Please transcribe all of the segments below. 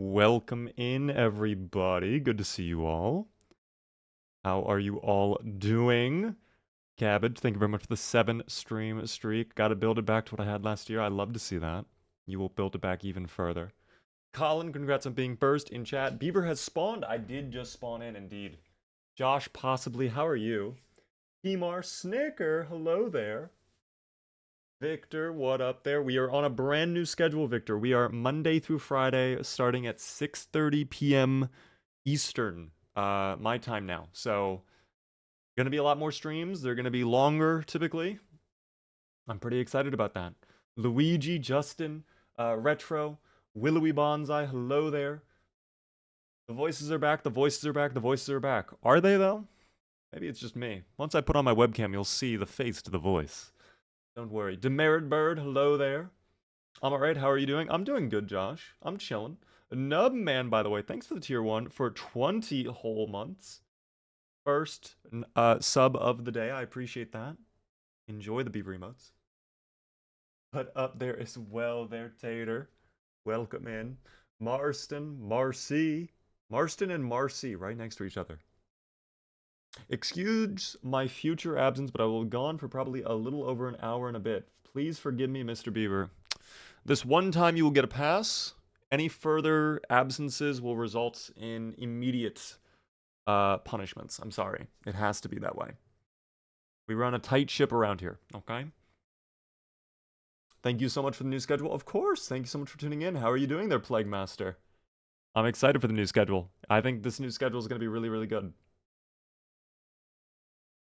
Welcome in, everybody. Good to see you all. How are you all doing? Cabbage, thank you very much for the 7 stream streak. Gotta build it back to what I had last year. I love to see that. You will build it back even further. Colin, congrats on being first in chat. Beaver has spawned. I did just spawn in, indeed. Josh, possibly. How are you? Hemar Snicker, hello there. Victor, what up there? We are on a brand new schedule, Victor. We are Monday through Friday, starting at 6:30 p.m. Eastern, my time now. So, gonna be a lot more streams. They're gonna be longer, typically. I'm pretty excited about that. Luigi, Justin, Retro, Willowy Bonsai, hello there. The voices are back, the voices are back, the voices are back. Are they, though? Maybe it's just me. Once I put on my webcam, you'll see the face to the voice. Don't worry. Demerit Bird, hello there. I'm alright, how are you doing? I'm doing good, Josh. I'm chilling. Nubman, by the way, thanks for the tier 1 for 20 whole months. First sub of the day, I appreciate that. Enjoy the beaver emotes. But up there as well there, Tater. Welcome in. Marston, Marcy. Marston and Marcy, right next to each other. Excuse my future absence, but I will be gone for probably a little over an hour and a bit. Please forgive me, Mr. Beaver. This one time you will get a pass. Any further absences will result in immediate punishments. I'm sorry. It has to be that way. We run a tight ship around here, okay? Thank you so much for the new schedule. Of course, thank you so much for tuning in. How are you doing there, Plague Master? I'm excited for the new schedule. I think this new schedule is going to be really, really good.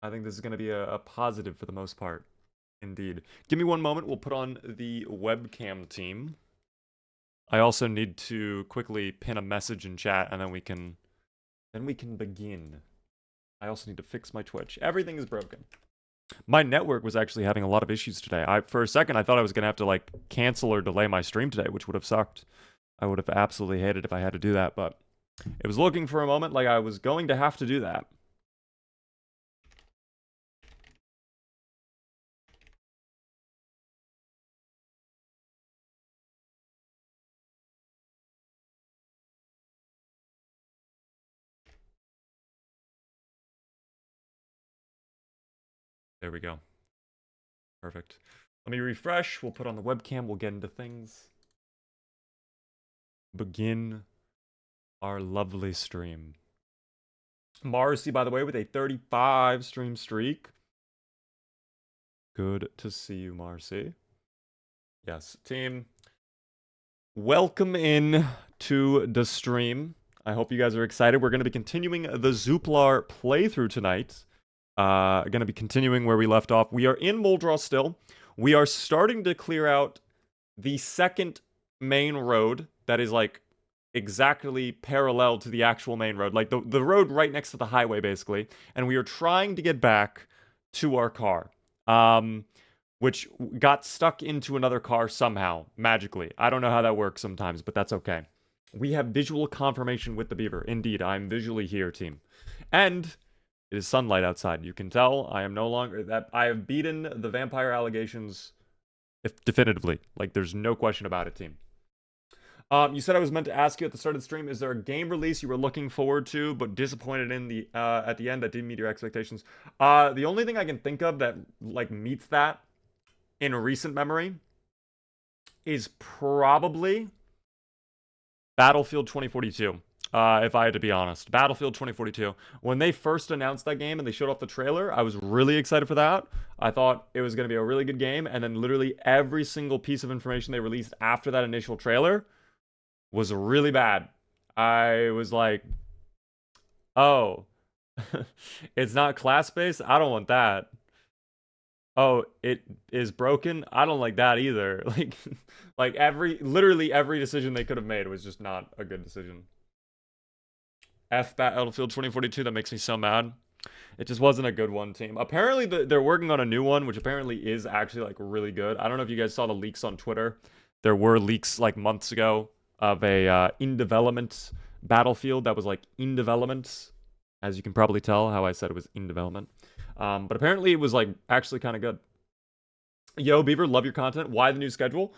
I think this is going to be a positive for the most part. Indeed. Give me one moment. We'll put on the webcam team. I also need to quickly pin a message in chat, and then we can begin. I also need to fix my Twitch. Everything is broken. My network was actually having a lot of issues today. For a second, I thought I was going to have to, like, cancel or delay my stream today, which would have sucked. I would have absolutely hated if I had to do that, but it was looking for a moment like I was going to have to do that. There we go. Perfect. Let me refresh. We'll put on the webcam. We'll get into things. Begin our lovely stream. Marcy, by the way, with a 35 stream streak. Good to see you, Marcy. Yes, team. Welcome in to the stream. I hope you guys are excited. We're going to be continuing the Zuplar playthrough tonight. Going to be continuing where we left off. We are in Muldraw still. We are starting to clear out the second main road that is, like, exactly parallel to the actual main road. Like, the road right next to the highway, basically. And we are trying to get back to our car. Which got stuck into another car somehow, magically. I don't know how that works sometimes, but that's okay. We have visual confirmation with the beaver. Indeed, I'm visually here, team. And it is sunlight outside. You can tell I am no longer... I have beaten the vampire allegations definitively. Like, there's no question about it, team. You said I was meant to ask you at the start of the stream, is there a game release you were looking forward to but disappointed in the at the end that didn't meet your expectations? The only thing I can think of that, like, meets that in recent memory is probably Battlefield 2042, if I had to be honest. Battlefield 2042. When they first announced that game and they showed off the trailer, I was really excited for that. I thought it was going to be a really good game, and then literally every single piece of information they released after that initial trailer was really bad. I was like, oh, it's not class-based? I don't want that. Oh, it is broken? I don't like that either. Like literally every decision they could have made was just not a good decision. Battlefield 2042, that makes me so mad. It just wasn't a good one, team. Apparently, they're working on a new one, which apparently is actually, like, really good. I don't know if you guys saw the leaks on Twitter. There were leaks, like, months ago of a in-development Battlefield that was, like, in development. As you can probably tell how I said it was in development. But apparently it was, like, actually kind of good. Yo, Beaver, love your content. Why the new schedule?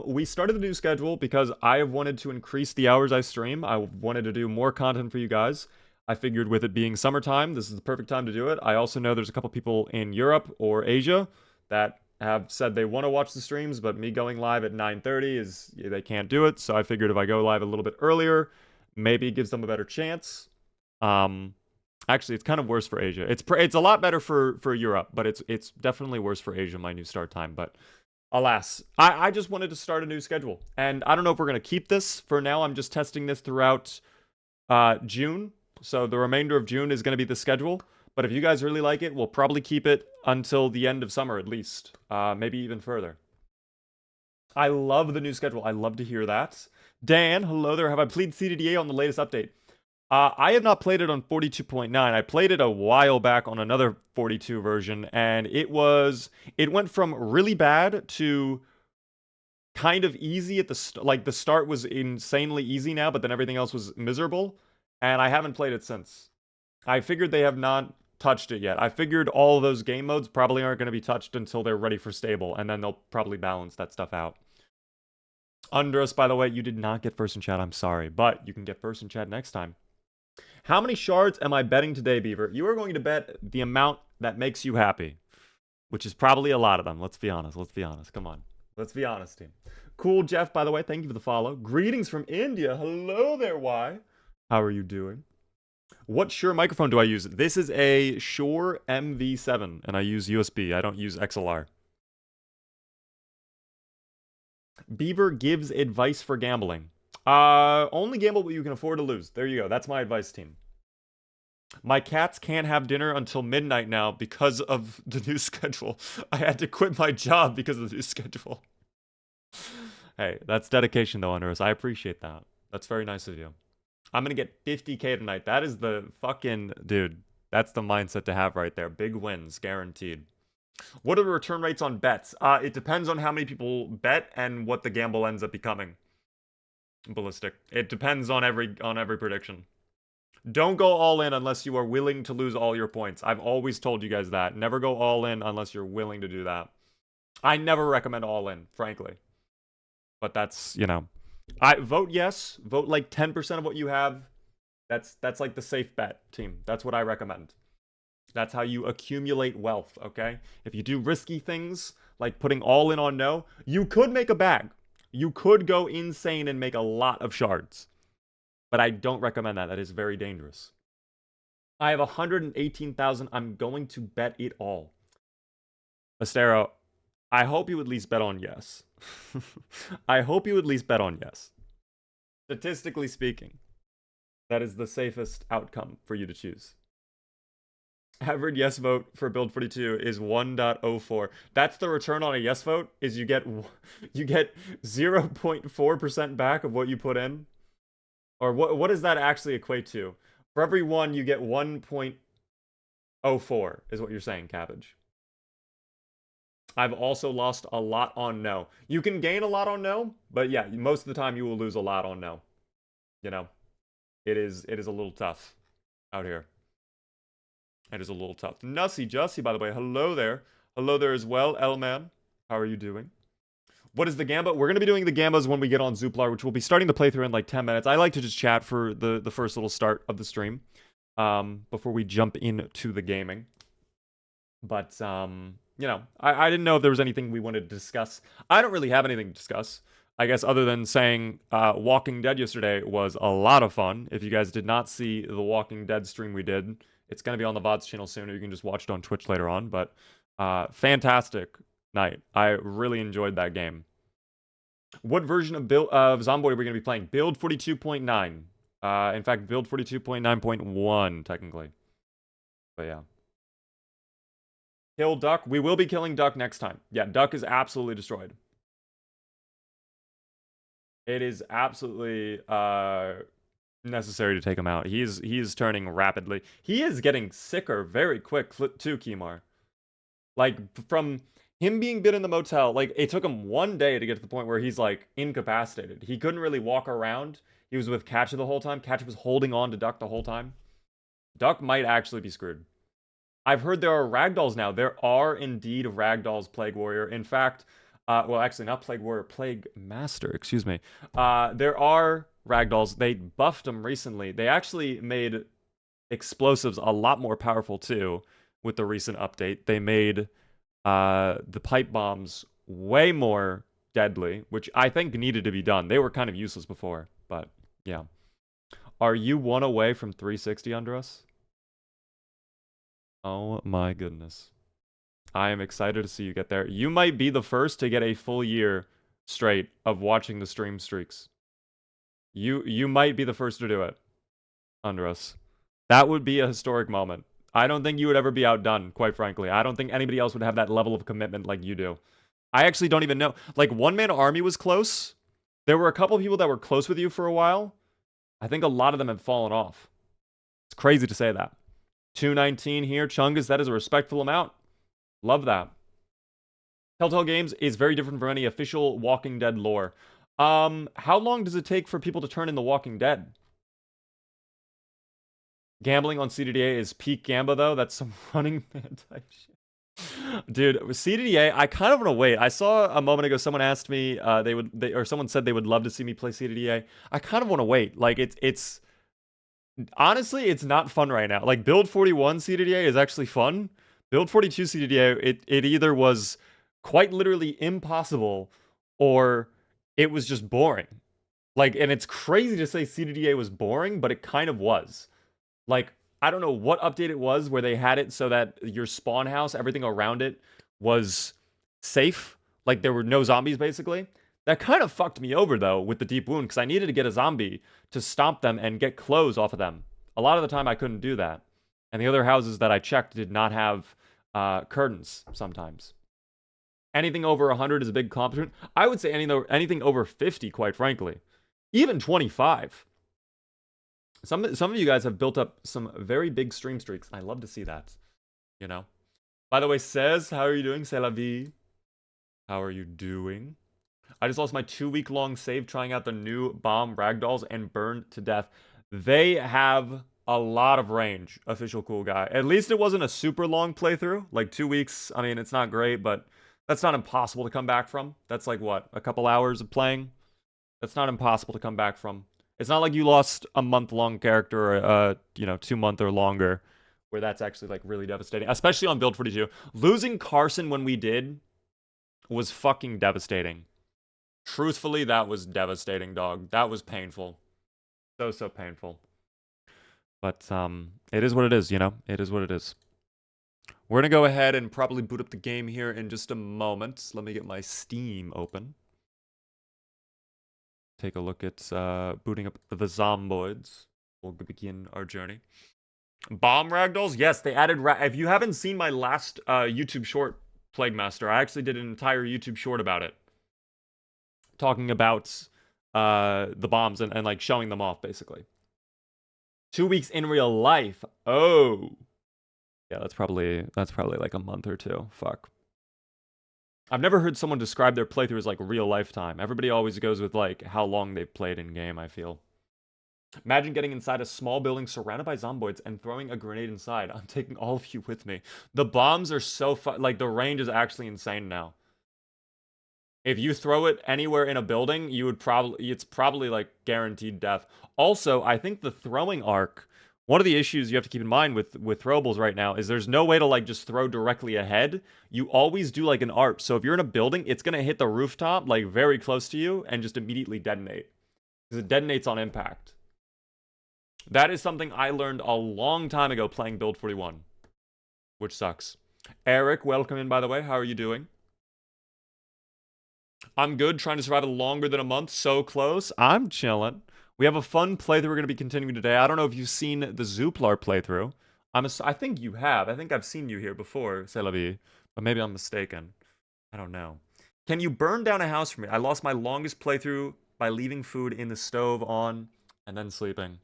We started the new schedule because I have wanted to increase the hours I stream. I wanted to do more content for you guys. I figured with it being summertime, this is the perfect time to do it. I also know there's a couple people in Europe or Asia that have said they want to watch the streams, but me going live at 9:30 is they can't do it. So I figured if I go live a little bit earlier, maybe it gives them a better chance. Um, Actually, it's kind of worse for Asia. It's a lot better for Europe, but it's definitely worse for Asia, my new start time. But alas, I just wanted to start a new schedule. And I don't know if we're going to keep this. For now, I'm just testing this throughout June. So the remainder of June is going to be the schedule. But if you guys really like it, we'll probably keep it until the end of summer at least. Maybe even further. I love the new schedule. I love to hear that. Dan, hello there. Have I played CDDA on the latest update? I have not played it on 42.9. I played it a while back on another 42 version, and it went from really bad to kind of easy at the start was insanely easy now, but then everything else was miserable, and I haven't played it since. I figured they have not touched it yet. I figured all those game modes probably aren't going to be touched until they're ready for stable, and then they'll probably balance that stuff out. Undress, by the way, you did not get first in chat. I'm sorry, but you can get first in chat next time. How many shards am I betting today, Beaver? You are going to bet the amount that makes you happy, which is probably a lot of them. Let's be honest. Let's be honest. Come on. Let's be honest, team. Cool, Jeff, by the way. Thank you for the follow. Greetings from India. Hello there, Y. How are you doing? What Shure microphone do I use? This is a Shure MV7, and I use USB. I don't use XLR. Beaver gives advice for gambling. Only gamble what you can afford to lose. There you go. That's my advice, team. My cats can't have dinner until midnight now because of the new schedule. I had to quit my job because of the new schedule. Hey, that's dedication though, Unders. I appreciate that. That's very nice of you. I'm gonna get 50k tonight. That is the fucking... Dude, that's the mindset to have right there. Big wins, guaranteed. What are the return rates on bets? It depends on how many people bet and what the gamble ends up becoming. Ballistic. It depends on every prediction. Don't go all in unless you are willing to lose all your points. I've always told you guys that. Never go all in unless you're willing to do that. I never recommend all in, frankly. But that's, you know. I vote yes. Vote like 10% of what you have. That's like the safe bet, team. That's what I recommend. That's how you accumulate wealth, okay? If you do risky things, like putting all in on no, you could make a bag. You could go insane and make a lot of shards. But I don't recommend that. That is very dangerous. I have 118,000. I'm going to bet it all. Astero, I hope you at least bet on yes. I hope you at least bet on yes. Statistically speaking, that is the safest outcome for you to choose. Average yes vote for build 42 is 1.04. That's the return on a yes vote, is you get 0.4% back of what you put in. Or what does that actually equate to? For every one, you get 1.04 is what you're saying, Cabbage. I've also lost a lot on no. You can gain a lot on no, but yeah, most of the time you will lose a lot on no. You know, it is a little tough out here. It is a little tough. Nussy Jussie, by the way, hello there. Hello there as well, L-Man. How are you doing? What is the Gamba? We're going to be doing the Gambas when we get on Zuplar, which we'll be starting the playthrough in like 10 minutes. I like to just chat for the first little start of the stream before we jump into the gaming. But, you know, I didn't know if there was anything we wanted to discuss. I don't really have anything to discuss, I guess, other than saying Walking Dead yesterday was a lot of fun. If you guys did not see the Walking Dead stream we did, it's going to be on the VODs channel soon, or you can just watch it on Twitch later on. But fantastic night. I really enjoyed that game. What version of ZOMBOID are we going to be playing? Build 42.9. In fact, build 42.9.1, technically. But yeah. Kill Duck. We will be killing Duck next time. Yeah, Duck is absolutely destroyed. It is absolutely necessary to take him out. He is turning rapidly. He is getting sicker very quick too, Kimar. Like, from him being bit in the motel, like, it took him 1 day to get to the point where he's, like, incapacitated. He couldn't really walk around. He was with Catcher the whole time. Catcher was holding on to Duck the whole time. Duck might actually be screwed. I've heard there are ragdolls now. There are indeed ragdolls, Plague Warrior. In fact, well, actually, not Plague Warrior, Plague Master, excuse me. There are ragdolls. They buffed them recently. They actually made explosives a lot more powerful, too, with the recent update. They made the pipe bombs way more deadly, which I think needed to be done. They were kind of useless before, but yeah. Are you one away from 360 under us? Oh my goodness. I am excited to see you get there. You might be the first to get a full year straight of watching the stream streaks. You might be the first to do it under us. That would be a historic moment. I don't think you would ever be outdone, quite frankly. I don't think anybody else would have that level of commitment like you do. I actually don't even know. Like, one-man army was close. There were a couple of people that were close with you for a while. I think a lot of them have fallen off. It's crazy to say that. 219 here. Chungus, that is a respectful amount. Love that. Telltale Games is very different from any official Walking Dead lore. How long does it take for people to turn in The Walking Dead? Gambling on CDDA is peak gamba, though. That's some Running Man type shit. Dude, with CDDA, I kind of want to wait. I saw a moment ago someone asked me or someone said they would love to see me play CDDA. I kind of want to wait. Like, it's honestly, it's not fun right now. Like, Build 41 CDDA is actually fun. Build 42 CDDA, it either was quite literally impossible or it was just boring. Like, and it's crazy to say CDDA was boring, but it kind of was. Like, I don't know what update it was where they had it so that your spawn house, everything around it, was safe. Like, there were no zombies, basically. That kind of fucked me over, though, with the deep wound, because I needed to get a zombie to stomp them and get clothes off of them. A lot of the time, I couldn't do that. And the other houses that I checked did not have curtains, sometimes. Anything over 100 is a big accomplishment. I would say anything over 50, quite frankly. Even 25. Some of you guys have built up some very big stream streaks. I love to see that, you know. By the way, Says, how are you doing? C'est la vie. How are you doing? I just lost my 2-week-long save trying out the new bomb ragdolls and burned to death. They have a lot of range, official cool guy. At least it wasn't a super long playthrough. Like 2 weeks, I mean, it's not great, but that's not impossible to come back from. That's like, what, a couple hours of playing? That's not impossible to come back from. It's not like you lost a month-long character or, 2-month or longer, where that's actually, like, really devastating. Especially on Build 42. Losing Carson when we did was fucking devastating. Truthfully, that was devastating, dog. That was painful. So painful. But, it is what it is, you know? It is what it is. We're gonna go ahead and probably boot up the game here in just a moment. Let me get my Steam open. Take a look at booting up the Zomboids. We'll begin our journey. Bomb ragdolls? Yes, they added... If you haven't seen my last YouTube short, Plague Master, I actually did an entire YouTube short about it. Talking about the bombs and like showing them off, basically. 2 weeks in real life. Oh. Yeah, that's probably like a month or two. Fuck. I've never heard someone describe their playthrough as like real lifetime. Everybody always goes with like how long they've played in game, I feel. Imagine getting inside a small building surrounded by zomboids and throwing a grenade inside. I'm taking all of you with me. The bombs are so fun. Like, the range is actually insane now. If you throw it anywhere in a building, it's probably like guaranteed death. Also, I think the throwing arc, one of the issues you have to keep in mind with throwables right now is there's no way to like just throw directly ahead. You always do like an arc. So if you're in a building, it's going to hit the rooftop like very close to you and just immediately detonate. Because it detonates on impact. That is something I learned a long time ago playing Build 41. Which sucks. Eric, welcome in, by the way. How are you doing? I'm good, trying to survive it longer than a month. So close. I'm chilling. We have a fun playthrough we're going to be continuing today. I don't know if you've seen the Zuplar playthrough. I think you have. I think I've seen you here before, C'est la vie. But maybe I'm mistaken. I don't know. Can you burn down a house for me? I lost my longest playthrough by leaving food in the stove on and then sleeping.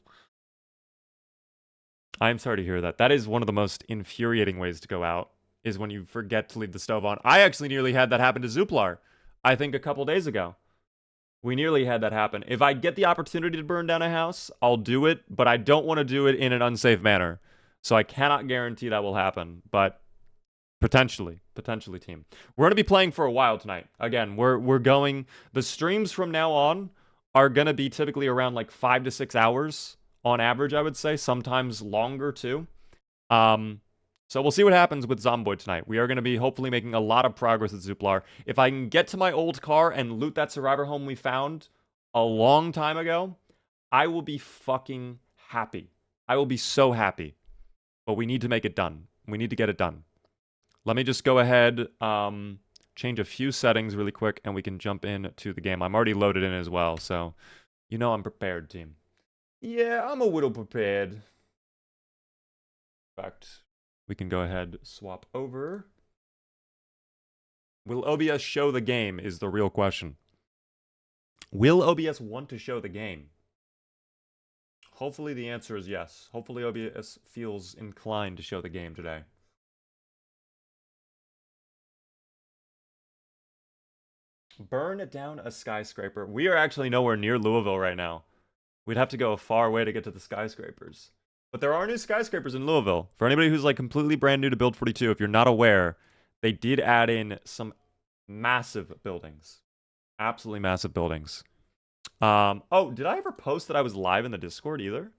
I'm sorry to hear that. That is one of the most infuriating ways to go out, is when you forget to leave the stove on. I actually nearly had that happen to Zuplar, I think a couple days ago. We nearly had that happen. If I get the opportunity to burn down a house, I'll do it, but I don't want to do it in an unsafe manner. So I cannot guarantee that will happen, but potentially, team. We're going to be playing for a while tonight. Again, we're going, the streams from now on are going to be typically around like 5 to 6 hours on average, I would say, sometimes longer too. So we'll see what happens with ZOMBOID tonight. We are going to be hopefully making a lot of progress with Zuplar. If I can get to my old car and loot that survivor home we found a long time ago, I will be fucking happy. I will be so happy. But we need to make it done. We need to get it done. Let me just go ahead, change a few settings really quick, and we can jump into the game. I'm already loaded in as well, so you know I'm prepared, team. Yeah, I'm a little prepared. In fact, we can go ahead, swap over. Will OBS show the game is the real question. Will OBS want to show the game? Hopefully the answer is yes. Hopefully OBS feels inclined to show the game today. Burn down a skyscraper. We are actually nowhere near Louisville right now. We'd have to go a far way to get to the skyscrapers. But there are new skyscrapers in Louisville. For anybody who's like completely brand new to Build 42, if you're not aware, they did add in some massive buildings. Absolutely massive buildings. Oh, did I ever post that I was live in the Discord either?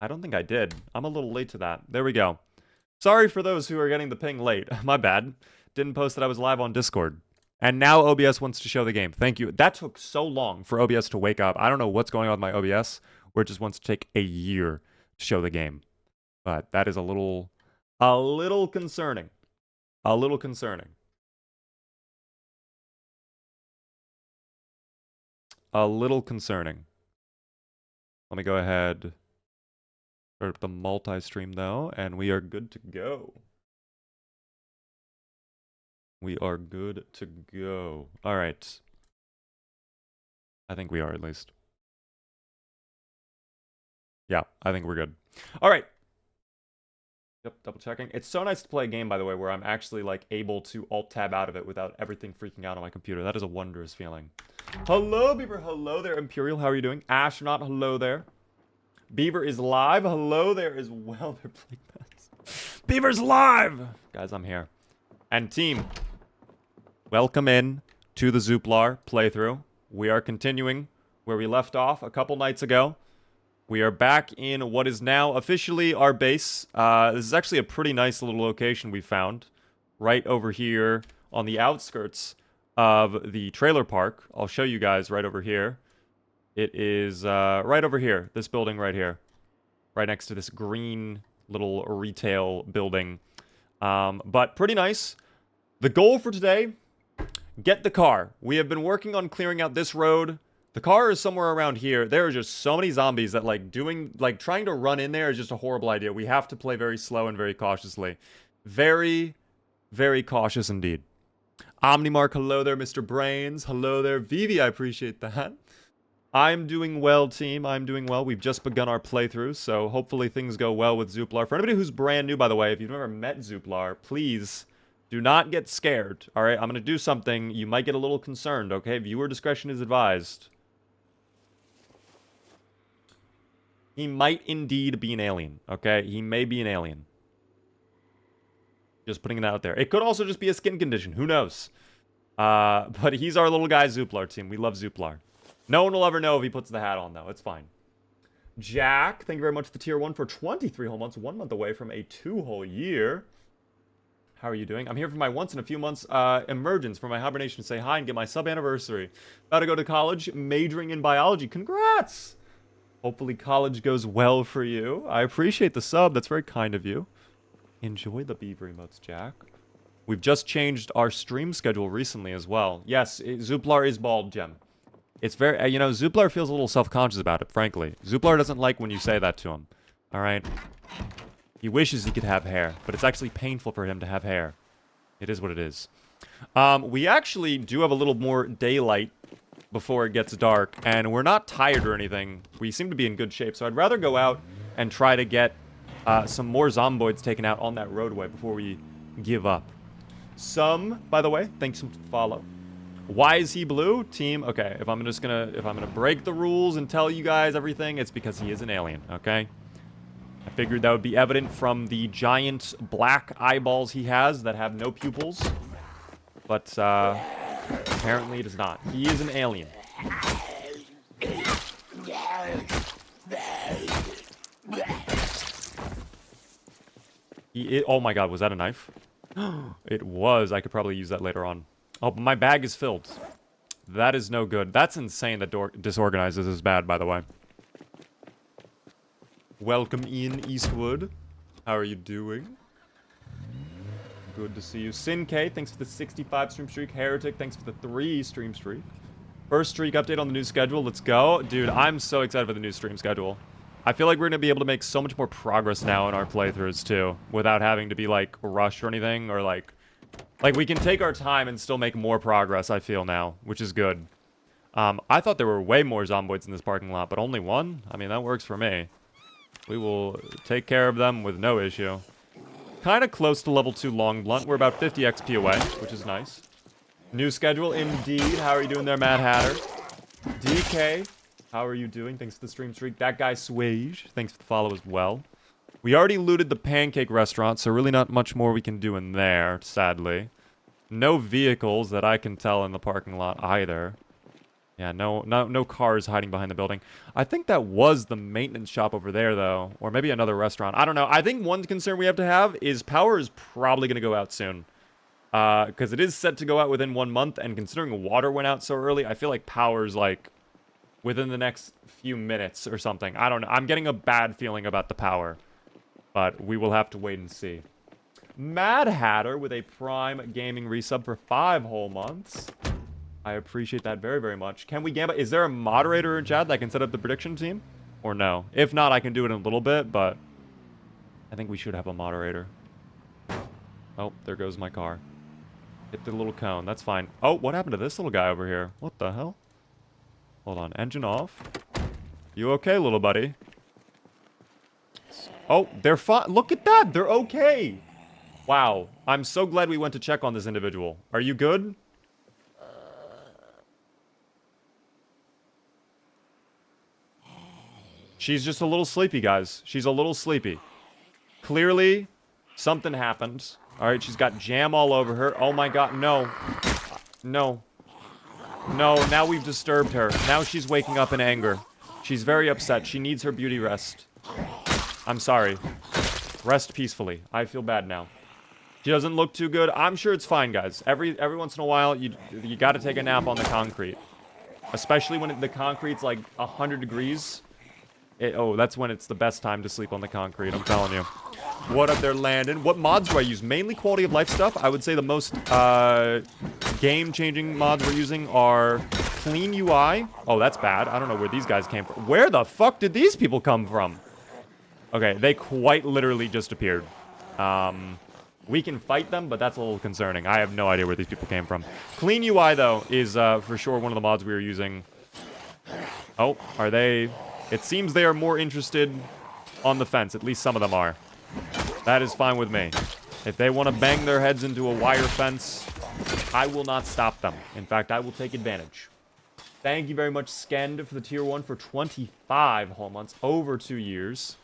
I don't think I did. I'm a little late to that. There we go. Sorry for those who are getting the ping late. My bad. Didn't post that I was live on Discord. And now OBS wants to show the game. Thank you. That took so long for OBS to wake up. I don't know what's going on with my OBS, where it just wants to take a year to show the game. But that is a little concerning. A little concerning. A little concerning. Let me go ahead. Start up the multi-stream though, and we are good to go. We are good to go. All right. I think we are at least. Yeah, I think we're good. All right. Yep, double checking. It's so nice to play a game, by the way, where I'm actually like able to alt-tab out of it without everything freaking out on my computer. That is a wondrous feeling. Hello, Beaver. Hello there, Imperial. How are you doing? Astronaut, hello there. Beaver is live. Hello there as well. They're playing that. Beaver's live! Guys, I'm here. And team, welcome in to the Zuplar playthrough. We are continuing where we left off a couple nights ago. We are back in what is now officially our base. This is actually a pretty nice little location we found. Right over here on the outskirts of the trailer park. I'll show you guys right over here. It is right over here. This building right here. Right next to this green little retail building. But pretty nice. The goal for today, get the car. We have been working on clearing out this road. The car is somewhere around here. There are just so many zombies that trying to run in there is just a horrible idea. We have to play very slow and very cautiously. Very, very cautious indeed. Omnimark, hello there, Mr. Brains. Hello there, Vivi, I appreciate that. I'm doing well, team. I'm doing well. We've just begun our playthrough, so hopefully things go well with Zuplar. For anybody who's brand new, by the way, if you've never met Zuplar, please do not get scared, all right? I'm going to do something. You might get a little concerned, okay? Viewer discretion is advised. He might indeed be an alien, okay? He may be an alien. Just putting it out there. It could also just be a skin condition. Who knows? But he's our little guy, Zuplar team. We love Zuplar. No one will ever know if he puts the hat on, though. It's fine. Jack, thank you very much for the tier 1 for 23 whole months. 1 month away from a 2 whole year. How are you doing? I'm here for my once in a few months emergence for my hibernation to say hi and get my sub anniversary. About to go to college, majoring in biology. Congrats! Hopefully college goes well for you. I appreciate the sub. That's very kind of you. Enjoy the beaver emotes, Jack. We've just changed our stream schedule recently as well. Yes, Zuplar is bald, Gem. It's very, Zuplar feels a little self-conscious about it, frankly. Zuplar doesn't like when you say that to him. All right? He wishes he could have hair, but it's actually painful for him to have hair. It is what it is. We actually do have a little more daylight before it gets dark, and we're not tired or anything. We seem to be in good shape, so I'd rather go out and try to get some more zomboids taken out on that roadway before we give up. By the way, thanks for the follow. Why is he blue? Team, okay, if I'm gonna break the rules and tell you guys everything, it's because he is an alien, okay? I figured that would be evident from the giant black eyeballs he has that have no pupils. But, apparently it is not. He is an alien. Oh my god, was that a knife? It was. I could probably use that later on. Oh, but my bag is filled. That is no good. That's insane that disorganized is bad, by the way. Welcome in, Eastwood. How are you doing? Good to see you. Sin K, thanks for the 65 stream streak. Heretic, thanks for the 3 stream streak. First streak update on the new schedule. Let's go. Dude, I'm so excited for the new stream schedule. I feel like we're going to be able to make so much more progress now in our playthroughs, too. Without having to be, like, rushed or anything. Or, like, we can take our time and still make more progress, I feel now. Which is good. I thought there were way more zomboids in this parking lot, but only one? I mean, that works for me. We will take care of them with no issue. Kind of close to level 2 long blunt. We're about 50 XP away, which is nice. New schedule, indeed. How are you doing there, Mad Hatter? DK, how are you doing? Thanks for the stream streak. That guy, Swage, thanks for the follow as well. We already looted the pancake restaurant, so really not much more we can do in there, sadly. No vehicles that I can tell in the parking lot either. Yeah, no cars hiding behind the building. I think that was the maintenance shop over there, though. Or maybe another restaurant. I don't know. I think one concern we have to have is power is probably going to go out soon. Because it is set to go out within 1 month, and considering water went out so early, I feel like power's, like, within the next few minutes or something. I don't know. I'm getting a bad feeling about the power. But we will have to wait and see. Mad Hatter with a Prime Gaming resub for 5 whole months. I appreciate that very, very much. Can we gamble? Is there a moderator in chat that can set up the prediction team? Or no? If not, I can do it in a little bit, but I think we should have a moderator. Oh, there goes my car. Hit the little cone. That's fine. Oh, what happened to this little guy over here? What the hell? Hold on. Engine off. You okay, little buddy? Oh, they're fine. Look at that. They're okay. Wow. I'm so glad we went to check on this individual. Are you good? She's just a little sleepy, guys. She's a little sleepy. Clearly, something happened. Alright, she's got jam all over her. Oh my god, no. No. No, now we've disturbed her. Now she's waking up in anger. She's very upset. She needs her beauty rest. I'm sorry. Rest peacefully. I feel bad now. She doesn't look too good. I'm sure it's fine, guys. Every once in a while, you gotta take a nap on the concrete. Especially when the concrete's like 100 degrees. Oh, that's when it's the best time to sleep on the concrete, I'm telling you. What up there, Landon? What mods do I use? Mainly quality of life stuff. I would say the most game-changing mods we're using are clean UI. Oh, that's bad. I don't know where these guys came from. Where the fuck did these people come from? Okay, they quite literally just appeared. We can fight them, but that's a little concerning. I have no idea where these people came from. Clean UI, though, is for sure one of the mods we are using. Oh, are they... It seems they are more interested on the fence. At least some of them are. That is fine with me. If they want to bang their heads into a wire fence, I will not stop them. In fact, I will take advantage. Thank you very much, Skend, for the tier 1 for 25 whole months. Over 2 years.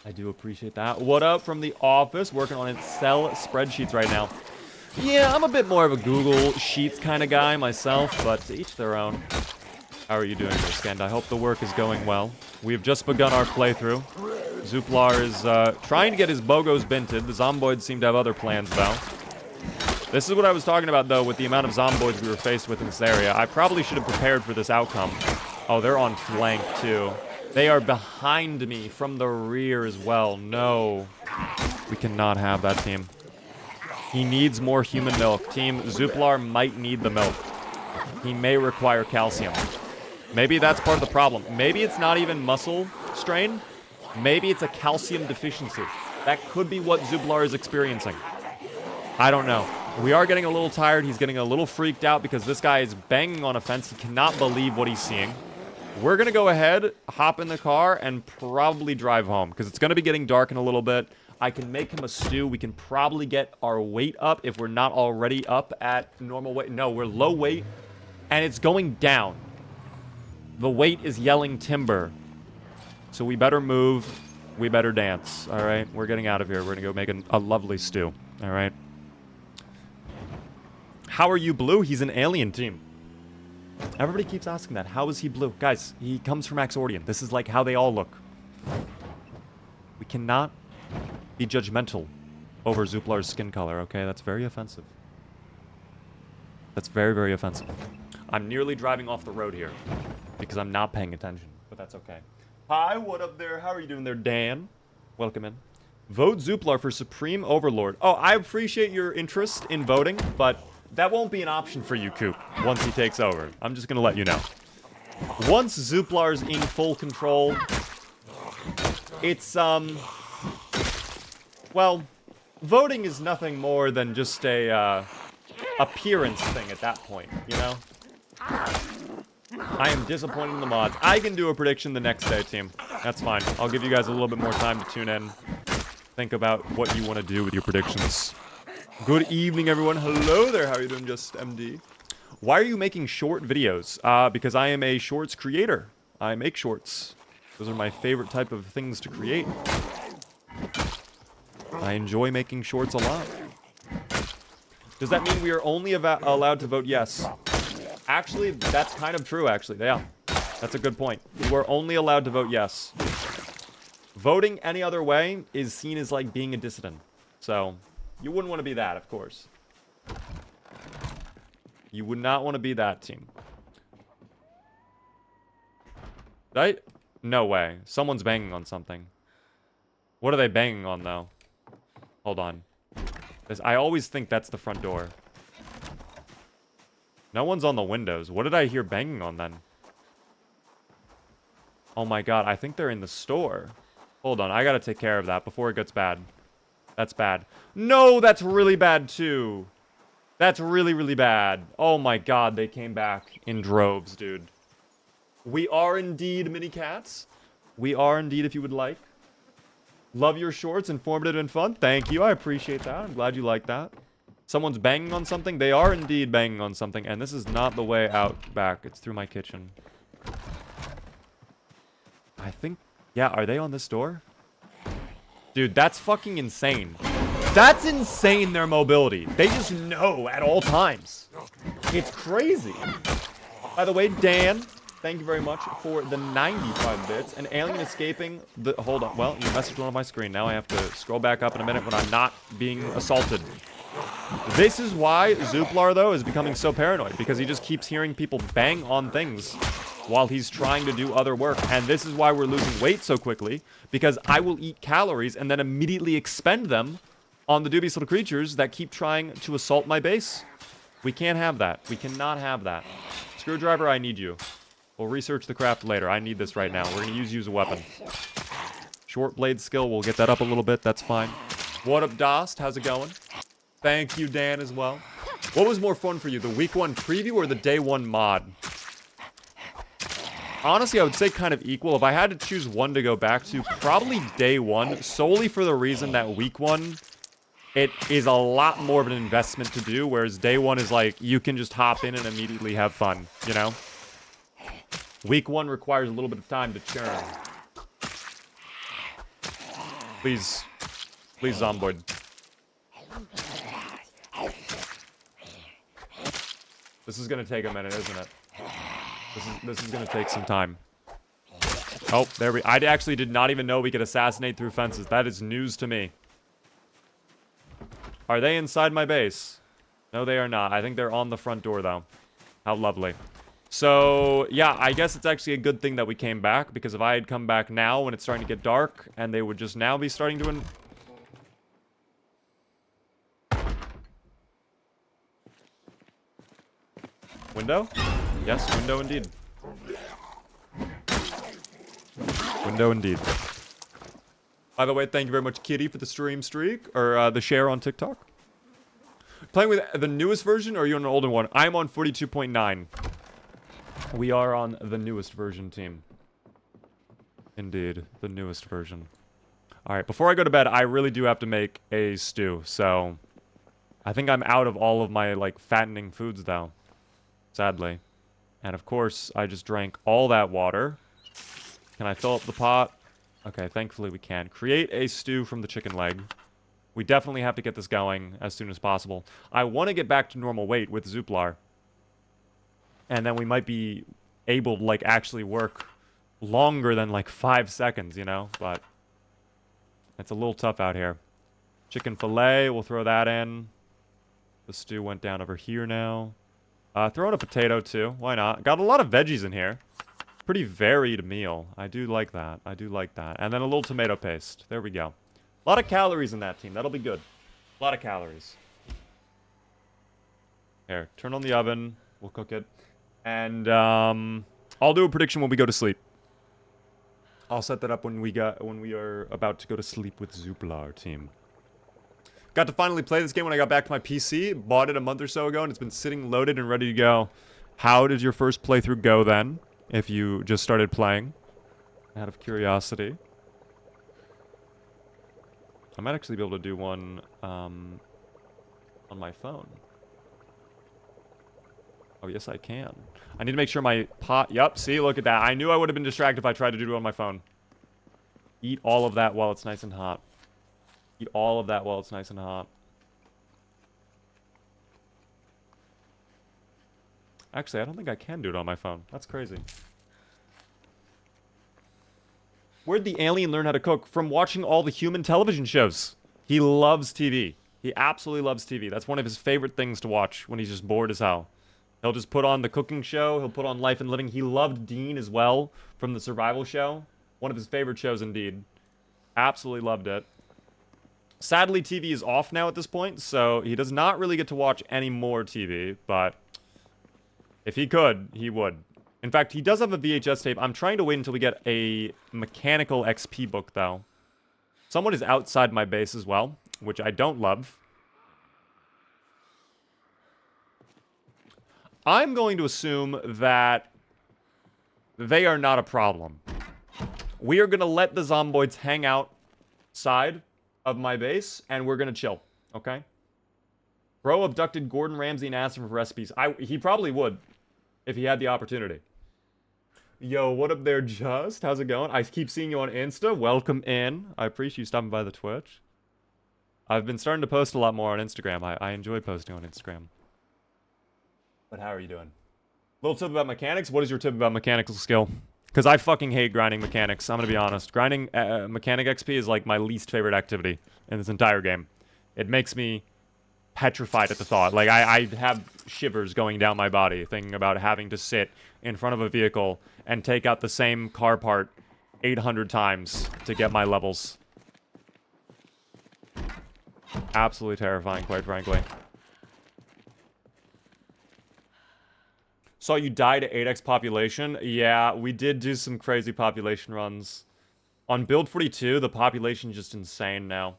I do appreciate that. What up from the office? Working on Excel spreadsheets right now. Yeah, I'm a bit more of a Google Sheets kind of guy myself, but to each their own. How are you doing there, Skend? I hope the work is going well. We have just begun our playthrough. Zuplar is trying to get his bogos binted. The zomboids seem to have other plans, though. This is what I was talking about, though, with the amount of zomboids we were faced with in this area. I probably should have prepared for this outcome. Oh, they're on flank, too. They are behind me from the rear as well. No. We cannot have that, team. He needs more human milk. Team Zuplar might need the milk. He may require calcium. Maybe that's part of the problem. Maybe it's not even muscle strain. Maybe it's a calcium deficiency. That could be what Zuplar is experiencing. I don't know. We are getting a little tired. He's getting a little freaked out because this guy is banging on a fence. He cannot believe what he's seeing. We're going to go ahead, hop in the car, and probably drive home because it's going to be getting dark in a little bit. I can make him a stew. We can probably get our weight up if we're not already up at normal weight. No, we're low weight, and it's going down. The weight is yelling timber. So we better move. we better dance, all right? We're getting out of here. We're going to go make a lovely stew, all right? How are you blue? He's an alien team. Everybody keeps asking that. How is he blue? Guys, he comes from Axordian. This is like how they all look. We cannot be judgmental over Zuplar's skin color, okay? That's very offensive. That's very, very offensive. I'm nearly driving off the road here because I'm not paying attention, but that's okay. Hi, what up there? How are you doing there, Dan? Welcome in. Vote Zuplar for Supreme Overlord. Oh, I appreciate your interest in voting, but that won't be an option for you, Coop, once he takes over. I'm just gonna let you know. Once Zuplar's in full control, it's, well, voting is nothing more than just a, appearance thing at that point, you know? I am disappointed in the mods. I can do a prediction the next day, team. That's fine. I'll give you guys a little bit more time to tune in. Think about what you want to do with your predictions. Good evening, everyone. Hello there. How are you doing, Just MD? Why are you making short videos? Because I am a shorts creator. I make shorts. Those are my favorite type of things to create. I enjoy making shorts a lot. Does that mean we are only allowed to vote yes? Actually, that's kind of true, actually. Yeah, that's a good point. We're only allowed to vote yes. Voting any other way is seen as, like, being a dissident. So, you wouldn't want to be that, of course. You would not want to be that, team. Right? No way. Someone's banging on something. What are they banging on, though? Hold on. I always think that's the front door. No one's on the windows. What did I hear banging on, then? Oh my god, I think they're in the store. Hold on, I gotta take care of that before it gets bad. That's bad. No, that's really bad, too. That's really, really bad. Oh my god, they came back in droves, dude. We are indeed mini cats. We are indeed, if you would like. Love your shorts, informative and fun. Thank you, I appreciate that. I'm glad you like that. Someone's banging on something. They are indeed banging on something, and this is not the way out back. It's through my kitchen. I think... Yeah, are they on this door? Dude, that's fucking insane. That's insane, their mobility. They just know at all times. It's crazy. By the way, Dan, thank you very much for the 95 bits. An alien escaping the... Hold on. Well, your message went on my screen. Now I have to scroll back up in a minute when I'm not being assaulted. This is why Zuplar, though, is becoming so paranoid. Because he just keeps hearing people bang on things while he's trying to do other work. And this is why we're losing weight so quickly. Because I will eat calories and then immediately expend them on the dubious little creatures that keep trying to assault my base. We can't have that. We cannot have that. Screwdriver, I need you. We'll research the craft later. I need this right now. We're going to use you as a weapon. Short blade skill. We'll get that up a little bit. That's fine. What up, Dost? How's it going? Thank you, Dan, as well. What was more fun for you, the week 1 preview or the day 1 mod? Honestly, I would say kind of equal. If I had to choose one to go back to, probably day 1, solely for the reason that week 1, it is a lot more of an investment to do, whereas day 1 is like, you can just hop in and immediately have fun, you know? Week 1 requires a little bit of time to churn. Please. Please, Zomboid. This is gonna take a minute, isn't it? This is gonna take some time. Oh, there we... I actually did not even know we could assassinate through fences. That is news to me. Are they inside my base? No, they are not. I think they're on the front door, though. How lovely. So, yeah, I guess it's actually a good thing that we came back, because if I had come back now when it's starting to get dark, and they would just now be starting to... Window? Yes, window indeed. Window indeed. By the way, thank you very much, Kitty, for the stream streak, or the share on TikTok. Playing with the newest version, or are you on an older one? I'm on 42.9. We are on the newest version, team. Indeed, the newest version. Alright, before I go to bed, I really do have to make a stew, so... I think I'm out of all of my, like, fattening foods, though. Sadly. And of course, I just drank all that water. Can I fill up the pot? Okay, thankfully we can. Create a stew from the chicken leg. We definitely have to get this going as soon as possible. I want to get back to normal weight with Zuplar. And then we might be able to, like, actually work longer than, like, 5 seconds, you know? But it's a little tough out here. Chicken fillet, we'll throw that in. The stew went down over here now. Throw in a potato, too. Why not? Got a lot of veggies in here. Pretty varied meal. I do like that. I do like that. And then a little tomato paste. There we go. A lot of calories in that team. That'll be good. A lot of calories. Here, turn on the oven. We'll cook it. And I'll do a prediction when we go to sleep. I'll set that up when we are about to go to sleep with Zuplar team. Got to finally play this game when I got back to my PC. Bought it a month or so ago, and it's been sitting loaded and ready to go. How did your first playthrough go then? If you just started playing, out of curiosity. I might actually be able to do one on my phone. Oh, yes, I can. I need to make sure my pot... Yup, see, look at that. I knew I would have been distracted if I tried to do it on my phone. Eat all of that while it's nice and hot. Eat all of that while it's nice and hot. Actually, I don't think I can do it on my phone. That's crazy. Where'd the alien learn how to cook? From watching all the human television shows. He loves TV. He absolutely loves TV. That's one of his favorite things to watch when he's just bored as hell. He'll just put on the cooking show. He'll put on Life and Living. He loved Dean as well from the survival show. One of his favorite shows indeed. Absolutely loved it. Sadly, TV is off now at this point, so he does not really get to watch any more TV, but if he could, he would. In fact, he does have a VHS tape. I'm trying to wait until we get a mechanical XP book, though. Someone is outside my base as well, which I don't love. I'm going to assume that they are not a problem. We are going to let the zomboids hang outside of my base, and we're going to chill, okay? Bro abducted Gordon Ramsay and asked him for recipes. He probably would, if he had the opportunity. Yo, what up there, Just? How's it going? I keep seeing you on Insta. Welcome in. I appreciate you stopping by the Twitch. I've been starting to post a lot more on Instagram. I enjoy posting on Instagram. But how are you doing? Little tip about mechanics. What is your tip about mechanical skill? Because I fucking hate grinding mechanics. I'm going to be honest. Grinding mechanic XP is like my least favorite activity in this entire game. It makes me petrified at the thought. Like, I have shivers going down my body thinking about having to sit in front of a vehicle and take out the same car part 800 times to get my levels. Absolutely terrifying, quite frankly. Saw you die to 8x population. Yeah, we did do some crazy population runs. On build 42, the population's just insane now.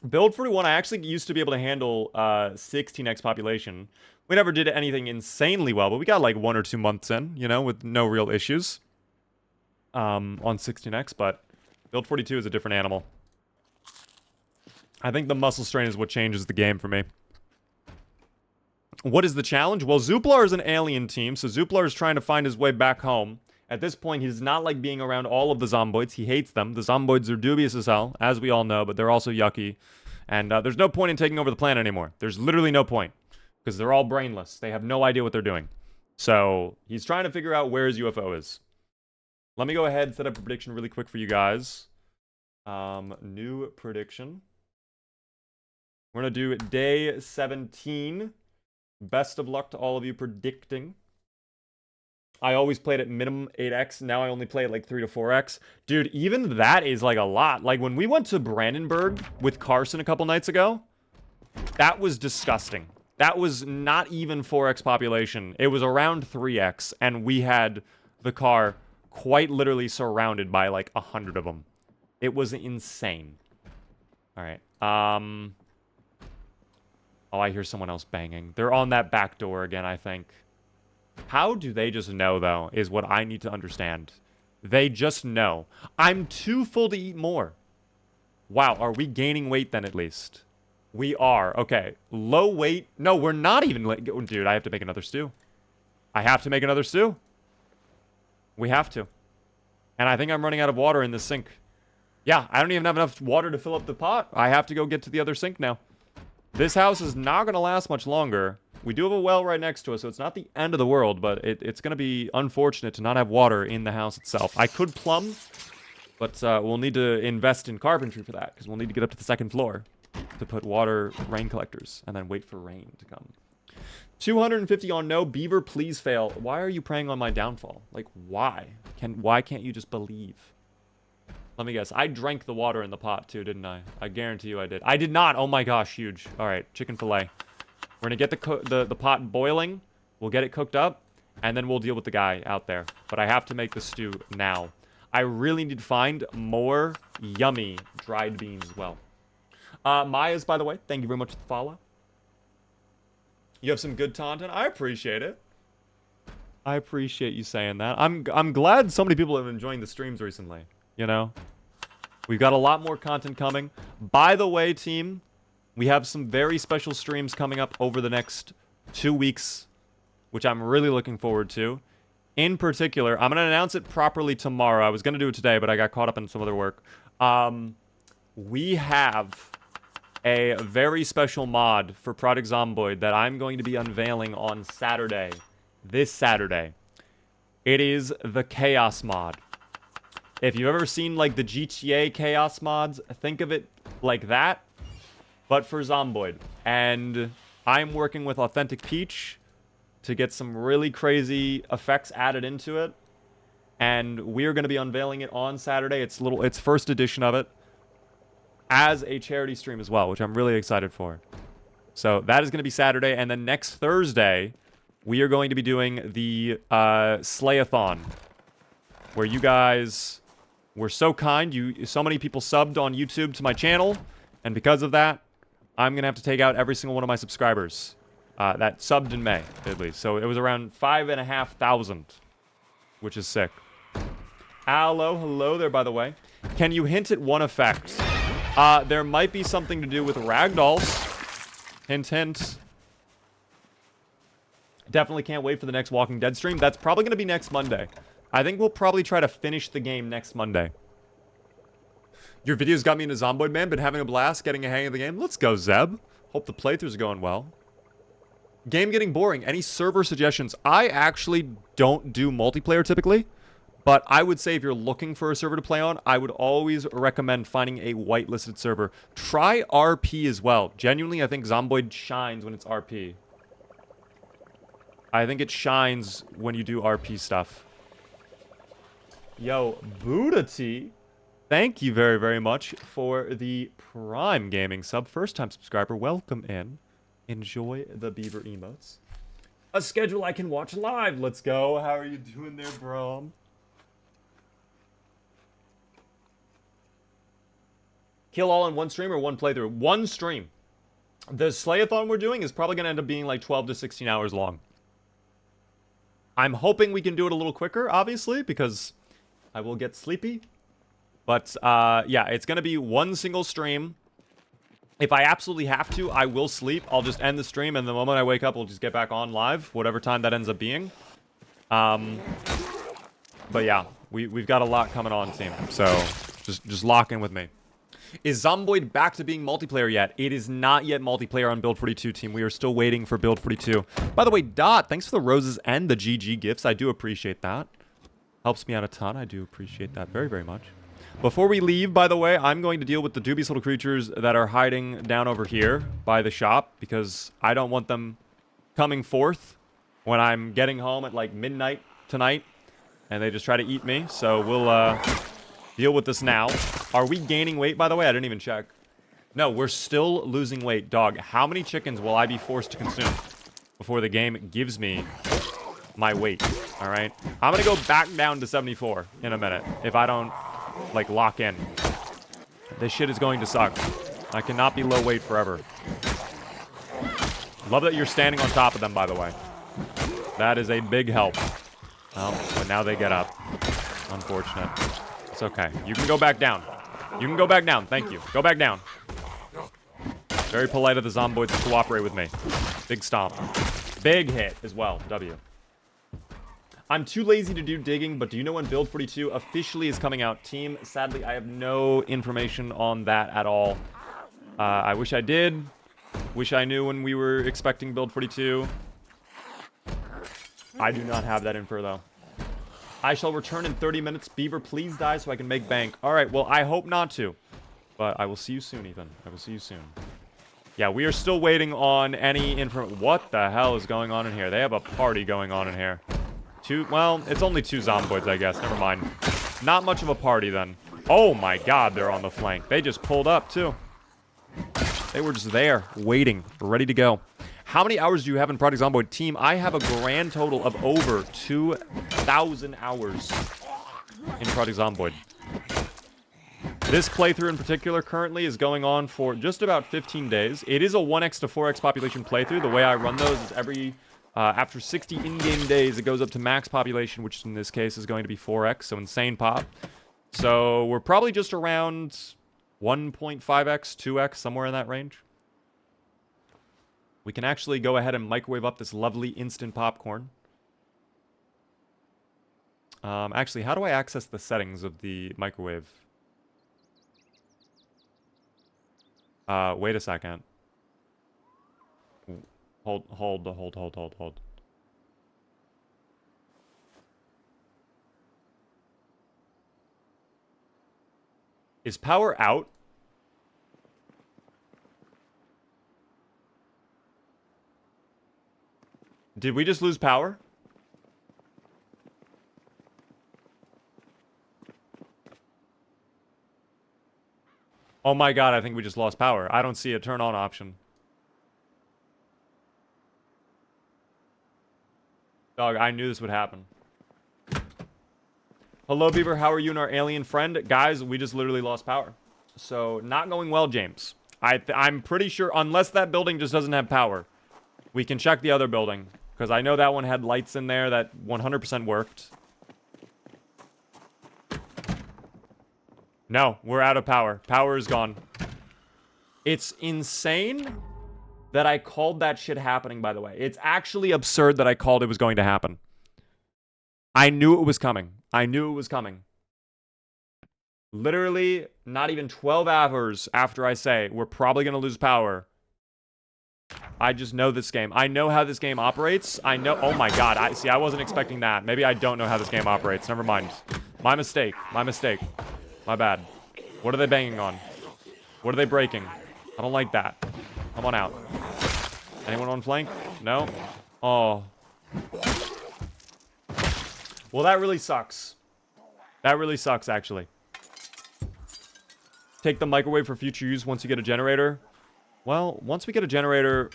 Build 41, I actually used to be able to handle 16x population. We never did anything insanely well, but we got like 1 or 2 months in, you know, with no real issues on 16x, but build 42 is a different animal. I think the muscle strain is what changes the game for me. What is the challenge? Well, Zuplar is an alien team, so Zuplar is trying to find his way back home. At this point, he does not like being around all of the zomboids. He hates them. The zomboids are dubious as hell, as we all know, but they're also yucky. And there's no point in taking over the planet anymore. There's literally no point, because they're all brainless. They have no idea what they're doing. So he's trying to figure out where his UFO is. Let me go ahead and set up a prediction really quick for you guys. New prediction. We're going to do day 17. Best of luck to all of you predicting. I always played at minimum 8x. Now I only play at like 3 to 4x. Dude, even that is like a lot. Like when we went to Brandenburg with Carson a couple nights ago, that was disgusting. That was not even 4x population. It was around 3x, and we had the car quite literally surrounded by like 100 of them. It was insane. All right. Oh, I hear someone else banging. They're on that back door again, I think. How do they just know, though, is what I need to understand. They just know. I'm too full to eat more. Wow, are we gaining weight then at least? We are. Okay, low weight. No, we're not even... Dude, I have to make another stew. I have to make another stew. We have to. And I think I'm running out of water in this sink. Yeah, I don't even have enough water to fill up the pot. I have to go get to the other sink now. This house is not going to last much longer. We do have a well right next to us, so it's not the end of the world, but it's going to be unfortunate to not have water in the house itself. I could plumb, but we'll need to invest in carpentry for that, because we'll need to get up to the second floor to put water rain collectors, and then wait for rain to come. 250 on no. Beaver, please fail. Why are you preying on my downfall? Like, why? Why can't you just believe? Let me guess. I drank the water in the pot, too, didn't I? I guarantee you I did. I did not. Oh, my gosh. Huge. All right. Chicken fillet. We're going to get the pot boiling. We'll get it cooked up. And then we'll deal with the guy out there. But I have to make the stew now. I really need to find more yummy dried beans as well. Maya's, by the way, thank you very much for the follow. You have some good content. I appreciate it. I appreciate you saying that. I'm glad so many people have been enjoying the streams recently. You know? We've got a lot more content coming. By the way, team, we have some very special streams coming up over the next 2 weeks, which I'm really looking forward to. In particular, I'm going to announce it properly tomorrow. I was going to do it today, but I got caught up in some other work. We have a very special mod for Project Zomboid that I'm going to be unveiling on Saturday. This Saturday. It is the Chaos mod. If you've ever seen, like, the GTA Chaos mods, think of it like that, but for Zomboid. And I'm working with Authentic Peach to get some really crazy effects added into it. And we're going to be unveiling it on Saturday. It's first edition of it. As a charity stream as well, which I'm really excited for. So that is going to be Saturday. And then next Thursday, we are going to be doing the Slayathon. Where you guys were so kind. So many people subbed on YouTube to my channel. And because of that, I'm going to have to take out every single one of my subscribers. That subbed in May, at least. So it was around 5,500. Which is sick. Hello there, by the way. Can you hint at one effect? There might be something to do with ragdolls. Hint, hint. Definitely can't wait for the next Walking Dead stream. That's probably going to be next Monday. I think we'll probably try to finish the game next Monday. Your videos got me into Zomboid, man. Been having a blast getting a hang of the game. Let's go, Zeb. Hope the playthroughs are going well. Game getting boring. Any server suggestions? I actually don't do multiplayer typically. But I would say if you're looking for a server to play on, I would always recommend finding a whitelisted server. Try RP as well. Genuinely, I think Zomboid shines when it's RP. I think it shines when you do RP stuff. Yo, Buddha T, thank you very, very much for the Prime Gaming sub. First-time subscriber, welcome in. Enjoy the beaver emotes. A schedule I can watch live. Let's go. How are you doing there, bro? Kill all in one stream or one playthrough? One stream. The Slayathon we're doing is probably going to end up being like 12 to 16 hours long. I'm hoping we can do it a little quicker, obviously, because I will get sleepy. But, yeah, it's going to be one single stream. If I absolutely have to, I will sleep. I'll just end the stream, and the moment I wake up, we'll just get back on live, whatever time that ends up being. But, yeah, we've got a lot coming on, team. So, just lock in with me. Is Zomboid back to being multiplayer yet? It is not yet multiplayer on Build 42, team. We are still waiting for Build 42. By the way, Dot, thanks for the roses and the GG gifts. I do appreciate that. Helps me out a ton. I do appreciate that very, very much. Before we leave, by the way, I'm going to deal with the dubious little creatures that are hiding down over here by the shop, because I don't want them coming forth when I'm getting home at, like, midnight tonight, and they just try to eat me. So we'll, deal with this now. Are we gaining weight, by the way? I didn't even check. No, we're still losing weight. Dog, how many chickens will I be forced to consume before the game gives me my weight? All right? I'm going to go back down to 74 in a minute if I don't, like, lock in. This shit is going to suck. I cannot be low weight forever. Love that you're standing on top of them, by the way. That is a big help. Oh, but now they get up. Unfortunate. It's okay. You can go back down. You can go back down. Thank you. Go back down. Very polite of the Zomboids to cooperate with me. Big stomp. Big hit as well. W. I'm too lazy to do digging, but do you know when Build 42 officially is coming out? Team, sadly, I have no information on that at all. I wish I did. Wish I knew when we were expecting Build 42. I do not have that info, though. I shall return in 30 minutes. Beaver, please die so I can make bank. All right, well, I hope not to. But I will see you soon, Ethan. I will see you soon. Yeah, we are still waiting on any info. What the hell is going on in here? They have a party going on in here. Well, it's only 2 zomboids, I guess. Never mind. Not much of a party, then. Oh, my God, they're on the flank. They just pulled up, too. They were just there, waiting, ready to go. How many hours do you have in Project Zomboid? Team, I have a grand total of over 2,000 hours in Project Zomboid. This playthrough in particular currently is going on for just about 15 days. It is a 1x to 4x population playthrough. The way I run those is after 60 in-game days, it goes up to max population, which in this case is going to be 4x, so insane pop. So we're probably just around 1.5x, 2x, somewhere in that range. We can actually go ahead and microwave up this lovely instant popcorn. Actually, how do I access the settings of the microwave? Wait a second. Hold. Is power out? Did we just lose power? Oh my God, I think we just lost power. I don't see a turn on option. Dog, I knew this would happen. Hello, Beaver. How are you and our alien friend? Guys, we just literally lost power. So, not going well, James. I'm pretty sure, unless that building just doesn't have power, we can check the other building. Because I know that one had lights in there that 100% worked. No, we're out of power. Power is gone. It's insane that I called that shit happening, by the way. It's actually absurd that I called it was going to happen. I knew it was coming. I knew it was coming. Literally, not even 12 hours after I say we're probably going to lose power. I just know this game. I know how this game operates. I know... Oh my God. I wasn't expecting that. Maybe I don't know how this game operates. Never mind. My mistake. My mistake. My bad. What are they banging on? What are they breaking? I don't like that. Come on out. Anyone on flank? No? Oh. Well, that really sucks. That really sucks, actually. Take the microwave for future use once you get a generator. Well, once we get a generator,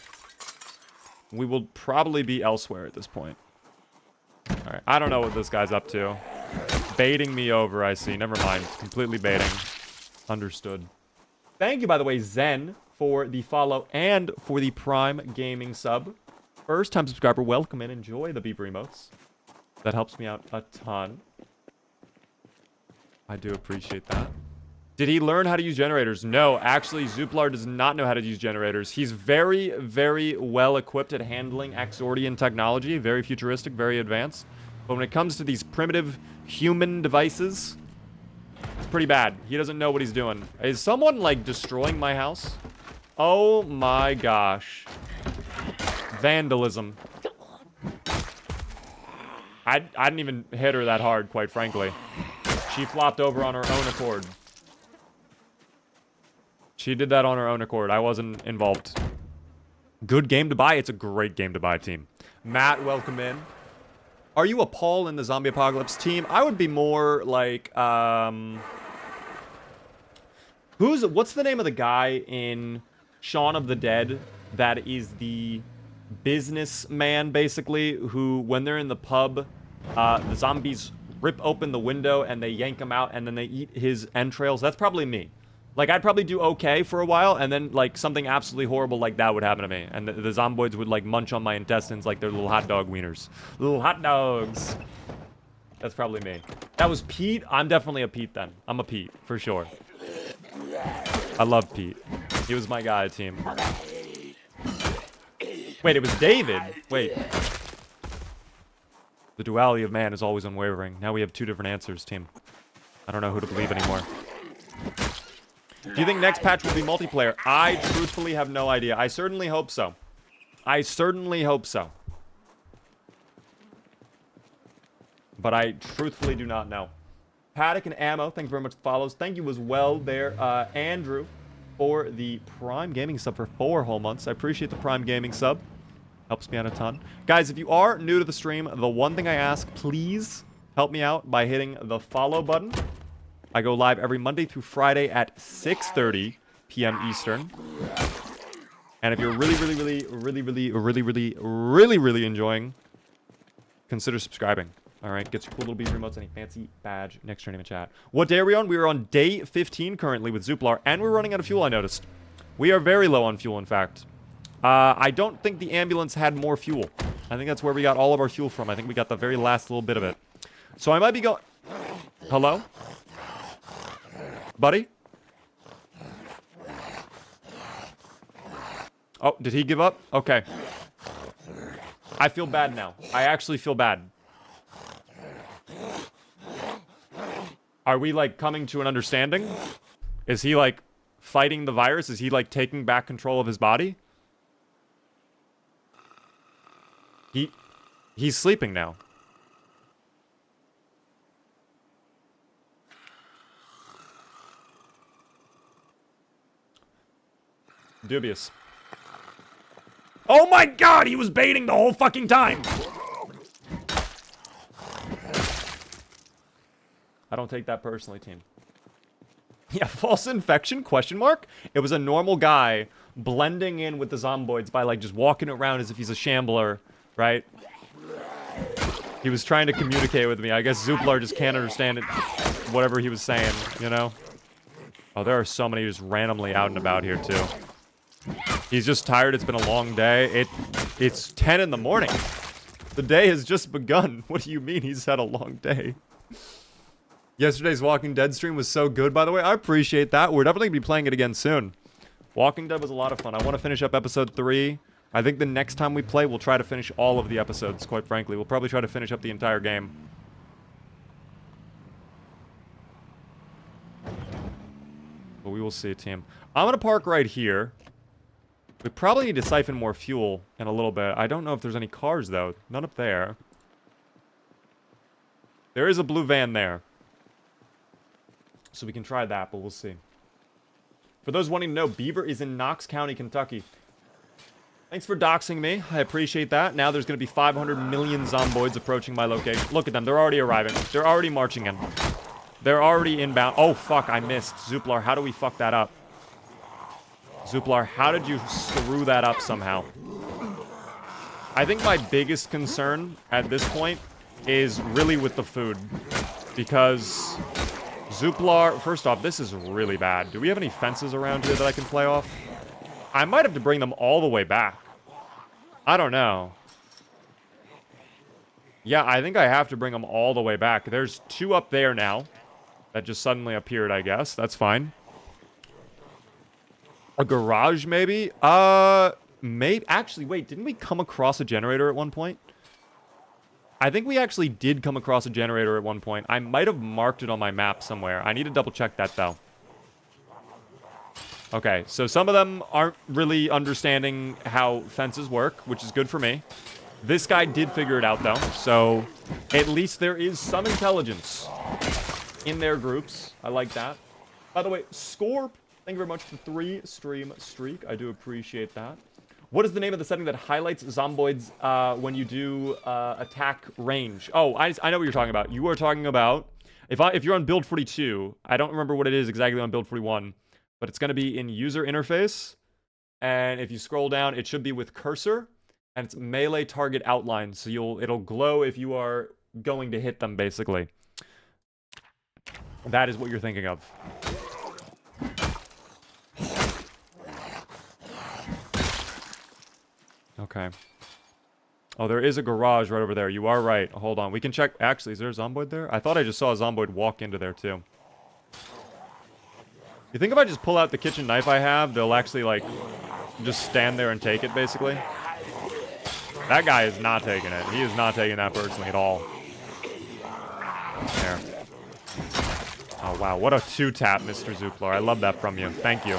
we will probably be elsewhere at this point. Alright, I don't know what this guy's up to. Baiting me over, I see. Never mind. Completely baiting. Understood. Thank you, by the way, Zen, for the follow and for the Prime Gaming sub. First time subscriber, welcome and enjoy the Beaver emotes. That helps me out a ton. I do appreciate that. Did he learn how to use generators? No, actually, Zuplar does not know how to use generators. He's very, very well equipped at handling Axordian technology. Very futuristic, very advanced. But when it comes to these primitive human devices, it's pretty bad. He doesn't know what he's doing. Is someone, like, destroying my house? Oh my gosh. Vandalism. I didn't even hit her that hard, quite frankly. She flopped over on her own accord. She did that on her own accord. I wasn't involved. Good game to buy. It's a great game to buy, team. Matt, welcome in. Are you a Paul in the zombie apocalypse team? I would be more like, what's the name of the guy in Shaun of the Dead that is the businessman, basically, who, when they're in the pub, the zombies rip open the window and they yank him out and then they eat his entrails? That's probably me. Like, I'd probably do okay for a while, and then, like, something absolutely horrible like that would happen to me. And the zomboids would, like, munch on my intestines like they're little hot dog wieners. Little hot dogs. That's probably me. That was Pete? I'm definitely a Pete, then. I'm a Pete, for sure. I love Pete. He was my guy, team. Wait, it was David? Wait. The duality of man is always unwavering. Now we have 2 different answers, team. I don't know who to believe anymore. Do you think next patch will be multiplayer? I truthfully have no idea. I certainly hope so. I certainly hope so. But I truthfully do not know. Paddock and Ammo, thank you very much for follows. Thank you as well there, Andrew, for the Prime Gaming sub for 4 whole months. I appreciate the Prime Gaming sub. Helps me out a ton. Guys, if you are new to the stream, the one thing I ask, please help me out by hitting the follow button. I go live every Monday through Friday at 6:30 p.m. Eastern. And if you're really enjoying, consider subscribing. All right, gets your cool little beef remotes and a fancy badge next to your name in chat. What day are we on? We are on day 15 currently with Zuplar, and we're running out of fuel, I noticed. We are very low on fuel, in fact. I don't think the ambulance had more fuel. I think that's where we got all of our fuel from. I think we got the very last little bit of it. So I might be going... Hello? Buddy? Oh, did he give up? Okay. I feel bad now. I actually feel bad. Are we, like, coming to an understanding? Is he, like, fighting the virus? Is he, like, taking back control of his body? He's sleeping now. Dubious. Oh my god, he was baiting the whole fucking time! I don't take that personally, team. Yeah, false infection, question mark? It was a normal guy blending in with the zomboids by, like, just walking around as if he's a shambler, right? He was trying to communicate with me. I guess Zuplar just can't understand it, whatever he was saying, you know? Oh, there are so many just randomly out and about here, too. He's just tired. It's been a long day. It's 10 in the morning. The day has just begun. What do you mean he's had a long day? Yesterday's Walking Dead stream was so good, by the way. I appreciate that. We're definitely going to be playing it again soon. Walking Dead was a lot of fun. I want to finish up episode 3. I think the next time we play, we'll try to finish all of the episodes, quite frankly. We'll probably try to finish up the entire game. But we will see, team. I'm going to park right here. We probably need to siphon more fuel in a little bit. I don't know if there's any cars, though. None up there. There is a blue van there. So we can try that, but we'll see. For those wanting to know, Beaver is in Knox County, Kentucky. Thanks for doxing me. I appreciate that. Now there's going to be 500 million zomboids approaching my location. Look at them. They're already arriving. They're already marching in. They're already inbound. Oh, fuck. I missed. Zuplar, how do we fuck that up? Zuplar, how did you screw that up somehow? I think my biggest concern at this point is really with the food. Because Zuplar... First off, this is really bad. Do we have any fences around here that I can play off? I might have to bring them all the way back. I don't know. Yeah, I think I have to bring them all the way back. There's 2 up there now. That just suddenly appeared, I guess. That's fine. A garage, maybe? Actually, wait. Didn't we come across a generator at one point? I think we actually did come across a generator at one point. I might have marked it on my map somewhere. I need to double check that, though. Okay, so some of them aren't really understanding how fences work, which is good for me. This guy did figure it out, though, so at least there is some intelligence in their groups. I like that. By the way, Scorp, thank you very much for 3 stream streak. I do appreciate that. What is the name of the setting that highlights zomboids when you do attack range? Oh, I know what you're talking about. You are talking about... If you're on build 42, I don't remember what it is exactly on build 41, but it's going to be in user interface, and if you scroll down, it should be with cursor, and it's melee target outline, so it'll glow if you are going to hit them, basically. That is what you're thinking of. Okay. Oh, there is a garage right over there. You are right. Hold on. We can check. Actually, is there a zomboid there? I thought I just saw a zomboid walk into there, too. You think if I just pull out the kitchen knife I have, they'll actually, like, just stand there and take it, basically? That guy is not taking it. He is not taking that personally at all. There. Oh, wow. What a two-tap, Mr. Zuplar. I love that from you. Thank you.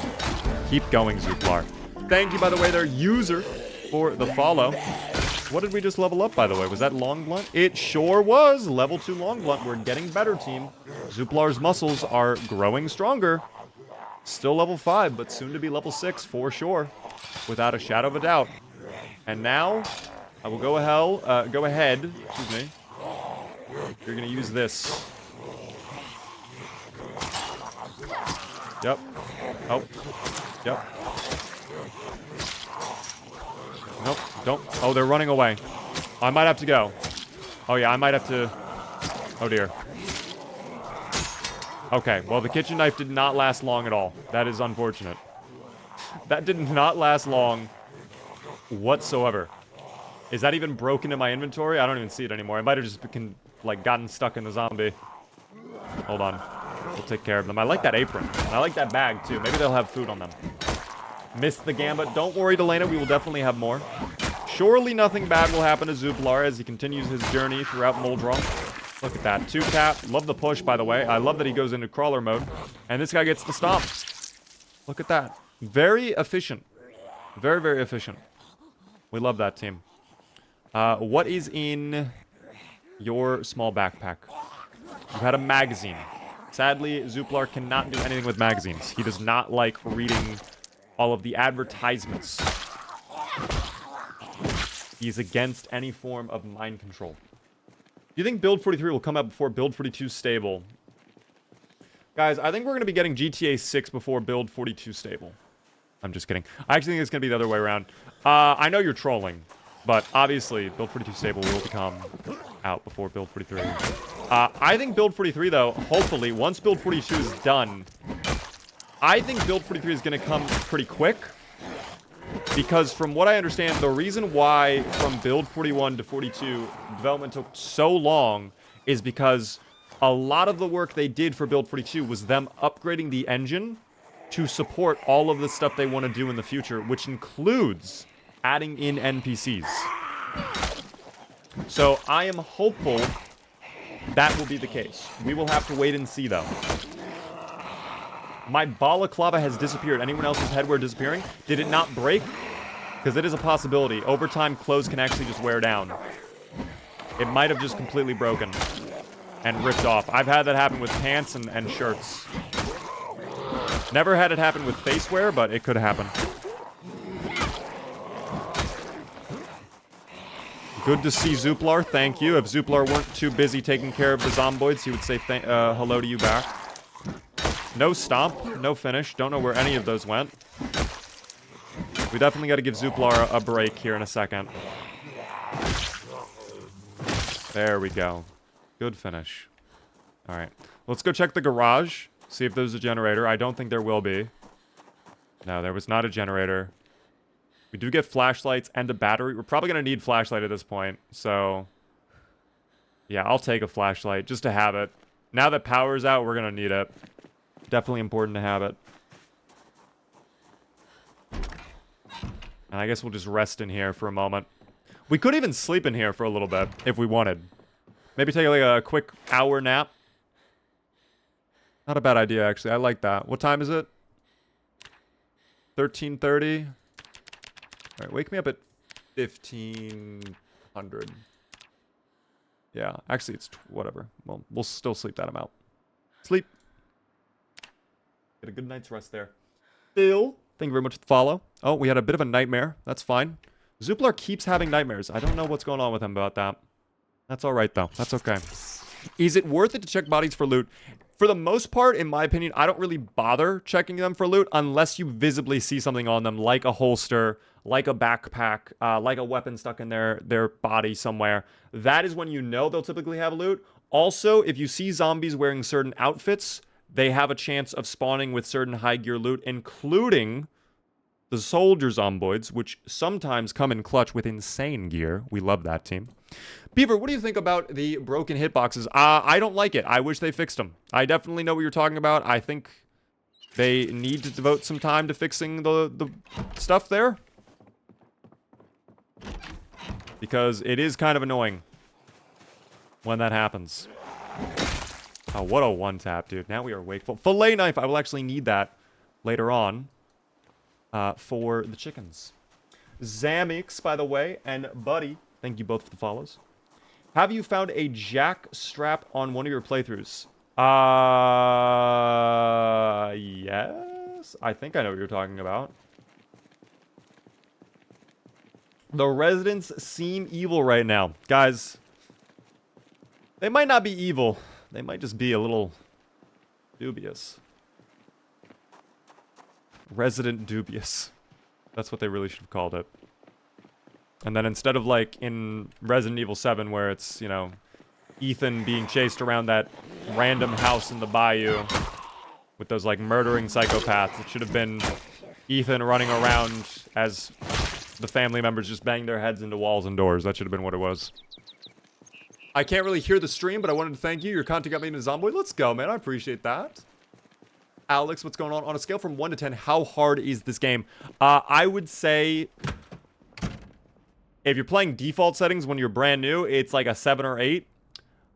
Keep going, Zuplar. Thank you, by the way, their user, for the follow. What did we just level up, by the way? Was that Long Blunt? It sure was. Level 2 Long Blunt. We're getting better, team. Zuplar's muscles are growing stronger. Still level 5, but soon to be level 6 for sure. Without a shadow of a doubt. And now, I will go ahead. Excuse me. You're going to use this. Yep. Oh. Yep. Nope. Don't. Oh, they're running away. I might have to go. Oh, yeah, I might have to. Oh, dear. Okay, well, the kitchen knife did not last long at all. That is unfortunate. That did not last long whatsoever. Is that even broken in my inventory? I don't even see it anymore. I might have just gotten stuck in the zombie. Hold on. We'll take care of them. I like that apron. I like that bag, too. Maybe they'll have food on them. Missed the gambit. Don't worry, Delana. We will definitely have more. Surely nothing bad will happen to Zuplar as he continues his journey throughout Muldrong. Look at that. 2-tap. Love the push, by the way. I love that he goes into crawler mode. And this guy gets the stomp. Look at that. Very efficient. Very, very efficient. We love that team. What is in your small backpack? You had a magazine. Sadly, Zuplar cannot do anything with magazines. He does not like reading all of the advertisements. He's against any form of mind control. Do you think Build 43 will come out before Build 42 stable? Guys, I think we're going to be getting GTA 6 before Build 42 stable. I'm just kidding. I actually think it's going to be the other way around. I know you're trolling, but obviously Build 42 stable will become out before Build 43. I think Build 43, though, hopefully, once Build 42 is done, I think Build 43 is going to come pretty quick. Because from what I understand, the reason why from Build 41 to 42 development took so long is because a lot of the work they did for Build 42 was them upgrading the engine to support all of the stuff they want to do in the future, which includes adding in NPCs. So I am hopeful that will be the case. We will have to wait and see, though. My balaclava has disappeared. Anyone else's headwear disappearing? Did it not break? Because it is a possibility. Over time, clothes can actually just wear down. It might have just completely broken and ripped off. I've had that happen with pants and shirts. Never had it happen with face wear, but it could happen. Good to see Zuplar. Thank you. If Zuplar weren't too busy taking care of the zomboids, he would say hello to you back. No stomp, no finish. Don't know where any of those went. We definitely got to give Zuplar a break here in a second. There we go. Good finish. All right. Let's go check the garage. See if there's a generator. I don't think there will be. No, there was not a generator. We do get flashlights and a battery. We're probably going to need flashlight at this point. So, yeah, I'll take a flashlight just to have it. Now that power's out, we're going to need it. Definitely important to have it. And I guess we'll just rest in here for a moment. We could even sleep in here for a little bit if we wanted. Maybe take like a quick hour nap. Not a bad idea, actually. I like that. What time is it? 13:30. All right, wake me up at 1500. Yeah, actually, it's whatever. Well, we'll still sleep that amount. Sleep. Get a good night's rest there. Bill, thank you very much for the follow. Oh, we had a bit of a nightmare. That's fine. Zuplar keeps having nightmares. I don't know what's going on with him about that. That's all right, though. That's okay. Is it worth it to check bodies for loot? For the most part, in my opinion, I don't really bother checking them for loot unless you visibly see something on them, like a holster, like a backpack, like a weapon stuck in their body somewhere. That is when you know they'll typically have loot. Also, if you see zombies wearing certain outfits, they have a chance of spawning with certain high gear loot, including the soldier zomboids, which sometimes come in clutch with insane gear. We love that team. Beaver, what do you think about the broken hitboxes? I don't like it. I wish they fixed them. I definitely know what you're talking about. I think they need to devote some time to fixing the stuff there. because it is kind of annoying when that happens. Oh, what a one-tap, dude. Now we are wakeful. Fillet knife. I will actually need that later on for the chickens. Zamix, by the way, and Buddy, thank you both for the follows. Have you found a jack strap on one of your playthroughs? Yes. I think I know what you're talking about. The residents seem evil right now. Guys, they might not be evil. They might just be a little dubious. Resident dubious. That's what they really should have called it. And then instead of like in Resident Evil 7 where it's, you know, Ethan being chased around that random house in the bayou with those like murdering psychopaths, it should have been Ethan running around as the family members just bang their heads into walls and doors. That should have been what it was. I can't really hear the stream, but I wanted to thank you. Your content got me into Zomboid. Let's go, man. I appreciate that. Alex, what's going on? On a scale from 1 to 10, how hard is this game? I would say if you're playing default settings when you're brand new, it's like a 7 or 8.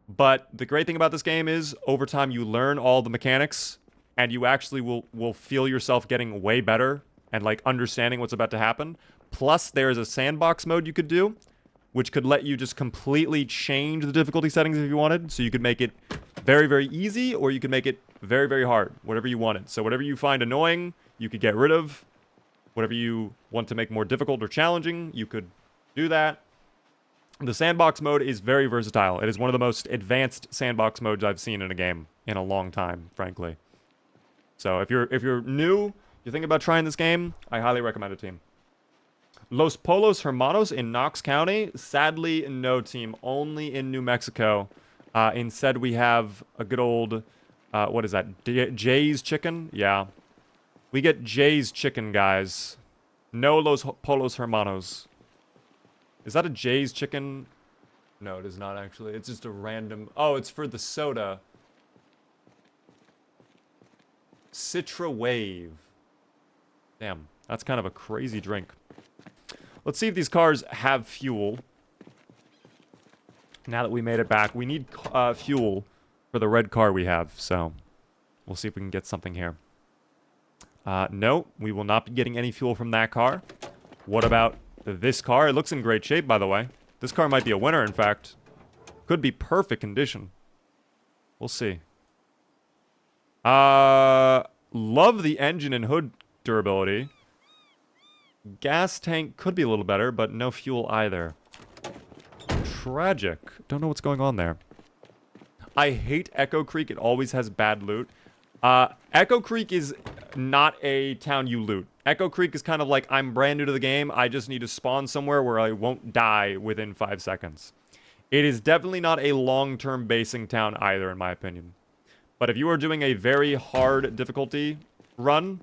But the great thing about this game is over time you learn all the mechanics and you actually will feel yourself getting way better and like understanding what's about to happen. Plus, there's a sandbox mode you could do, which could let you just completely change the difficulty settings if you wanted. So you could make it very, very easy, or you could make it very, very hard, whatever you wanted. So whatever you find annoying, you could get rid of. Whatever you want to make more difficult or challenging, you could do that. The sandbox mode is very versatile. It is one of the most advanced sandbox modes I've seen in a game in a long time, frankly. So if you're new, you're thinking about trying this game, I highly recommend it, team. Los Polos Hermanos in Knox County? Sadly, no, team. Only in New Mexico. Instead, we have a good old, what is that? Jay's Chicken? Yeah. We get Jay's Chicken, guys. No Los Polos Hermanos. Is that a Jay's Chicken? No, it is not, actually. It's just a random... Oh, it's for the soda. Citra Wave. Damn, that's kind of a crazy drink. Let's see if these cars have fuel. Now that we made it back, we need fuel for the red car we have, so we'll see if we can get something here. No, we will not be getting any fuel from that car. What about this car? It looks in great shape, by the way. This car might be a winner, in fact. Could be perfect condition. We'll see. Love the engine and hood durability. Gas tank could be a little better, but no fuel either. Tragic. Don't know what's going on there. I hate Echo Creek. It always has bad loot. Echo Creek is not a town you loot. Echo Creek is kind of like, I'm brand new to the game. I just need to spawn somewhere where I won't die within 5 seconds. It is definitely not a long-term basing town either, in my opinion. But if you are doing a very hard difficulty run,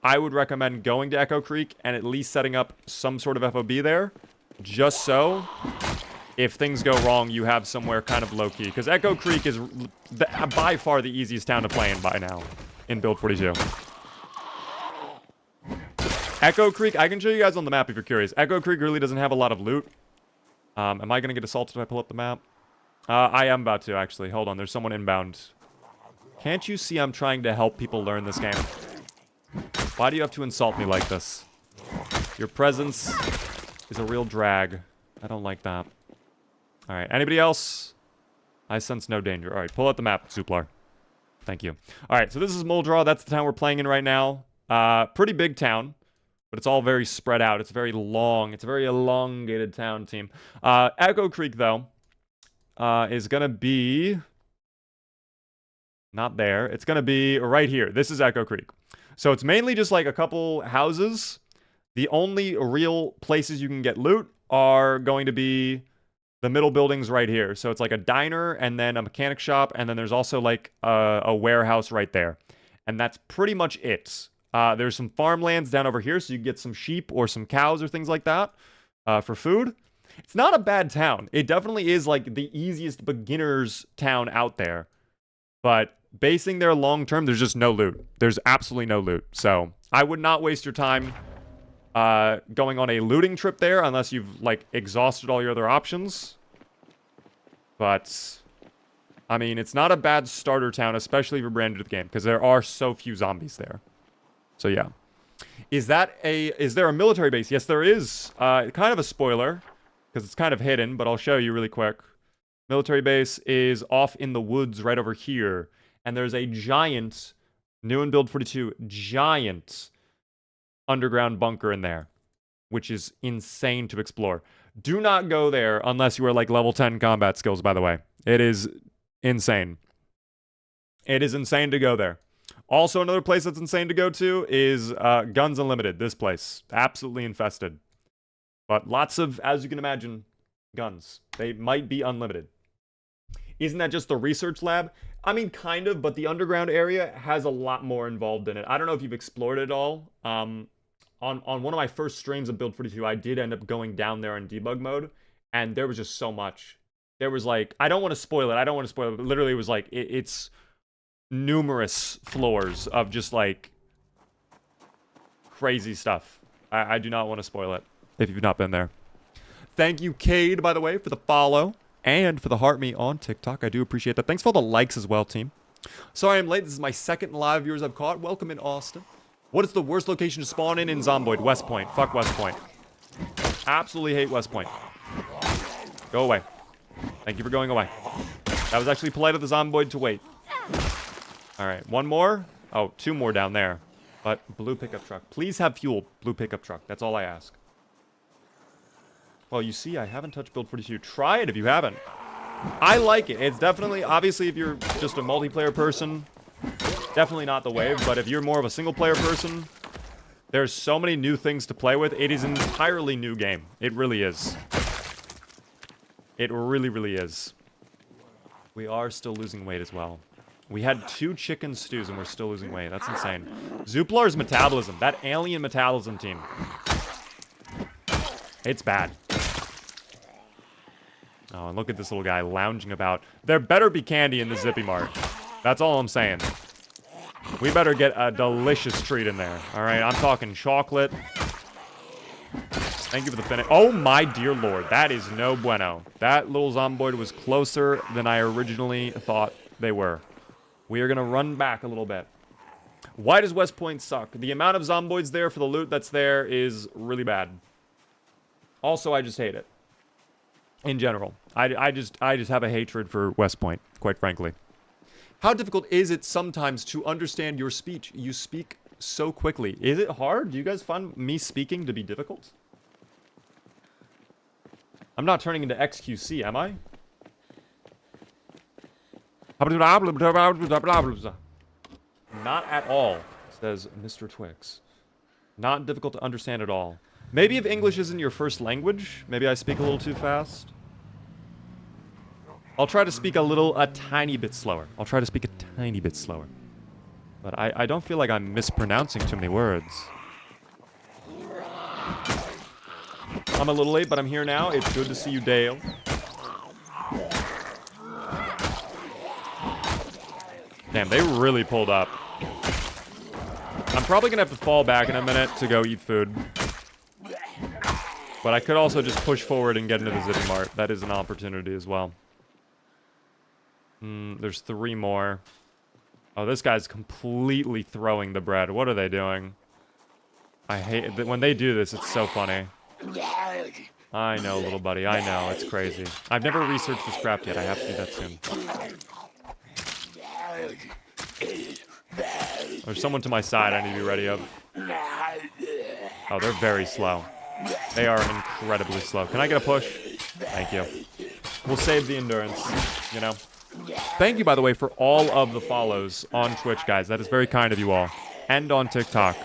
I would recommend going to Echo Creek and at least setting up some sort of FOB there. Just so, if things go wrong, you have somewhere kind of low-key. Because Echo Creek is by far the easiest town to play in by now, in Build 42. Echo Creek, I can show you guys on the map if you're curious. Echo Creek really doesn't have a lot of loot. Am I going to get assaulted if I pull up the map? I am about to, actually. Hold on, there's someone inbound. Can't you see I'm trying to help people learn this game? Why do you have to insult me like this? Your presence is a real drag. I don't like that. Alright, anybody else? I sense no danger. Alright, pull out the map, Zuplar. Thank you. Alright, so this is Muldraw. That's the town we're playing in right now. Pretty big town, but it's all very spread out. It's very long. It's a very elongated town, team. Echo Creek, though, is going to be... Not there. It's going to be right here. This is Echo Creek. So it's mainly just like a couple houses. The only real places you can get loot are going to be the middle buildings right here. So it's like a diner and then a mechanic shop. And then there's also like a warehouse right there. And that's pretty much it. There's some farmlands down over here. So you can get some sheep or some cows or things like that for food. It's not a bad town. It definitely is like the easiest beginner's town out there. But basing there long term, there's just no loot. There's absolutely no loot. So I would not waste your time going on a looting trip there unless you've, like, exhausted all your other options. But, I mean, it's not a bad starter town, especially if you're brand new to the game, because there are so few zombies there. So, yeah. Is there a military base? Yes, there is. Kind of a spoiler, because it's kind of hidden, but I'll show you really quick. Military base is off in the woods right over here. And there's a giant, new in Build 42, giant underground bunker in there, which is insane to explore. Do not go there unless you are like level 10 combat skills, by the way. It is insane. It is insane to go there. Also, another place that's insane to go to is Guns Unlimited, this place. Absolutely infested. But lots of, as you can imagine, guns. They might be unlimited. Isn't that just the research lab? I mean, kind of, but the underground area has a lot more involved in it. I don't know if you've explored it all. On one of my first streams of Build 42, I did end up going down there in debug mode, and there was just so much. There was like, I don't want to spoil it, but literally it was like, it's numerous floors of just like crazy stuff. I do not want to spoil it if you've not been there. Thank you, Cade, by the way, for the follow and for the heart me on TikTok. I do appreciate that. Thanks for all the likes as well, team. Sorry I'm late. This is my second live viewers I've caught. Welcome in Austin. What is the worst location to spawn in Zomboid? West Point. Fuck West Point. Absolutely hate West Point. Go away. Thank you for going away. That was actually polite of the Zomboid to wait. Alright, one more. Oh, two more down there. But blue pickup truck. Please have fuel, blue pickup truck. That's all I ask. Well, you see, I haven't touched Build 42. Try it if you haven't. I like it. It's definitely, obviously, if you're just a multiplayer person, definitely not the wave. But if you're more of a single-player person, there's so many new things to play with. It is an entirely new game. It really is. It really, really is. We are still losing weight as well. We had 2 chicken stews and we're still losing weight. That's insane. Zuplar's metabolism. That alien metabolism team. It's bad. Oh, and look at this little guy lounging about. There better be candy in the Zippy Mart. That's all I'm saying. We better get a delicious treat in there. All right, I'm talking chocolate. Thank you for the finish. Oh, my dear lord. That is no bueno. That little zomboid was closer than I originally thought they were. We are going to run back a little bit. Why does West Point suck? The amount of zomboids there for the loot that's there is really bad. Also, I just hate it. In general. I just have a hatred for West Point, quite frankly. How difficult is it sometimes to understand your speech? You speak so quickly. Is it hard? Do you guys find me speaking to be difficult? I'm not turning into XQC, am I? Not at all, says Mr. Twix. Not difficult to understand at all. Maybe if English isn't your first language, maybe I speak a little too fast. I'll try to speak a tiny bit slower. But I don't feel like I'm mispronouncing too many words. I'm a little late, but I'm here now. It's good to see you, Dale. Damn, they really pulled up. I'm probably gonna have to fall back in a minute to go eat food. But I could also just push forward and get into the Zippy Mart. That is an opportunity as well. There's 3 more. Oh, this guy's completely throwing the bread. What are they doing? I hate it. When they do this, it's so funny. I know, little buddy. I know. It's crazy. I've never researched this craft yet. I have to do that soon. There's someone to my side I need to be ready of. Oh, they're very slow. They are incredibly slow. Can I get a push? Thank you. We'll save the endurance, you know. Thank you, by the way, for all of the follows on Twitch, guys. That is very kind of you all. And on TikTok.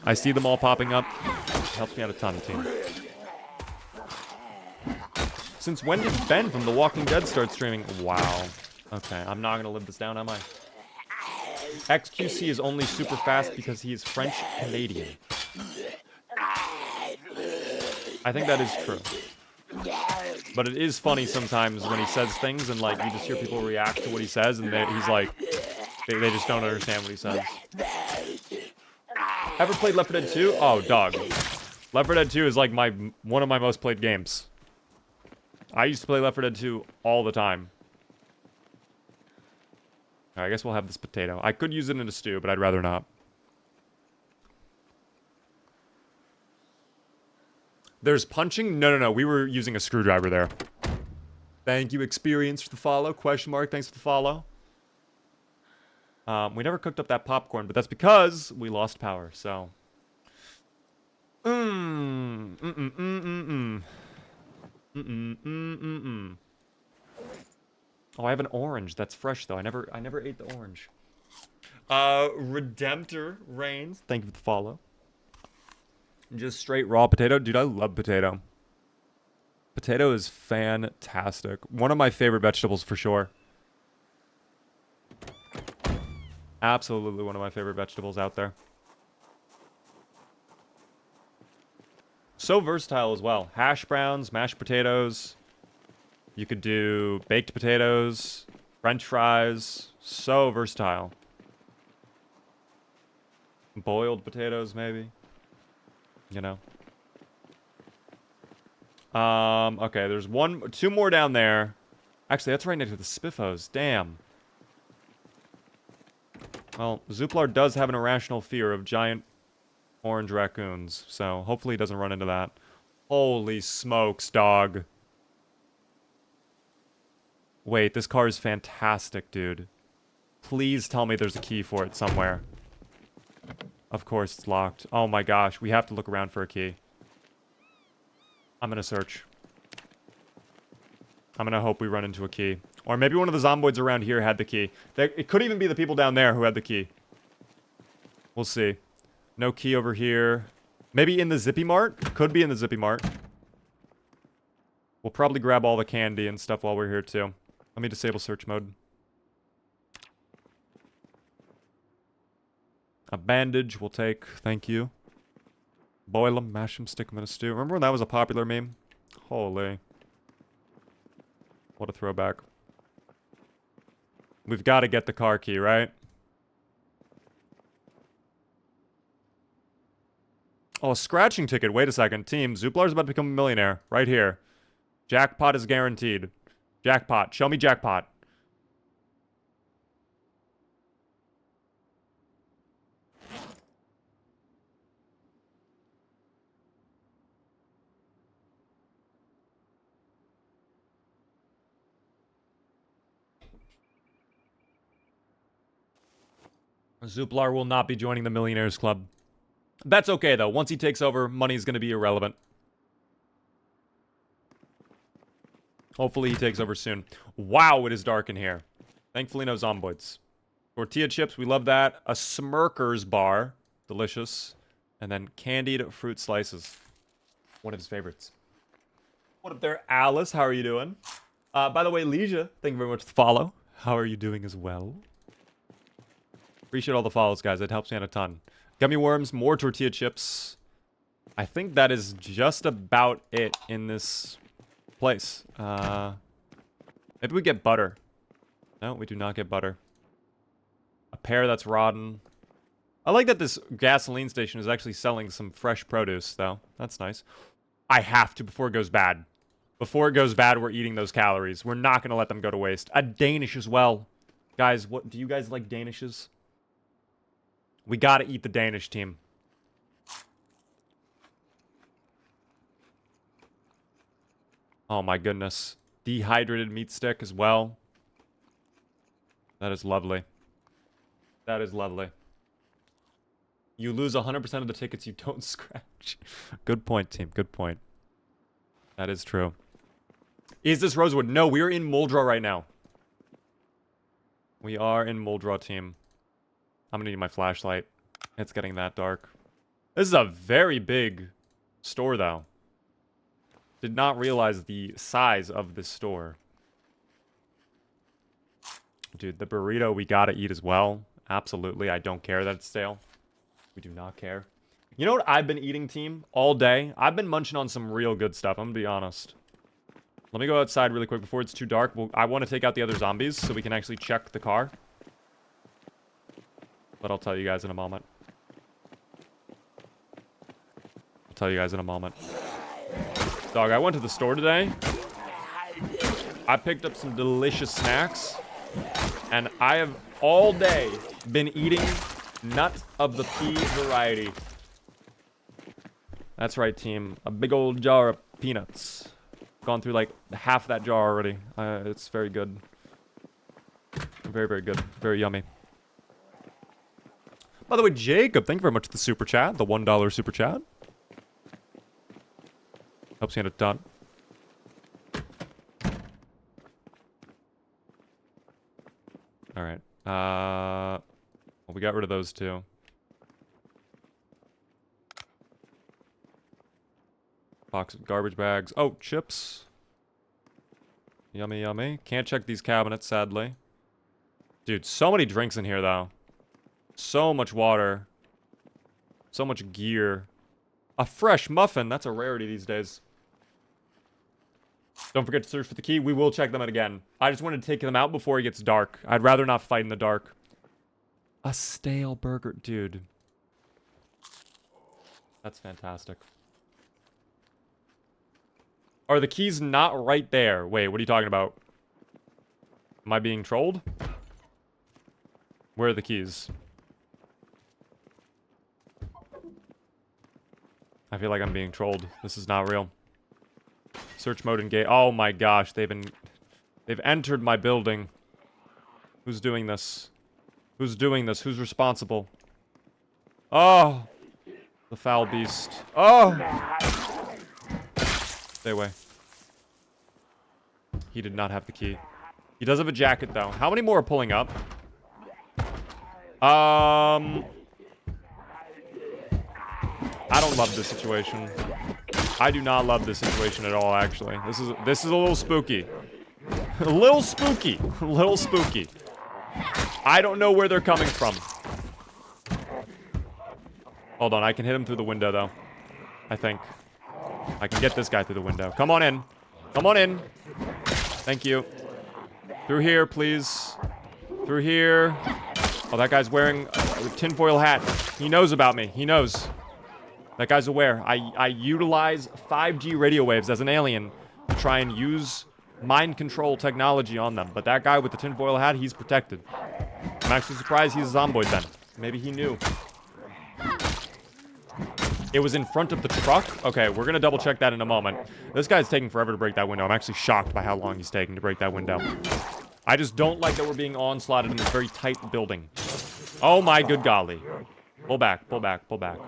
I see them all popping up. It helps me out a ton, team. Since when did Ben from The Walking Dead start streaming? Wow. Okay, I'm not going to live this down, am I? XQC is only super fast because he is French-Canadian. I think that is true. But it is funny sometimes when he says things and, like, you just hear people react to what he says and he's like, they just don't understand what he says. Ever played Left 4 Dead 2? Oh, dog. Left 4 Dead 2 is like one of my most played games. I used to play Left 4 Dead 2 all the time. Alright, I guess we'll have this potato. I could use it in a stew, but I'd rather not. There's punching? No. We were using a screwdriver there. Thank you, Experience, for the follow. Question mark, thanks for the follow. We never cooked up that popcorn, but that's because we lost power, so... Oh, I have an orange. That's fresh, though. I never ate the orange. Redemptor Reigns. Thank you for the follow. Just straight raw potato. Dude, I love potato. Potato is fantastic. One of my favorite vegetables for sure. Absolutely one of my favorite vegetables out there. So versatile as well. Hash browns, mashed potatoes. You could do baked potatoes, French fries. So versatile. Boiled potatoes, maybe. You know. Okay, there's two more down there. Actually, that's right next to the Spiffos. Damn. Well, Zuplar does have an irrational fear of giant orange raccoons, so hopefully he doesn't run into that. Holy smokes, dog. Wait, this car is fantastic, dude. Please tell me there's a key for it somewhere. Of course it's locked. Oh my gosh, we have to look around for a key. I'm gonna search. I'm gonna hope we run into a key. Or maybe one of the zomboids around here had the key. It could even be the people down there who had the key. We'll see. No key over here. Maybe in the Zippy Mart? Could be in the Zippy Mart. We'll probably grab all the candy and stuff while we're here too. Let me disable search mode. A bandage we'll take. Thank you. Boil them, mash them, stick them in a stew. Remember when that was a popular meme? Holy. What a throwback. We've got to get the car key, right? Oh, a scratching ticket. Wait a second. Team, Zuplar's about to become a millionaire. Right here. Jackpot is guaranteed. Jackpot. Show me jackpot. Zuplar will not be joining the Millionaires Club. That's okay, though. Once he takes over, money's going to be irrelevant. Hopefully he takes over soon. Wow, it is dark in here. Thankfully, no zomboids. Tortilla chips, we love that. A Smirker's bar. Delicious. And then candied fruit slices. One of his favorites. What up there, Alice? How are you doing? By the way, Leisha, thank you very much for the follow. How are you doing as well? Appreciate all the follows, guys. It helps me out a ton. Gummy worms, more tortilla chips. I think that is just about it in this place. Maybe we get butter. No, we do not get butter. A pear that's rotten. I like that this gasoline station is actually selling some fresh produce, though. That's nice. I have to before it goes bad. Before it goes bad, we're eating those calories. We're not going to let them go to waste. A Danish as well. Guys, what do you guys like Danishes? We gotta eat the Danish, team. Oh my goodness. Dehydrated meat stick as well. That is lovely. That is lovely. You lose 100% of the tickets you don't scratch. Good point, team. Good point. That is true. Is this Rosewood? No, we are in Muldra right now. We are in Muldra, team. I'm gonna need my flashlight. It's getting that dark. This is a very big store, though. Did not realize the size of this store. Dude, the burrito we gotta eat as well. Absolutely. I don't care that it's stale. We do not care. You know what I've been eating, team? All day? I've been munching on some real good stuff. I'm gonna be honest. Let me go outside really quick before it's too dark. I want to take out the other zombies so we can actually check the car. But I'll tell you guys in a moment. tell you guys in a moment. Dog, I went to the store today. I picked up some delicious snacks. And I have all day been eating nut of the pea variety. That's right, team. A big old jar of peanuts. Gone through like half that jar already. It's very good. Very, very good. Very yummy. By the way, Jacob, thank you very much for the super chat. The $1 super chat. Helps you out a ton. Alright. Well, we got rid of those two. Box of garbage bags. Oh, chips. Yummy, yummy. Can't check these cabinets, sadly. Dude, so many drinks in here, though. So much water. So much gear. A fresh muffin. That's a rarity these days. Don't forget to search for the key. We will check them out again. I just wanted to take them out before it gets dark. I'd rather not fight in the dark. A stale burger. Dude. That's fantastic. Are the keys not right there? Wait, what are you talking about? Am I being trolled? Where are the keys? I feel like I'm being trolled. This is not real. Search mode engage. Oh my gosh, they've entered my building. Who's doing this? Who's doing this? Who's responsible? Oh, the foul beast. Oh, stay away. He did not have the key. He does have a jacket though. How many more are pulling up? I don't love this situation. I do not love this situation at all, actually. This is a little spooky. A little spooky. A little spooky. I don't know where they're coming from. Hold on, I can hit him through the window, though. I think. I can get this guy through the window. Come on in. Come on in. Thank you. Through here, please. Through here. Oh, that guy's wearing a tinfoil hat. He knows about me. He knows. That guy's aware. I utilize 5G radio waves as an alien to try and use mind control technology on them. But that guy with the tinfoil hat, he's protected. I'm actually surprised he's a zomboid then. Maybe he knew. It was in front of the truck? Okay, we're gonna double check that in a moment. This guy's taking forever to break that window. I'm actually shocked by how long he's taking to break that window. I just don't like that we're being onslaughted in this very tight building. Oh my good golly. Pull back, pull back, pull back.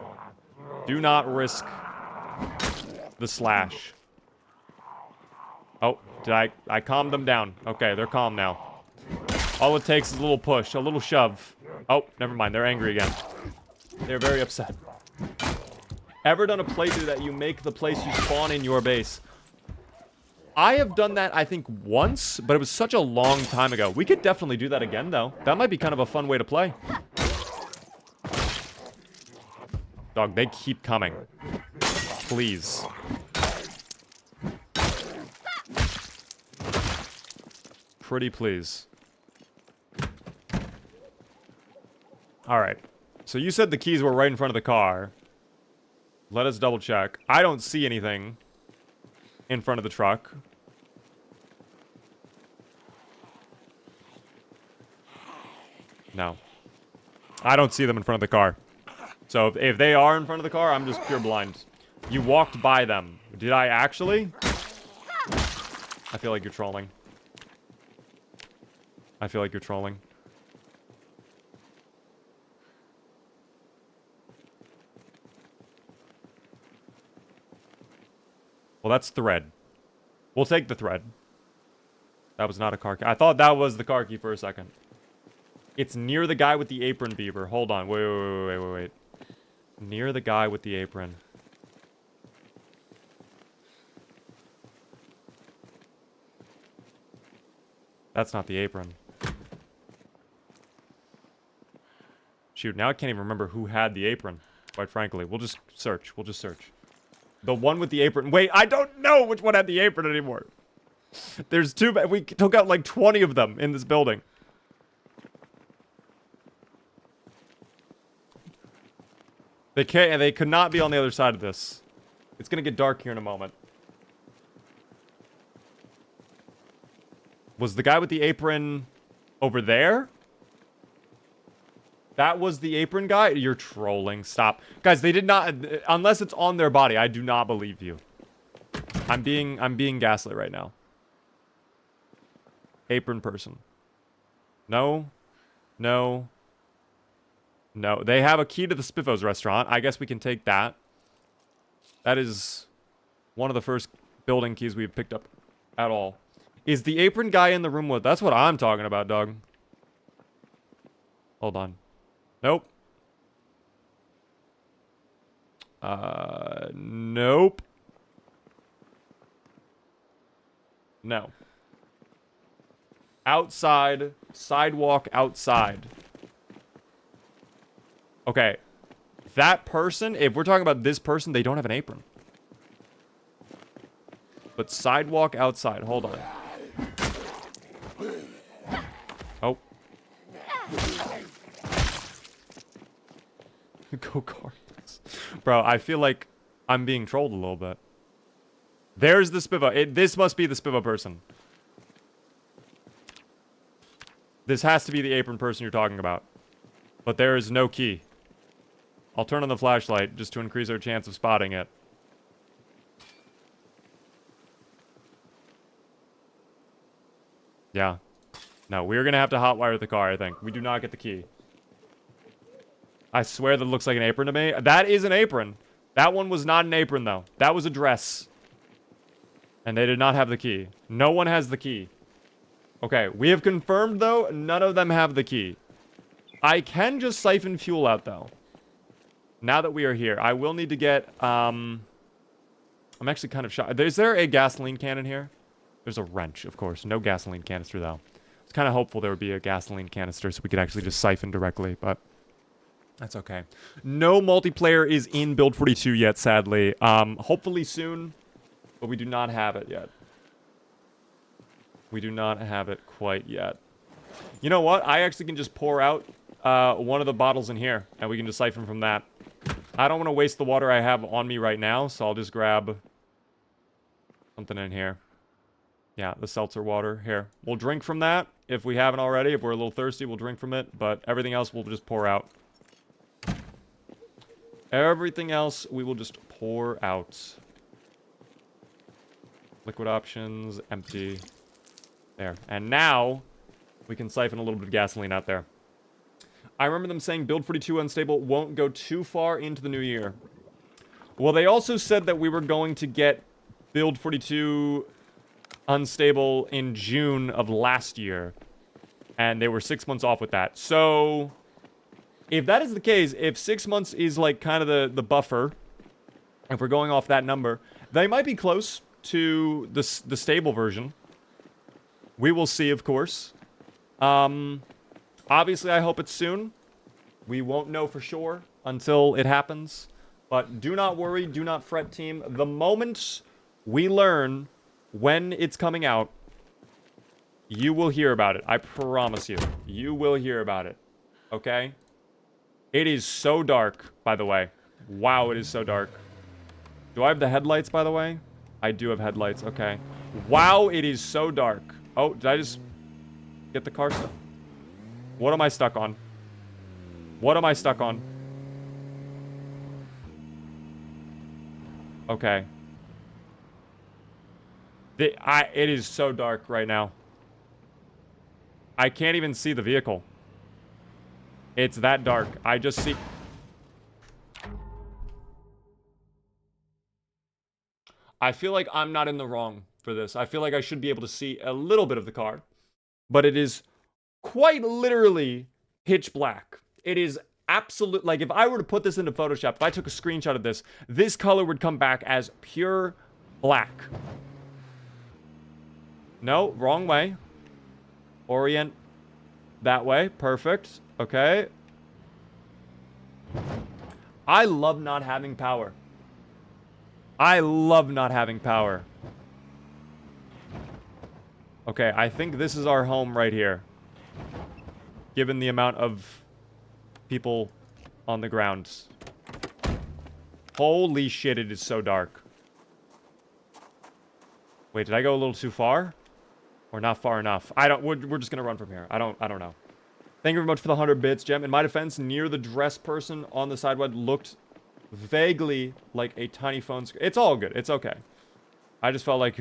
Do not risk the slash. Oh, did I calmed them down. Okay, they're calm now. All it takes is a little push, a little shove. Oh, never mind. They're angry again. They're very upset. Ever done a playthrough that you make the place you spawn in your base? I have done that, I think, once, but it was such a long time ago. We could definitely do that again, though. That might be kind of a fun way to play. Dog, they keep coming. Please. Pretty please. Alright. So you said the keys were right in front of the car. Let us double check. I don't see anything in front of the truck. No. I don't see them in front of the car. So if they are in front of the car, I'm just pure blind. You walked by them. Did I actually? I feel like you're trolling. I feel like you're trolling. Well, that's thread. We'll take the thread. That was not a car key. I thought that was the car key for a second. It's near the guy with the apron, Beaver. Hold on. Wait. Near the guy with the apron. That's not the apron. Shoot, now I can't even remember who had the apron. Quite frankly. We'll just search. We'll just search. The one with the apron. Wait, I don't know which one had the apron anymore. There's two. We took out like 20 of them in this building. They could not be on the other side of this. It's gonna get dark here in a moment. Was the guy with the apron over there? That was the apron guy? You're trolling. Stop. Guys, they did not... Unless it's on their body, I do not believe you. I'm being gaslit right now. Apron person. No. No. No. They have a key to the Spiffos restaurant. I guess we can take that. That is one of the first building keys we've picked up at all. Is the apron guy in the room with... That's what I'm talking about, dog. Hold on. Nope. Nope. No. Outside. Sidewalk outside. Okay. That person, if we're talking about this person, they don't have an apron. But sidewalk outside. Hold on. Oh. Go cards. Bro, I feel like I'm being trolled a little bit. There's the Spivo. This must be the Spivo person. This has to be the apron person you're talking about. But there is no key. I'll turn on the flashlight just to increase our chance of spotting it. Yeah. No, we're gonna have to hotwire the car, I think. We do not get the key. I swear that looks like an apron to me. That is an apron. That one was not an apron, though. That was a dress. And they did not have the key. No one has the key. Okay, we have confirmed, though, none of them have the key. I can just siphon fuel out, though. Now that we are here, I will need to get, I'm actually kind of shocked. Is there a gasoline cannon here? There's a wrench, of course. No gasoline canister, though. I was kind of hopeful there would be a gasoline canister so we could actually just siphon directly, but... That's okay. No multiplayer is in Build 42 yet, sadly. Hopefully soon, but we do not have it yet. We do not have it quite yet. You know what? I actually can just pour out one of the bottles in here, and we can just siphon from that. I don't want to waste the water I have on me right now, so I'll just grab something in here. Yeah, the seltzer water. Here. We'll drink from that if we haven't already. If we're a little thirsty, we'll drink from it, but everything else we'll just pour out. Everything else, we will just pour out. Liquid options, empty. There. And now, we can siphon a little bit of gasoline out there. I remember them saying Build 42 Unstable won't go too far into the new year. Well, they also said that we were going to get Build 42 Unstable in June of last year. And they were 6 months off with that. So... if that is the case, if 6 months is like kind of the buffer, if we're going off that number, they might be close to the stable version. We will see, of course. Obviously, I hope it's soon. We won't know for sure until it happens. But do not worry, do not fret, team. The moment we learn when it's coming out, you will hear about it. I promise you. You will hear about it. Okay? It is so dark, by the way. Wow, it is so dark. Do I have the headlights, by the way? I do have headlights, okay. Wow, it is so dark. Oh, did I just get the car stuck? What am I stuck on? What am I stuck on? Okay. It is so dark right now. I can't even see the vehicle. It's that dark. I just see... I feel like I'm not in the wrong for this. I feel like I should be able to see a little bit of the car. But it is quite literally pitch black. It is absolute... like, if I were to put this into Photoshop, if I took a screenshot of this, this color would come back as pure black. No, wrong way. Orient that way. Perfect. Okay. I love not having power. I love not having power. Okay, I think this is our home right here. Given the amount of people on the ground. Holy shit, it is so dark. Wait, did I go a little too far? Or not far enough? We're just gonna run from here. I don't know. Thank you very much for the 100 bits, Gem. In my defense, near the dressed person on the sidewalk looked vaguely like a tiny phone screen. It's all good. It's okay. I just felt like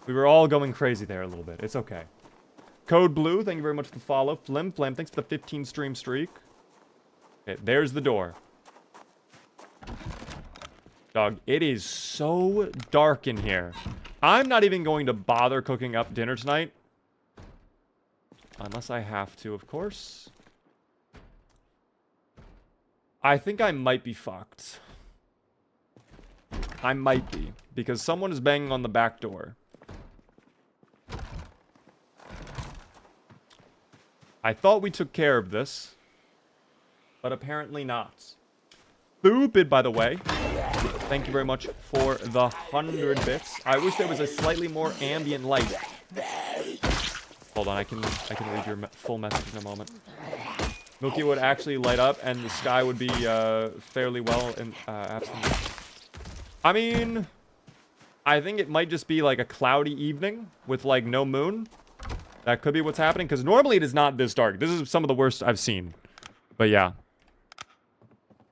we were all going crazy there a little bit. It's okay. Code Blue, thank you very much for the follow. Flim, thanks for the 15 stream streak. Okay, there's the door. Dog, it is so dark in here. I'm not even going to bother cooking up dinner tonight. Unless I have to, of course. I think I might be fucked. I might be. Because someone is banging on the back door. I thought we took care of this. But apparently not. Boopid, by the way. Thank you very much for the 100 bits. I wish there was a slightly more ambient light. Hold on, I can read your full message in a moment. Milky would actually light up, and the sky would be fairly well in absent. I mean, I think it might just be like a cloudy evening with like no moon. That could be what's happening, because normally it is not this dark. This is some of the worst I've seen. But yeah.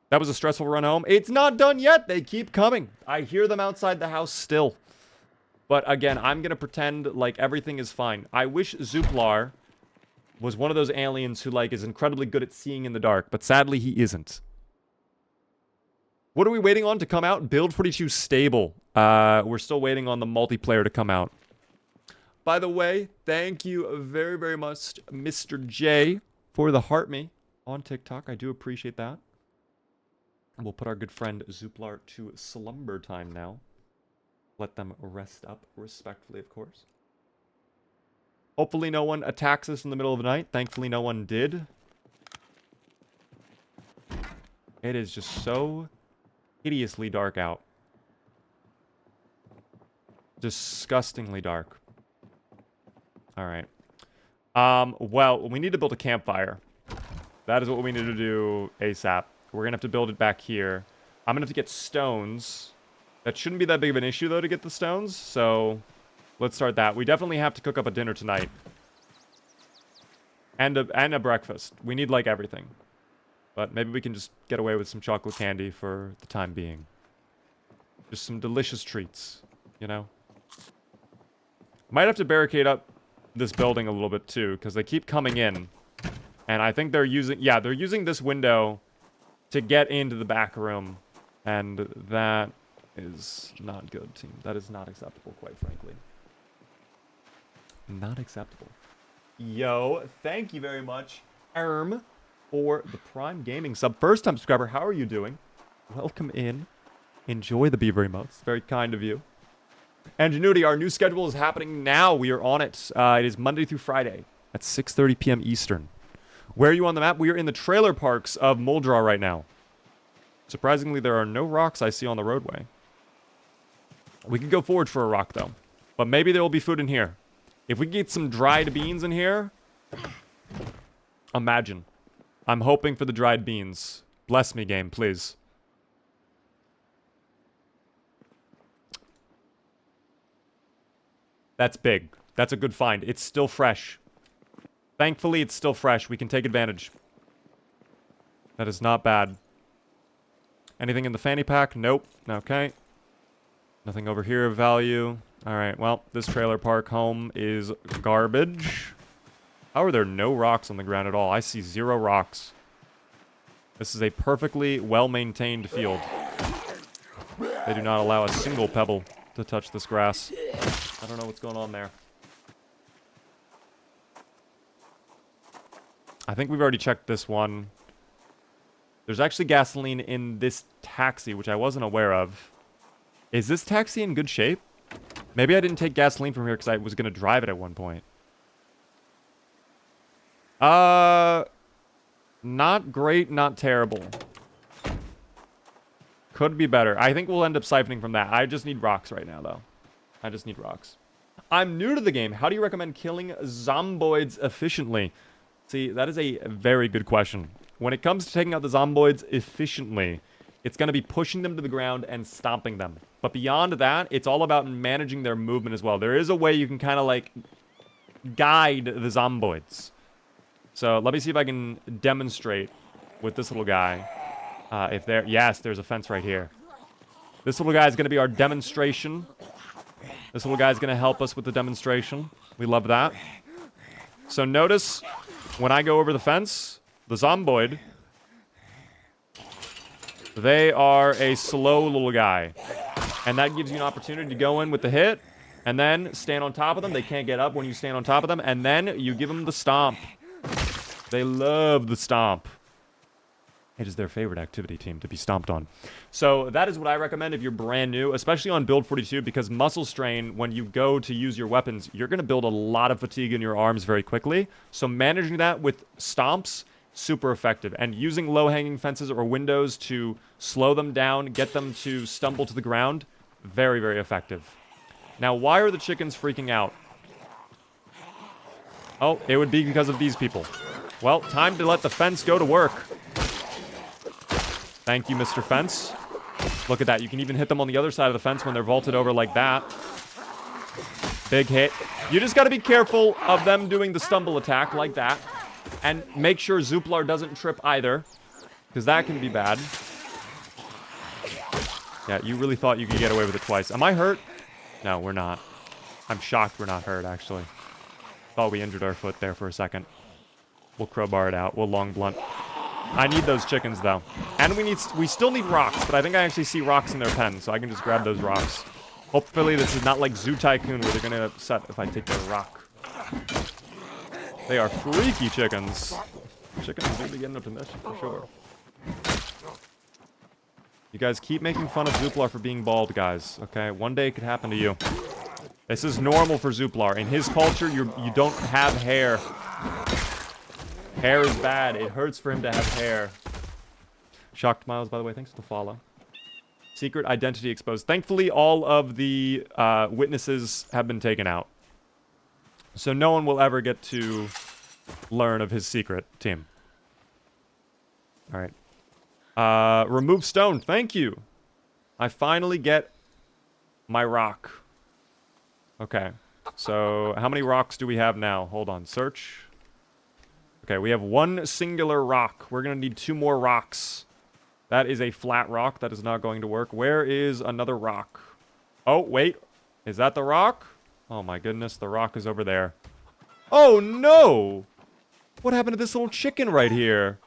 That was a stressful run home. It's not done yet. They keep coming. I hear them outside the house still. But again, I'm going to pretend like everything is fine. I wish Zuplar was one of those aliens who like is incredibly good at seeing in the dark. But sadly, he isn't. What are we waiting on to come out? Build 42 stable. We're still waiting on the multiplayer to come out. By the way, thank you very, very much, Mr. J, for the heart me on TikTok. I do appreciate that. And we'll put our good friend Zuplar to slumber time now. Let them rest up respectfully, of course. Hopefully no one attacks us in the middle of the night. Thankfully no one did. It is just so hideously dark out. Disgustingly dark. Alright. Well, we need to build a campfire. That is what we need to do ASAP. We're gonna have to build it back here. I'm gonna have to get stones. That shouldn't be that big of an issue, though, to get the stones. So, let's start that. We definitely have to cook up a dinner tonight. And a breakfast. We need, like, everything. But maybe we can just get away with some chocolate candy for the time being. Just some delicious treats, you know? Might have to barricade up this building a little bit, too, because they keep coming in. And I think they're using... Yeah, they're using this window to get into the back room. And that is not good, team. That is not acceptable, quite frankly. Not acceptable. Yo, thank you very much, for the Prime Gaming sub. First time subscriber, how are you doing? Welcome in. Enjoy the beaver emotes. Very kind of you. Ingenuity, our new schedule is happening now. We are on it. It is Monday through Friday at 6:30 p.m. Eastern. Where are you on the map? We are in the trailer parks of Muldraw right now. Surprisingly, there are no rocks I see on the roadway. We could go forward for a rock, though. But maybe there will be food in here. If we get some dried beans in here... Imagine. I'm hoping for the dried beans. Bless me, game, please. That's big. That's a good find. It's still fresh. Thankfully, it's still fresh. We can take advantage. That is not bad. Anything in the fanny pack? Nope. Okay. Nothing over here of value. Alright, well, this trailer park home is garbage. How are there no rocks on the ground at all? I see 0 rocks. This is a perfectly well-maintained field. They do not allow a single pebble to touch this grass. I don't know what's going on there. I think we've already checked this one. There's actually gasoline in this taxi, which I wasn't aware of. Is this taxi in good shape? Maybe I didn't take gasoline from here because I was going to drive it at one point. Not great, not terrible. Could be better. I think we'll end up siphoning from that. I just need rocks right now, though. I just need rocks. I'm new to the game. How do you recommend killing zomboids efficiently? See, that is a very good question. When it comes to taking out the zomboids efficiently, It's going to be pushing them to the ground and stomping them. But beyond that, it's all about managing their movement as well. There is a way you can kind of like guide the zomboids. So let me see if I can demonstrate with this little guy. If there, yes, there's a fence right here. This little guy is going to be our demonstration. This little guy is going to help us with the demonstration. We love that. So notice when I go over the fence, the zomboid, they are a slow little guy. And that gives you an opportunity to go in with the hit and then stand on top of them. They can't get up when you stand on top of them. And then you give them the stomp. They love the stomp. It is their favorite activity, team, to be stomped on. So that is what I recommend if you're brand new, especially on build 42, because muscle strain, when you go to use your weapons, you're going to build a lot of fatigue in your arms very quickly. So managing that with stomps, super effective. And using low-hanging fences or windows to slow them down, get them to stumble to the ground, very, very effective. Now, why are the chickens freaking out? Oh, it would be because of these people. Well, time to let the fence go to work. Thank you, Mr. Fence. Look at that. You can even hit them on the other side of the fence when they're vaulted over like that. Big hit. You just got to be careful of them doing the stumble attack like that. And make sure Zuplar doesn't trip either, because that can be bad. Yeah, you really thought you could get away with it twice. Am I hurt? No, we're not. I'm shocked we're not hurt, actually. Thought we injured our foot there for a second. We'll crowbar it out. We'll long blunt. I need those chickens, though. And we still need rocks, but I think I actually see rocks in their pen, so I can just grab those rocks. Hopefully this is not like Zoo Tycoon, where they're going to upset if I take their rock. They are freaky chickens. Chickens will be getting up to this, for sure. You guys keep making fun of Zuplar for being bald, guys, okay? One day it could happen to you. This is normal for Zuplar. In his culture, you don't have hair. Hair is bad. It hurts for him to have hair. Shocked Miles, by the way. Thanks for the follow. Secret identity exposed. Thankfully, all of the witnesses have been taken out. So no one will ever get to learn of his secret, team. All right. Remove stone. Thank you. I finally get my rock. Okay. So how many rocks do we have now? Hold on. Search. Okay, we have one singular rock. We're going to need 2 more rocks. That is a flat rock. That is not going to work. Where is another rock? Oh, wait. Is that the rock? Oh, my goodness. The rock is over there. Oh, no! What happened to this little chicken right here?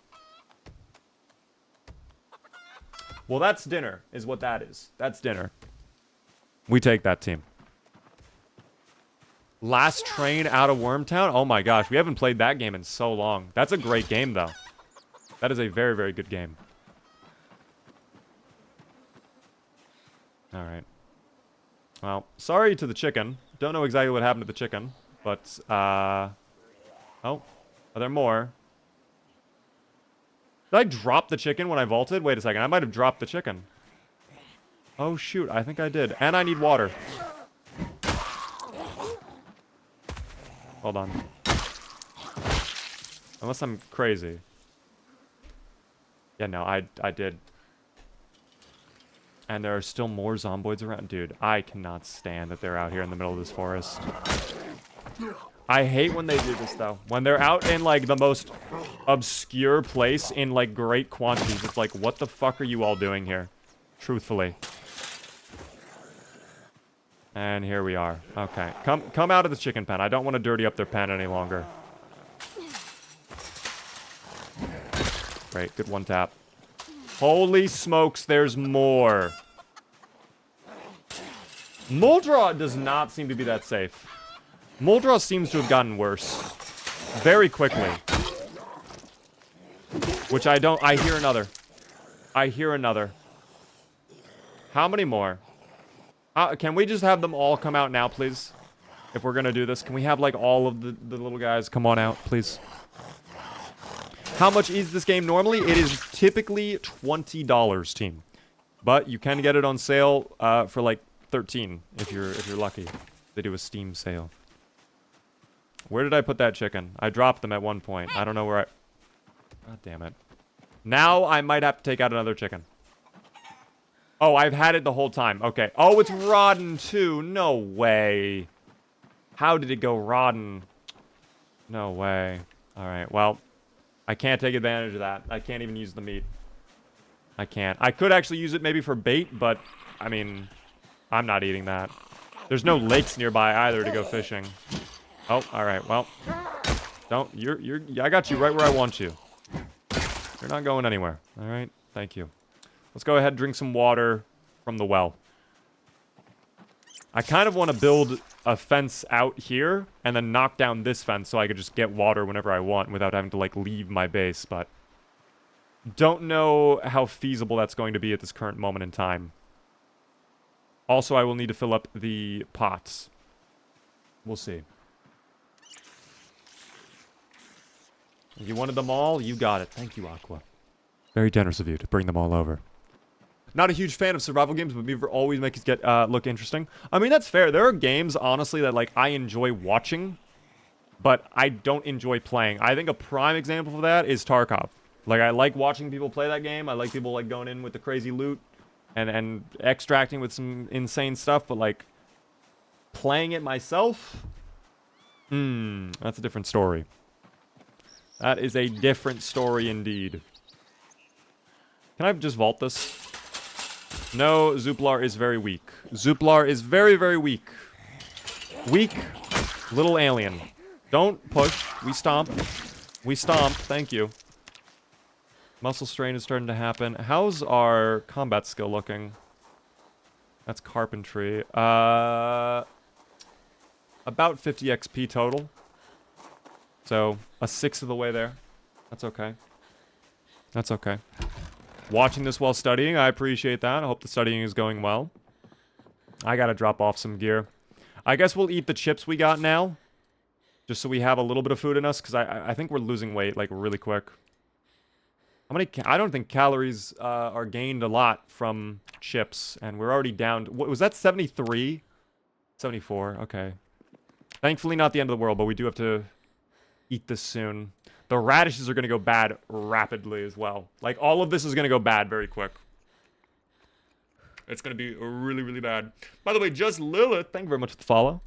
Well, that's dinner, is what that is. That's dinner. We take that, team. Last train out of Wormtown? Oh my gosh, we haven't played that game in so long. That's a great game, though. That is a very, very good game. Alright. Well, sorry to the chicken. Don't know exactly what happened to the chicken. But, oh. Are there more? Did I drop the chicken when I vaulted? Wait a second, I might have dropped the chicken. Oh shoot, I think I did. And I need water. Hold on. Unless I'm crazy. Yeah, no, I did. And there are still more zomboids around. Dude, I cannot stand that they're out here in the middle of this forest. I hate when they do this, though. When they're out in, like, the most obscure place in, like, great quantities. It's like, what the fuck are you all doing here? Truthfully. And here we are. Okay. Come out of the chicken pen. I don't want to dirty up their pen any longer. Great. Good one tap. Holy smokes, there's more. Muldraw does not seem to be that safe. Muldraw seems to have gotten worse. Very quickly. Which I don't... I hear another. I hear another. How many more? Can we just have them all come out now, please? If we're gonna do this. Can we have, like, all of the little guys come on out, please? How much is this game normally? It is typically $20, team. But you can get it on sale for, like, $13 if you're lucky. They do a Steam sale. Where did I put that chicken? I dropped them at one point. I don't know where I... God damn it. Now I might have to take out another chicken. Oh, I've had it the whole time. Okay. Oh, it's rotten too. No way. How did it go rotten? No way. All right. Well, I can't take advantage of that. I can't even use the meat. I can't. I could actually use it maybe for bait, but I mean, I'm not eating that. There's no lakes nearby either to go fishing. Oh, all right. Well, don't. I got you right where I want you. You're not going anywhere. All right. Thank you. Let's go ahead and drink some water from the well. I kind of want to build a fence out here and then knock down this fence so I could just get water whenever I want without having to, like, leave my base, but don't know how feasible that's going to be at this current moment in time. Also, I will need to fill up the pots. We'll see. You wanted them all? You got it. Thank you, Aqua. Very generous of you to bring them all over. Not a huge fan of survival games, but Beaver always makes it look interesting. I mean, that's fair. There are games, honestly, that, like, I enjoy watching, but I don't enjoy playing. I think a prime example of that is Tarkov. Like, I like watching people play that game. I like people, like, going in with the crazy loot and extracting with some insane stuff, but, like, playing it myself? That's a different story. That is a different story indeed. Can I just vault this? No, Zuplar is very weak. Zuplar is very, very weak. Weak little alien. Don't push. We stomp. We stomp. Thank you. Muscle strain is starting to happen. How's our combat skill looking? That's carpentry. About 50 XP total. So, a sixth of the way there. That's okay. That's okay. Watching this while studying, I appreciate that. I hope the studying is going well. I gotta drop off some gear. I guess we'll eat the chips we got now. Just so we have a little bit of food in us, because I think we're losing weight, like, really quick. How many... I don't think calories are gained a lot from chips, and we're already down... What, was that 73? 74, okay. Thankfully not the end of the world, but we do have to eat this soon. The radishes are going to go bad rapidly as well. Like, all of this is going to go bad very quick. It's going to be really, really bad. By the way, Just Lilith, thank you very much for the follow.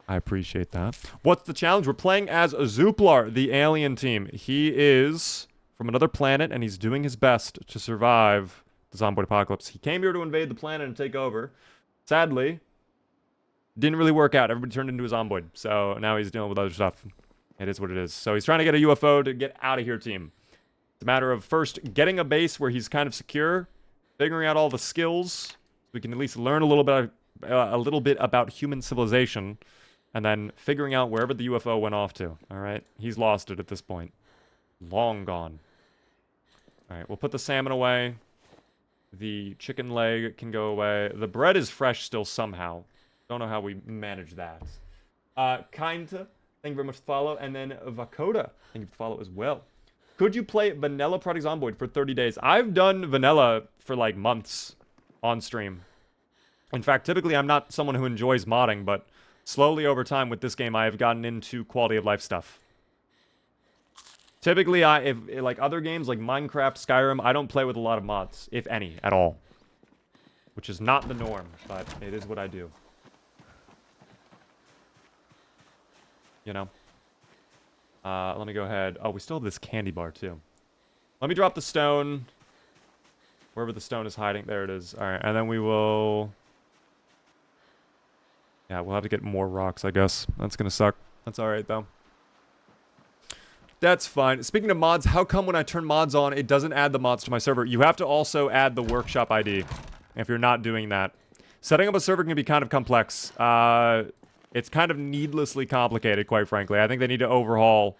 I appreciate that. What's the challenge? We're playing as Zuplar, the alien team. He is from another planet, and he's doing his best to survive the Zomboid apocalypse. He came here to invade the planet and take over. Sadly, didn't really work out. Everybody turned into a Zomboid, so now he's dealing with other stuff. It is what it is. So he's trying to get a UFO to get out of here, team. It's a matter of first getting a base where he's kind of secure, figuring out all the skills, so we can at least learn a little bit about human civilization, and then figuring out wherever the UFO went off to. All right, he's lost it at this point. Long gone. All right, we'll put the salmon away. The chicken leg can go away. The bread is fresh still somehow. Don't know how we manage that. Kinda. Thank you very much for the follow. And then Vakoda, thank you for the follow as well. Could you play vanilla Project Zomboid for 30 days? I've done vanilla for like months on stream. In fact, typically I'm not someone who enjoys modding, but slowly over time with this game I have gotten into quality of life stuff. Typically, if like other games like Minecraft, Skyrim, I don't play with a lot of mods, if any, at all. Which is not the norm, but it is what I do. You know? Let me go ahead. Oh, we still have this candy bar, too. Let me drop the stone. Wherever the stone is hiding. There it is. Alright, and then we will... Yeah, we'll have to get more rocks, I guess. That's gonna suck. That's alright, though. That's fine. Speaking of mods, how come when I turn mods on, it doesn't add the mods to my server? You have to also add the workshop ID if you're not doing that. Setting up a server can be kind of complex. It's kind of needlessly complicated, quite frankly. I think they need to overhaul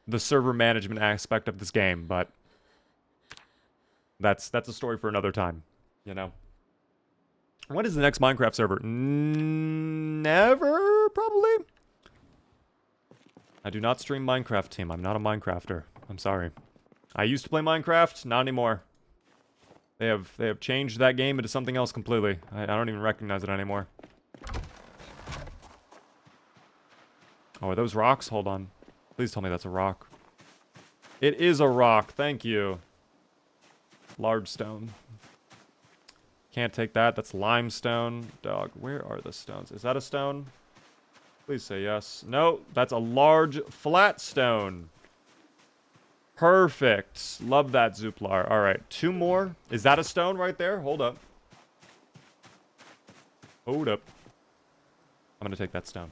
the server management aspect of this game, but that's a story for another time, you know? When is the next Minecraft server? Never, probably? I do not stream Minecraft, team. I'm not a Minecrafter. I'm sorry. I used to play Minecraft, not anymore. They have changed that game into something else completely. I don't even recognize it anymore. Oh, are those rocks? Hold on. Please tell me that's a rock. It is a rock. Thank you. Large stone. Can't take that. That's limestone. Dog, where are the stones? Is that a stone? Please say yes. No, that's a large flat stone. Perfect. Love that, Zuplar. All right, 2 more. Is that a stone right there? Hold up. Hold up. I'm going to take that stone.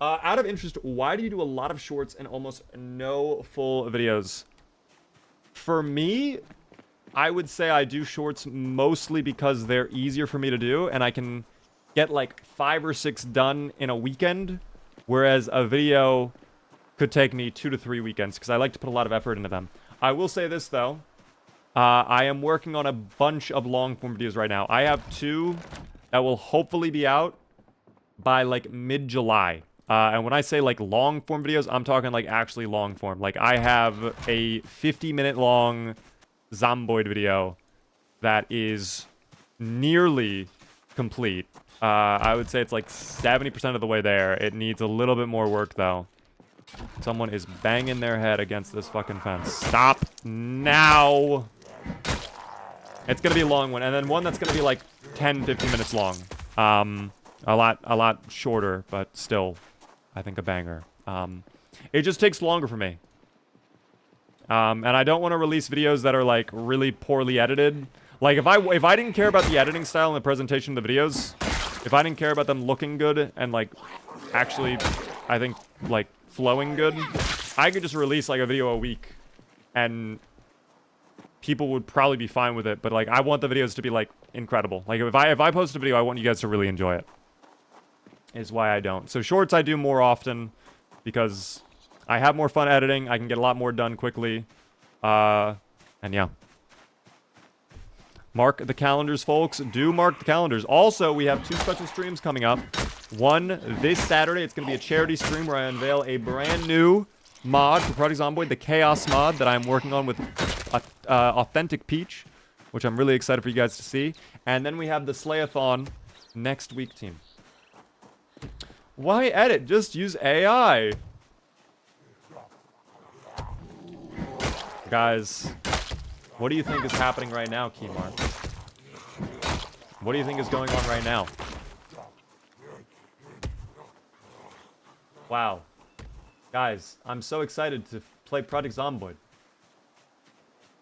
Out of interest, why do you do a lot of shorts and almost no full videos? For me, I would say I do shorts mostly because they're easier for me to do, and I can get like 5 or 6 done in a weekend, whereas a video could take me 2 to 3 weekends because I like to put a lot of effort into them. I will say this, though. I am working on a bunch of long-form videos right now. I have 2 that will hopefully be out by like mid-July. And when I say like long-form videos, I'm talking like actually long-form. Like I have a 50-minute long ZOMBOID video that is nearly complete. I would say it's like 70% of the way there. It needs a little bit more work though. Someone is banging their head against this fucking fence. Stop now. It's gonna be a long one, and then one that's gonna be like 10-15 minutes long. A lot shorter, but still, I think a banger. It just takes longer for me. And I don't want to release videos that are like really poorly edited. Like if I didn't care about the editing style and the presentation of the videos, if I didn't care about them looking good and like actually, I think like flowing good, I could just release like a video a week and people would probably be fine with it. But like I want the videos to be like incredible. Like if I post a video, I want you guys to really enjoy it. Is why I don't. So shorts I do more often because I have more fun editing. I can get a lot more done quickly. And yeah. Mark the calendars, folks. Do mark the calendars. Also, we have 2 special streams coming up. One this Saturday. It's going to be a charity stream where I unveil a brand new mod for Project Zomboid, the Chaos mod that I'm working on with Authentic Peach, which I'm really excited for you guys to see. And then we have the Slayathon next week, team. Why edit? Just use AI. Guys, what do you think is happening right now, Keymar? What do you think is going on right now? Wow. Guys, I'm so excited to play Project Zomboid.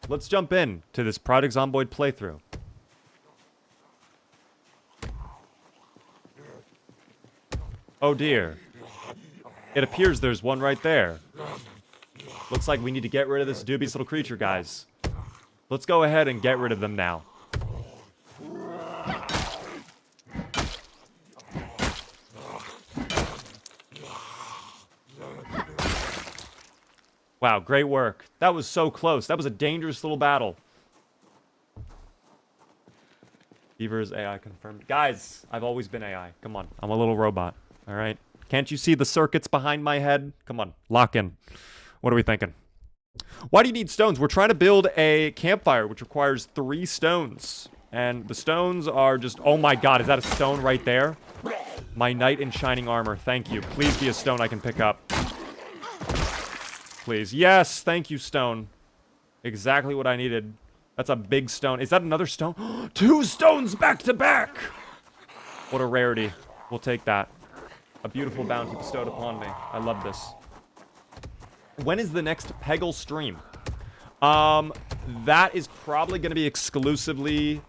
Let's jump in to this Project Zomboid playthrough. Oh dear. It appears there's one right there. Looks like we need to get rid of this dubious little creature, guys. Let's go ahead and get rid of them now. Wow, great work. That was so close. That was a dangerous little battle. Beaver's AI confirmed. Guys, I've always been AI. Come on, I'm a little robot. All right. Can't you see the circuits behind my head? Come on, lock in. What are we thinking? Why do you need stones? We're trying to build a campfire, which requires 3 stones. And the stones are just... Oh my god, is that a stone right there? My knight in shining armor. Thank you. Please be a stone I can pick up. Please. Yes, thank you, stone. Exactly what I needed. That's a big stone. Is that another stone? 2 stones back to back! What a rarity. We'll take that. A beautiful bounty bestowed upon me. I love this. When is the next Peggle stream? That is probably going to be exclusively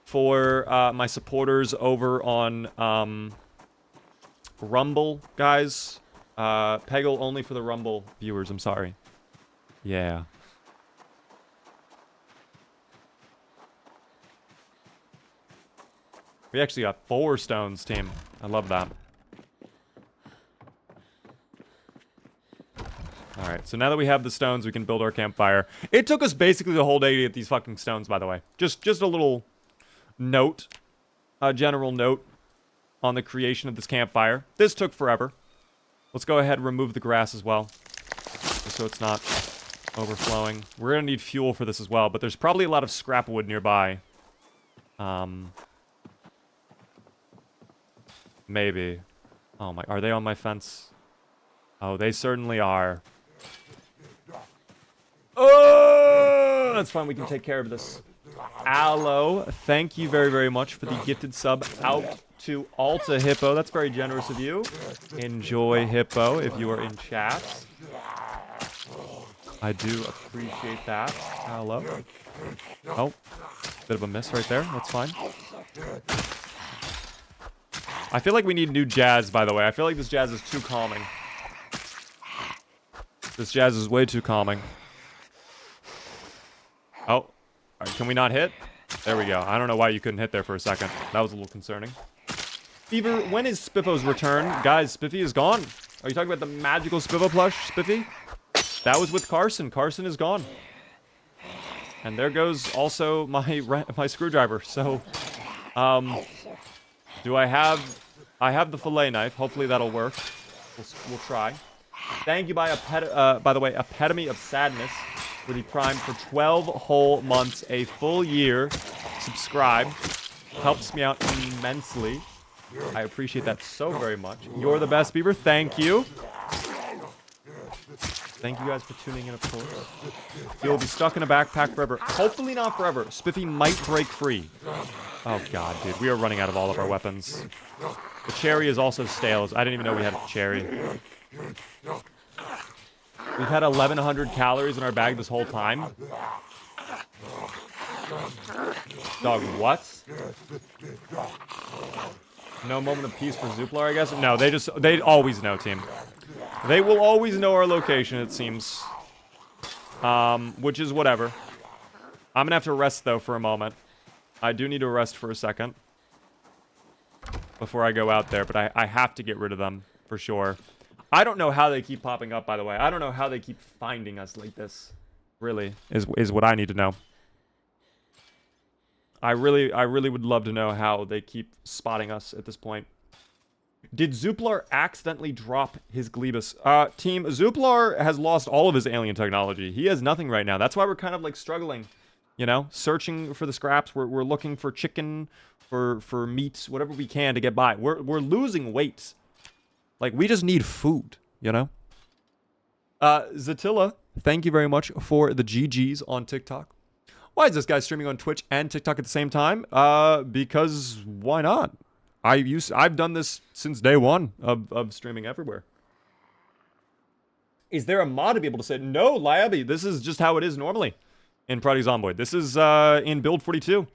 for my supporters over on Rumble, guys. Peggle only for the Rumble viewers, I'm sorry. Yeah. We actually got 4 stones, team. I love that. Alright, so now that we have the stones, we can build our campfire. It took us basically the whole day to get these fucking stones, by the way. Just a little note. A general note on the creation of this campfire. This took forever. Let's go ahead and remove the grass as well, just so it's not overflowing. We're going to need fuel for this as well, but there's probably a lot of scrap wood nearby. Maybe. Oh my, are they on my fence? Oh, they certainly are. Oh, that's fine. We can take care of this. Aloe, thank you very, very much for the gifted sub out to Alta Hippo. That's very generous of you. Enjoy, Hippo, if you are in chat. I do appreciate that, Aloe. Oh, bit of a miss right there. That's fine. I feel like we need new jazz, by the way. I feel like this jazz is too calming. This jazz is way too calming. Oh, all right, can we not hit? There we go. I don't know why you couldn't hit there for a second. That was a little concerning. Fever, when is Spiffo's return? Guys, Spiffy is gone. Are you talking about the magical Spiffo plush, Spiffy? That was with Carson. Carson is gone. And there goes also my screwdriver. So, do I have... I have the fillet knife. Hopefully that'll work. We'll try. Thank you by the way, Epitome of Sadness for the Prime for 12 whole months, a full year. Subscribe. Helps me out immensely. I appreciate that so very much. You're the best, Beaver. Thank you. Thank you guys for tuning in, of course. You'll be stuck in a backpack forever. Hopefully not forever. Spiffy might break free. Oh, God, dude. We are running out of all of our weapons. The cherry is also stale. I didn't even know we had a cherry. We've had 1,100 calories in our bag this whole time. Dog, what? No moment of peace for Zuplar, I guess? No, they always know, team. They will always know our location, it seems. Which is whatever. I'm gonna have to rest, though, for a moment. I do need to rest for a second before I go out there, but I have to get rid of them, for sure. I don't know how they keep popping up, by the way. I don't know how they keep finding us like this, really, is what I need to know. I really would love to know how they keep spotting us at this point. Did Zuplar accidentally drop his Glebus? Team, Zuplar has lost all of his alien technology. He has nothing right now. That's why we're kind of, like, struggling, you know? Searching for the scraps. We're looking for chicken, for meat, whatever we can to get by. We're losing weight. Like, we just need food, you know? Zatilla, thank you very much for the GGs on TikTok. Why is this guy streaming on Twitch and TikTok at the same time? Because why not? I've done this since day one of streaming everywhere. Is there a mod to be able to say, no, Liabi, this is just how it is normally in Project Zomboid. This is in Build 42.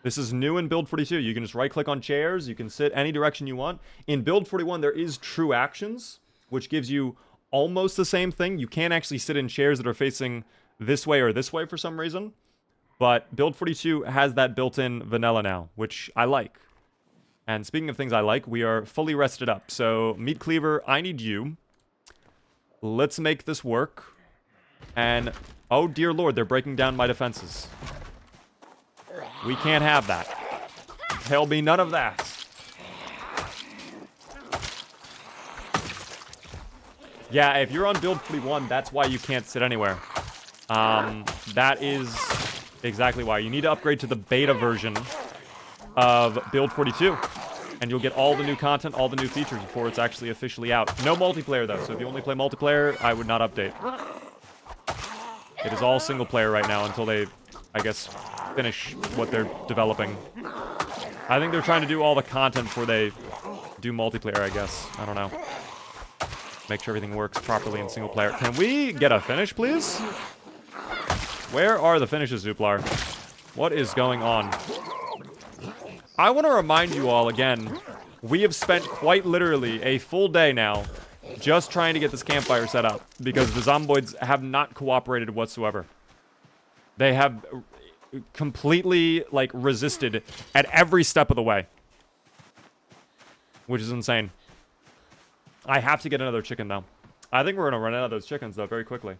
This is new in Build 42. You can just right-click on chairs. You can sit any direction you want. In Build 41, there is True Actions, which gives you almost the same thing. You can't actually sit in chairs that are facing this way or this way for some reason. But Build 42 has that built-in vanilla now, which I like. And speaking of things I like, we are fully rested up. So, Meat Cleaver, I need you. Let's make this work. And, oh dear lord, they're breaking down my defenses. We can't have that. There'll be none of that. Yeah, if you're on Build 41, that's why you can't sit anywhere. That is exactly why. You need to upgrade to the beta version of Build 42. And you'll get all the new content, all the new features before it's actually officially out. No multiplayer, though. So if you only play multiplayer, I would not update. It is all single player right now until they, I guess, finish what they're developing. I think they're trying to do all the content before they do multiplayer, I guess. I don't know. Make sure everything works properly in single player. Can we get a finish, please? Where are the finishes, Zuplar? What is going on? I want to remind you all again, we have spent quite literally a full day now just trying to get this campfire set up because the zomboids have not cooperated whatsoever. They have completely, like, resisted at every step of the way, which is insane. I have to get another chicken, though. I think we're going to run out of those chickens, though, very quickly.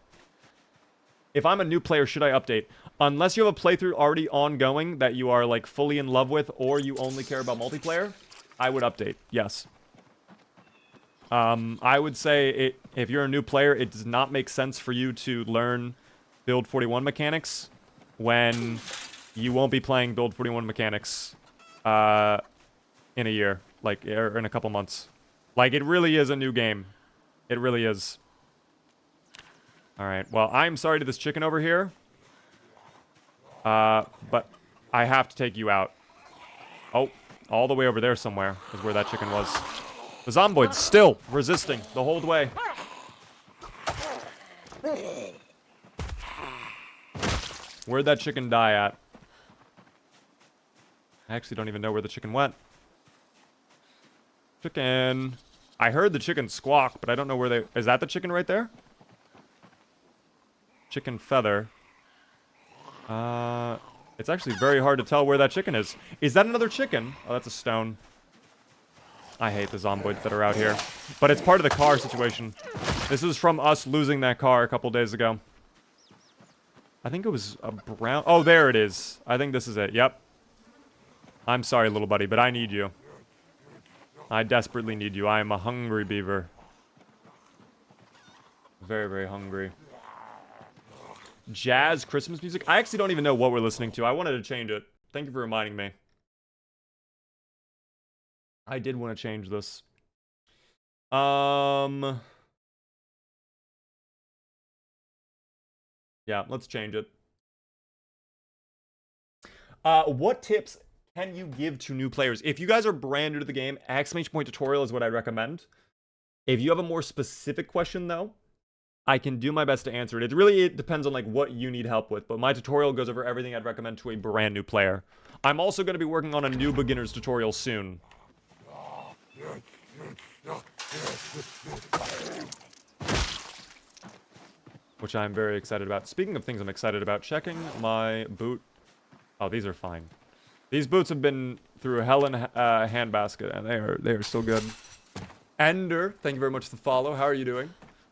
If I'm a new player, should I update? Unless you have a playthrough already ongoing that you are, like, fully in love with, or you only care about multiplayer, I would update, yes. I would say if you're a new player, it does not make sense for you to learn Build 41 mechanics when you won't be playing Build 41 mechanics in a year, like, or in a couple months. Like, it really is a new game. It really is. Alright, well, I'm sorry to this chicken over here. But I have to take you out. Oh, all the way over there somewhere is where that chicken was. The zomboid's still resisting the whole way. Where'd that chicken die at? I actually don't even know where the chicken went. Chicken. I heard the chicken squawk, but I don't know where they... Is that the chicken right there? Chicken feather. It's actually very hard to tell where that chicken is. Is that another chicken? Oh, that's a stone. I hate the zomboids that are out here. But it's part of the car situation. This is from us losing that car a couple days ago. I think it was a brown... Oh, there it is. I think this is it. Yep. I'm sorry, little buddy, but I need you. I desperately need you. I am a hungry beaver. Very, very hungry. Jazz Christmas music? I actually don't even know what we're listening to. I wanted to change it. Thank you for reminding me. I did want to change this. Yeah, let's change it. What tips can you give to new players? If you guys are brand new to the game, exclamation point tutorial is what I'd recommend. If you have a more specific question, though, I can do my best to answer it. It depends on like what you need help with, but my tutorial goes over everything I'd recommend to a brand new player. I'm also going to be working on a new beginner's tutorial soon. Which I'm very excited about. Speaking of things I'm excited about, checking my boot. Oh, these are fine. These boots have been through hell in a handbasket, and they are still good. Ender, thank you very much for the follow. How are you doing?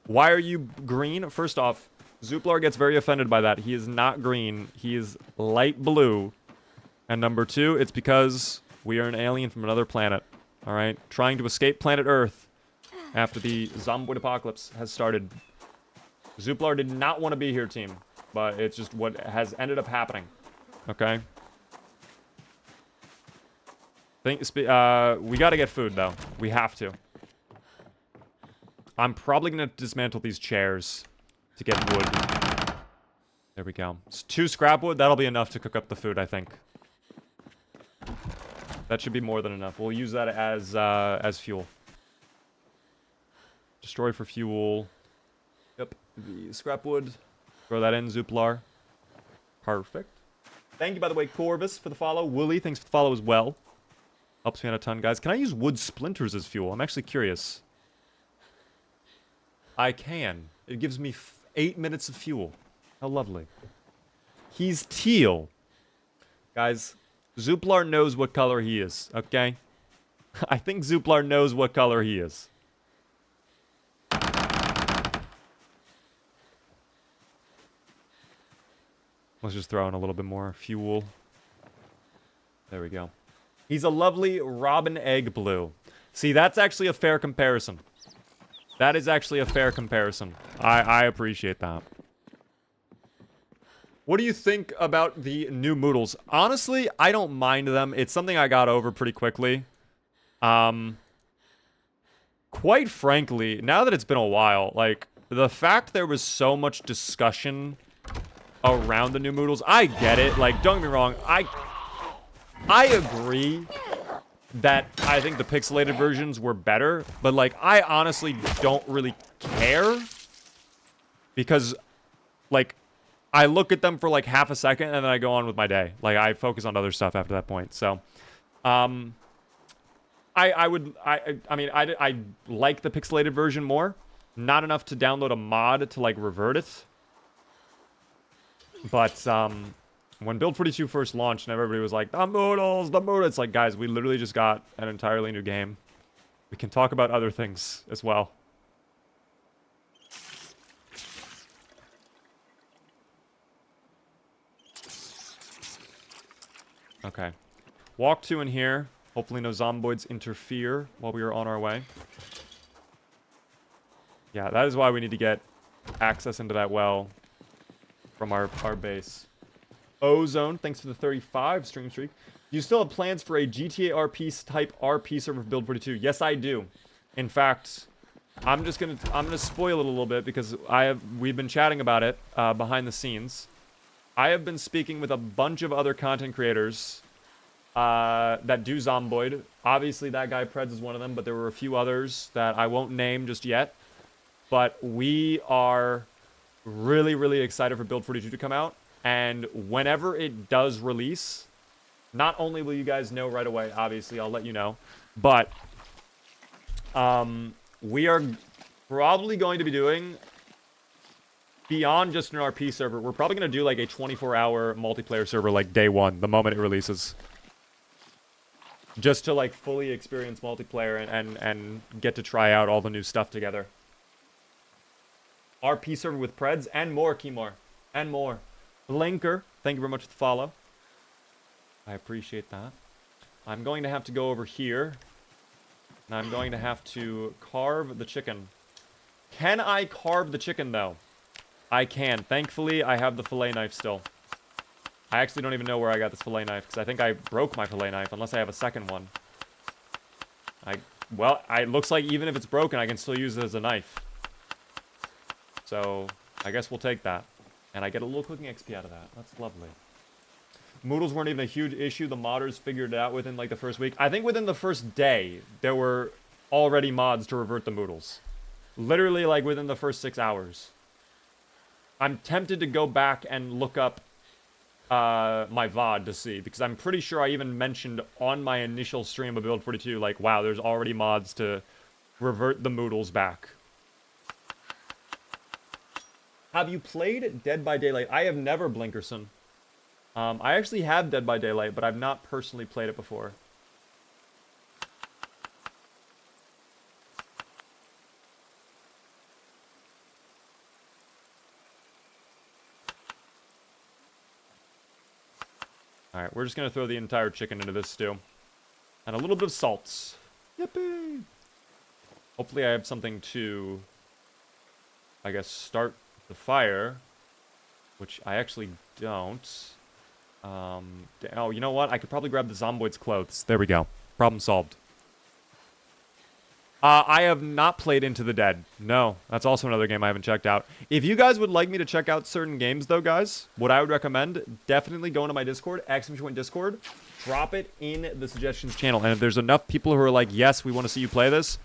Why are you green? First off, Zuplar gets very offended by that. He is not green. He is light blue. And number two, it's because we are an alien from another planet. All right? Trying to escape planet Earth after the zomboid apocalypse has started. Zuplar did not want to be here, team. But it's just what has ended up happening. Okay? We gotta get food, though. We have to. I'm probably going to dismantle these chairs to get wood. There we go. It's 2 scrap wood. That'll be enough to cook up the food, I think. That should be more than enough. We'll use that as fuel. Destroy for fuel. Yep. The scrap wood. Throw that in, Zuplar. Perfect. Thank you, by the way, Corvus, for the follow. Wooly, thanks for the follow as well. Helps me out a ton, guys. Can I use wood splinters as fuel? I'm actually curious. I can. It gives me 8 minutes of fuel. How lovely. He's teal. Guys, Zuplar knows what color he is, okay? I think Zuplar knows what color he is. Let's just throw in a little bit more fuel. There we go. He's a lovely robin egg blue. See, that's actually a fair comparison. That is actually a fair comparison. I appreciate that. What do you think about the new Moodles? Honestly, I don't mind them. It's something I got over pretty quickly. Quite frankly, now that it's been a while, like, the fact there was so much discussion around the new Moodles, I get it. Like, don't get me wrong, I agree that I think the pixelated versions were better, but like I honestly don't really care because like I look at them for like half a second and then I go on with my day. Like I focus on other stuff after that point. So I mean I like the pixelated version more. Not enough to download a mod to like revert it. But when Build 42 first launched and everybody was like, the Moodles, it's like, guys, we literally just got an entirely new game. We can talk about other things as well. Okay. Walk 2 in here. Hopefully no zomboids interfere while we are on our way. Yeah, that is why we need to get access into that well from our base. Ozone, thanks for the 35 stream streak. Do you still have plans for a GTA RP type RP server for Build 42? Yes, I do. In fact, I'm gonna spoil it a little bit because we've been chatting about it behind the scenes. I have been speaking with a bunch of other content creators that do Zomboid. Obviously, that guy Preds is one of them, but there were a few others that I won't name just yet. But we are really, really excited for Build 42 to come out. And whenever it does release, not only will you guys know right away, obviously, I'll let you know, but we are probably going to be doing, beyond just an RP server, we're probably going to do like a 24-hour multiplayer server like day one, the moment it releases. Just to like fully experience multiplayer and get to try out all the new stuff together. RP server with Preds and more, Keymore. And more. Blinker, thank you very much for the follow. I appreciate that. I'm going to have to go over here. And I'm going to have to carve the chicken. Can I carve the chicken, though? I can. Thankfully, I have the fillet knife still. I actually don't even know where I got this fillet knife, because I think I broke my fillet knife, unless I have a second one. Well, it looks like even if it's broken, I can still use it as a knife. So, I guess we'll take that. And I get a little cooking XP out of that. That's lovely. Moodles weren't even a huge issue. The modders figured it out within, like, the first week. I think within the first day, there were already mods to revert the Moodles. Literally, like, within the first 6 hours. I'm tempted to go back and look up my VOD to see, because I'm pretty sure I even mentioned on my initial stream of Build 42, like, wow, there's already mods to revert the Moodles back. Have you played Dead by Daylight? I have never, Blinkerson. I actually have Dead by Daylight, but I've not personally played it before. Alright, we're just going to throw the entire chicken into this stew. And a little bit of salt. Yippee! Hopefully I have something to, I guess, start the fire. Which I actually don't. Oh, you know what? I could probably grab the Zomboid's clothes. There we go. Problem solved. I have not played Into the Dead. No, that's also another game I haven't checked out. If you guys would like me to check out certain games, though, guys, what I would recommend, definitely go into my Discord, Discord, drop it in the suggestions channel. And if there's enough people who are like, yes, we want to see you play this,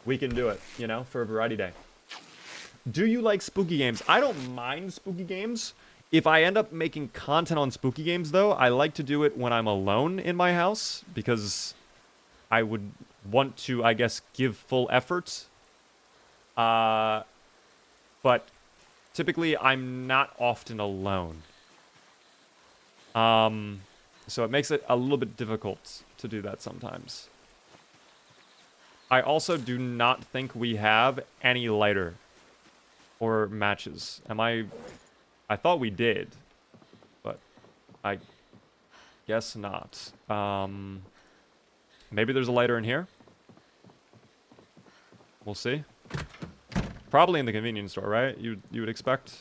we can do it, you know, for a variety day. Do you like spooky games? I don't mind spooky games. If I end up making content on spooky games, though, I like to do it when I'm alone in my house, because I would want to, I guess, give full effort. But typically, I'm not often alone. So it makes it a little bit difficult to do that sometimes. I also do not think we have any lighter or matches. I thought we did, but I guess not. Maybe there's a lighter in here. We'll see. Probably in the convenience store, right? You would expect.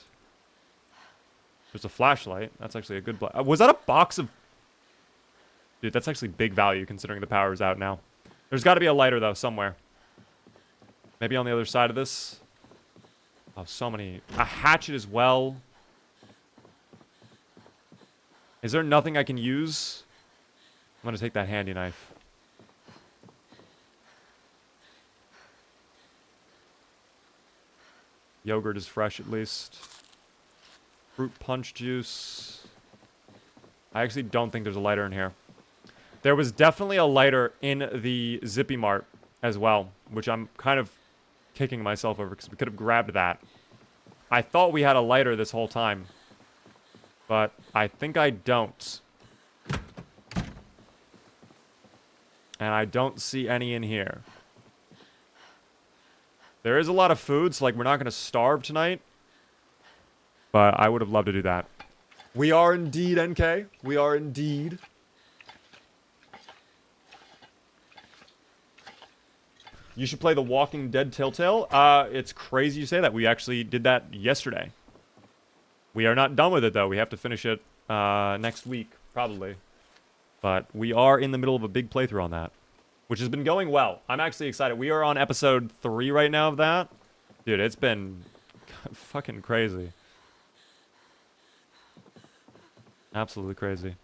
There's a flashlight. That's actually a good... was that a box of... Dude, that's actually big value considering the power's out now. There's got to be a lighter, though, somewhere. Maybe on the other side of this. Oh, so many. A hatchet as well. Is there nothing I can use? I'm going to take that handy knife. Yogurt is fresh, at least. Fruit punch juice. I actually don't think there's a lighter in here. There was definitely a lighter in the Zippy Mart as well, which I'm kind of kicking myself over because we could have grabbed that. I thought we had a lighter this whole time, but I think I don't. And I don't see any in here. There is a lot of food, so like we're not going to starve tonight. But I would have loved to do that. We are indeed, NK. We are indeed. You should play The Walking Dead Telltale. It's crazy you say that. We actually did that yesterday. We are not done with it, though. We have to finish it next week, probably. But we are in the middle of a big playthrough on that, which has been going well. I'm actually excited. We are on episode 3 right now of that. Dude, it's been fucking crazy. Absolutely crazy.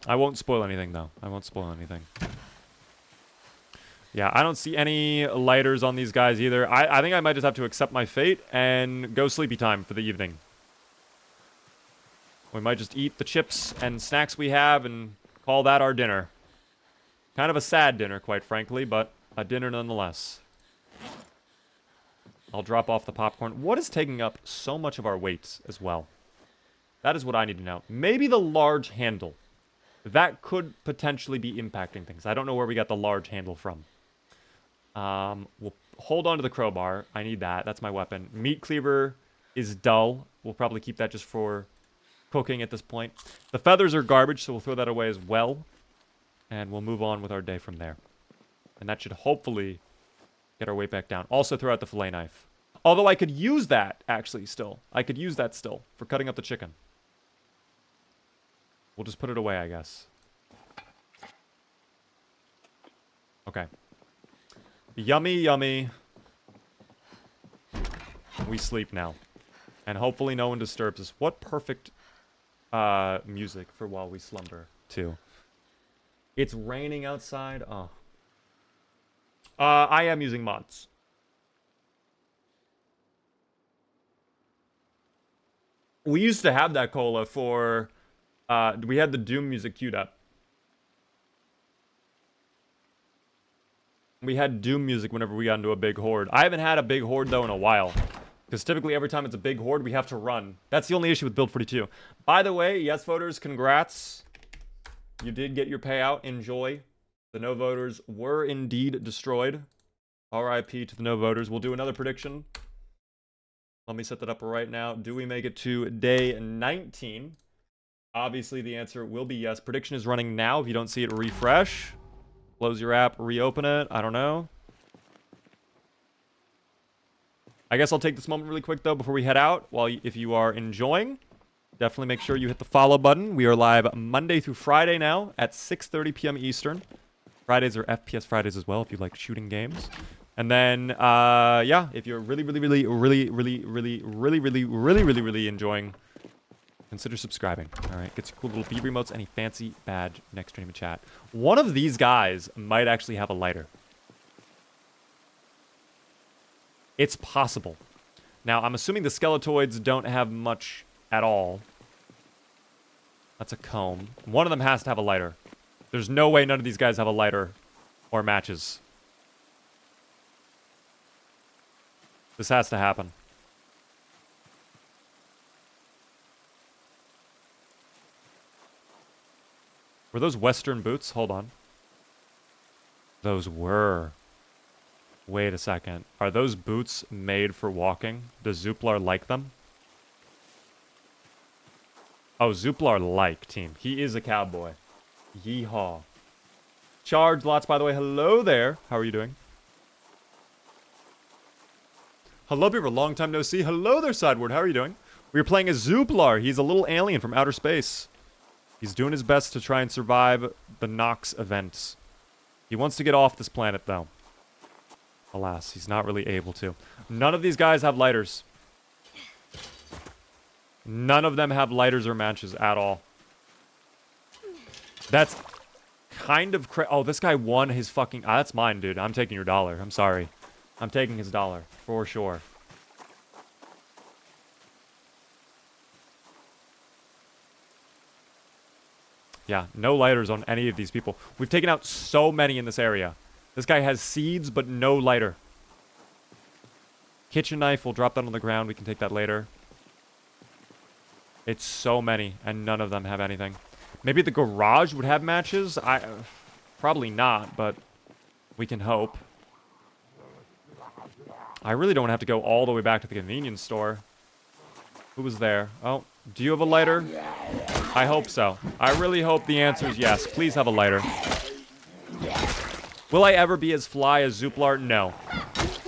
I won't spoil anything, though. I won't spoil anything. Yeah, I don't see any lighters on these guys either. I think I might just have to accept my fate and go sleepy time for the evening. We might just eat the chips and snacks we have and call that our dinner. Kind of a sad dinner, quite frankly, but a dinner nonetheless. I'll drop off the popcorn. What is taking up so much of our weight as well? That is what I need to know. Maybe the large handle. That could potentially be impacting things. I don't know where we got the large handle from. We'll hold on to the crowbar. I need that. That's my weapon. Meat cleaver is dull. We'll probably keep that just for cooking at this point. The feathers are garbage, so we'll throw that away as well. And we'll move on with our day from there. And that should hopefully get our weight back down. Also throw out the fillet knife. Although I could use that, actually, still. I could use that still for cutting up the chicken. We'll just put it away, I guess. Okay. Yummy, yummy. We sleep now. And hopefully no one disturbs us. What perfect music for while we slumber, too. It's raining outside. Oh. I am using mods. We used to have that cola for... we had the Doom music queued up. We had Doom music whenever we got into a big horde. I haven't had a big horde, though, in a while. Because typically every time it's a big horde, we have to run. That's the only issue with Build 42. By the way, yes voters, congrats. You did get your payout. Enjoy. The no voters were indeed destroyed. RIP to the no voters. We'll do another prediction. Let me set that up right now. Do we make it to day 19? Obviously, the answer will be yes. Prediction is running now. If you don't see it, refresh. Close your app, reopen it. I don't know. I guess I'll take this moment really quick, though, before we head out. If you are enjoying, definitely make sure you hit the follow button. We are live Monday through Friday now at 6:30 p.m. Eastern. Fridays are FPS Fridays as well, if you like shooting games. And then, yeah, if you're really enjoying, consider subscribing. All right, get some cool little beep remotes, any fancy badge next stream and chat. One of these guys might actually have a lighter. It's possible. Now, I'm assuming the skeletoids don't have much at all. That's a comb. One of them has to have a lighter. There's no way none of these guys have a lighter or matches. This has to happen. Were those Western boots? Hold on. Those were. Wait a second. Are those boots made for walking? Does Zuplar like them? Oh, Zuplar like, team. He is a cowboy. Yeehaw. Charge lots, by the way. Hello there. How are you doing? Hello, people. Long time no see. Hello there, Sideward. How are you doing? We are playing as Zuplar. He's a little alien from outer space. He's doing his best to try and survive the Knox Event. He wants to get off this planet, though. Alas, he's not really able to. None of these guys have lighters. None of them have lighters or matches at all. That's kind of crazy. Oh, this guy won his fucking... Ah, that's mine, dude. I'm taking your dollar. I'm sorry. I'm taking his dollar, for sure. Yeah, no lighters on any of these people. We've taken out so many in this area. This guy has seeds, but no lighter. Kitchen knife, we'll drop that on the ground. We can take that later. It's so many, and none of them have anything. Maybe the garage would have matches? Probably not, but we can hope. I really don't have to go all the way back to the convenience store. Who was there? Oh, do you have a lighter? I hope so. I really hope the answer is yes. Please have a lighter. Will I ever be as fly as Zuplar? No.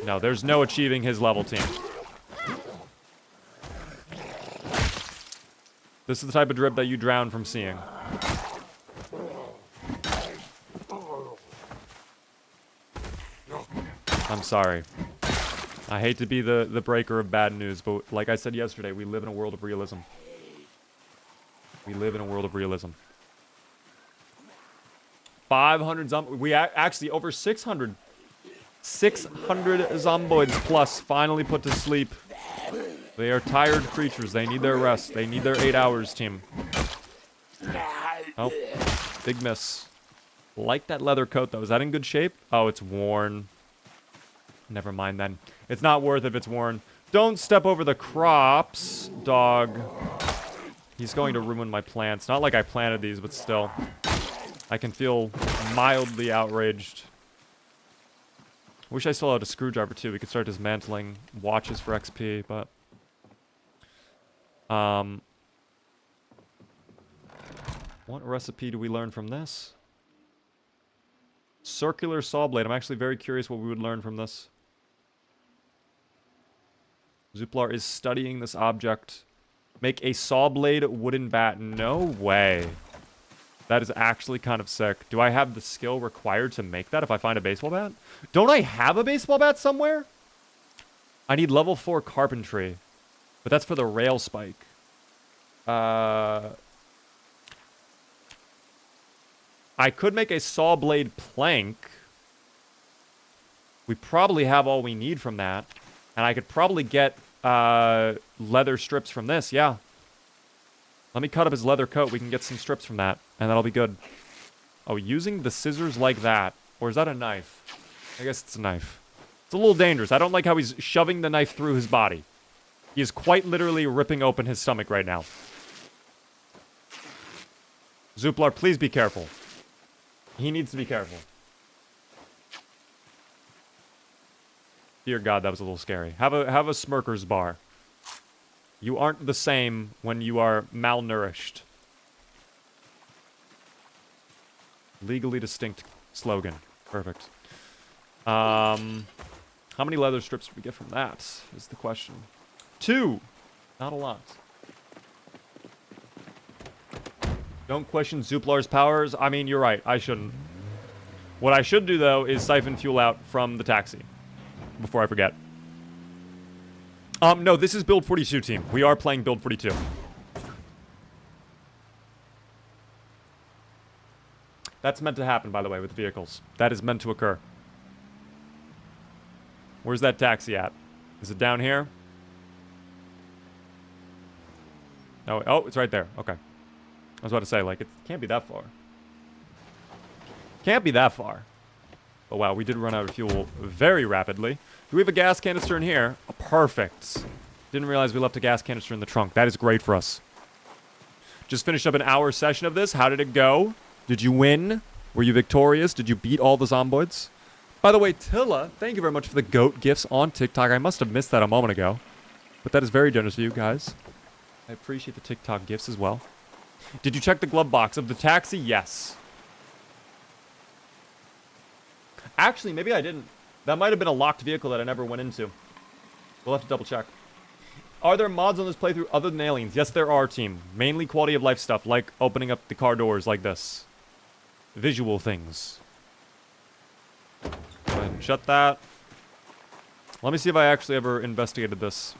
No, there's no achieving his level, team. This is the type of drip that you drown from seeing. I'm sorry. I hate to be the breaker of bad news, but like I said yesterday, we live in a world of realism. We live in a world of realism. 500 zombies. We actually over 600. 600 zomboids plus finally put to sleep. They are tired creatures. They need their rest. They need their 8 hours, team. Oh, big miss. Like that leather coat, though. Is that in good shape? Oh, it's worn. Never mind, then. It's not worth it if it's worn. Don't step over the crops, dog. He's going to ruin my plants. Not like I planted these, but still. I can feel mildly outraged. Wish I still had a screwdriver, too. We could start dismantling watches for XP, but... What recipe do we learn from this? Circular saw blade. I'm actually very curious what we would learn from this. Zuplar is studying this object. Make a saw blade wooden bat. No way. That is actually kind of sick. Do I have the skill required to make that if I find a baseball bat? Don't I have a baseball bat somewhere? I need level 4 carpentry. But that's for the rail spike. I could make a saw blade plank. We probably have all we need from that. And I could probably get leather strips from this, yeah. Let me cut up his leather coat. We can get some strips from that. And that'll be good. Oh, using the scissors like that. Or is that a knife? I guess it's a knife. It's a little dangerous. I don't like how he's shoving the knife through his body. He is quite literally ripping open his stomach right now. Zuplar, please be careful. He needs to be careful. Dear God, that was a little scary. Have a Smirker's bar. You aren't the same when you are malnourished. Legally distinct slogan. Perfect. How many leather strips did we get from that? Is the question. 2. Not a lot. Don't question Zuplar's powers. I mean, you're right. I shouldn't. What I should do, though, is siphon fuel out from the taxi. Before I forget. No, this is build 42, team. We are playing build 42. That's meant to happen, by the way, with vehicles. That is meant to occur. Where's that taxi at? Is it down here? Oh, it's right there. Okay. I was about to say, like, it can't be that far. Can't be that far. Oh, wow, we did run out of fuel very rapidly. Do we have a gas canister in here? Oh, perfect. Didn't realize we left a gas canister in the trunk. That is great for us. Just finished up an hour session of this. How did it go? Did you win? Were you victorious? Did you beat all the zomboids? By the way, Tilla, thank you very much for the goat gifts on TikTok. I must have missed that a moment ago. But that is very generous of you guys. I appreciate the TikTok gifts as well. Did you check the glove box of the taxi? Yes. Actually, maybe I didn't. That might have been a locked vehicle that I never went into. We'll have to double check. Are there mods on this playthrough other than aliens? Yes, there are, team. Mainly quality of life stuff, like opening up the car doors like this. Visual things. Go ahead and shut that. Let me see if I actually ever investigated this.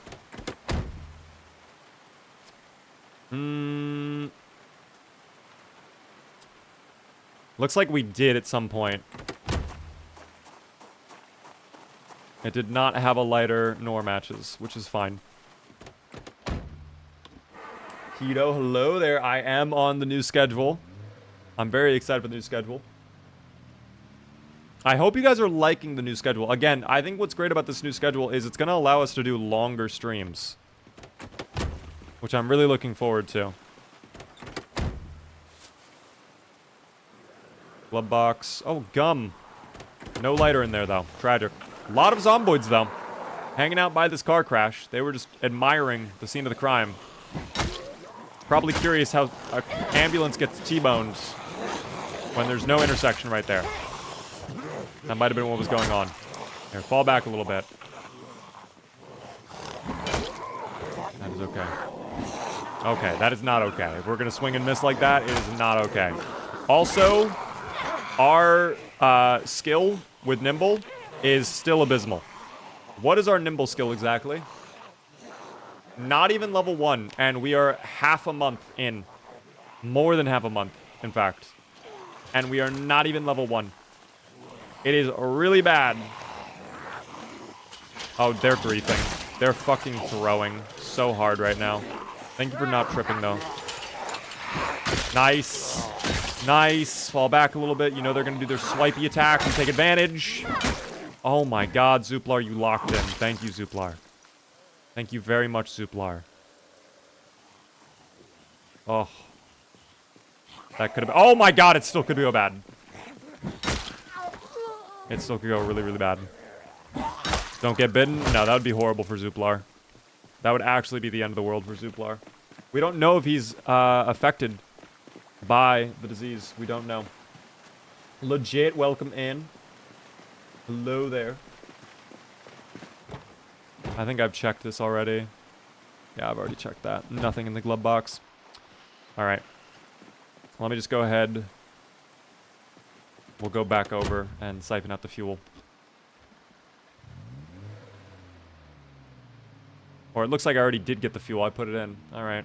Looks like we did at some point. It did not have a lighter nor matches, which is fine. Keto, hello there. I am on the new schedule. I'm very excited for the new schedule. I hope you guys are liking the new schedule. Again, I think what's great about this new schedule is it's going to allow us to do longer streams. Which I'm really looking forward to. Glove box. Oh, gum. No lighter in there, though. Tragic. A lot of zomboids, though. Hanging out by this car crash. They were just admiring the scene of the crime. Probably curious how an ambulance gets T-boned when there's no intersection right there. That might have been what was going on. Here, fall back a little bit. That is okay. Okay, that is not okay. If we're going to swing and miss like that, it is not okay. Also, our skill with Nimble is still abysmal. What is our Nimble skill exactly? Not even level 1, and we are half a month in. More than half a month, in fact. And we are not even level 1. It is really bad. Oh, they're griefing. They're fucking throwing so hard right now. Thank you for not tripping, though. Nice. Nice. Fall back a little bit. You know they're going to do their swipey attack and take advantage. Oh my god, Zuplar, you locked in. Thank you, Zuplar. Thank you very much, Zuplar. Oh. That could have been... Oh my god, it still could go bad. It still could go really, really bad. Don't get bitten? No, that would be horrible for Zuplar. That would actually be the end of the world for Zuplar. We don't know if he's affected by the disease. We don't know. Legit, welcome in. Hello there. I think I've checked this already. Yeah, I've already checked that. Nothing in the glove box. Alright. Let me just go ahead. We'll go back over and siphon out the fuel. Or it looks like I already did get the fuel. I put it in. Alright.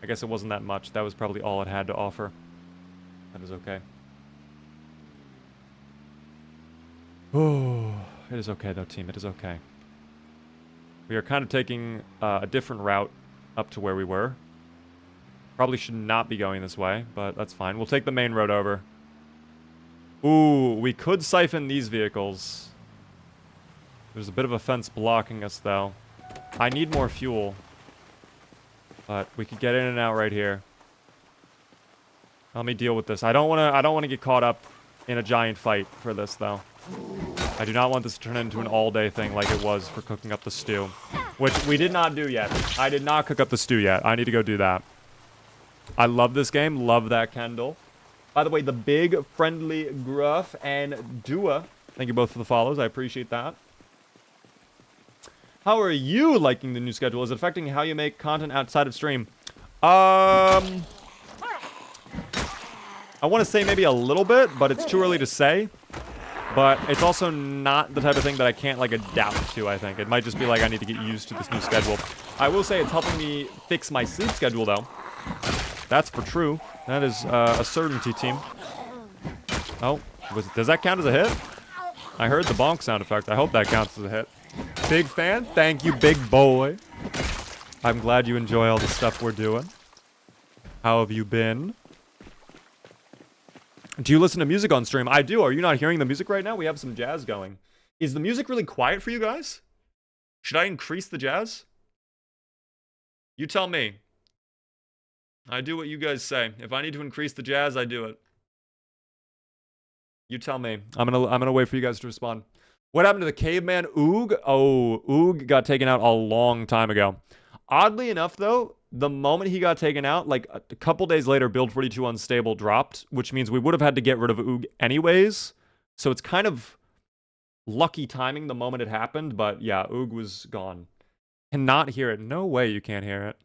I guess it wasn't that much. That was probably all it had to offer. That is okay. Oh, it is okay though, team. It is okay. We are kind of taking a different route up to where we were. Probably should not be going this way, but that's fine. We'll take the main road over. Ooh, we could siphon these vehicles. There's a bit of a fence blocking us, though. I need more fuel. But we could get in and out right here. Let me deal with this. I don't want to get caught up in a giant fight for this, though. I do not want this to turn into an all-day thing like it was for cooking up the stew. Which we did not do yet. I did not cook up the stew yet. I need to go do that. I love this game. Love that Kendall. By the way, the big, friendly Gruff and Dua. Thank you both for the follows. I appreciate that. How are you liking the new schedule? Is it affecting how you make content outside of stream? I want to say maybe a little bit, but it's too early to say. But it's also not the type of thing that I can't, like, adapt to, I think. It might just be like I need to get used to this new schedule. I will say it's helping me fix my sleep schedule, though. That's for true. That is a certainty, team. Oh, does that count as a hit? I heard the bonk sound effect. I hope that counts as a hit. Big fan? Thank you, big boy. I'm glad you enjoy all the stuff we're doing. How have you been? Do you listen to music on stream? I do. Are you not hearing the music right now? We have some jazz going. Is the music really quiet for you guys? Should I increase the jazz? You tell me. I do what you guys say. If I need to increase the jazz, I do it. You tell me. I'm gonna wait for you guys to respond. What happened to the caveman Oog? Oh, Oog got taken out a long time ago. Oddly enough, though, the moment he got taken out, like a couple days later, Build 42 Unstable dropped, which means we would have had to get rid of Oog anyways. So it's kind of lucky timing the moment it happened, but yeah, Oog was gone. Cannot hear it. No way you can't hear it.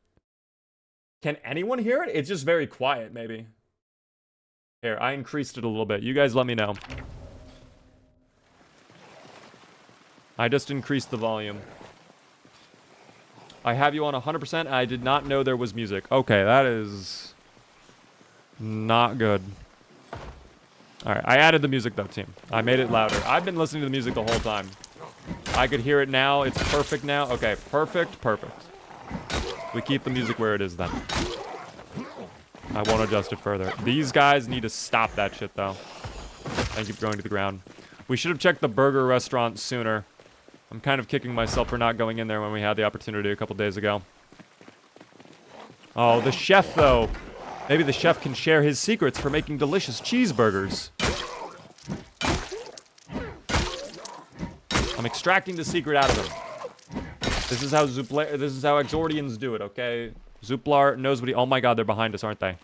Can anyone hear it? It's just very quiet, maybe. Here, I increased it a little bit. You guys let me know. I just increased the volume. I have you on 100%. I did not know there was music. Okay, that is not good. Alright, I added the music though, team. I made it louder. I've been listening to the music the whole time. I could hear it now. It's perfect now. Okay, perfect, perfect. We keep the music where it is then. I won't adjust it further. These guys need to stop that shit though. Thank you for going to the ground. We should have checked the burger restaurant sooner. I'm kind of kicking myself for not going in there when we had the opportunity a couple days ago. Oh, the chef though. Maybe the chef can share his secrets for making delicious cheeseburgers. I'm extracting the secret out of him. This is how Axordians do it, okay? Zuplar knows what he... Oh my god, they're behind us, aren't they?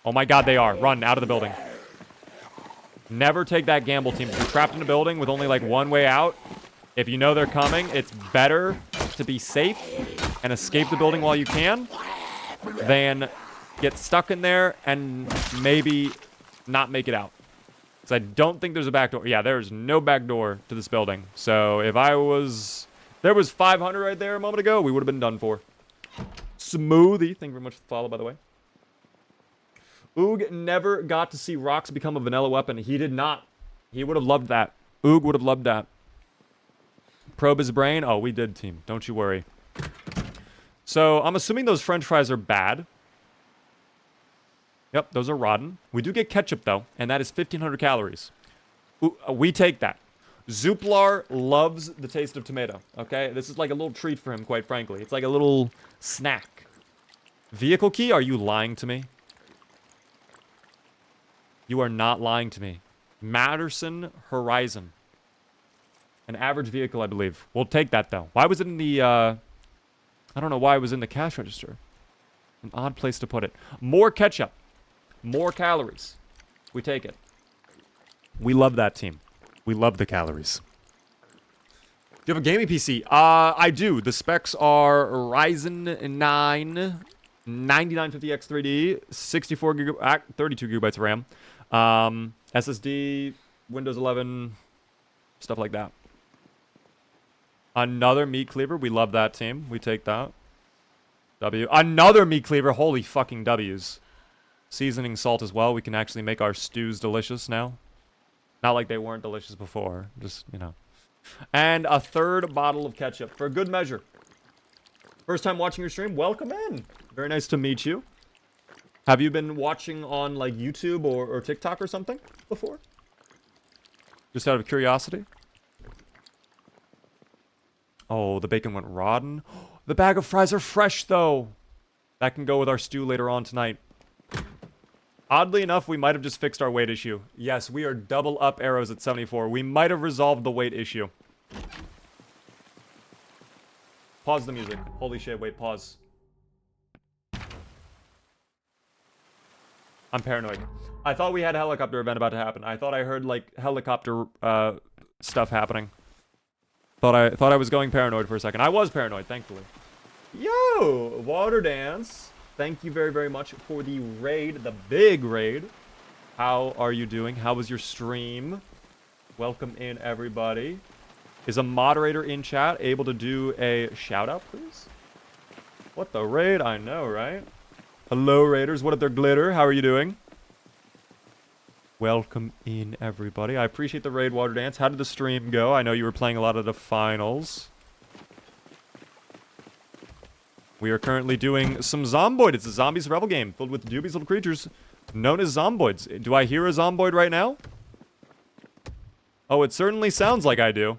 Oh my god, they are. Run, out of the building. Never take that gamble, team. If you're trapped in a building with only, like, one way out, if you know they're coming, it's better to be safe and escape the building while you can than get stuck in there and maybe not make it out. Because I don't think there's a back door. Yeah, there's no back door to this building. So if I was... There was 500 right there a moment ago, we would have been done for. Smoothie. Thank you very much for the follow, by the way. Oog never got to see rocks become a vanilla weapon. He did not. He would have loved that. Oog would have loved that. Probe his brain. Oh, we did, team. Don't you worry. So, I'm assuming those french fries are bad. Yep, those are rotten. We do get ketchup, though, and that is 1,500 calories. Ooh, we take that. Zuplar loves the taste of tomato, okay? This is like a little treat for him, quite frankly. It's like a little snack. Vehicle key? Are you lying to me? You are not lying to me. Matterson Horizon. An average vehicle, I believe. We'll take that, though. Why was it in the, I don't know why it was in the cash register. An odd place to put it. More ketchup. More calories. We take it. We love that, team. We love the calories. Do you have a gaming PC? I do. The specs are Ryzen 9 9950X 3D, 32 gigabytes of RAM, SSD, Windows 11, stuff like that. Another meat cleaver. We love that, team. We take that. W. Another meat cleaver. Holy fucking W's. Seasoning salt as well. We can actually make our stews delicious now. Not like they weren't delicious before. Just, you know. And a third bottle of ketchup for good measure. First time watching your stream? Welcome in. Very nice to meet you. Have you been watching on like YouTube or TikTok or something before? Just out of curiosity? Oh, the bacon went rotten. The bag of fries are fresh though. That can go with our stew later on tonight. Oddly enough, we might have just fixed our weight issue. Yes, we are double up arrows at 74. We might have resolved the weight issue. Pause the music. Holy shit, wait, pause. I'm paranoid. I thought we had a helicopter event about to happen. I thought I heard, like, helicopter, stuff happening. Thought I was going paranoid for a second. I was paranoid, thankfully. Yo! Water Dance. Thank you very, very much for the raid, the big raid. How are you doing? How was your stream? Welcome in, everybody. Is a moderator in chat able to do a shout-out, please? What the raid? I know, right? Hello, raiders. What up there, Glitter? How are you doing? Welcome in, everybody. I appreciate the raid, Water Dance. How did the stream go? I know you were playing a lot of the finals. We are currently doing some Zomboid. It's a zombie survival game filled with dubious little creatures known as Zomboids. Do I hear a Zomboid right now? Oh, it certainly sounds like I do.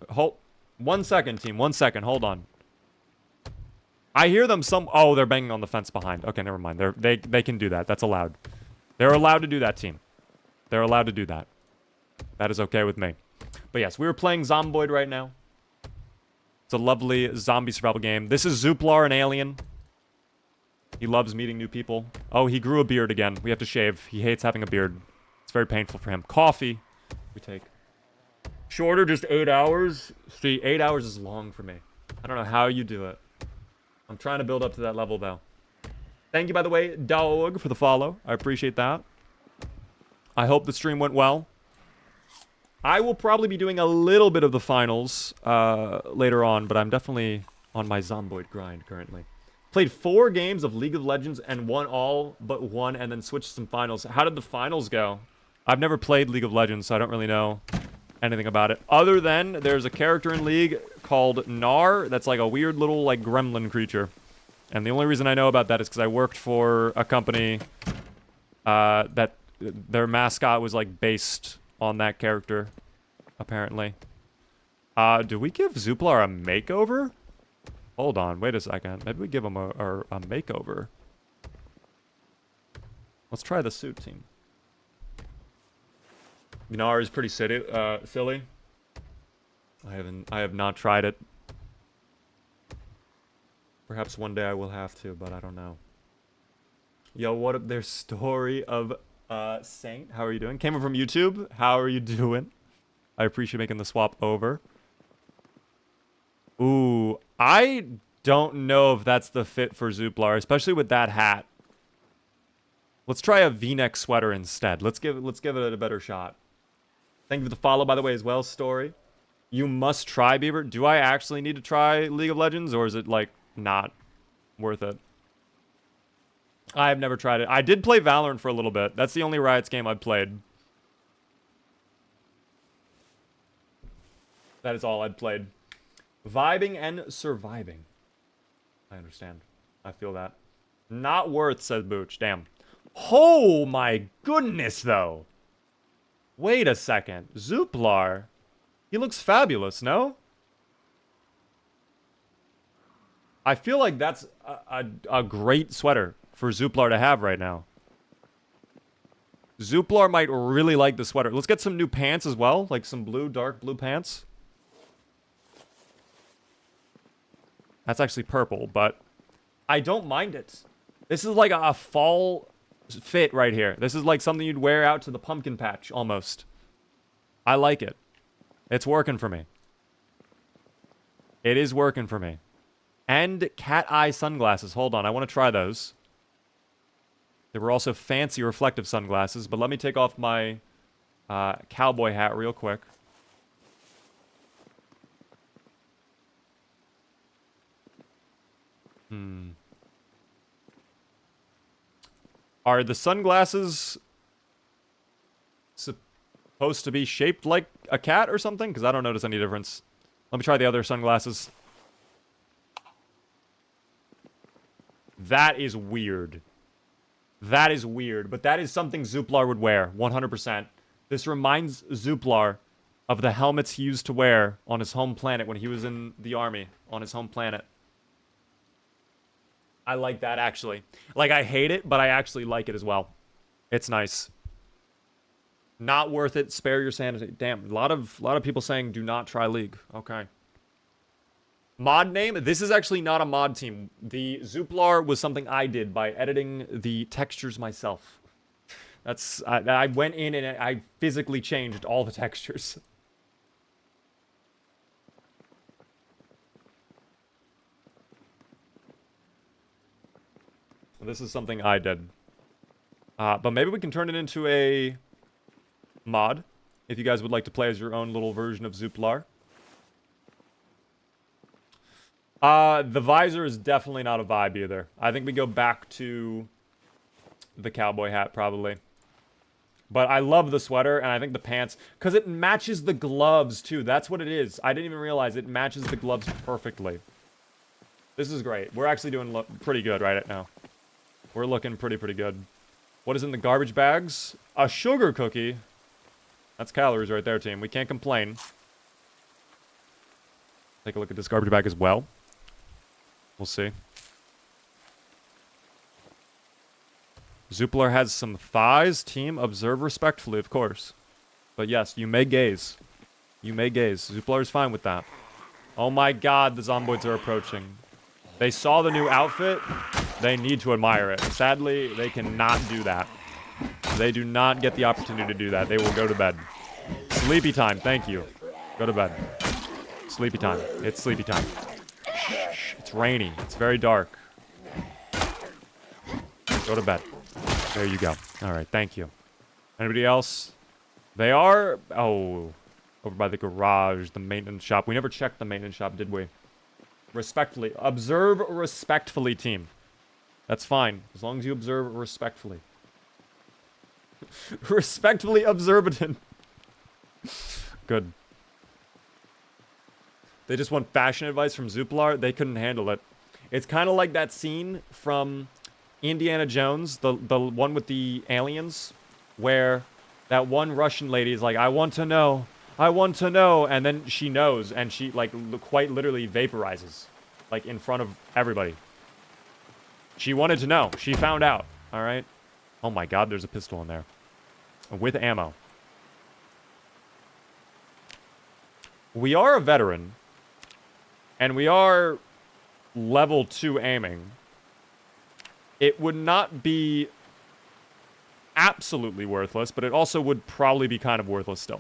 Hold 1 second, team. 1 second. Hold on. I hear them some... Oh, they're banging on the fence behind. Okay, never mind. They can do that. That's allowed. They're allowed to do that, team. They're allowed to do that. That is okay with me. But yes, we were playing Zomboid right now. It's a lovely zombie survival game. This is Zuplar, an alien. He loves meeting new people. Oh, he grew a beard again. We have to shave. He hates having a beard. It's very painful for him. Coffee. We take. Shorter, just 8 hours. See, 8 hours is long for me. I don't know how you do it. I'm trying to build up to that level, though. Thank you, by the way, Dog, for the follow. I appreciate that. I hope the stream went well. I will probably be doing a little bit of the finals later on, but I'm definitely on my Zomboid grind currently. Played 4 games of League of Legends and won all but one, and then switched some finals. How did the finals go? I've never played League of Legends, so I don't really know anything about it. Other than there's a character in League called Gnar that's like a weird little like gremlin creature. And the only reason I know about that is because I worked for a company that their mascot was like based on that character, apparently. Do we give Zuplar a makeover? Hold on, wait a second. Maybe we give him a makeover. Let's try the suit team. Gnar is pretty silly. I have not tried it. Perhaps one day I will have to, but I don't know. Yo, what up there, story of Saint? How are you doing? Came in from YouTube. How are you doing? I appreciate making the swap over. Ooh, I don't know if that's the fit for Zuplar, especially with that hat. Let's try a V-neck sweater instead. Let's give it a better shot. Thank you for the follow, by the way, as well, Story. You must try, Beaver. Do I actually need to try League of Legends, or is it, like, not Worth it. I have never tried it. I did play Valorant for a little bit. That's the only Riot's game I've played. That is all I'd played. Vibing and surviving. I understand. I feel that. Not worth, says Booch. Damn. Oh my goodness, though. Wait a second. Zuplar. He looks fabulous, no? I feel like that's a great sweater for Zuplar to have right now. Zuplar might really like the sweater. Let's get some new pants as well. Like some blue, dark blue pants. That's actually purple, but I don't mind it. This is like a fall fit right here. This is like something you'd wear out to the pumpkin patch, almost. I like it. It's working for me. It is working for me. And cat eye sunglasses. Hold on, I want to try those. There were also fancy reflective sunglasses, but let me take off my cowboy hat real quick. Are the sunglasses supposed to be shaped like a cat or something? Because I don't notice any difference. Let me try the other sunglasses. That is weird. That is weird, but that is something Zuplar would wear, 100%. This reminds Zuplar of the helmets he used to wear on his home planet when he was in the army, on his home planet. I like that, actually. Like, I hate it, but I actually like it as well. It's nice. Not worth it. Spare your sanity. Damn, a lot of people saying do not try League. Okay. Mod name? This is actually not a mod team. The Zuplar was something I did by editing the textures myself. That's... I went in and I physically changed all the textures. This is something I did. But maybe we can turn it into a mod, if you guys would like to play as your own little version of Zuplar. The visor is definitely not a vibe either. I think we go back to the cowboy hat, probably. But I love the sweater, and I think the pants... Because it matches the gloves, too. That's what it is. I didn't even realize it matches the gloves perfectly. This is great. We're actually doing pretty good right now. We're looking pretty good. What is in the garbage bags? A sugar cookie. That's calories right there, team. We can't complain. Take a look at this garbage bag as well. We'll see. Zuplar has some thighs. Team, observe respectfully, of course. But yes, you may gaze. You may gaze. Zuplar's fine with that. Oh my god, the zomboids are approaching. They saw the new outfit. They need to admire it. Sadly, they cannot do that. They do not get the opportunity to do that. They will go to bed. Sleepy time. Thank you. Go to bed. Sleepy time. It's sleepy time. Shh. It's rainy. It's very dark. Go to bed. There you go. All right. Thank you. Anybody else? They are... Oh. Over by the garage. The maintenance shop. We never checked the maintenance shop, did we? Respectfully. Observe respectfully, team. That's fine. As long as you observe respectfully. Respectfully observant. Good. They just want fashion advice from Zuplar. They couldn't handle it. It's kind of like that scene from Indiana Jones, the one with the aliens, where that one Russian lady is like, I want to know, and then she knows, and she, like, quite literally vaporizes, like, in front of everybody. She wanted to know. She found out, all right? Oh my god, there's a pistol in there. With ammo. We are a veteran. And we are level 2 aiming. It would not be absolutely worthless, but it also would probably be kind of worthless still.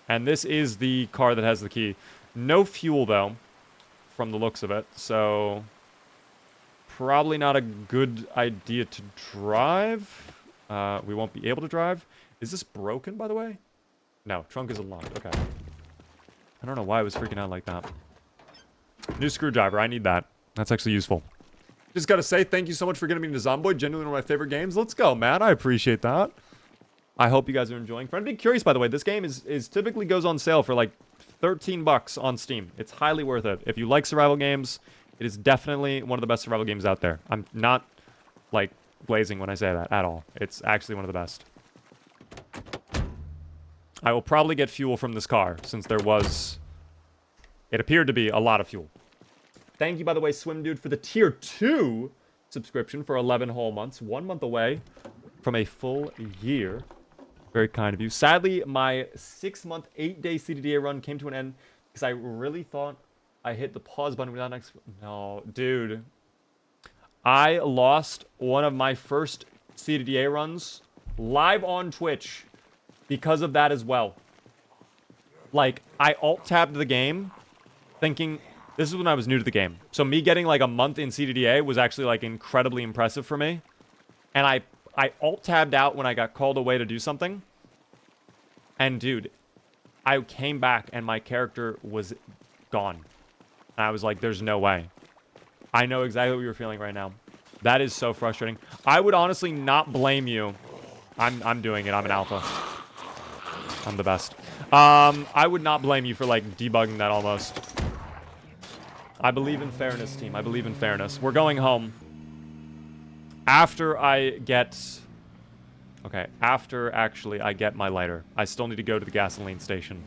And this is the car that has the key. No fuel, though, from the looks of it, so probably not a good idea to drive. We won't be able to drive. Is this broken, by the way? No, trunk is unlocked. Okay. I don't know why I was freaking out like that. New screwdriver. I need that. That's actually useful. Just gotta say, thank you so much for getting me into Zomboid. Genuinely one of my favorite games. Let's go, man. I appreciate that. I hope you guys are enjoying. For anybody curious, by the way, this game is typically goes on sale for like 13 bucks on Steam. It's highly worth it. If you like survival games, it is definitely one of the best survival games out there. I'm not, like, glazing when I say that at all. It's actually one of the best. I will probably get fuel from this car, since there was... It appeared to be a lot of fuel. Thank you, by the way, Swim Dude, for the Tier 2 subscription for 11 whole months. 1 month away from a full year. Very kind of you. Sadly, my 6-month, 8-day CDDA run came to an end because I really thought I hit the pause button without next... No, dude. I lost one of my first CDDA runs live on Twitch because of that as well. Like, I alt-tabbed the game thinking... This is when I was new to the game. So me getting like a month in CDDA was actually like incredibly impressive for me. And I alt-tabbed out when I got called away to do something. And dude, I came back and my character was gone. And I was like, there's no way. I know exactly what you're feeling right now. That is so frustrating. I would honestly not blame you. I'm doing it. I'm an alpha. I'm the best. I would not blame you for like debugging that almost. I believe in fairness, team. I believe in fairness. We're going home. After I get... Okay, after, actually, I get my lighter. I still need to go to the gasoline station.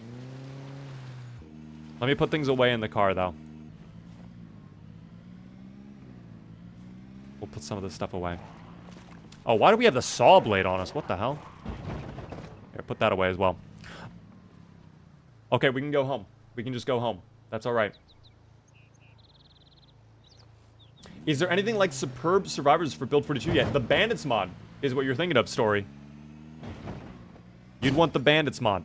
Let me put things away in the car, though. We'll put some of this stuff away. Oh, why do we have the saw blade on us? What the hell? Here, put that away as well. Okay, we can go home. We can just go home. That's all right. Is there anything like superb survivors for Build 42 yet? The Bandits mod is what you're thinking of, Story. You'd want the Bandits mod.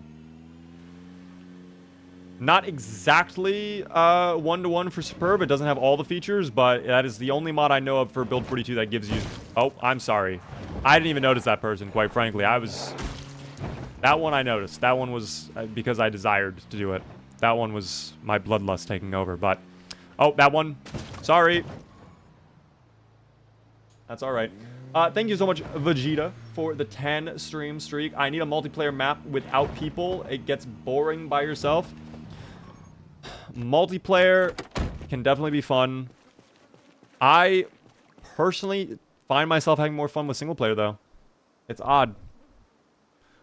Not exactly one-to-one for superb. It doesn't have all the features, but that is the only mod I know of for Build 42 that gives you... Oh, I'm sorry. I didn't even notice that person, quite frankly. That one I noticed. That one was because I desired to do it. That one was my bloodlust taking over, but... Oh, that one. Sorry. That's all right. Thank you so much, Vegeta, for the 10 stream streak. I need a multiplayer map without people. It gets boring by yourself. Multiplayer can definitely be fun. I personally find myself having more fun with single player, though. It's odd.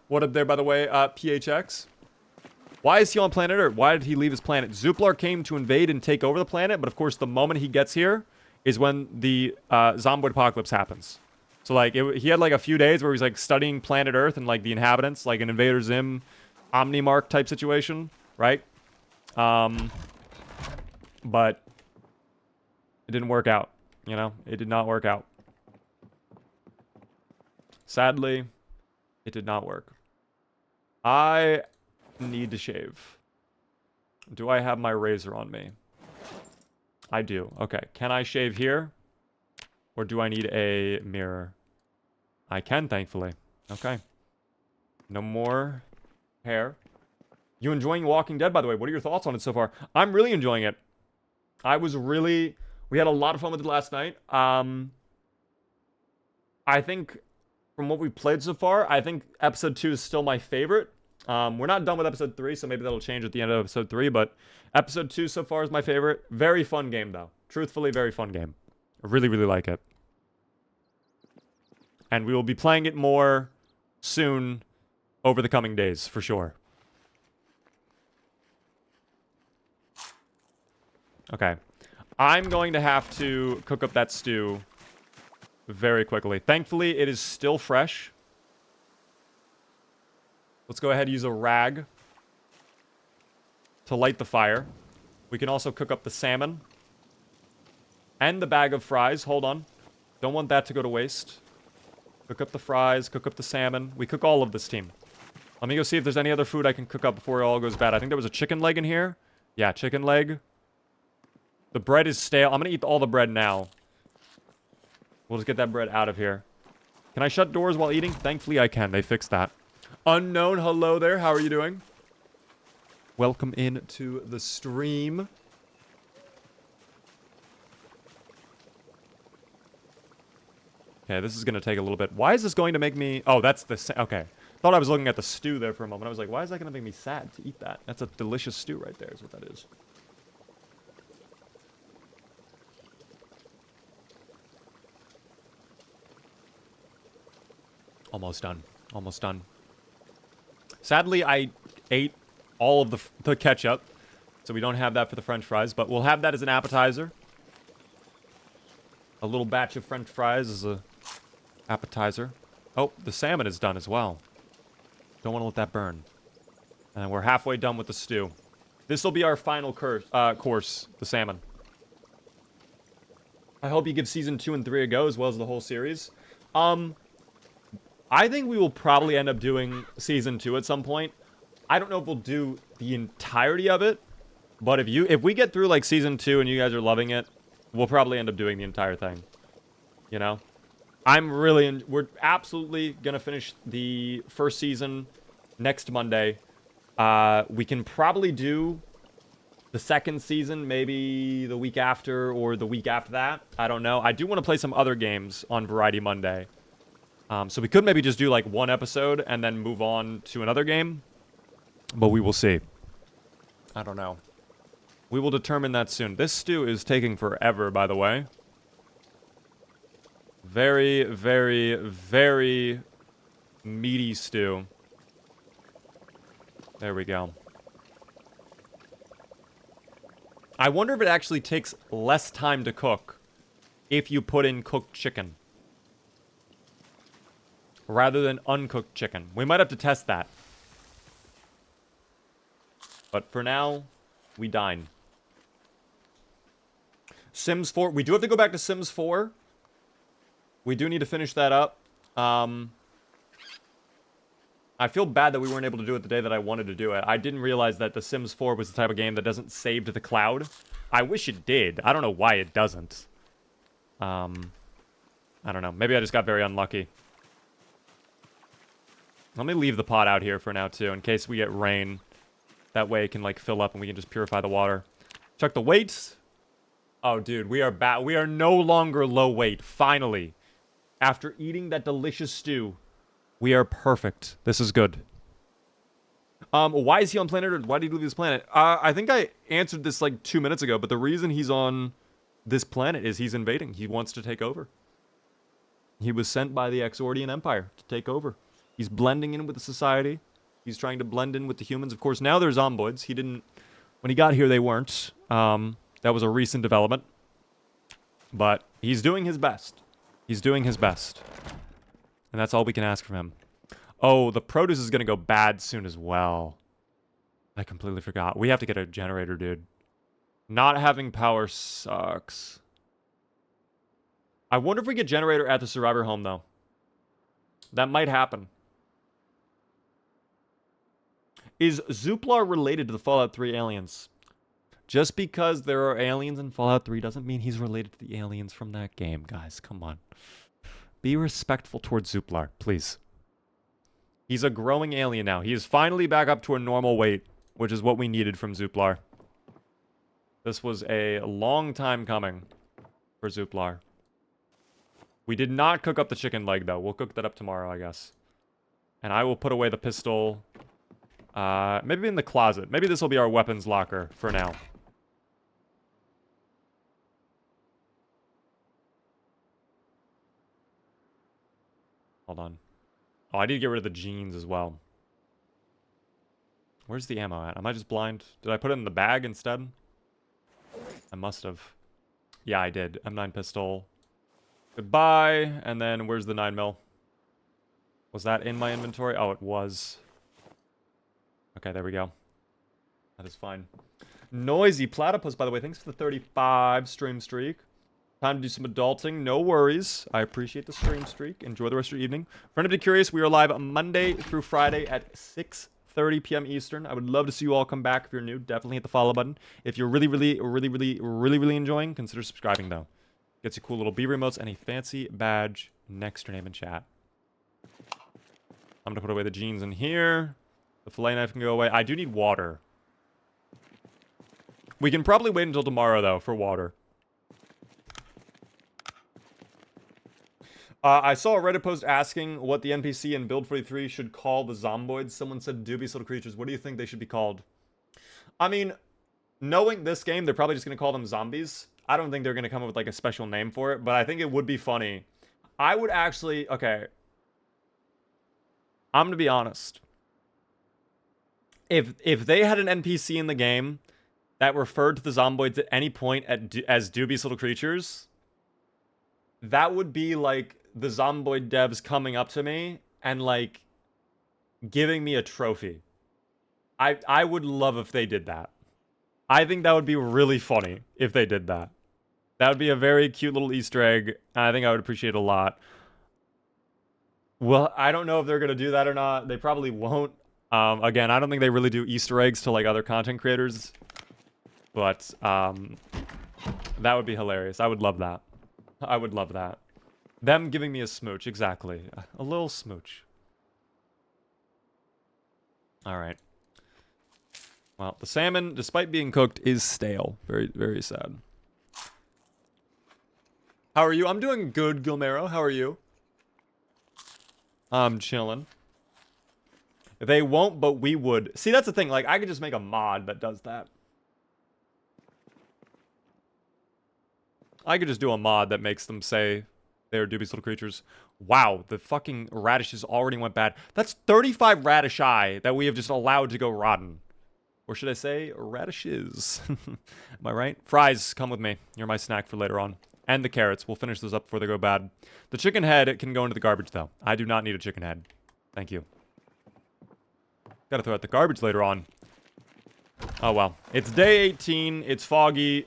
What up there, by the way, PHX? Why is he on planet Earth? Why did he leave his planet? Zuplar came to invade and take over the planet, but of course, the moment he gets here is when the Zomboid apocalypse happens. So, like, he had, like, a few days where he's, like, studying planet Earth and, like, the inhabitants, like an Invader Zim Omnimark type situation, right? But it didn't work out, you know? It did not work out. Sadly, it did not work. I need to shave. Do I have my razor on me? I do. Okay. Can I shave here? Or do I need a mirror? I can, thankfully. Okay. No more hair. You enjoying Walking Dead, by the way? What are your thoughts on it so far? I'm really enjoying it. We had a lot of fun with it last night. I think, from what we played so far, I think episode 2 is still my favorite. We're not done with episode 3, so maybe that'll change at the end of episode 3, but episode 2 so far is my favorite. Very fun game, though. Truthfully, very fun game. I really, really like it. And we will be playing it more soon over the coming days, for sure. Okay. I'm going to have to cook up that stew very quickly. Thankfully, it is still fresh. Let's go ahead and use a rag to light the fire. We can also cook up the salmon and the bag of fries. Hold on. Don't want that to go to waste. Cook up the fries, cook up the salmon. We cook all of this, team. Let me go see if there's any other food I can cook up before it all goes bad. I think there was a chicken leg in here. Yeah, chicken leg. The bread is stale. I'm going to eat all the bread now. We'll just get that bread out of here. Can I shut doors while eating? Thankfully, I can. They fixed that. Unknown, hello there. How are you doing? Welcome in to the stream. Okay, this is going to take a little bit. Why is this going to make me... Oh, that's the... Okay. Thought I was looking at the stew there for a moment. I was like, why is that going to make me sad to eat that? That's a delicious stew right there is what that is. Almost done. Almost done. Sadly, I ate all of the ketchup, so we don't have that for the french fries, but we'll have that as an appetizer. A little batch of french fries as a appetizer. Oh, the salmon is done as well. Don't want to let that burn. And we're halfway done with the stew. This will be our final course, the salmon. I hope you give season 2 and 3 a go, as well as the whole series. I think we will probably end up doing season 2 at some point. I don't know if we'll do the entirety of it, but if we get through like season 2 and you guys are loving it, we'll probably end up doing the entire thing. You know? We're absolutely gonna finish the first season next Monday. We can probably do the second season maybe the week after or the week after that. I don't know. I do want to play some other games on Variety Monday. So we could maybe just do like one episode and then move on to another game. But we will see. I don't know. We will determine that soon. This stew is taking forever, by the way. Very, very, very meaty stew. There we go. I wonder if it actually takes less time to cook if you put in cooked chicken rather than uncooked chicken. We might have to test that. But for now, we dine. Sims 4. We do have to go back to Sims 4. We do need to finish that up. I feel bad that we weren't able to do it the day that I wanted to do it. I didn't realize that The Sims 4 was the type of game that doesn't save to the cloud. I wish it did. I don't know why it doesn't. I don't know. Maybe I just got very unlucky. Let me leave the pot out here for now, too, in case we get rain. That way it can, like, fill up and we can just purify the water. Check the weight. Oh, dude, we are back. We are no longer low weight. Finally. After eating that delicious stew, we are perfect. This is good. Why is he on planet Earth? Why did he leave this planet? I think I answered this like 2 minutes ago, but the reason he's on this planet is he's invading. He wants to take over. He was sent by the Axordian Empire to take over. He's blending in with the society. He's trying to blend in with the humans. Of course, now they're zomboids. He didn't... When he got here, they weren't. That was a recent development. But he's doing his best. He's doing his best. And that's all we can ask from him. Oh, the produce is going to go bad soon as well. I completely forgot. We have to get a generator, dude. Not having power sucks. I wonder if we get generator at the survivor home, though. That might happen. Is Zuplar related to the Fallout 3 aliens? Just because there are aliens in Fallout 3 doesn't mean he's related to the aliens from that game, guys. Come on. Be respectful towards Zuplar, please. He's a growing alien now. He is finally back up to a normal weight, which is what we needed from Zuplar. This was a long time coming for Zuplar. We did not cook up the chicken leg, though. We'll cook that up tomorrow, I guess. And I will put away the pistol... maybe in the closet. Maybe this will be our weapons locker for now. Hold on. Oh, I need to get rid of the jeans as well. Where's the ammo at? Am I just blind? Did I put it in the bag instead? I must have. Yeah, I did. M9 pistol. Goodbye. And then where's the 9mm? Was that in my inventory? Oh, it was. Okay, there we go. That is fine. Noisy Platypus, by the way. Thanks for the 35 stream streak. Time to do some adulting. No worries. I appreciate the stream streak. Enjoy the rest of your evening. For anybody curious, we are live Monday through Friday at 6:30 p.m. Eastern. I would love to see you all come back. If you're new, definitely hit the follow button. If you're really enjoying, consider subscribing, though. Gets you cool little B remotes and a fancy badge next to your name in chat. I'm going to put away the jeans in here. The fillet knife can go away. I do need water. We can probably wait until tomorrow, though, for water. I saw a Reddit post asking what the NPC in Build 43 should call the zomboids. Someone said dubious little creatures. What do you think they should be called? I mean, knowing this game, they're probably just going to call them zombies. I don't think they're going to come up with like a special name for it, but I think it would be funny. I would actually, okay. I'm going to be honest. If they had an NPC in the game that referred to the zomboids at any point as dubious little creatures, that would be like the zomboid devs coming up to me and like giving me a trophy. I would love if they did that. I think that would be really funny if they did that. That would be a very cute little Easter egg, and I think I would appreciate it a lot. Well, I don't know if they're going to do that or not. They probably won't. Again, I don't think they really do Easter eggs to like other content creators. But that would be hilarious. I would love that. I would love that. Them giving me a smooch, exactly. A little smooch. Alright. Well, the salmon, despite being cooked, is stale. Very, very sad. How are you? I'm doing good, Gilmero. How are you? I'm chilling. They won't, but we would. See, that's the thing. Like, I could just make a mod that does that. I could just do a mod that makes them say they're dubious little creatures. Wow, the fucking radishes already went bad. That's 35 radish eye that we have just allowed to go rotten. Or should I say, radishes. Am I right? Fries, come with me. You're my snack for later on. And the carrots. We'll finish those up before they go bad. The chicken head can go into the garbage, though. I do not need a chicken head. Thank you. Gotta throw out the garbage later on. Oh, well. It's day 18. It's foggy.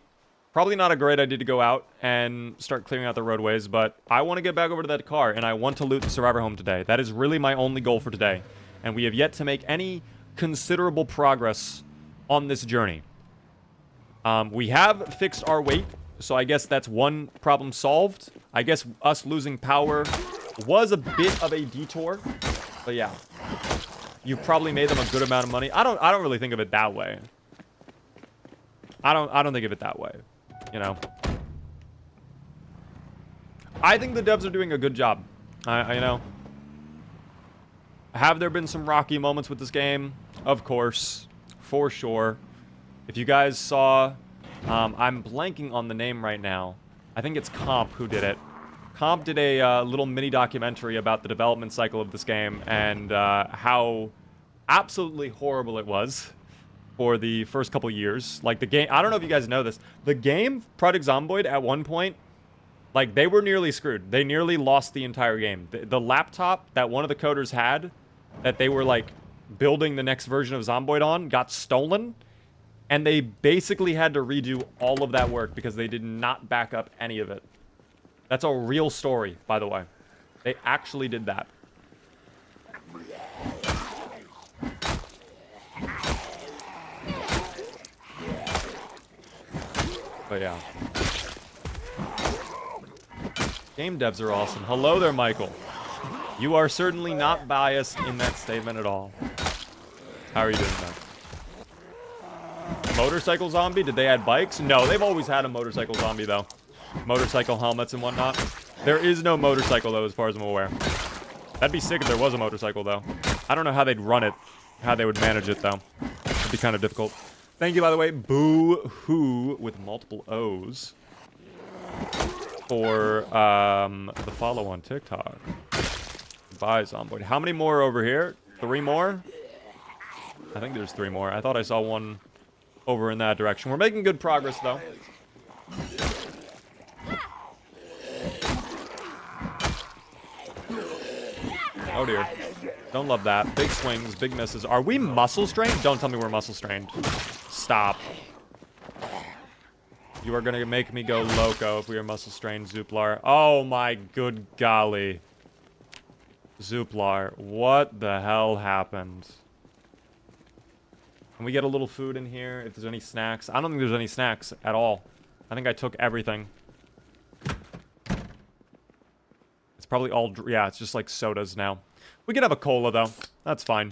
Probably not a great idea to go out and start clearing out the roadways, but I want to get back over to that car, and I want to loot the survivor home today. That is really my only goal for today. And we have yet to make any considerable progress on this journey. We have fixed our weight, so I guess that's one problem solved. I guess us losing power was a bit of a detour, but yeah. You probably made them a good amount of money. I don't really think of it that way. I don't think of it that way. You know, I think the devs are doing a good job. You know, have there been some rocky moments with this game? Of course, for sure. If you guys saw, I'm blanking on the name right now. I think it's Comp who did it. Comp did a little mini documentary about the development cycle of this game and how absolutely horrible it was for the first couple years. Like, the game, I don't know if you guys know this, the game, Project Zomboid, at one point, like, they were nearly screwed. They nearly lost the entire game. The laptop that one of the coders had, that they were, like, building the next version of Zomboid on, got stolen, and they basically had to redo all of that work because they did not back up any of it. That's a real story, by the way. They actually did that. But yeah. Game devs are awesome. Hello there, Michael. You are certainly not biased in that statement at all. How are you doing, man? Motorcycle zombie? Did they add bikes? No, they've always had a motorcycle zombie, though. Motorcycle helmets and whatnot. There is no motorcycle, though, as far as I'm aware. That'd be sick if there was a motorcycle, though. I don't know how they'd run it. How they would manage it, though. It'd be kind of difficult. Thank you, by the way, Boo-hoo, with multiple O's, for the follow on TikTok. Bye, Zomboid. How many more over here? 3 more? I think there's 3 more. I thought I saw one over in that direction. We're making good progress, though. Oh, dear. Don't love that. Big swings, big misses. Are we muscle strained? Don't tell me we're muscle strained. Stop. You are gonna make me go loco if we are muscle strained, Zuplar. Oh my good golly. Zuplar, what the hell happened? Can we get a little food in here if there's any snacks? I don't think there's any snacks at all. I think I took everything. It's probably all... Yeah, it's just like sodas now. We can have a cola, though. That's fine.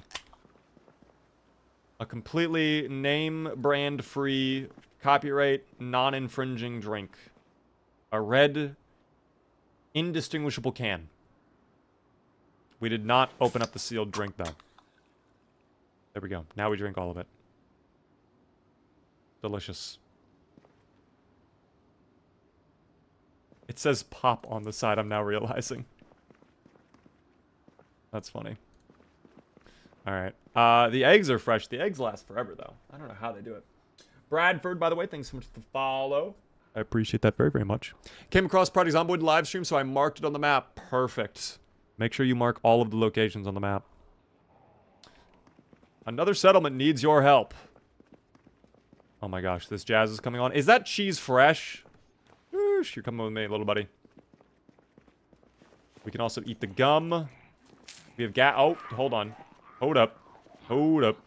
A completely name brand free, copyright non-infringing drink. A red, indistinguishable can. We did not open up the sealed drink, though. There we go. Now we drink all of it. Delicious. It says pop on the side, I'm now realizing. That's funny. Alright. The eggs are fresh. The eggs last forever, though. I don't know how they do it. Bradford, by the way, thanks so much for the follow. I appreciate that very, very much. Came across Project Zomboid live stream, so I marked it on the map. Perfect. Make sure you mark all of the locations on the map. Another settlement needs your help. Oh my gosh, this jazz is coming on. Is that cheese fresh? Whoosh, you're coming with me, little buddy. We can also eat the gum. We have oh, hold on. Hold up. Hold up.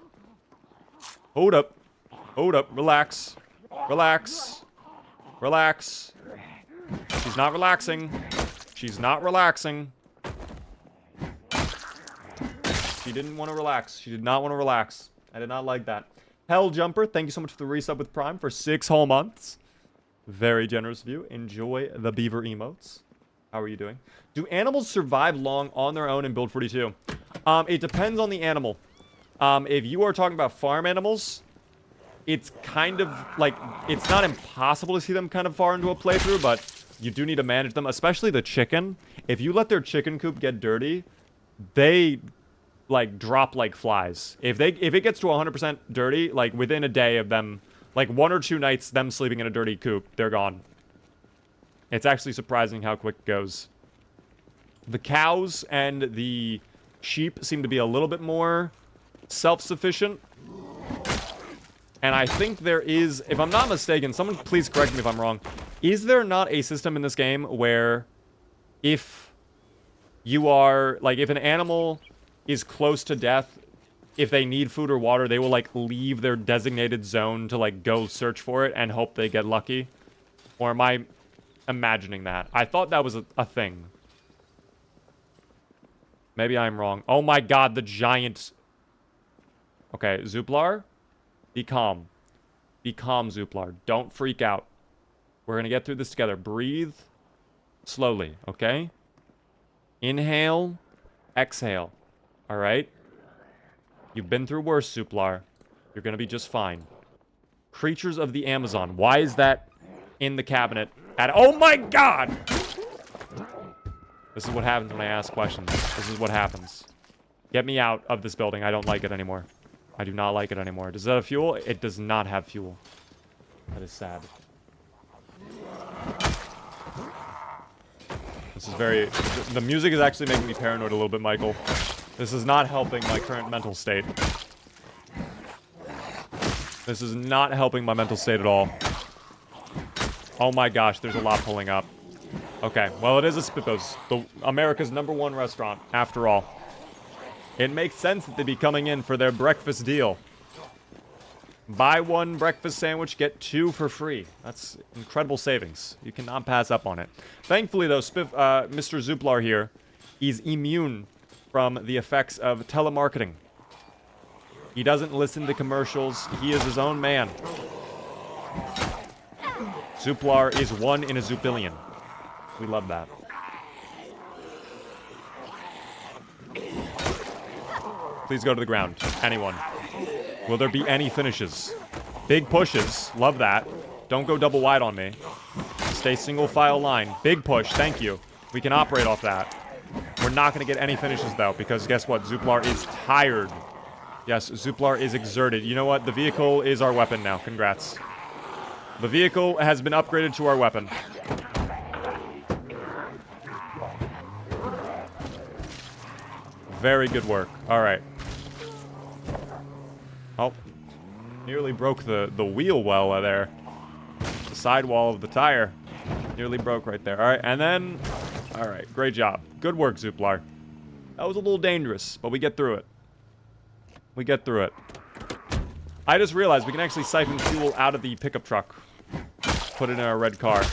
Hold up. Hold up. Relax. Relax. Relax. She's not relaxing. She's not relaxing. She didn't want to relax. She did not want to relax. I did not like that. Hell Jumper, thank you so much for the resub with Prime for 6 whole months. Very generous of you. Enjoy the beaver emotes. How are you doing? Do animals survive long on their own in Build 42? It depends on the animal. If you are talking about farm animals, it's kind of like, it's not impossible to see them kind of far into a playthrough, but you do need to manage them, especially the chicken. If you let their chicken coop get dirty, they like drop like flies. If it gets to 100% dirty, like within a day of them, like 1 or 2 nights them sleeping in a dirty coop, they're gone. It's actually surprising how quick it goes. The cows and the sheep seem to be a little bit more self-sufficient. And I think there is, if I'm not mistaken, someone please correct me if I'm wrong, is there not a system in this game where if you are, like, if an animal is close to death, if they need food or water, they will, like, leave their designated zone to, like, go search for it and hope they get lucky? Or am I imagining that? I thought that was a thing. Maybe I'm wrong. Oh my god, the giant... Okay, Zuplar, be calm. Be calm, Zuplar. Don't freak out. We're gonna get through this together. Breathe slowly, okay? Inhale, exhale. Alright? You've been through worse, Zuplar. You're gonna be just fine. Creatures of the Amazon. Why is that in the cabinet? Oh my god! This is what happens when I ask questions. This is what happens. Get me out of this building. I don't like it anymore. I do not like it anymore. Does that have fuel? It does not have fuel. That is sad. This is very... The music is actually making me paranoid a little bit, Michael. This is not helping my current mental state. This is not helping my mental state at all. Oh my gosh, there's a lot pulling up. Okay, well, it is a Spippo's, America's #1 restaurant, after all. It makes sense that they'd be coming in for their breakfast deal. Buy 1 breakfast sandwich, get 2 for free. That's incredible savings. You cannot pass up on it. Thankfully, though, Mr. Zuplar here is immune from the effects of telemarketing. He doesn't listen to commercials. He is his own man. Zuplar is 1 in a Zubillion. We love that. Please go to the ground. Anyone. Will there be any finishes? Big pushes. Love that. Don't go double wide on me. Stay single file line. Big push. Thank you. We can operate off that. We're not going to get any finishes, though, because guess what? Zuplar is tired. Yes, Zuplar is exerted. You know what? The vehicle is our weapon now. Congrats. The vehicle has been upgraded to our weapon. Very good work. All right. Oh. Nearly broke the wheel well there. The sidewall of the tire. Nearly broke right there. All right, and then... All right, great job. Good work, Zuplar. That was a little dangerous, but we get through it. We get through it. I just realized we can actually siphon fuel out of the pickup truck. Put it in our red car.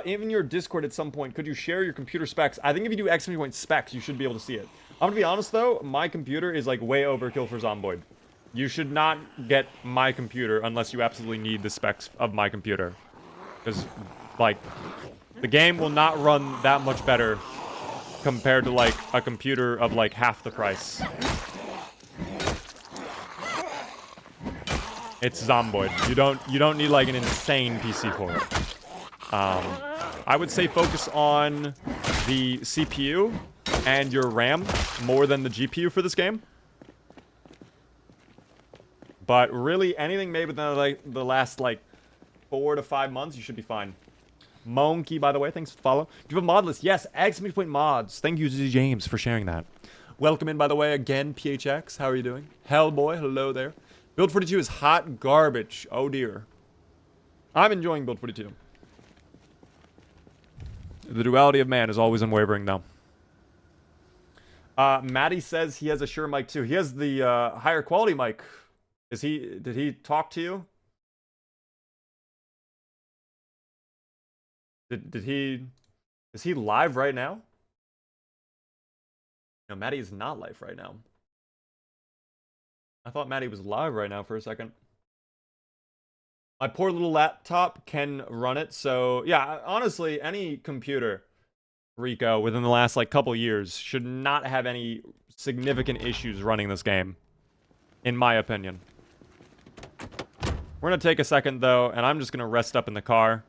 In your Discord at some point, could you share your computer specs? I think if you do X-point specs, you should be able to see it. I'm gonna be honest, though. My computer is, like, way overkill for Zomboid. You should not get my computer unless you absolutely need the specs of my computer. Because, like, the game will not run that much better compared to like a computer of like half the price. It's Zomboid. You don't need like an insane PC for it. I would say focus on the CPU and your RAM more than the GPU for this game. But really, anything made within like the last like 4 to 5 months, you should be fine. Monkey, by the way, thanks for the follow. Do you have a mod list? Yes, !point mods. Thank you to James for sharing that. Welcome in, by the way, again, PHX. How are you doing? Hellboy, hello there. Build 42 is hot garbage. Oh dear. I'm enjoying Build 42. The duality of man is always unwavering, though. Matty says he has a Shure mic too. He has the higher quality mic. Did he talk to you? Is he live right now? No, Matty is not live right now. I thought Matty was live right now for a second. My poor little laptop can run it, so yeah, honestly, any computer, Rico, within the last like couple years should not have any significant issues running this game, in my opinion. We're gonna take a second though, and I'm just gonna rest up in the car.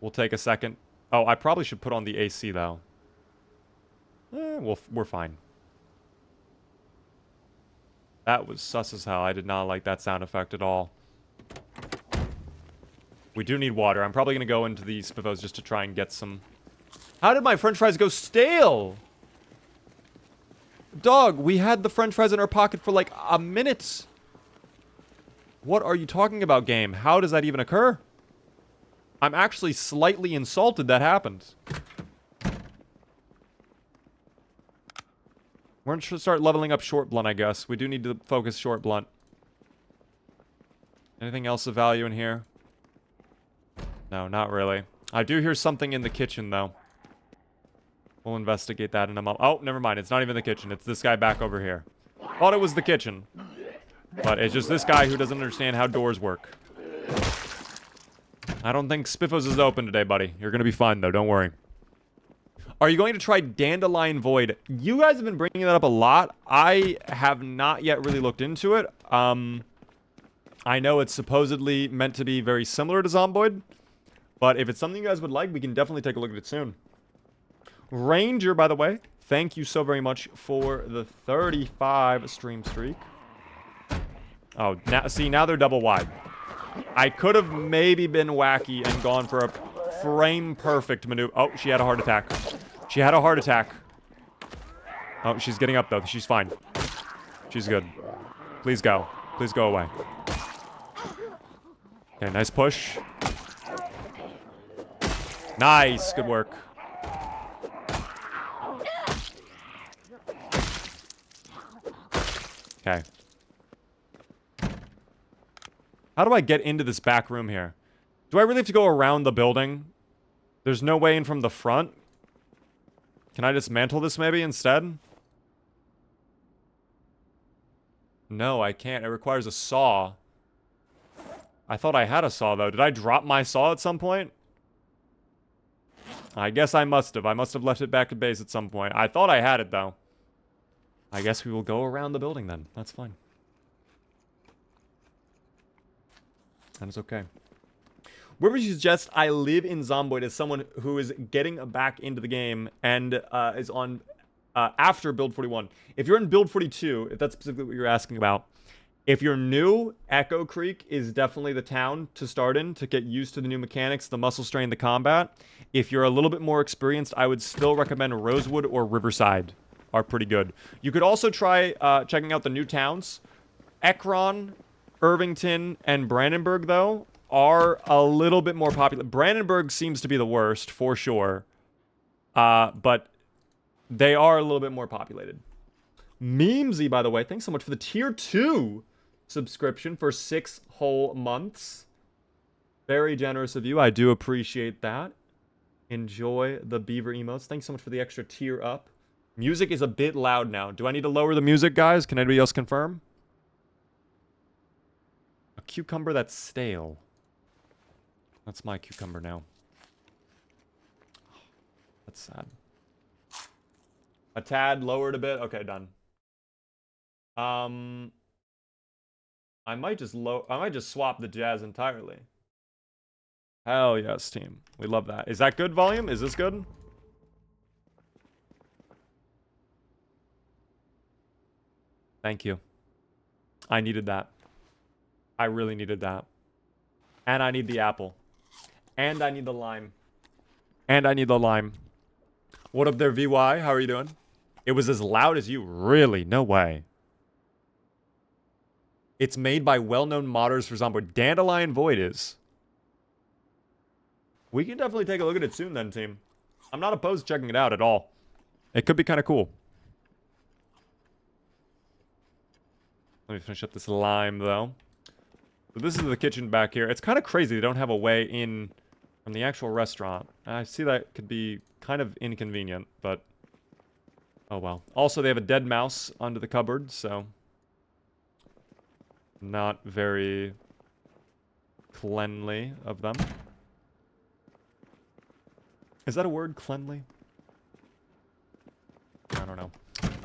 We'll take a second. Oh, I probably should put on the AC though. We're fine. That was sus as hell. I did not like that sound effect at all. We do need water. I'm probably going to go into the spiffos just to try and get some... How did my french fries go stale? Dog, we had the french fries in our pocket for like a minute. What are you talking about, game? How does that even occur? I'm actually slightly insulted that happened. We're going to start leveling up short blunt, I guess. We do need to focus short blunt. Anything else of value in here? No, not really. I do hear something in the kitchen, though. We'll investigate that in a moment. Oh, never mind. It's not even the kitchen. It's this guy back over here. Thought it was the kitchen. But it's just this guy who doesn't understand how doors work. I don't think Spiffos is open today, buddy. You're going to be fine, though. Don't worry. Are you going to try Dandelion Void? You guys have been bringing that up a lot. I have not yet really looked into it. I know it's supposedly meant to be very similar to Zomboid. But if it's something you guys would like, we can definitely take a look at it soon. Ranger, by the way, thank you so very much for the 35 stream streak. Oh, now they're double wide. I could have maybe been wacky and gone for a frame-perfect maneuver. Oh, she had a heart attack. She had a heart attack. Oh, she's getting up, though. She's fine. She's good. Please go. Please go away. Okay, nice push. Nice. Good work. Okay. How do I get into this back room here? Do I really have to go around the building? There's no way in from the front? Can I dismantle this maybe instead? No, I can't. It requires a saw. I thought I had a saw, though. Did I drop my saw at some point? I guess I must have. I must have left it back at base at some point. I thought I had it, though. I guess we will go around the building, then. That's fine. That is okay. Where would you suggest I live in Zomboid as someone who is getting back into the game and is on after Build 41? If you're in Build 42, if that's specifically what you're asking about, if you're new, Echo Creek is definitely the town to start in to get used to the new mechanics, the muscle strain, the combat. If you're a little bit more experienced, I would still recommend Rosewood or Riverside are pretty good. You could also try checking out the new towns. Ekron, Irvington, and Brandenburg, though, are a little bit more popular. Brandenburg seems to be the worst, for sure. But they are a little bit more populated. Memesy, by the way, thanks so much for the Tier 2 subscription for 6 whole months. Very generous of you. I do appreciate that. Enjoy the beaver emotes. Thanks so much for the extra tier up. Music is a bit loud now. Do I need to lower the music, guys? Can anybody else confirm? A cucumber that's stale. That's my cucumber now. That's sad. A tad lowered a bit. Okay, done. I might just swap the jazz entirely. Hell yes, team. We love that. Is that good volume? Is this good? Thank you. I needed that. I really needed that. And I need the apple. And I need the lime. And I need the lime. What up there, VY? How are you doing? It was as loud as you. Really? No way. It's made by well-known modders for ZOMBOID. Dandelion Void is. We can definitely take a look at it soon then, team. I'm not opposed to checking it out at all. It could be kind of cool. Let me finish up this lime, though. So this is the kitchen back here. It's kind of crazy they don't have a way in from the actual restaurant. I see that could be kind of inconvenient, but... oh well. Also, they have a dead mouse under the cupboard, so... not very cleanly of them. Is that a word, cleanly? I don't know.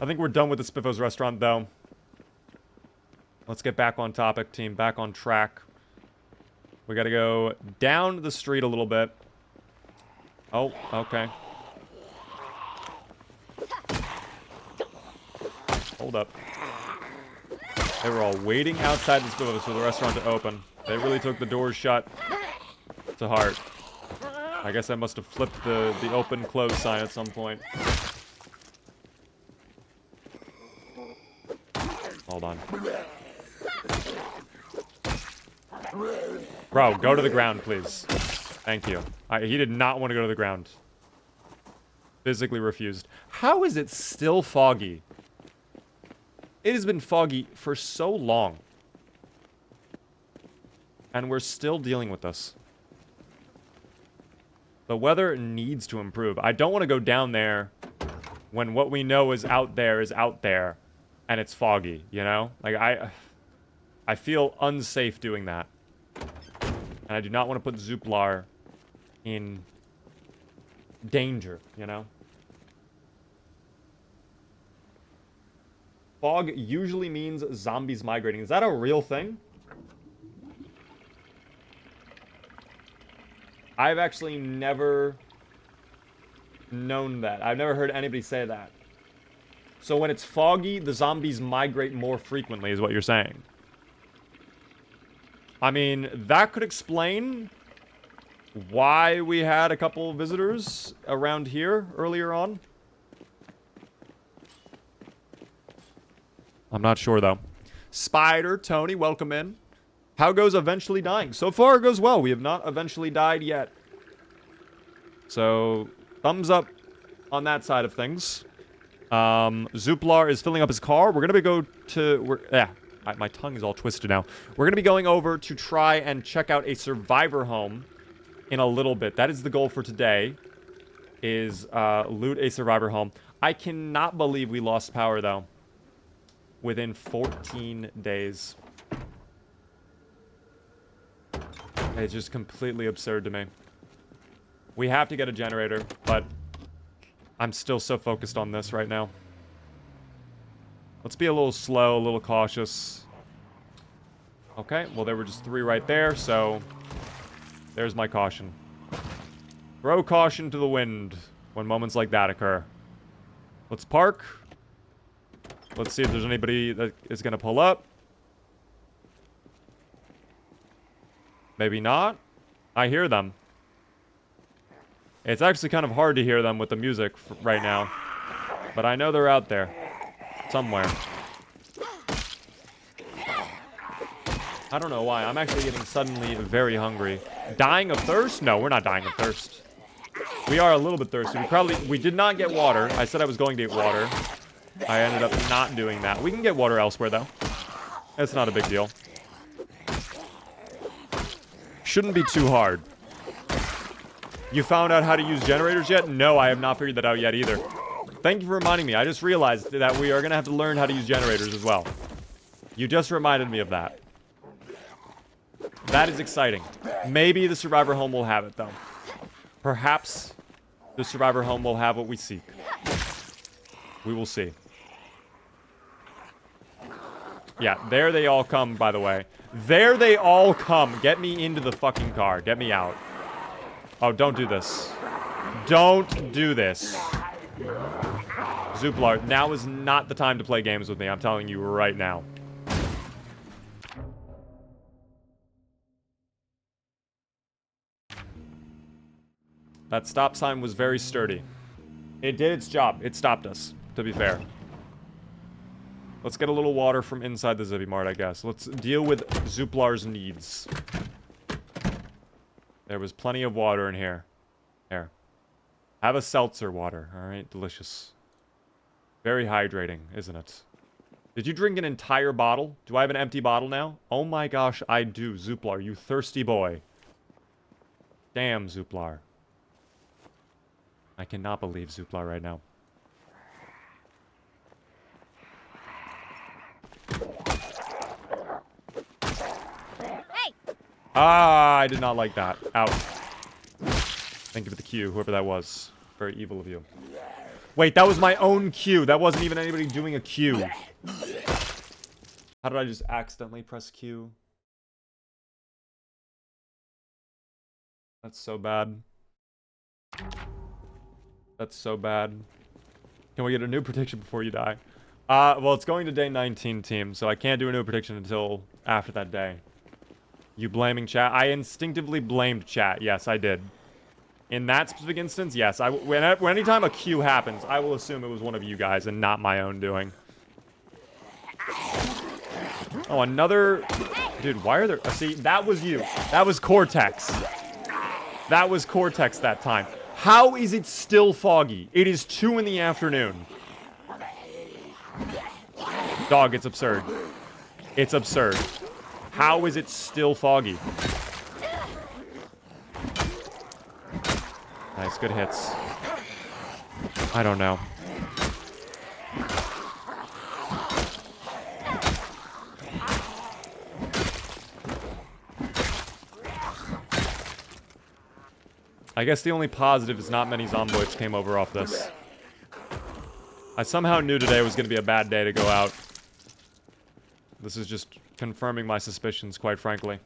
I think we're done with the Spiffos restaurant, though. Let's get back on topic, team. Back on track. We gotta go down the street a little bit. Oh, okay. Hold up. They were all waiting outside the Spiffos for the restaurant to open. They really took the doors shut to heart. I guess I must have flipped the open-close sign at some point. Hold on. Bro, go to the ground, please. Thank you. He did not want to go to the ground. Physically refused. How is it still foggy? It has been foggy for so long. And we're still dealing with this. The weather needs to improve. I don't want to go down there when what we know is out there and it's foggy, you know? Like, I feel unsafe doing that. And I do not want to put Zuplar in danger, you know? Fog usually means zombies migrating. Is that a real thing? I've actually never known that. I've never heard anybody say that. So when it's foggy, the zombies migrate more frequently, is what you're saying. I mean, that could explain why we had a couple visitors around here earlier on. I'm not sure, though. Spider, Tony, welcome in. How goes eventually dying? So far, it goes well. We have not eventually died yet. So, thumbs up on that side of things. Zuplar is filling up his car. We're going to go to... my tongue is all twisted now. We're going to be going over to try and check out a survivor home in a little bit. That is the goal for today, is loot a survivor home. I cannot believe we lost power, though, within 14 days. It's just completely absurd to me. We have to get a generator, but I'm still so focused on this right now. Let's be a little slow, a little cautious. Okay, well, there were just 3 right there, so there's my caution. Throw caution to the wind when moments like that occur. Let's park. Let's see if there's anybody that is going to pull up. Maybe not. I hear them. It's actually kind of hard to hear them with the music right now. But I know they're out there. Somewhere. I don't know why. I'm actually getting suddenly very hungry. Dying of thirst? No, we're not dying of thirst. We are a little bit thirsty. We did not get water. I said I was going to get water. I ended up not doing that. We can get water elsewhere, though. It's not a big deal. Shouldn't be too hard. You found out how to use generators yet? No, I have not figured that out yet either. Thank you for reminding me. I just realized that we are going to have to learn how to use generators as well. You just reminded me of that. That is exciting. Maybe the survivor home will have it, though. Perhaps the survivor home will have what we seek. We will see. Yeah, there they all come, by the way. There they all come. Get me into the fucking car. Get me out. Oh, don't do this. Don't do this. Zuplar, now is not the time to play games with me. I'm telling you right now. That stop sign was very sturdy. It did its job. It stopped us, to be fair. Let's get a little water from inside the Zippy Mart, I guess. Let's deal with Zuplar's needs. There was plenty of water in here. There. Have a seltzer water. Alright, delicious. Very hydrating, isn't it? Did you drink an entire bottle? Do I have an empty bottle now? Oh my gosh, I do. Zuplar, you thirsty boy. Damn, Zuplar. I cannot believe Zuplar right now. Hey. Ah, I did not like that. Out. Thank you for the cue, whoever that was. Very evil of you. Wait, that was my own cue. That wasn't even anybody doing a cue. How did I just accidentally press Q? That's so bad. That's so bad. Can we get a new prediction before you die? Well, it's going to day 19, team, so I can't do a new prediction until after that day. You blaming chat? I instinctively blamed chat. Yes, I did. In that specific instance, yes. Anytime a Q happens, I will assume it was one of you guys and not my own doing. Oh, another... Dude, why are there... see, that was you. That was Cortex. That was Cortex that time. How is it still foggy? It is 2 in the afternoon. Dog, it's absurd. It's absurd. How is it still foggy? Nice, good hits. I don't know. I guess the only positive is not many zomboids came over off this. I somehow knew today was going to be a bad day to go out. This is just confirming my suspicions, quite frankly.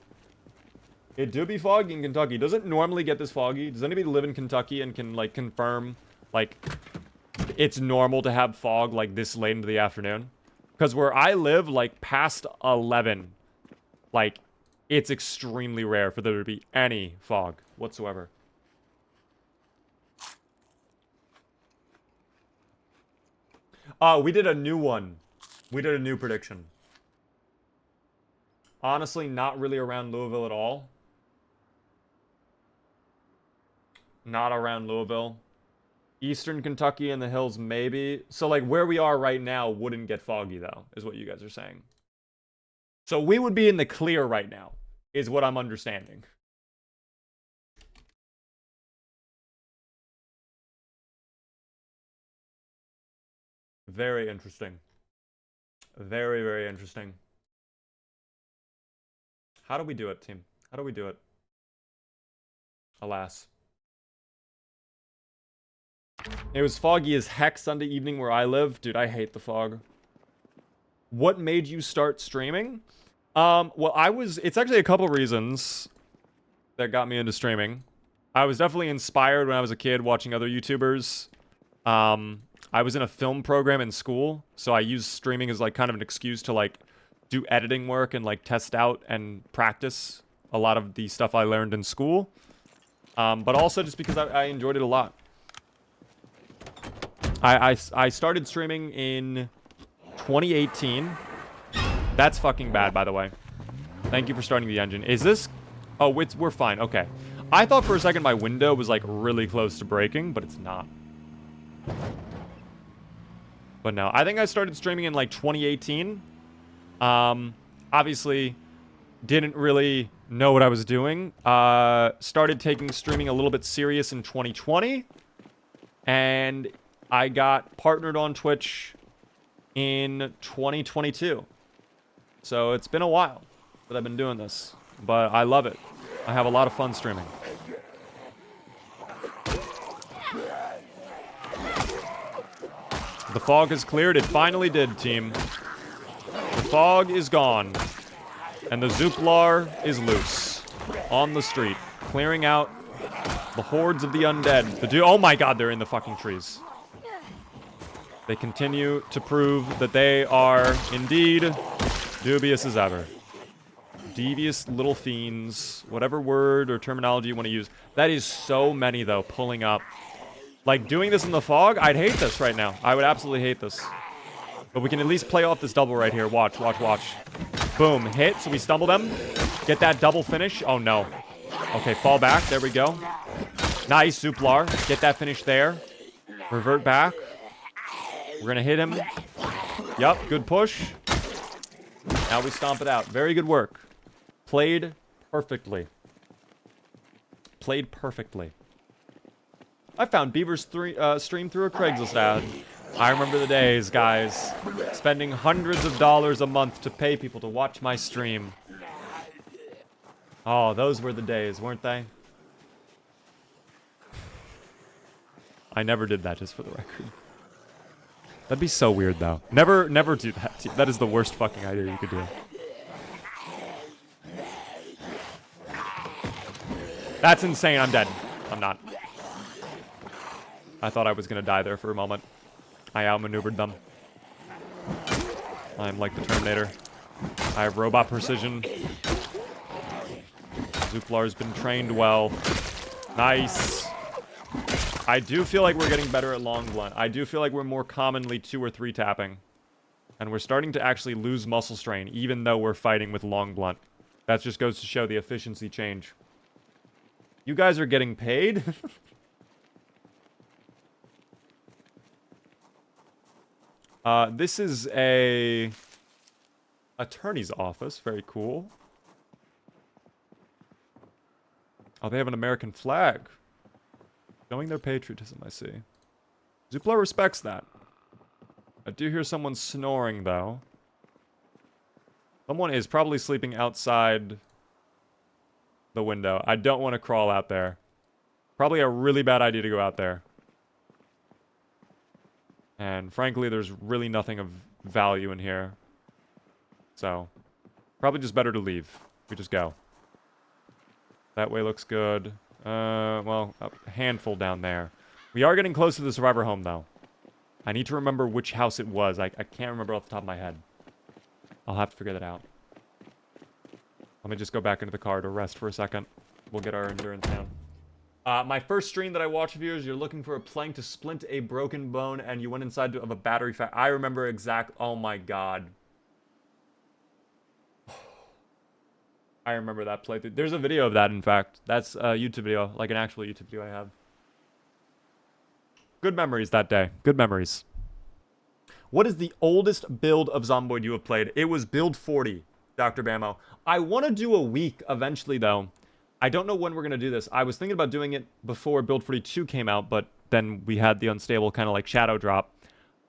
It do be foggy in Kentucky. Does it normally get this foggy? Does anybody live in Kentucky and can, like, confirm, like, it's normal to have fog, like, this late into the afternoon? Because where I live, like, past 11, like, it's extremely rare for there to be any fog whatsoever. We did a new one. We did a new prediction. Honestly, not really around Louisville at all. Not around Louisville. Eastern Kentucky and the hills, maybe. So, like, where we are right now wouldn't get foggy, though, is what you guys are saying. So, we would be in the clear right now, is what I'm understanding. Very interesting. Very, very interesting. How do we do it, team? How do we do it? Alas. It was foggy as heck Sunday evening where I live. Dude, I hate the fog. What made you start streaming? Well, it's actually a couple reasons that got me into streaming. I was definitely inspired when I was a kid watching other YouTubers. I was in a film program in school, so I used streaming as, like, kind of an excuse to, like, do editing work and, like, test out and practice a lot of the stuff I learned in school. But also just because I enjoyed it a lot. I started streaming in 2018. That's fucking bad, by the way. Thank you for starting the engine. Is this... Oh, we're fine. Okay. I thought for a second my window was, like, really close to breaking, but it's not. But no, I think I started streaming in, like, 2018. Obviously, didn't really know what I was doing. Started taking streaming a little bit serious in 2020. And I got partnered on Twitch in 2022. So it's been a while that I've been doing this. But I love it. I have a lot of fun streaming. The fog has cleared. It finally did, team. The fog is gone. And the Zuplar is loose. On the street. Clearing out the hordes of the undead. Oh my god, they're in the fucking trees. They continue to prove that they are indeed dubious as ever. Devious little fiends. Whatever word or terminology you want to use. That is so many, though, pulling up. Like, doing this in the fog, I'd hate this right now. I would absolutely hate this. But we can at least play off this double right here. Watch, watch, watch. Boom, hit, so we stumble them. Get that double finish. Oh, no. Okay, fall back. There we go. Nice, Zuplar. Get that finish there. Revert back. We're going to hit him. Yup, good push. Now we stomp it out. Very good work. Played perfectly. Played perfectly. I found Beaver's stream through a Craigslist ad. I remember the days, guys. Spending hundreds of dollars a month to pay people to watch my stream. Oh, those were the days, weren't they? I never did that, just for the record. That'd be so weird, though. Never do that. That is the worst fucking idea you could do. That's insane. I'm dead. I'm not. I thought I was gonna die there for a moment. I outmaneuvered them. I'm like the Terminator. I have robot precision. Zuplar's been trained well. Nice. I do feel like we're getting better at long blunt. I do feel like we're more commonly 2 or 3 tapping. And we're starting to actually lose muscle strain, even though we're fighting with long blunt. That just goes to show the efficiency change. You guys are getting paid? This is a attorney's office. Very cool. Oh, they have an American flag. Showing their patriotism, I see. Zuplar respects that. I do hear someone snoring, though. Someone is probably sleeping outside the window. I don't want to crawl out there. Probably a really bad idea to go out there. And frankly, there's really nothing of value in here. So, probably just better to leave. We just go. That way looks good. Well, a handful down there. We are getting close to the survivor home, though. I need to remember which house it was. I can't remember off the top of my head. I'll have to figure that out. Let me just go back into the car to rest for a second. We'll get our endurance down. My first stream that I watched of yours, you're looking for a plank to splint a broken bone, and you went inside of a battery factory. I remember exact... Oh, my God. I remember that playthrough. There's a video of that, in fact. That's a YouTube video, like an actual YouTube video I have. Good memories that day. Good memories. What is the oldest build of Zomboid you have played? It was build 40, Dr. Bamo. I want to do a week eventually, though. I don't know when we're going to do this. I was thinking about doing it before build 42 came out, but then we had the unstable kind of like shadow drop.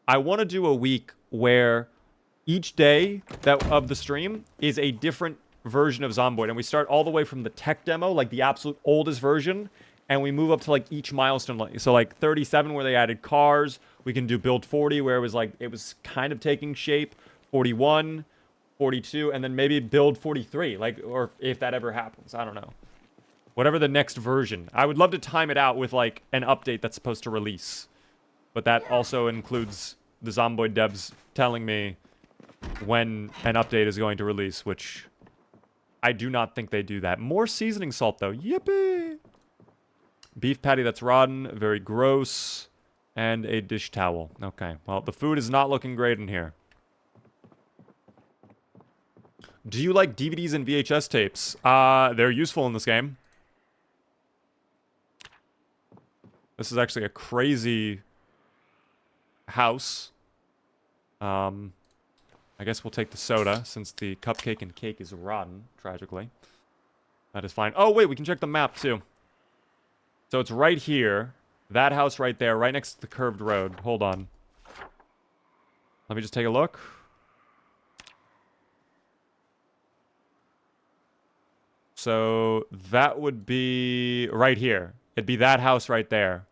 I want to do a week where each day of the stream is a different version of Zomboid, and we start all the way from the tech demo, like the absolute oldest version, and we move up to like each milestone. So like 37 where they added cars, we can do build 40 where it was kind of taking shape, 41, 42, and then maybe build 43, like, or if that ever happens, I don't know. Whatever the next version. I would love to time it out with like an update that's supposed to release, but that also includes the Zomboid devs telling me when an update is going to release, which I do not think they do that. More seasoning salt, though. Yippee! Beef patty that's rotten. Very gross. And a dish towel. Okay. Well, the food is not looking great in here. Do you like DVDs and VHS tapes? They're useful in this game. This is actually a crazy house. I guess we'll take the soda, since the cupcake and cake is rotten, tragically. That is fine. Oh, wait, we can check the map, too. So it's right here. That house right there, right next to the curved road. Hold on. Let me just take a look. So that would be right here. It'd be that house right there.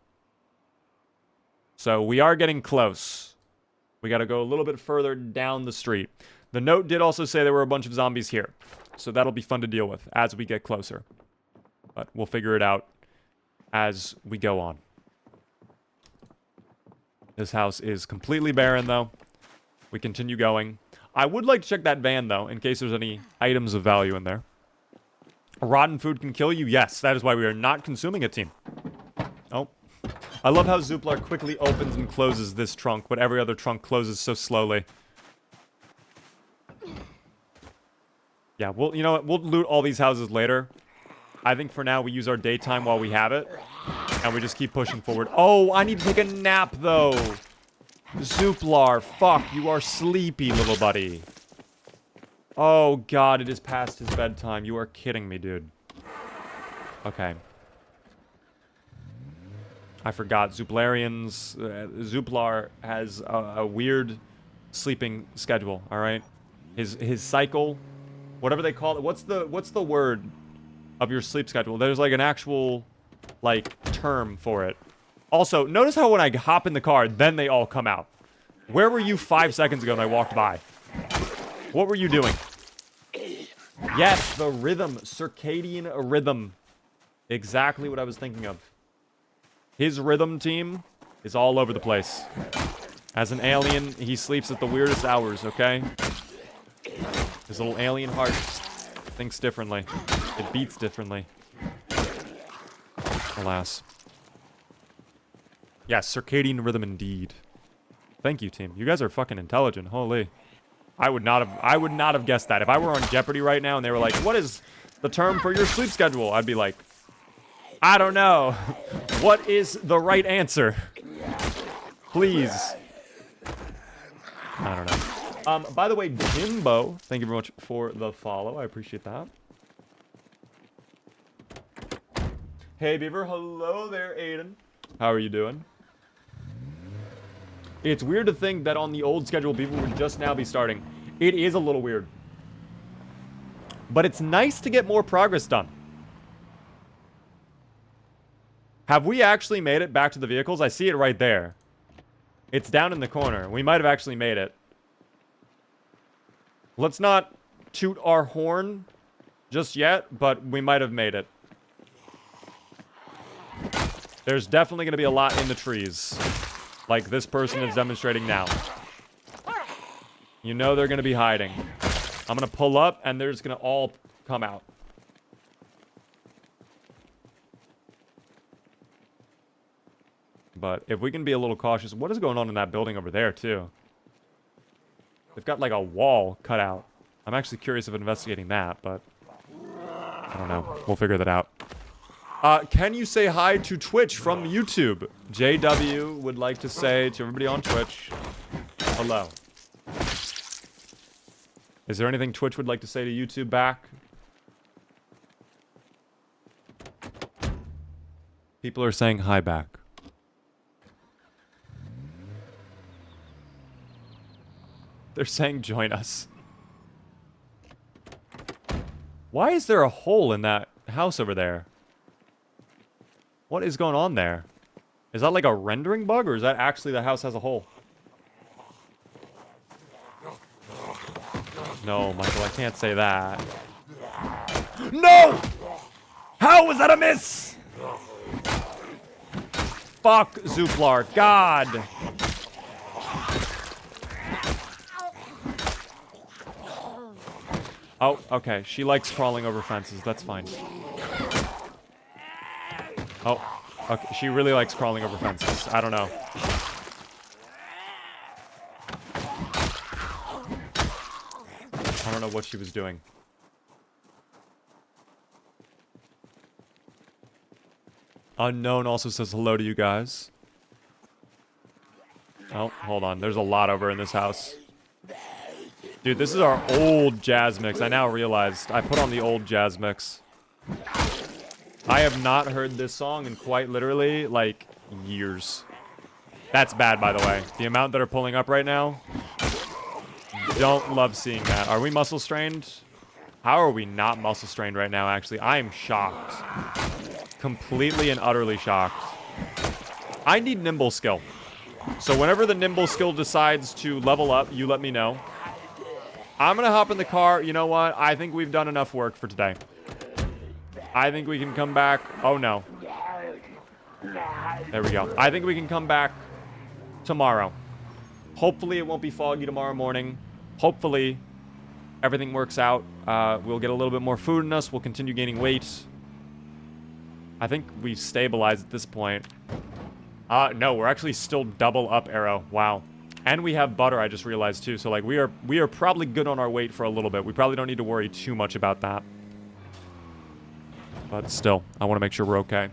So we are getting close. We got to go a little bit further down the street. The note did also say there were a bunch of zombies here. So that'll be fun to deal with as we get closer. But we'll figure it out as we go on. This house is completely barren, though. We continue going. I would like to check that van, though, in case there's any items of value in there. Rotten food can kill you? Yes, that is why we are not consuming it, team. Oh. I love how Zuplar quickly opens and closes this trunk, but every other trunk closes so slowly. Yeah, well, you know what? We'll loot all these houses later. I think for now we use our daytime while we have it. And we just keep pushing forward. Oh, I need to take a nap, though. Zuplar, fuck, you are sleepy, little buddy. Oh, God, it is past his bedtime. You are kidding me, dude. Okay. I forgot. Zuplarians. Zuplar has a weird sleeping schedule, all right? His cycle, whatever they call it. What's the word of your sleep schedule? There's like an actual, like, term for it. Also, notice how when I hop in the car, then they all come out. Where were you 5 seconds ago when I walked by? What were you doing? Yes, the rhythm. Circadian rhythm. Exactly what I was thinking of. His rhythm team is all over the place. As an alien, he sleeps at the weirdest hours, okay? His little alien heart thinks differently. It beats differently. Alas. Yes, circadian rhythm indeed. Thank you, team. You guys are fucking intelligent. Holy. I would not have guessed that. If I were on Jeopardy right now and they were like, what is the term for your sleep schedule? I'd be like, I don't know. What is the right answer? Please. I don't know. By the way, Jimbo, thank you very much for the follow. I appreciate that. Hey, Beaver. Hello there, Aiden. How are you doing? It's weird to think that on the old schedule, people would just now be starting. It is a little weird. But it's nice to get more progress done. Have we actually made it back to the vehicles? I see it right there. It's down in the corner. We might have actually made it. Let's not toot our horn just yet, but we might have made it. There's definitely going to be a lot in the trees. Like this person is demonstrating now. You know they're going to be hiding. I'm going to pull up and they're just going to all come out. But if we can be a little cautious. What is going on in that building over there, too? They've got like a wall cut out. I'm actually curious of investigating that, but I don't know. We'll figure that out. Can you say hi to Twitch from YouTube? JW would like to say to everybody on Twitch, hello. Is there anything Twitch would like to say to YouTube back? People are saying hi back. They're saying join us. Why is there a hole in that house over there? What is going on there? Is that like a rendering bug, or is that actually the house has a hole? No, Michael, I can't say that. No! How was that a miss? Fuck Zuplar. God. Oh, okay. She likes crawling over fences. That's fine. Oh, okay. She really likes crawling over fences. I don't know. I don't know what she was doing. Unknown also says hello to you guys. Oh, hold on. There's a lot over in this house. Dude, this is our old jazz mix. I now realized. I put on the old jazz mix. I have not heard this song in quite literally, like, years. That's bad, by the way. The amount that are pulling up right now. Don't love seeing that. Are we muscle strained? How are we not muscle strained right now, actually? I am shocked. Completely and utterly shocked. I need nimble skill. So whenever the nimble skill decides to level up, you let me know. I'm going to hop in the car. You know what? I think we've done enough work for today. I think we can come back. Oh, no. There we go. I think we can come back tomorrow. Hopefully it won't be foggy tomorrow morning. Hopefully everything works out. We'll get a little bit more food in us. We'll continue gaining weight. I think we've stabilized at this point. No, we're actually still double up arrow. Wow. And we have butter, I just realized too. So like we are probably good on our weight for a little bit. We probably don't need to worry too much about that. But still, I want to make sure we're okay.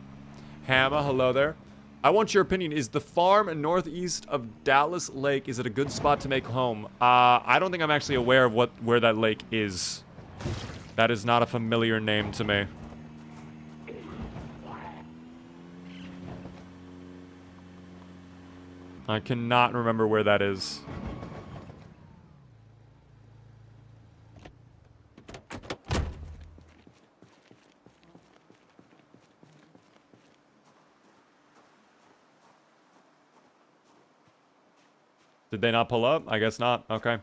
Hammer, hello there. I want your opinion. Is the farm northeast of Dallas Lake, is it a good spot to make home? I don't think I'm actually aware of where that lake is. That is not a familiar name to me. I cannot remember where that is. Did they not pull up? I guess not. Okay.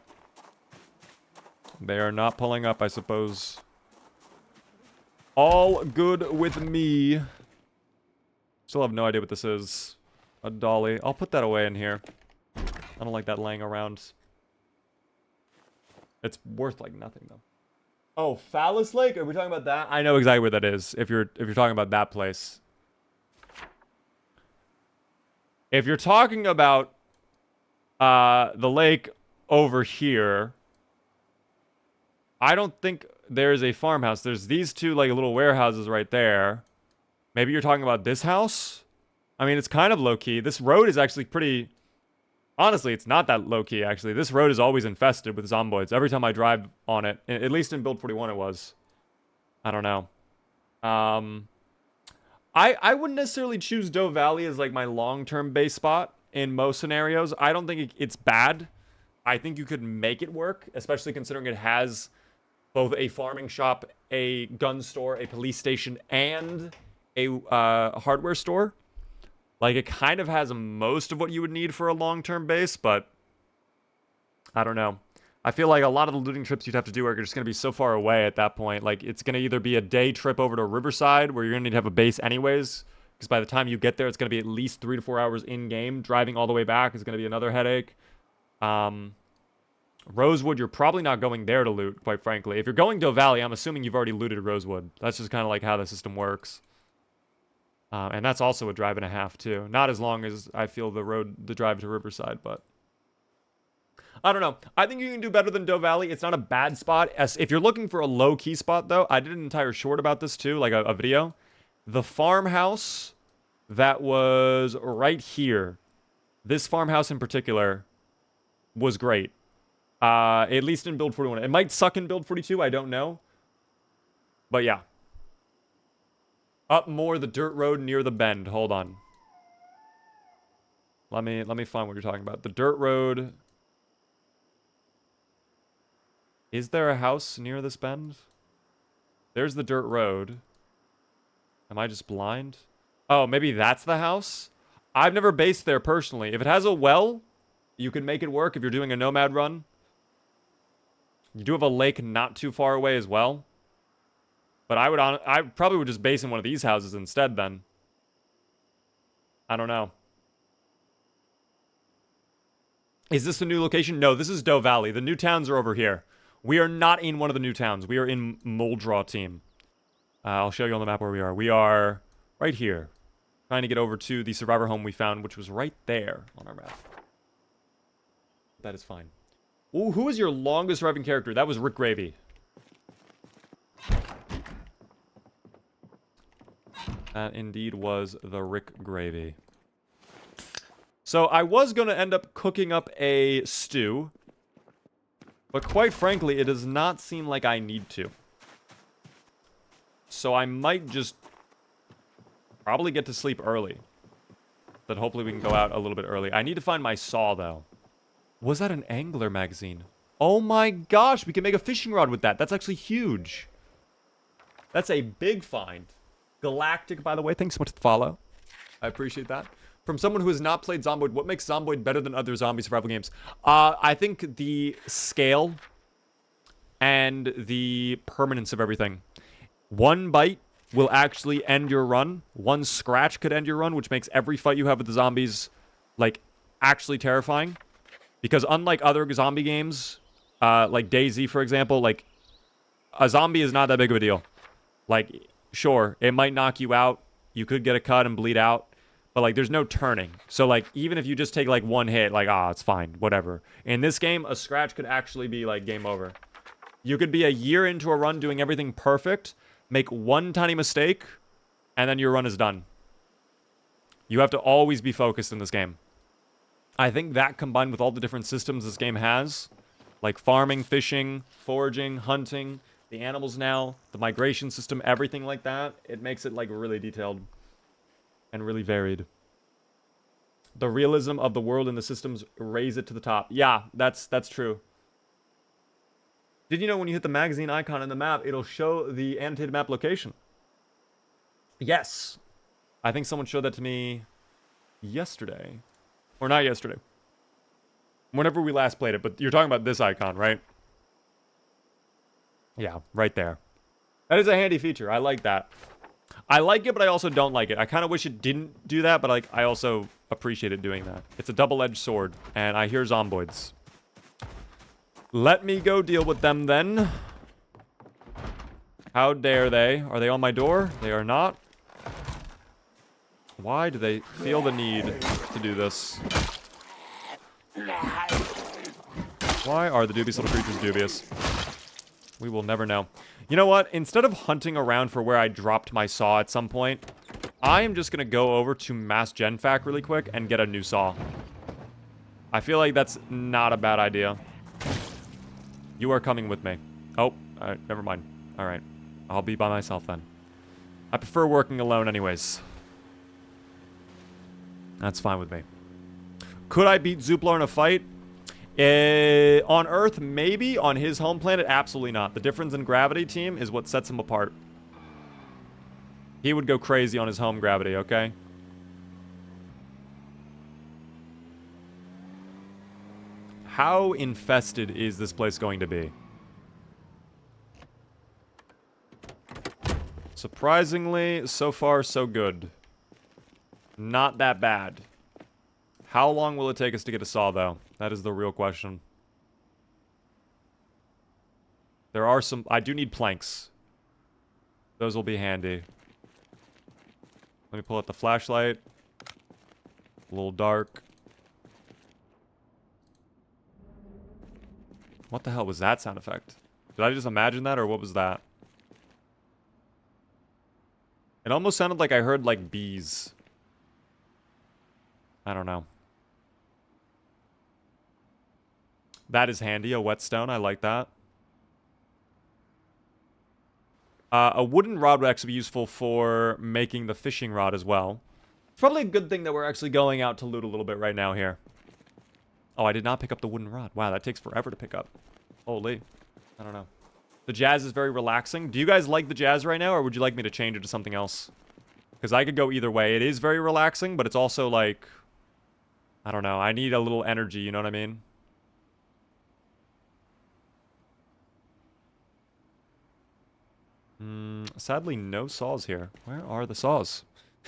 They are not pulling up, I suppose. All good with me. Still have no idea what this is. A dolly. I'll put that away in here. I don't like that laying around. It's worth like nothing though. Oh, Phallus Lake? Are we talking about that? I know exactly where that is. If you're talking about that place. If you're talking about the lake over here, I don't think there's a farmhouse. There's these two like little warehouses right there. Maybe you're talking about this house? I mean, it's kind of low-key. This road is actually pretty... Honestly, it's not that low-key, actually. This road is always infested with zomboids. Every time I drive on it. At least in Build 41 it was. I don't know. I wouldn't necessarily choose Doe Valley as, like, my long-term base spot in most scenarios. I don't think it's bad. I think you could make it work, especially considering it has both a farming shop, a gun store, a police station, and a hardware store. Like, it kind of has most of what you would need for a long-term base, but I don't know. I feel like a lot of the looting trips you'd have to do are just going to be so far away at that point. Like, it's going to either be a day trip over to Riverside, where you're going to need to have a base anyways, because by the time you get there, it's going to be at least 3 to 4 hours in-game. Driving all the way back is going to be another headache. Rosewood, you're probably not going there to loot, quite frankly. If you're going Doe Valley, I'm assuming you've already looted Rosewood. That's just kind of like how the system works. And that's also a drive and a half, too. Not as long as I feel the drive to Riverside, but... I don't know. I think you can do better than Doe Valley. It's not a bad spot. If you're looking for a low-key spot, though, I did an entire short about this, too, like a video. The farmhouse that was right here, this farmhouse in particular, was great. At least in Build 41. It might suck in Build 42, I don't know. But yeah. Up more the dirt road near the bend. Hold on. Let me find what you're talking about. The dirt road. Is there a house near this bend? There's the dirt road. Am I just blind? Oh, maybe that's the house? I've never based there personally. If it has a well, you can make it work if you're doing a nomad run. You do have a lake not too far away as well. But I probably would just base in one of these houses instead then. I don't know. Is this the new location? No, this is Doe Valley. The new towns are over here. We are not in one of the new towns. We are in Moldraw team. I'll show you on the map where we are. We are right here. Trying to get over to the survivor home we found, which was right there on our map. That is fine. Ooh, who is your longest driving character? That was Rick Gravy. That indeed was the Rick Gravy. So I was going to end up cooking up a stew. But quite frankly, it does not seem like I need to. So I might just probably get to sleep early. But hopefully we can go out a little bit early. I need to find my saw, though. Was that an angler magazine? Oh my gosh, we can make a fishing rod with that. That's actually huge. That's a big find. Galactic, by the way. Thanks so much for the follow. I appreciate that. From someone who has not played Zomboid, what makes Zomboid better than other zombie survival games? I think the scale and the permanence of everything. One bite will actually end your run. One scratch could end your run, which makes every fight you have with the zombies, like, actually terrifying. Because unlike other zombie games, like DayZ, for example, like, a zombie is not that big of a deal. Like, sure, it might knock you out. You could get a cut and bleed out. But, like, there's no turning. So, like, even if you just take, like, one hit, like, it's fine. Whatever. In this game, a scratch could actually be, like, game over. You could be a year into a run doing everything perfect, make one tiny mistake, and then your run is done. You have to always be focused in this game. I think that combined with all the different systems this game has, like farming, fishing, foraging, hunting, the animals now, the migration system, everything like that, it makes it, like, really detailed and really varied. The realism of the world and the systems raise it to the top. Yeah, that's true. Did you know when you hit the magazine icon in the map, it'll show the annotated map location? Yes. I think someone showed that to me yesterday. Or not yesterday. Whenever we last played it, but you're talking about this icon, right? Yeah, right there. That is a handy feature. I like that. I like it, but I also don't like it. I kind of wish it didn't do that, but, like, I also appreciate it doing that. It's a double-edged sword, and I hear zomboids. Let me go deal with them, then. How dare they? Are they on my door? They are not. Why do they feel the need to do this? Why are the dubious little creatures dubious? We will never know. You know what? Instead of hunting around for where I dropped my saw at some point, I am just going to go over to Mass Genfac really quick and get a new saw. I feel like that's not a bad idea. You are coming with me. Oh, never mind. All right. I'll be by myself then. I prefer working alone anyways. That's fine with me. Could I beat Zuplar in a fight? On Earth, maybe. On his home planet, absolutely not. The difference in gravity, team, is what sets him apart. He would go crazy on his home gravity, okay? How infested is this place going to be? Surprisingly, so far, so good. Not that bad. How long will it take us to get a saw, though? That is the real question. There are some... I do need planks. Those will be handy. Let me pull out the flashlight. A little dark. What the hell was that sound effect? Did I just imagine that, or what was that? It almost sounded like I heard, like, bees. I don't know. That is handy, a whetstone. I like that. A wooden rod would actually be useful for making the fishing rod as well. It's probably a good thing that we're actually going out to loot a little bit right now here. Oh, I did not pick up the wooden rod. Wow, that takes forever to pick up. Holy. I don't know. The jazz is very relaxing. Do you guys like the jazz right now, or would you like me to change it to something else? Because I could go either way. It is very relaxing, but it's also like... I don't know. I need a little energy, you know what I mean? Sadly, no saws here. Where are the saws?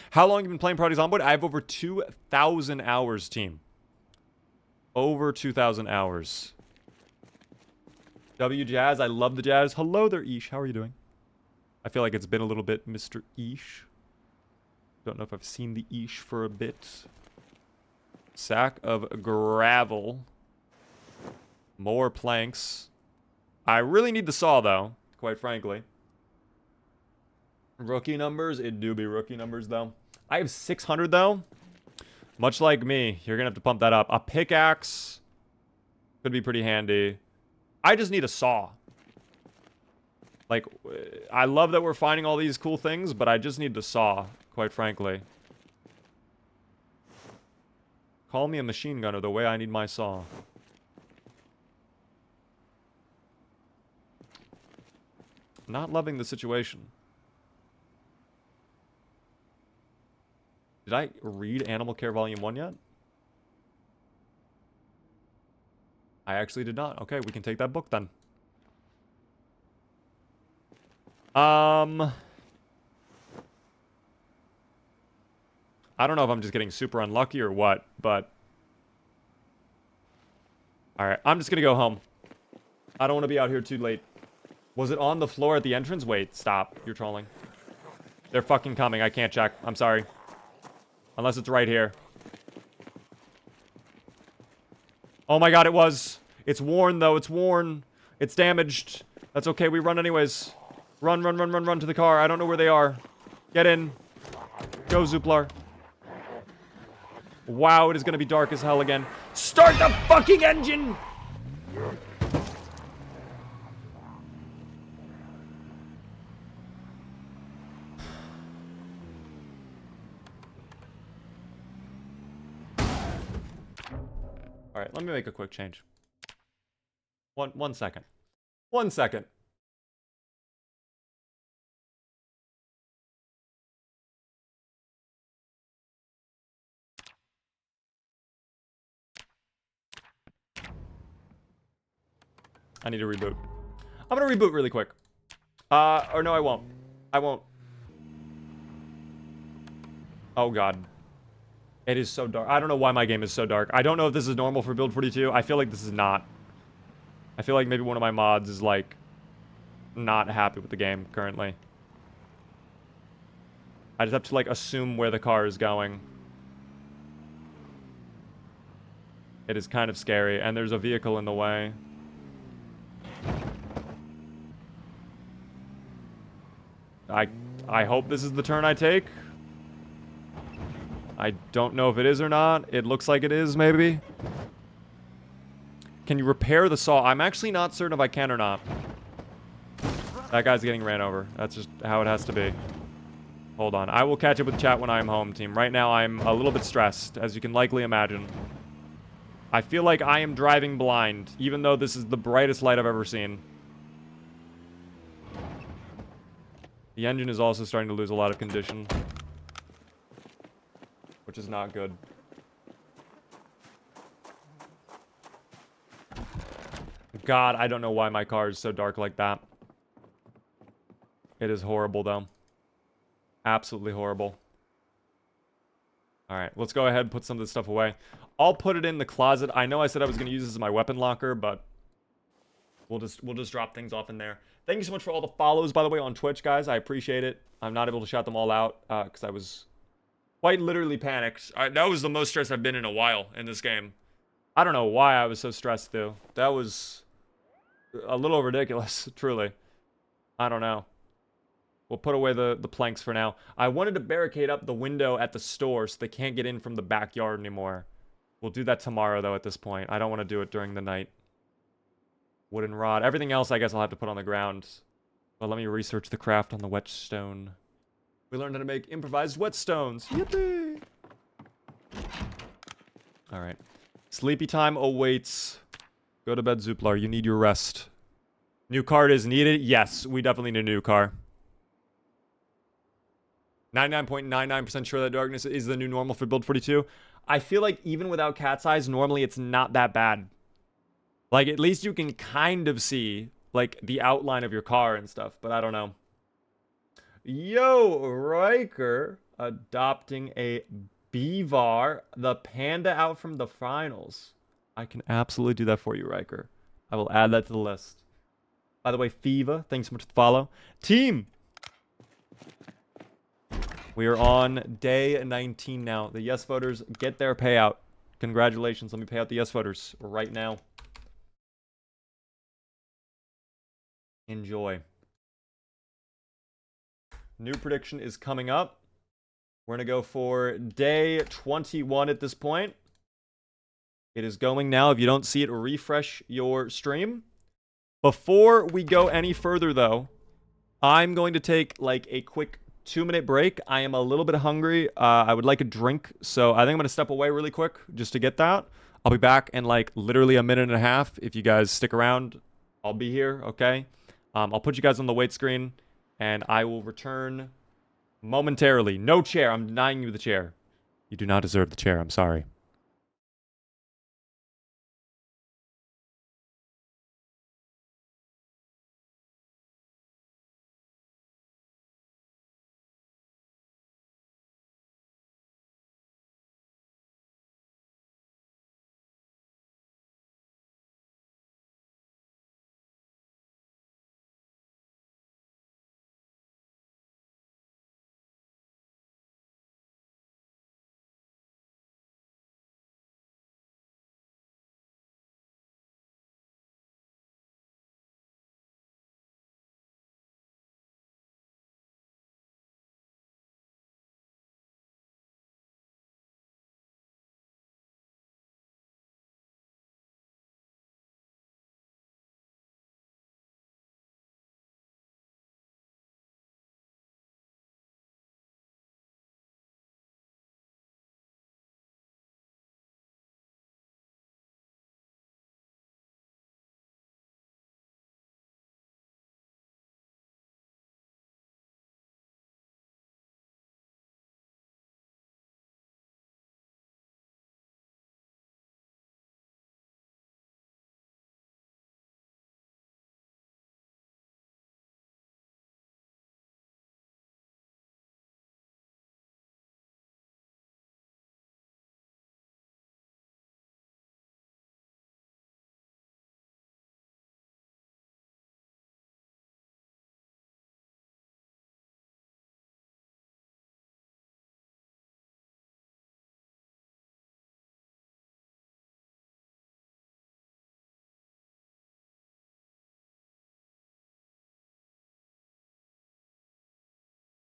How long have you been playing Project Zomboid? I have over 2,000 hours, team. Over 2,000 hours. W Jazz, I love the jazz. Hello there, Ish. How are you doing? I feel like it's been a little bit, Mr. Ish. Don't know if I've seen the Ish for a bit. Sack of gravel. More planks. I really need the saw, though, quite frankly. Rookie numbers? It do be rookie numbers, though. I have 600, though. Much like me, you're going to have to pump that up. A pickaxe could be pretty handy. I just need a saw. Like, I love that we're finding all these cool things, but I just need the saw, quite frankly. Call me a machine gunner the way I need my saw. Not loving the situation. Did I read Animal Care Volume 1 yet? I actually did not. Okay, we can take that book then. I don't know if I'm just getting super unlucky or what, but... Alright, I'm just gonna go home. I don't want to be out here too late. Was it on the floor at the entrance? Wait, stop. You're trolling. They're fucking coming. I can't check. I'm sorry. Unless it's right here. Oh my god, it was. It's worn, though. It's worn. It's damaged. That's okay. We run anyways. Run, run, run, run, run to the car. I don't know where they are. Get in. Go, Zuplar. Wow, it is going to be dark as hell again. Start the fucking engine! Alright, let me make a quick change. One second. 1 second. I need to reboot. I'm gonna reboot really quick. Or no, I won't. I won't. Oh god. It is so dark. I don't know why my game is so dark. I don't know if this is normal for Build 42. I feel like this is not. I feel like maybe one of my mods is, like, not happy with the game currently. I just have to, like, assume where the car is going. It is kind of scary, and there's a vehicle in the way. I hope this is the turn I take. I don't know if it is or not. It looks like it is, maybe. Can you repair the saw? I'm actually not certain if I can or not. That guy's getting ran over. That's just how it has to be. Hold on. I will catch up with chat when I'm home, team. Right now, I'm a little bit stressed, as you can likely imagine. I feel like I am driving blind, even though this is the brightest light I've ever seen. The engine is also starting to lose a lot of condition, which is not good. God, I don't know why my car is so dark like that. It is horrible, though. Absolutely horrible. Alright, let's go ahead and put some of this stuff away. I'll put it in the closet. I know I said I was going to use this as my weapon locker, but we'll just drop things off in there. Thank you so much for all the follows, by the way, on Twitch, guys. I appreciate it. I'm not able to shout them all out because I was quite literally panicked. That was the most stress I've been in a while in this game. I don't know why I was so stressed, though. That was a little ridiculous, truly. I don't know. We'll put away the planks for now. I wanted to barricade up the window at the store so they can't get in from the backyard anymore. We'll do that tomorrow, though, at this point. I don't want to do it during the night. Wooden rod. Everything else, I guess I'll have to put on the ground. But let me research the craft on the whetstone. We learned how to make improvised whetstones. Yippee! Alright. Sleepy time awaits. Go to bed, Zuplar. You need your rest. New card is needed? Yes, we definitely need a new car. 99.99% sure that darkness is the new normal for Build 42. I feel like even without cat's eyes, normally it's not that bad. Like, at least you can kind of see, like, the outline of your car and stuff, but I don't know. Yo, Riker adopting a Beavar, the panda out from the finals. I can absolutely do that for you, Riker. I will add that to the list. By the way, Fiva, thanks so much for the follow. Team! We are on day 19 now. The yes voters get their payout. Congratulations. Let me pay out the yes voters right now. Enjoy. New prediction is coming up. We're going to go for day 21 at this point. It is going now. If you don't see it, refresh your stream. Before we go any further, though, I'm going to take like a quick 2-minute break. I am a little bit hungry. I would like a drink, so I think I'm going to step away really quick just to get that. I'll be back in like literally a minute and a half. If you guys stick around, I'll be here, okay? I'll put you guys on the wait screen, and I will return momentarily. No chair. I'm denying you the chair. You do not deserve the chair. I'm sorry.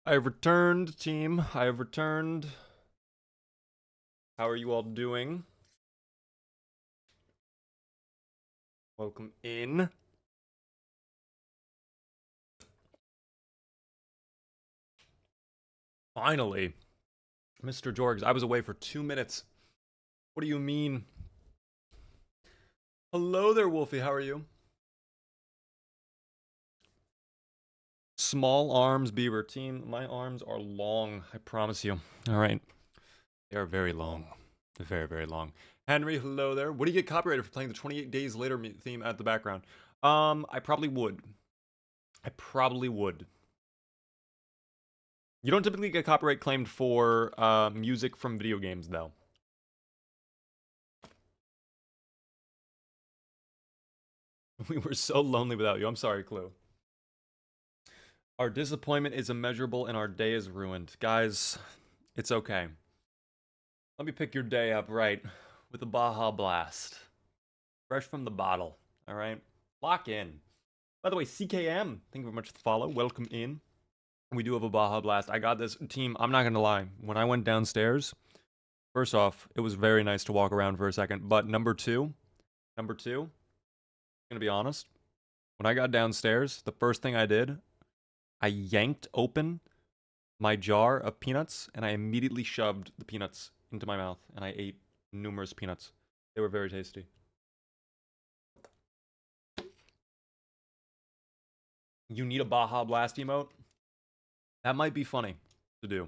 I have returned, team. I have returned. How are you all doing? Welcome in. Finally. Mr. Jorgs, I was away for 2 minutes. What do you mean? Hello there, Wolfie. How are you? Small arms, Beaver. Team, my arms are long. I promise you. All right. They are very long. They're very, very long. Henry, hello there. What do you get copyrighted for playing the 28 Days Later theme at the background? I probably would. I probably would. You don't typically get copyright claimed for music from video games, though. We were so lonely without you. I'm sorry, Clue. Our disappointment is immeasurable and our day is ruined. Guys, it's okay. Let me pick your day up right with a Baja Blast. Fresh from the bottle, all right? Lock in. By the way, CKM, thank you very much for the follow. Welcome in. We do have a Baja Blast. I got this. Team, I'm not going to lie. When I went downstairs, first off, it was very nice to walk around for a second. But number two, I'm going to be honest. When I got downstairs, the first thing I did, I yanked open my jar of peanuts, and I immediately shoved the peanuts into my mouth, and I ate numerous peanuts. They were very tasty. You need a Baja Blast emote? That might be funny to do.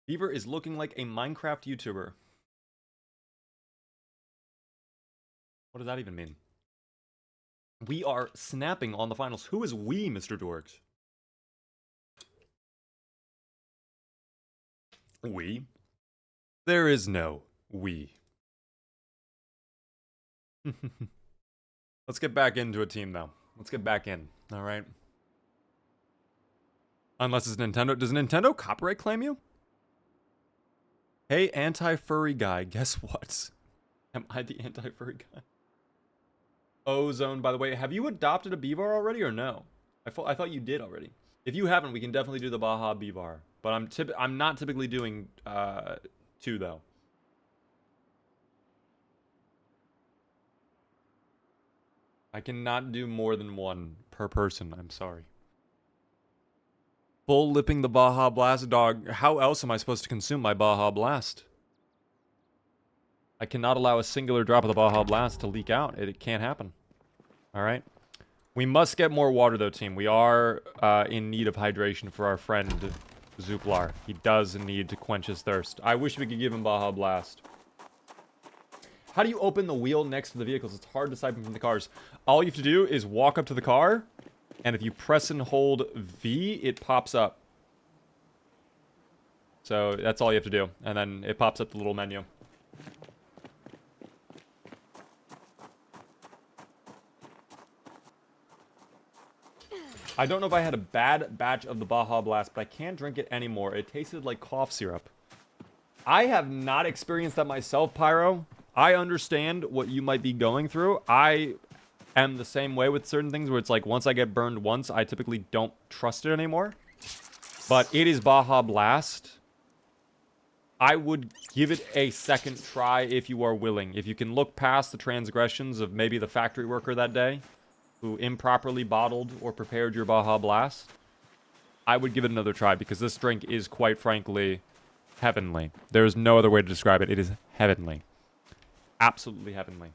Beaver is looking like a Minecraft YouTuber. What does that even mean? We are snapping on the finals. Who is we, Mr. Dorks? We? There is no we. Let's get back into a team, though. Let's get back in, all right? Unless it's Nintendo. Does Nintendo copyright claim you? Hey, anti-furry guy, guess what? Am I the anti-furry guy? Ozone, by the way, have you adopted a Beavar already or no? I thought you did already. If you haven't, we can definitely do the Baja Beavar. But I'm not typically doing 2 though. I cannot do more than 1 per person. I'm sorry. Full lipping the Baja Blast, dog. How else am I supposed to consume my Baja Blast? I cannot allow a singular drop of the Baja Blast to leak out. It can't happen. All right. We must get more water, though, team. We are in need of hydration for our friend Zuplar. He does need to quench his thirst. I wish we could give him Baja Blast. How do you open the wheel next to the vehicles? It's hard to siphon from the cars. All you have to do is walk up to the car, and if you press and hold V, it pops up. So that's all you have to do. And then it pops up the little menu. I don't know if I had a bad batch of the Baja Blast, but I can't drink it anymore. It tasted like cough syrup. I have not experienced that myself, Pyro. I understand what you might be going through. I am the same way with certain things where it's like once I get burned once, I typically don't trust it anymore. But it is Baja Blast. I would give it a second try if you are willing. If you can look past the transgressions of maybe the factory worker that day who improperly bottled or prepared your Baja Blast, I would give it another try because this drink is quite frankly heavenly. There is no other way to describe it. It is heavenly. Absolutely heavenly.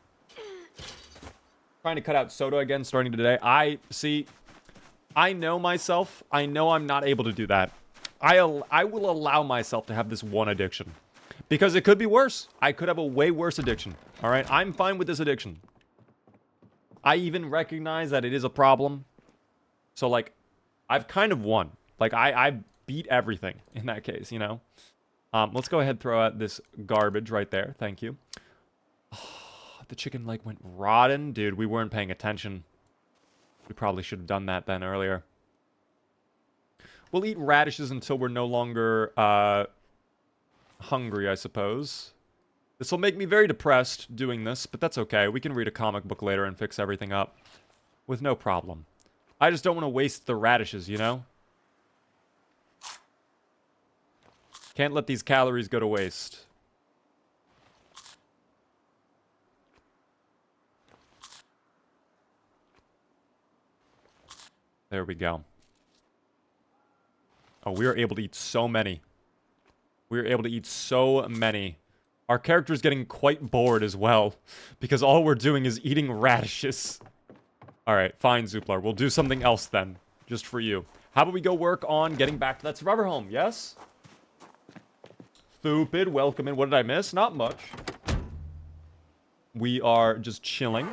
Trying to cut out soda again starting today. I know myself. I know I'm not able to do that. I will allow myself to have this one addiction. Because it could be worse. I could have a way worse addiction. Alright? I'm fine with this addiction. I even recognize that it is a problem. So, like, I've kind of won. Like, I beat everything in that case, you know? Let's go ahead and throw out this garbage right there. Thank you. Oh, the chicken leg went rotten. Dude, we weren't paying attention. We probably should have done that then earlier. We'll eat radishes until we're no longer hungry, I suppose. This will make me very depressed doing this, but that's okay. We can read a comic book later and fix everything up with no problem. I just don't want to waste the radishes, you know? Can't let these calories go to waste. There we go. Oh, we are able to eat so many. We are able to eat so many. Our character is getting quite bored as well, because all we're doing is eating radishes. Alright, fine, Zuplar. We'll do something else then, just for you. How about we go work on getting back to that survivor home, yes? Stupid, welcome in. What did I miss? Not much. We are just chilling.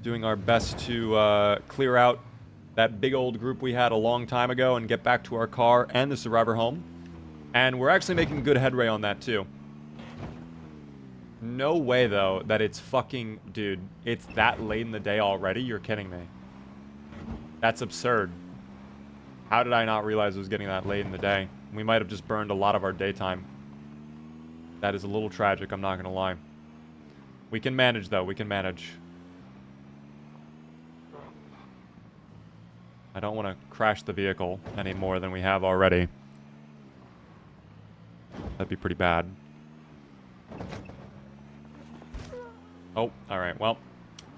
Doing our best to clear out that big old group we had a long time ago and get back to our car and the survivor home. And we're actually making good headway on that too. No way though that it's fucking... Dude, it's that late in the day already? You're kidding me. That's absurd. How did I not realize it was getting that late in the day? We might have just burned a lot of our daytime. That is a little tragic, I'm not gonna lie. We can manage though, we can manage. I don't want to crash the vehicle any more than we have already. That'd be pretty bad. Oh, alright, well,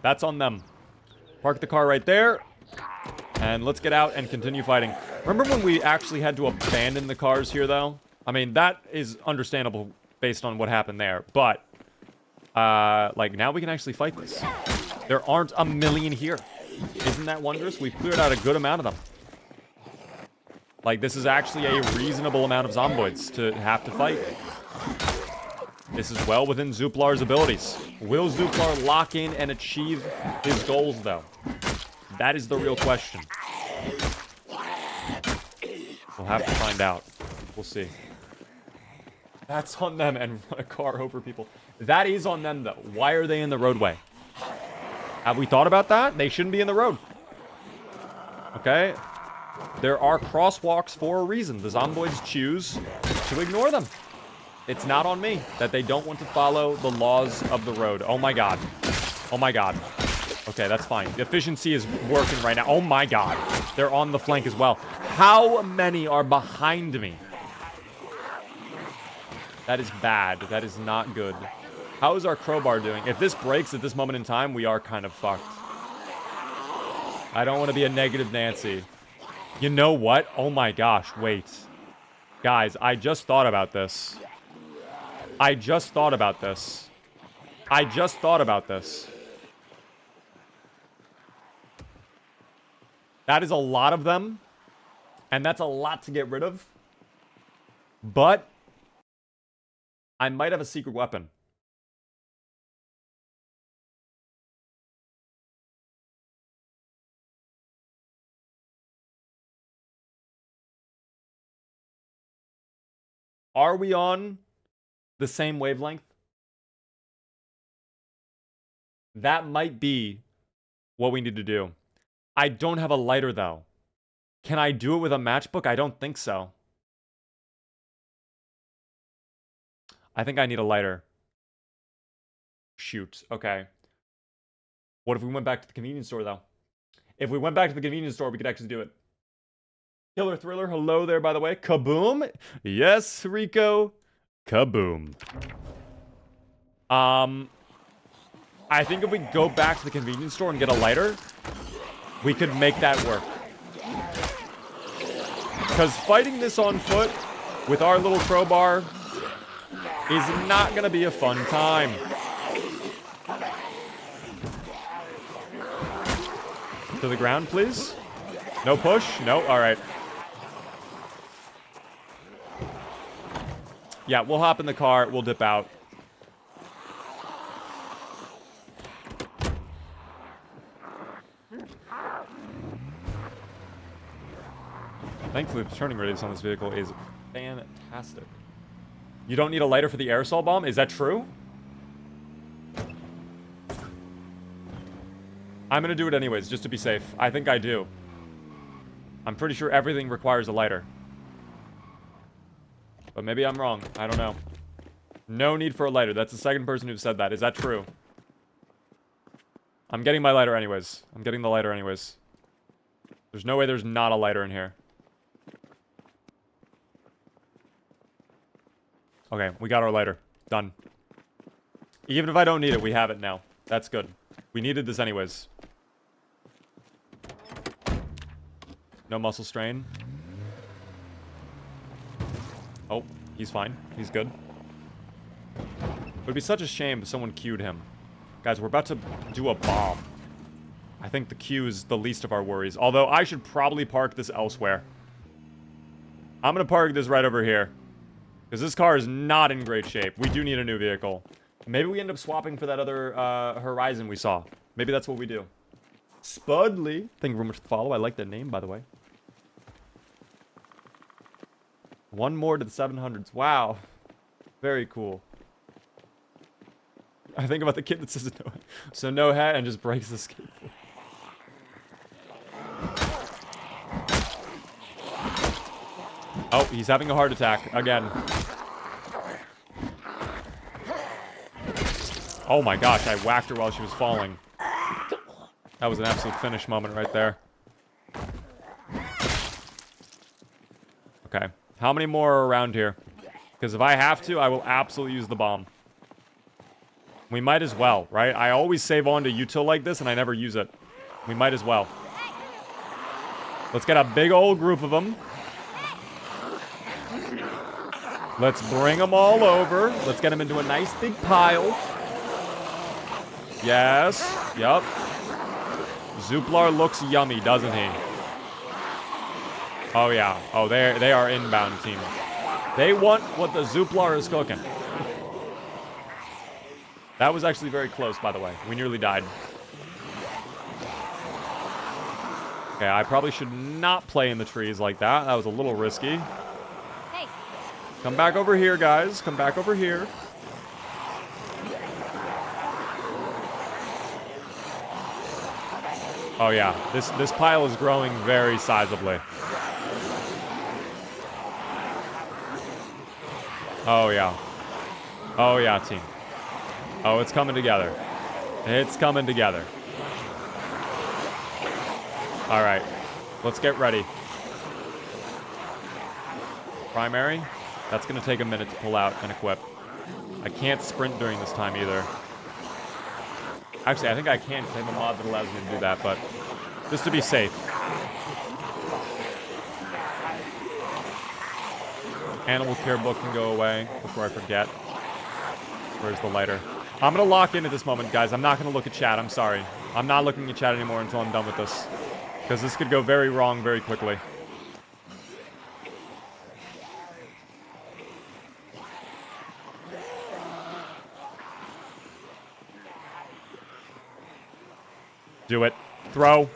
that's on them. Park the car right there. And let's get out and continue fighting. Remember when we actually had to abandon the cars here, though? I mean, that is understandable based on what happened there. But, like, now we can actually fight this. There aren't a million here. Isn't that wondrous? We've cleared out a good amount of them. Like, this is actually a reasonable amount of zomboids to have to fight. This is well within Zuplar's abilities. Will Zuplar lock in and achieve his goals, though? That is the real question. We'll have to find out. We'll see. That's on them and run a car over people. That is on them, though. Why are they in the roadway? Have we thought about that? They shouldn't be in the road. Okay? There are crosswalks for a reason. The zomboids choose to ignore them. It's not on me that they don't want to follow the laws of the road. Oh my god. Oh my god. Okay, that's fine. The efficiency is working right now. Oh my god. They're on the flank as well. How many are behind me? That is bad. That is not good. How is our crowbar doing? If this breaks at this moment in time, we are kind of fucked. I don't want to be a negative Nancy. You know what? Oh my gosh, wait. Guys, I just thought about this. I just thought about this. I just thought about this. That is a lot of them. And that's a lot to get rid of. But I might have a secret weapon. Are we on the same wavelength? That might be what we need to do. I don't have a lighter, though. Can I do it with a matchbook? I don't think so. I think I need a lighter. Shoot. Okay. What if we went back to the convenience store, though? If we went back to the convenience store, we could actually do it. Killer Thriller, hello there, by the way. Kaboom. Yes, Rico. Kaboom. I think if we go back to the convenience store and get a lighter, we could make that work. Because fighting this on foot with our little crowbar is not going to be a fun time. To the ground, please. No push? No? Alright. Yeah, we'll hop in the car. We'll dip out. Thankfully, the turning radius on this vehicle is fantastic. You don't need a lighter for the aerosol bomb? Is that true? I'm gonna do it anyways, just to be safe. I think I do. I'm pretty sure everything requires a lighter. But maybe I'm wrong. I don't know. No need for a lighter. That's the second person who said that. Is that true? I'm getting my lighter anyways. I'm getting the lighter anyways. There's no way there's not a lighter in here. Okay, we got our lighter. Done. Even if I don't need it, we have it now. That's good. We needed this anyways. No muscle strain. Oh, he's fine. He's good. It would be such a shame if someone queued him. Guys, we're about to do a bomb. I think the queue is the least of our worries. Although, I should probably park this elsewhere. I'm going to park this right over here. Because this car is not in great shape. We do need a new vehicle. Maybe we end up swapping for that other Horizon we saw. Maybe that's what we do. Spudley. Thank you very much for the follow. I like that name, by the way. One more to the 700s. Wow. Very cool. I think about the kid that says no. So no hat and just breaks the skateboard. Oh, he's having a heart attack again. Oh my gosh, I whacked her while she was falling. That was an absolute finish moment right there. Okay. How many more are around here? Because if I have to, I will absolutely use the bomb. We might as well, right? I always save on to util like this, and I never use it. We might as well. Let's get a big old group of them. Let's bring them all over. Let's get them into a nice big pile. Yes. Yup. Zuplar looks yummy, doesn't he? Oh, yeah. Oh, they are inbound, team. They want what the Zuplar is cooking. That was actually very close, by the way. We nearly died. Okay, I probably should not play in the trees like that. That was a little risky. Hey. Come back over here, guys. Come back over here. Oh, yeah. This pile is growing very sizably. Oh, yeah. Oh, yeah, team. Oh, it's coming together. It's coming together. All right. Let's get ready. Primary. That's going to take a minute to pull out and equip. I can't sprint during this time either. Actually, I think I can because I have a mod that allows me to do that, but just to be safe. Animal care book can go away before I forget. Where's the lighter? I'm going to lock in at this moment, guys. I'm not going to look at chat. I'm sorry. I'm not looking at chat anymore until I'm done with this. Because this could go very wrong very quickly. Do it. Throw.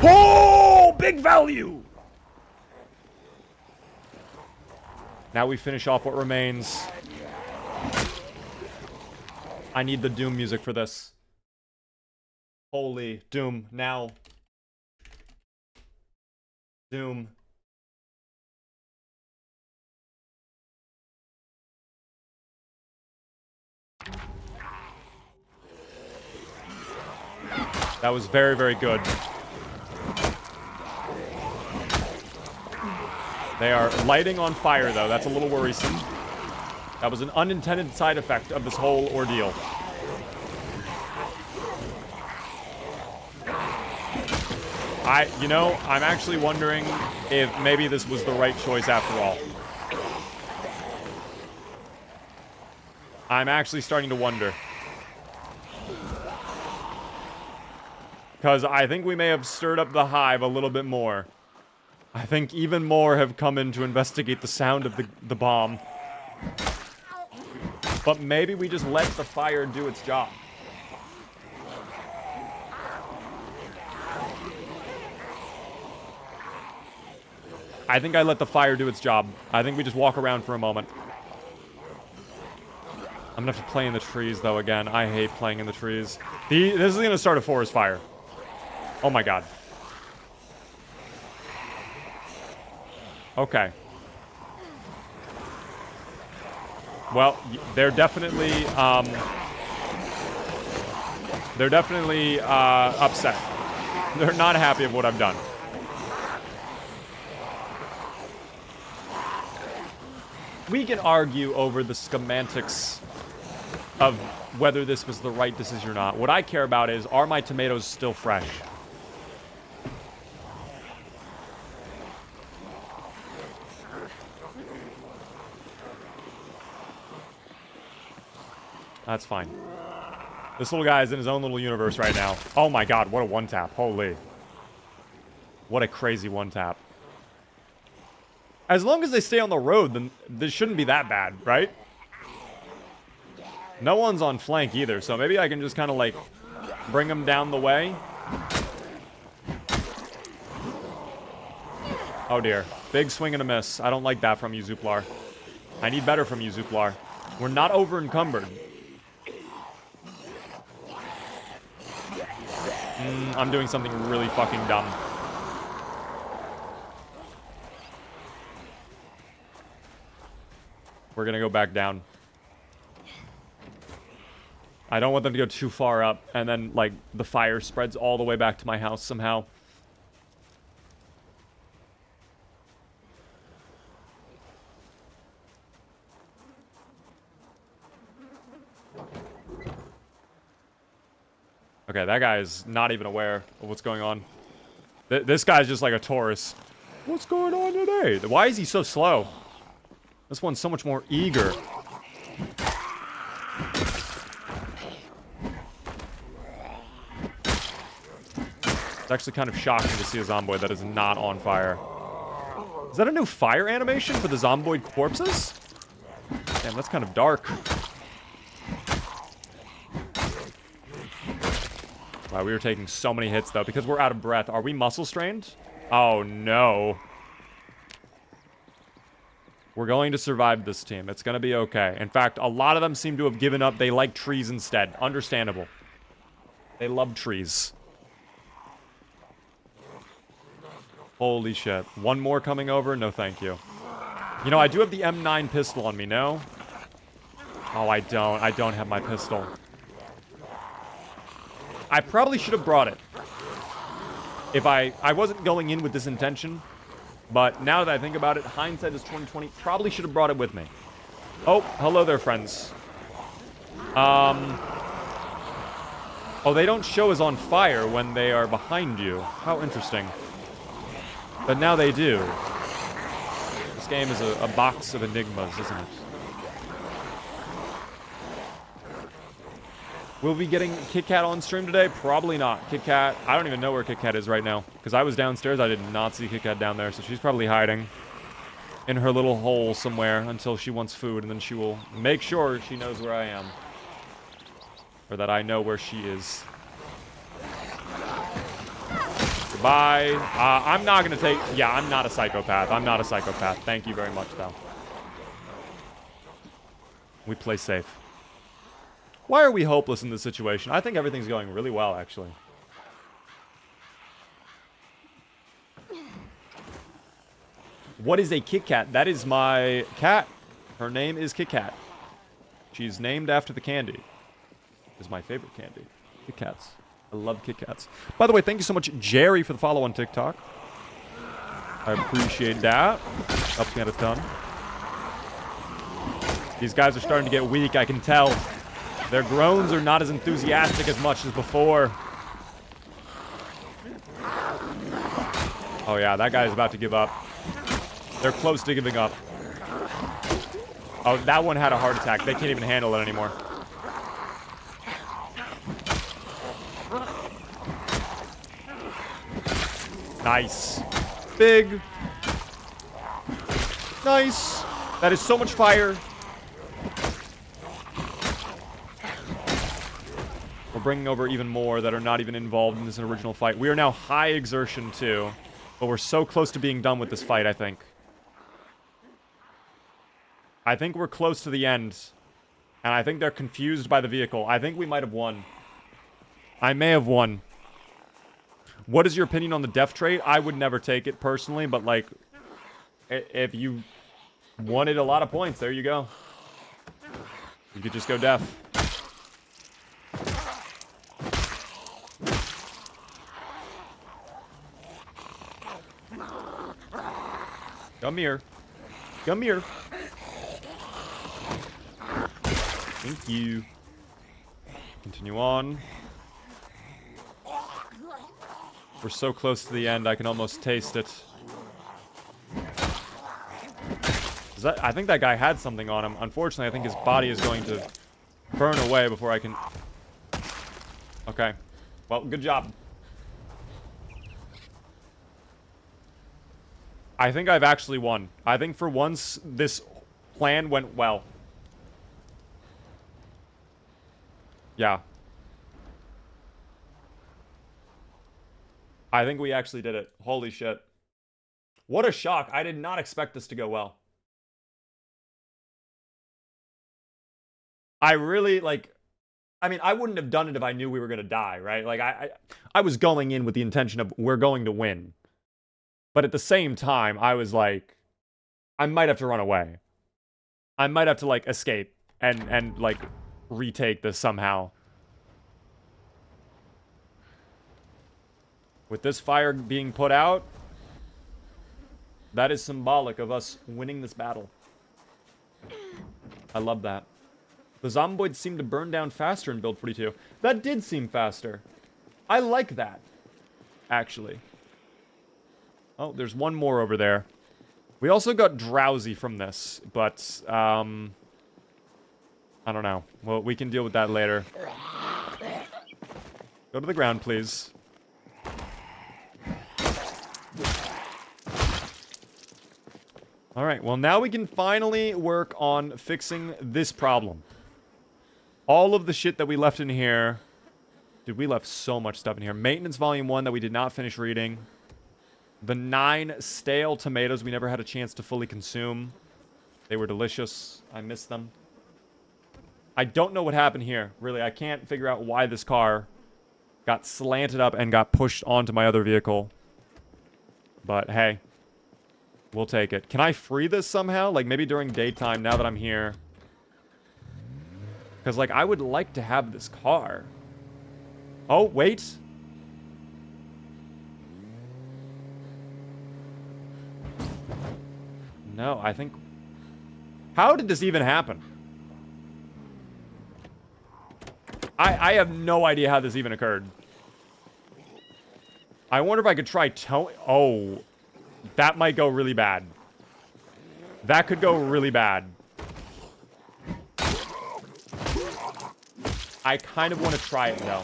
Oh, big value! Now we finish off what remains. I need the Doom music for this. Holy Doom, now. Doom. That was very, very good. They are lighting on fire, though. That's a little worrisome. That was an unintended side effect of this whole ordeal. I'm actually wondering if maybe this was the right choice after all. I'm actually starting to wonder. Because I think we may have stirred up the hive a little bit more. I think even more have come in to investigate the sound of the bomb. But maybe we just let the fire do its job. I think I let the fire do its job. I think we just walk around for a moment. I'm gonna have to play in the trees, though, again. I hate playing in the trees. This is gonna start a forest fire. Oh my god. Okay. Well, they're definitely upset. They're not happy of what I've done. We can argue over the semantics of whether this was the right decision or not. What I care about is, are my tomatoes still fresh? That's fine. This little guy is in his own little universe right now. Oh my god, what a one-tap. Holy. What a crazy one-tap. As long as they stay on the road, then this shouldn't be that bad, right? No one's on flank either, so maybe I can just kind of, like, bring them down the way. Oh dear. Big swing and a miss. I don't like that from you, Zuplar. I need better from you, Zuplar. We're not over-encumbered. I'm doing something really fucking dumb. We're gonna go back down. I don't want them to go too far up, and then, like, the fire spreads all the way back to my house somehow. Okay, that guy is not even aware of what's going on. This guy's just like a tourist. What's going on today? Why is he so slow? This one's so much more eager. It's actually kind of shocking to see a zomboid that is not on fire. Is that a new fire animation for the zomboid corpses? Damn, that's kind of dark. Wow, we were taking so many hits, though, because we're out of breath. Are we muscle strained? Oh, no. We're going to survive this team. It's going to be okay. In fact, a lot of them seem to have given up. They like trees instead. Understandable. They love trees. Holy shit. One more coming over? No, thank you. You know, I do have the M9 pistol on me, no? Oh, I don't. I don't have my pistol. I probably should have brought it. If I wasn't going in with this intention, but now that I think about it, hindsight is 20/20. Probably should have brought it with me. Oh, hello there, friends. Oh, they don't show as on fire when they are behind you. How interesting. But now they do. This game is a box of enigmas, isn't it? Will we be getting Kit Kat on stream today? Probably not. Kit Kat, I don't even know where Kit Kat is right now. Because I was downstairs, I did not see Kit Kat down there. So she's probably hiding in her little hole somewhere until she wants food. And then she will make sure she knows where I am. Or that I know where she is. Goodbye. I'm not going to take... Yeah, I'm not a psychopath. I'm not a psychopath. Thank you very much, though. We play safe. Why are we hopeless in this situation? I think everything's going really well, actually. What is a Kit Kat? That is my cat. Her name is Kit Kat. She's named after the candy. It's my favorite candy. Kit Kats. I love Kit Kats. By the way, thank you so much, Jerry, for the follow on TikTok. I appreciate that. Helps me out a ton. These guys are starting to get weak, I can tell. Their groans are not as enthusiastic as much as before. Oh yeah, that guy's about to give up. They're close to giving up. Oh, that one had a heart attack. They can't even handle it anymore. Nice. Big. Nice. That is so much fire. We're bringing over even more that are not even involved in this original fight. We are now high exertion too, but we're so close to being done with this fight, I think. I think we're close to the end, and I think they're confused by the vehicle. I think we might have won. I may have won. What is your opinion on the death trait? I would never take it personally, but like, if you wanted a lot of points, there you go. You could just go deaf. Come here. Come here. Thank you. Continue on. We're so close to the end, I can almost taste it. I think that guy had something on him. Unfortunately, I think his body is going to burn away before I can... Okay. Well, good job. I think I've actually won. I think for once, this plan went well. Yeah. I think we actually did it. Holy shit. What a shock. I did not expect this to go well. I really, like... I mean, I wouldn't have done it if I knew we were going to die, right? Like, I was going in with the intention of, we're going to win. But at the same time, I was like, I might have to run away. I might have to, like, escape and like, retake this somehow. With this fire being put out, that is symbolic of us winning this battle. I love that. The zomboids seem to burn down faster in build 42. That did seem faster. I like that, actually. Oh, there's one more over there. We also got drowsy from this, but, I don't know. Well, we can deal with that later. Go to the ground, please. Alright, well now we can finally work on fixing this problem. All of the shit that we left in here... Dude, we left so much stuff in here. Maintenance Volume 1 that we did not finish reading. The 9 stale tomatoes we never had a chance to fully consume. They were delicious. I missed them. I don't know what happened here. Really, I can't figure out why this car got slanted up and got pushed onto my other vehicle. But hey, we'll take it. Can I free this somehow? Like maybe during daytime now that I'm here. Because like I would like to have this car. Oh, wait. No, I think... How did this even happen? I have no idea how this even occurred. I wonder if I could try towing... Oh. That might go really bad. That could go really bad. I kind of want to try it, though.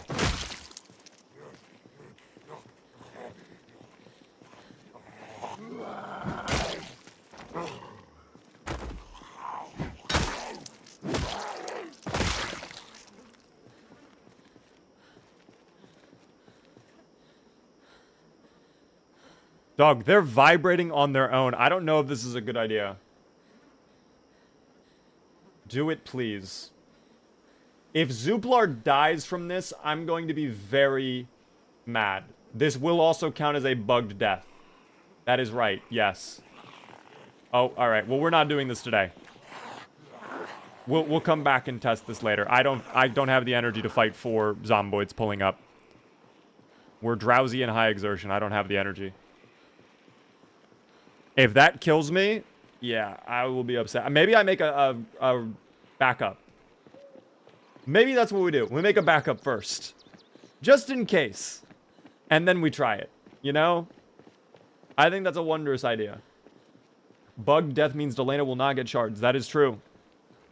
Dog, they're vibrating on their own. I don't know if this is a good idea. Do it, please. If Zuplar dies from this, I'm going to be very mad. This will also count as a bugged death. That is right, yes. Oh, alright. Well, we're not doing this today. We'll come back and test this later. I don't have the energy to fight 4 zomboids pulling up. We're drowsy and high exertion. I don't have the energy. If that kills me, yeah, I will be upset. Maybe I make a backup. Maybe that's what we do. We make a backup first. Just in case. And then we try it. You know? I think that's a wondrous idea. Bugged death means Delana will not get shards. That is true.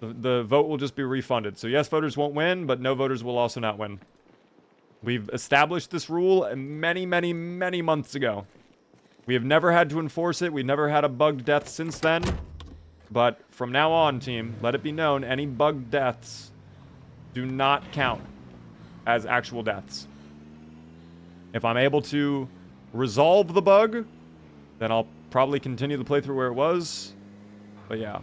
The vote will just be refunded. So yes, voters won't win, but no voters will also not win. We've established this rule many, many, many months ago. We have never had to enforce it. We've never had a bugged death since then. But from now on, team, let it be known, any bugged deaths do not count as actual deaths. If I'm able to resolve the bug, then I'll probably continue the playthrough where it was. But yeah.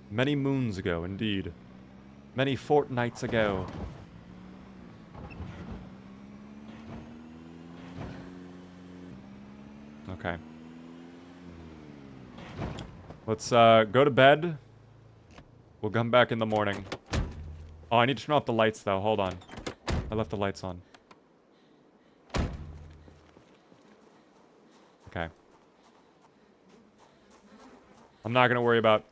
Many moons ago, indeed. Many fortnights ago. Okay. Let's go to bed. We'll come back in the morning. Oh, I need to turn off the lights, though. Hold on. I left the lights on. Okay. I'm not going to worry about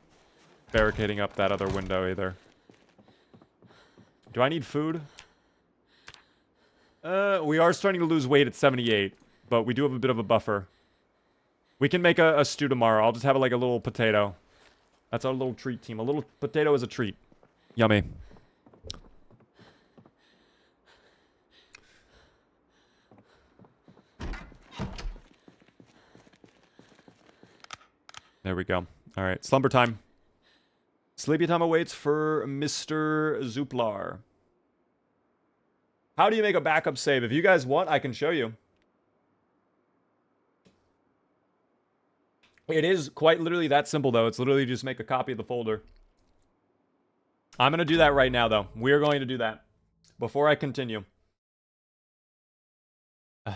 barricading up that other window, either. Do I need food? We are starting to lose weight at 78, but we do have a bit of a buffer. We can make a stew tomorrow. I'll just have like a little potato. That's our little treat, team. A little potato is a treat. Yummy. There we go. All right, slumber time. Sleepy time awaits for Mr. Zuplar. How do you make a backup save? If you guys want, I can show you. It is quite literally that simple, though. It's literally just make a copy of the folder. I'm going to do that right now, though. We are going to do that before I continue.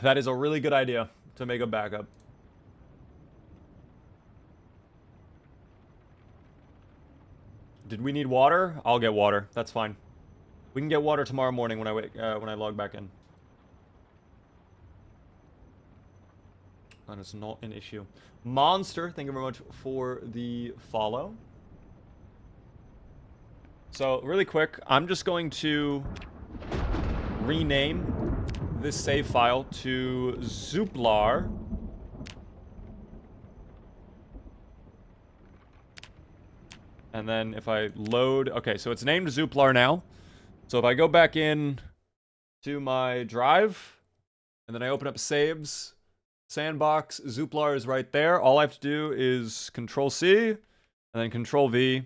That is a really good idea to make a backup. Did we need water? I'll get water. That's fine. We can get water tomorrow morning when I log back in. That is not an issue. Monster, thank you very much for the follow. So, really quick, I'm just going to rename this save file to Zuplar. And then if I load... Okay, so it's named Zuplar now. So if I go back in to my drive, and then I open up saves, sandbox, Zuplar is right there. All I have to do is Control-C, and then Control-V,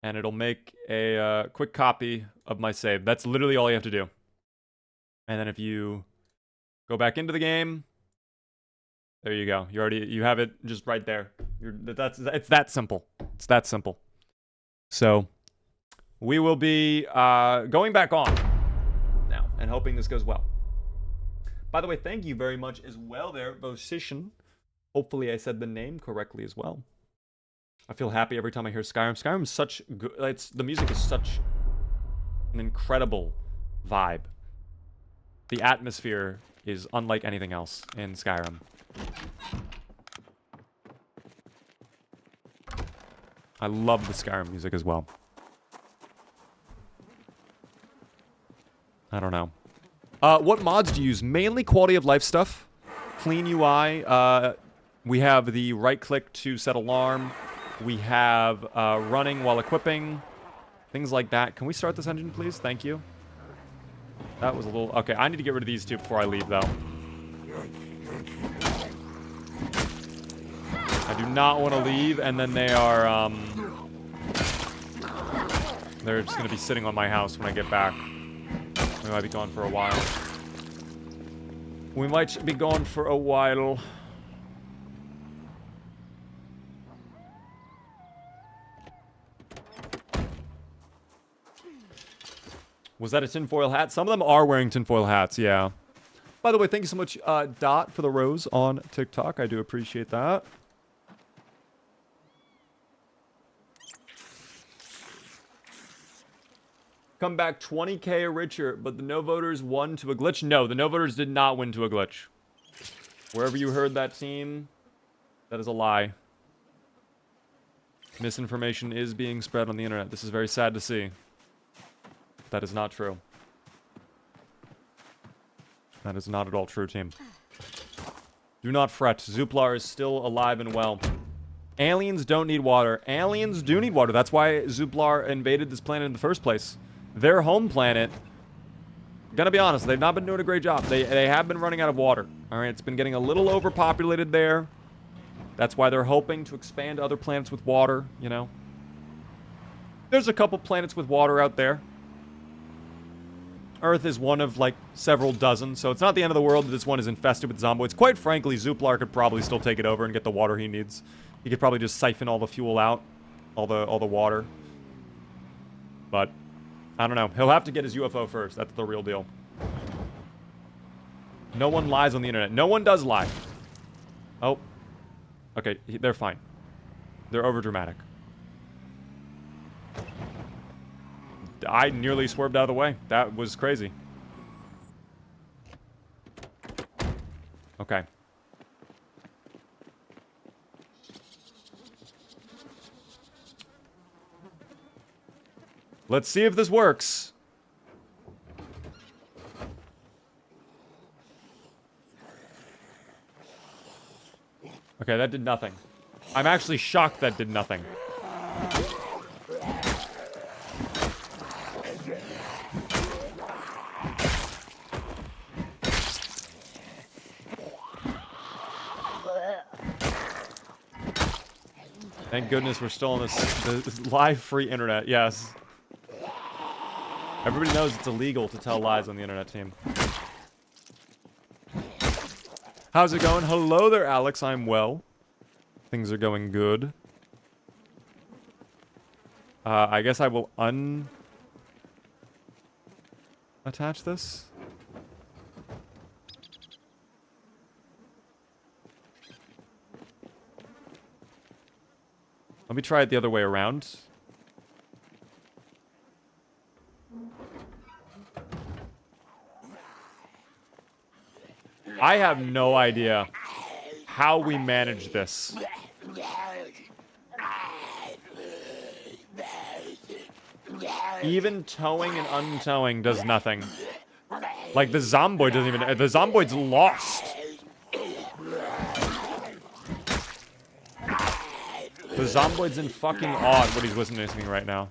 and it'll make a quick copy of my save. That's literally all you have to do. And then if you go back into the game, there you go. You have it just right there. It's that simple. It's that simple. So we will be going back on now and hoping this goes well. By the way, thank you very much as well there, Vocition. Hopefully I said the name correctly as well. I feel happy every time I hear Skyrim. Skyrim's such good. The music is such an incredible vibe. The atmosphere is unlike anything else in Skyrim. I love the Skyrim music as well. I don't know. What mods do you use? Mainly quality of life stuff. Clean UI. We have the right click to set alarm. We have running while equipping. Things like that. Can we start this engine, please? Thank you. That was a little... Okay, I need to get rid of these two before I leave, though. I do not want to leave, and then they are, They're just gonna be sitting on my house when I get back. We might be gone for a while. We might be gone for a while. Was that a tinfoil hat? Some of them are wearing tinfoil hats, yeah. By the way, thank you so much, Dot, for the rose on TikTok. I do appreciate that. Come back 20k or richer, but the no voters won to a glitch. No, the no voters did not win to a glitch. Wherever you heard that, team, that is a lie. Misinformation is being spread on the internet. This is very sad to see. That is not true. That is not at all true, team. Do not fret. Zuplar is still alive and well. Aliens don't need water. Aliens do need water. That's why Zuplar invaded this planet in the first place. Their home planet, gonna be honest, they've not been doing a great job. They have been running out of water. Alright, it's been getting a little overpopulated there. That's why they're hoping to expand to other planets with water, you know. There's a couple planets with water out there. Earth is one of, like, several dozen, so it's not the end of the world that this one is infested with zomboids. Quite frankly, Zuplar could probably still take it over and get the water he needs. He could probably just siphon all the fuel out, all the water. But I don't know. He'll have to get his UFO first. That's the real deal. No one lies on the internet. No one does lie. Oh. Okay, they're fine. They're overdramatic. I nearly swerved out of the way. That was crazy. Okay. Let's see if this works. Okay, that did nothing. I'm actually shocked that did nothing. Thank goodness we're still on this live free internet, yes. Everybody knows it's illegal to tell lies on the internet, team. How's it going? Hello there, Alex. I'm well. Things are going good. I guess I will attach this. Let me try it the other way around. I have no idea how we manage this. Even towing and untowing does nothing. Like, the zomboid doesn't even... The zomboid's lost. The zomboid's in fucking awe at what he's witnessing right now.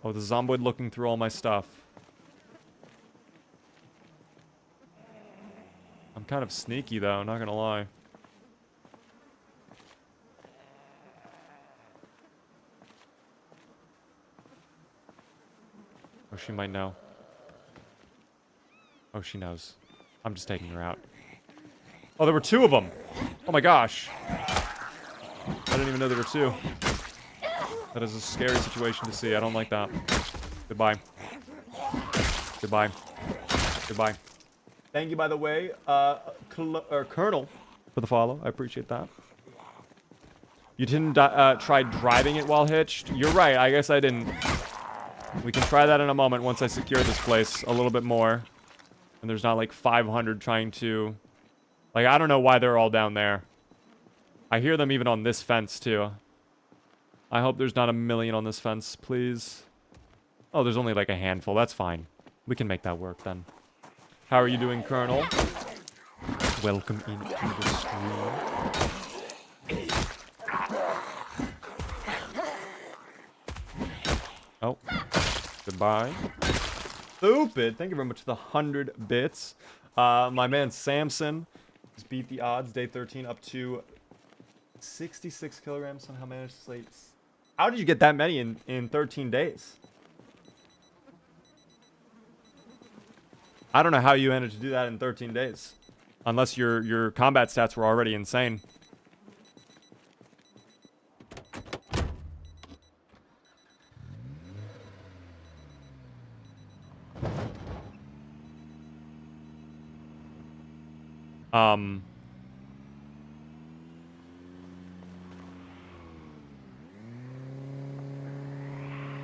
Oh, the zomboid looking through all my stuff. I'm kind of sneaky, though, not gonna lie. Oh, she might know. Oh, she knows. I'm just taking her out. Oh, there were two of them! Oh my gosh. I didn't even know there were two. That is a scary situation to see. I don't like that. Goodbye. Goodbye. Goodbye. Thank you, by the way, Colonel, for the follow. I appreciate that. You didn't try driving it while hitched? You're right. I guess I didn't. We can try that in a moment once I secure this place a little bit more. And there's not like 500 trying to... Like, I don't know why they're all down there. I hear them even on this fence, too. I hope there's not a million on this fence, please. Oh, there's only like a handful. That's fine. We can make that work, then. How are you doing, Colonel? Welcome into the stream. Oh. Goodbye. Stupid. Thank you very much for the 100 bits. My man Samson has beat the odds. Day 13 up to 66 kilograms somehow managed to slay. How did you get that many in 13 days? I don't know how you managed to do that in 13 days. Unless your combat stats were already insane.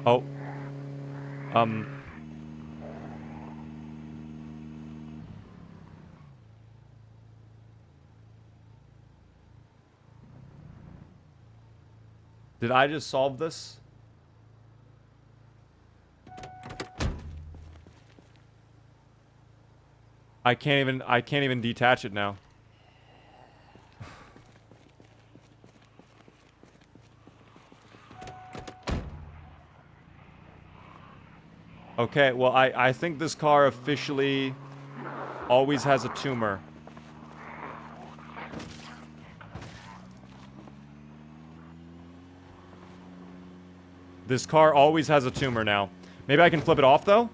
Oh. Did I just solve this? I can't even detach it now. Okay, well, I think this car officially always has a tumor. This car always has a tumor now. Maybe I can flip it off, though?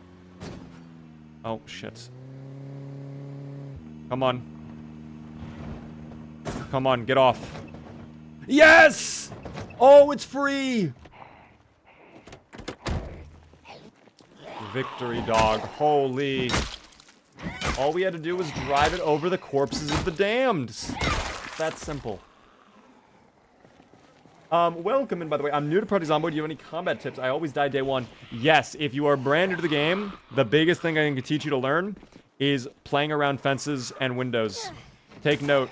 Oh, shit. Come on. Come on, get off. Yes! Oh, it's free! Victory, dog. Holy. All we had to do was drive it over the corpses of the damned. That's simple. Welcome, and by the way, I'm new to Party Zomboid. Do you have any combat tips? I always die day one. Yes, if you are brand new to the game, the biggest thing I can teach you to learn is playing around fences and windows. Take note.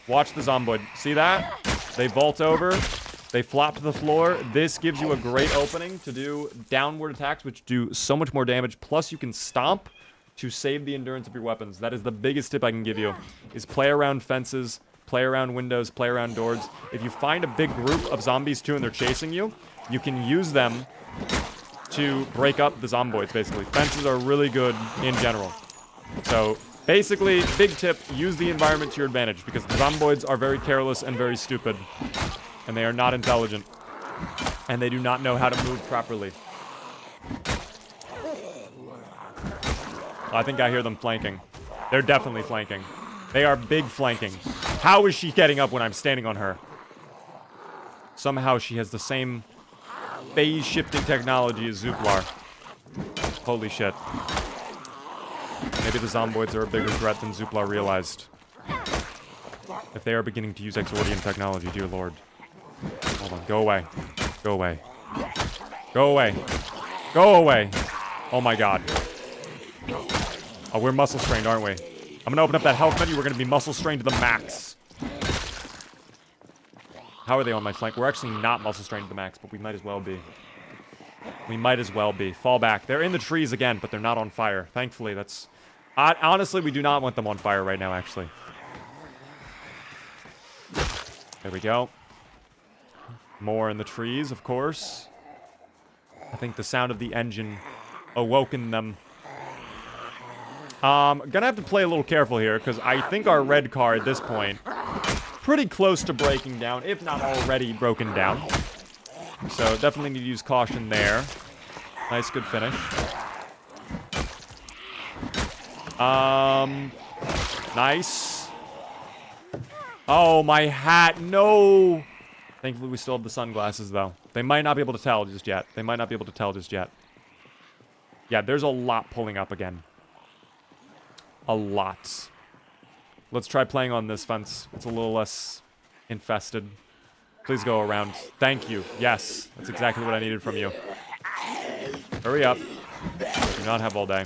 Watch the Zomboid. See that? They vault over. They flop to the floor. This gives you a great opening to do downward attacks, which do so much more damage. Plus, you can stomp to save the endurance of your weapons. That is the biggest tip I can give you, is play around fences, play around windows, play around doors. If you find a big group of zombies, too, and they're chasing you, you can use them to break up the zomboids, basically. Fences are really good in general. So, basically, big tip, use the environment to your advantage, because the zomboids are very careless and very stupid. And they are not intelligent. And they do not know how to move properly. I think I hear them flanking. They're definitely flanking. They are big flanking. How is she getting up when I'm standing on her? Somehow she has the same phase-shifting technology as Zuplar. Holy shit. Maybe the zomboids are a bigger threat than Zuplar realized. If they are beginning to use Axordian technology, dear lord. Hold on, go away. Go away. Go away. Go away. Oh my god. Oh, we're muscle strained, aren't we? I'm gonna open up that health menu. We're gonna be muscle strained to the max. How are they on my flank? We're actually not muscle strained to the max, but we might as well be. We might as well be. Fall back. They're in the trees again, but they're not on fire. Thankfully, that's... honestly, we do not want them on fire right now, actually. There we go. More in the trees, of course. I think the sound of the engine awoken them. Gonna have to play a little careful here, because I think our red car at this point pretty close to breaking down, if not already broken down. So definitely need to use caution there. Nice, good finish. Nice. Oh, my hat, no! Thankfully, we still have the sunglasses, though. They might not be able to tell just yet. They might not be able to tell just yet. Yeah, there's a lot pulling up again. A lot. Let's try playing on this fence. It's a little less infested. Please go around. Thank you. Yes, that's exactly what I needed from you. Hurry up. Do not have all day.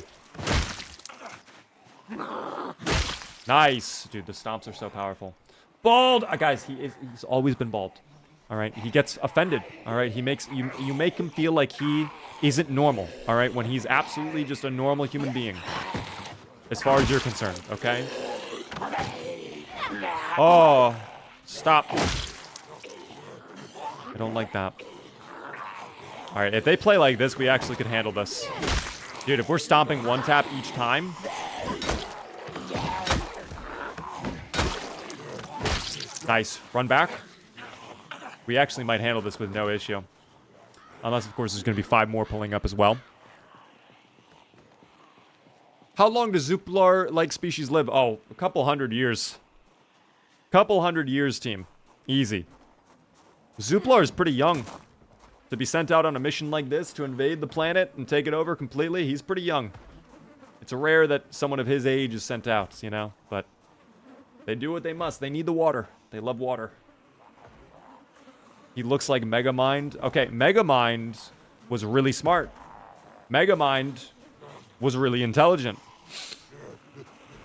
Nice. Dude, the stomps are so powerful. Bald! Guys, he's always been bald. Alright, he gets offended. Alright, he makes you make him feel like he isn't normal. Alright, when he's absolutely just a normal human being. As far as you're concerned, okay? Oh, stop. I don't like that. Alright, if they play like this, we actually could handle this. Dude, if we're stomping one tap each time... Nice. Run back. We actually might handle this with no issue. Unless, of course, there's going to be 5 more pulling up as well. How long does Zuplar-like species live? Oh, a couple hundred years. Couple hundred years, team. Easy. Zuplar is pretty young. To be sent out on a mission like this to invade the planet and take it over completely, he's pretty young. It's rare that someone of his age is sent out, you know? But they do what they must. They need the water. They love water. He looks like Megamind. Okay, Megamind was really smart. Megamind was really intelligent.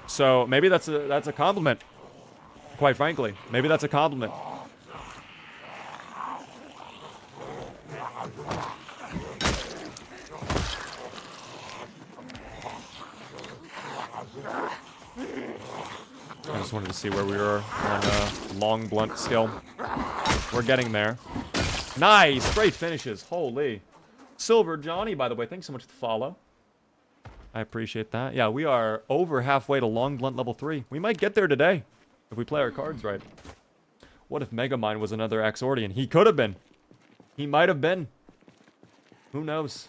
So maybe that's a compliment. Quite frankly, maybe that's a compliment. I just wanted to see where we were on long blunt skill. We're getting there. Nice! Great finishes. Holy. Silver Johnny, by the way, thanks so much for the follow. I appreciate that. Yeah, we are over halfway to long blunt level 3. We might get there today if we play our cards right. What if Megamind was another Axordian? He could have been. He might have been. Who knows?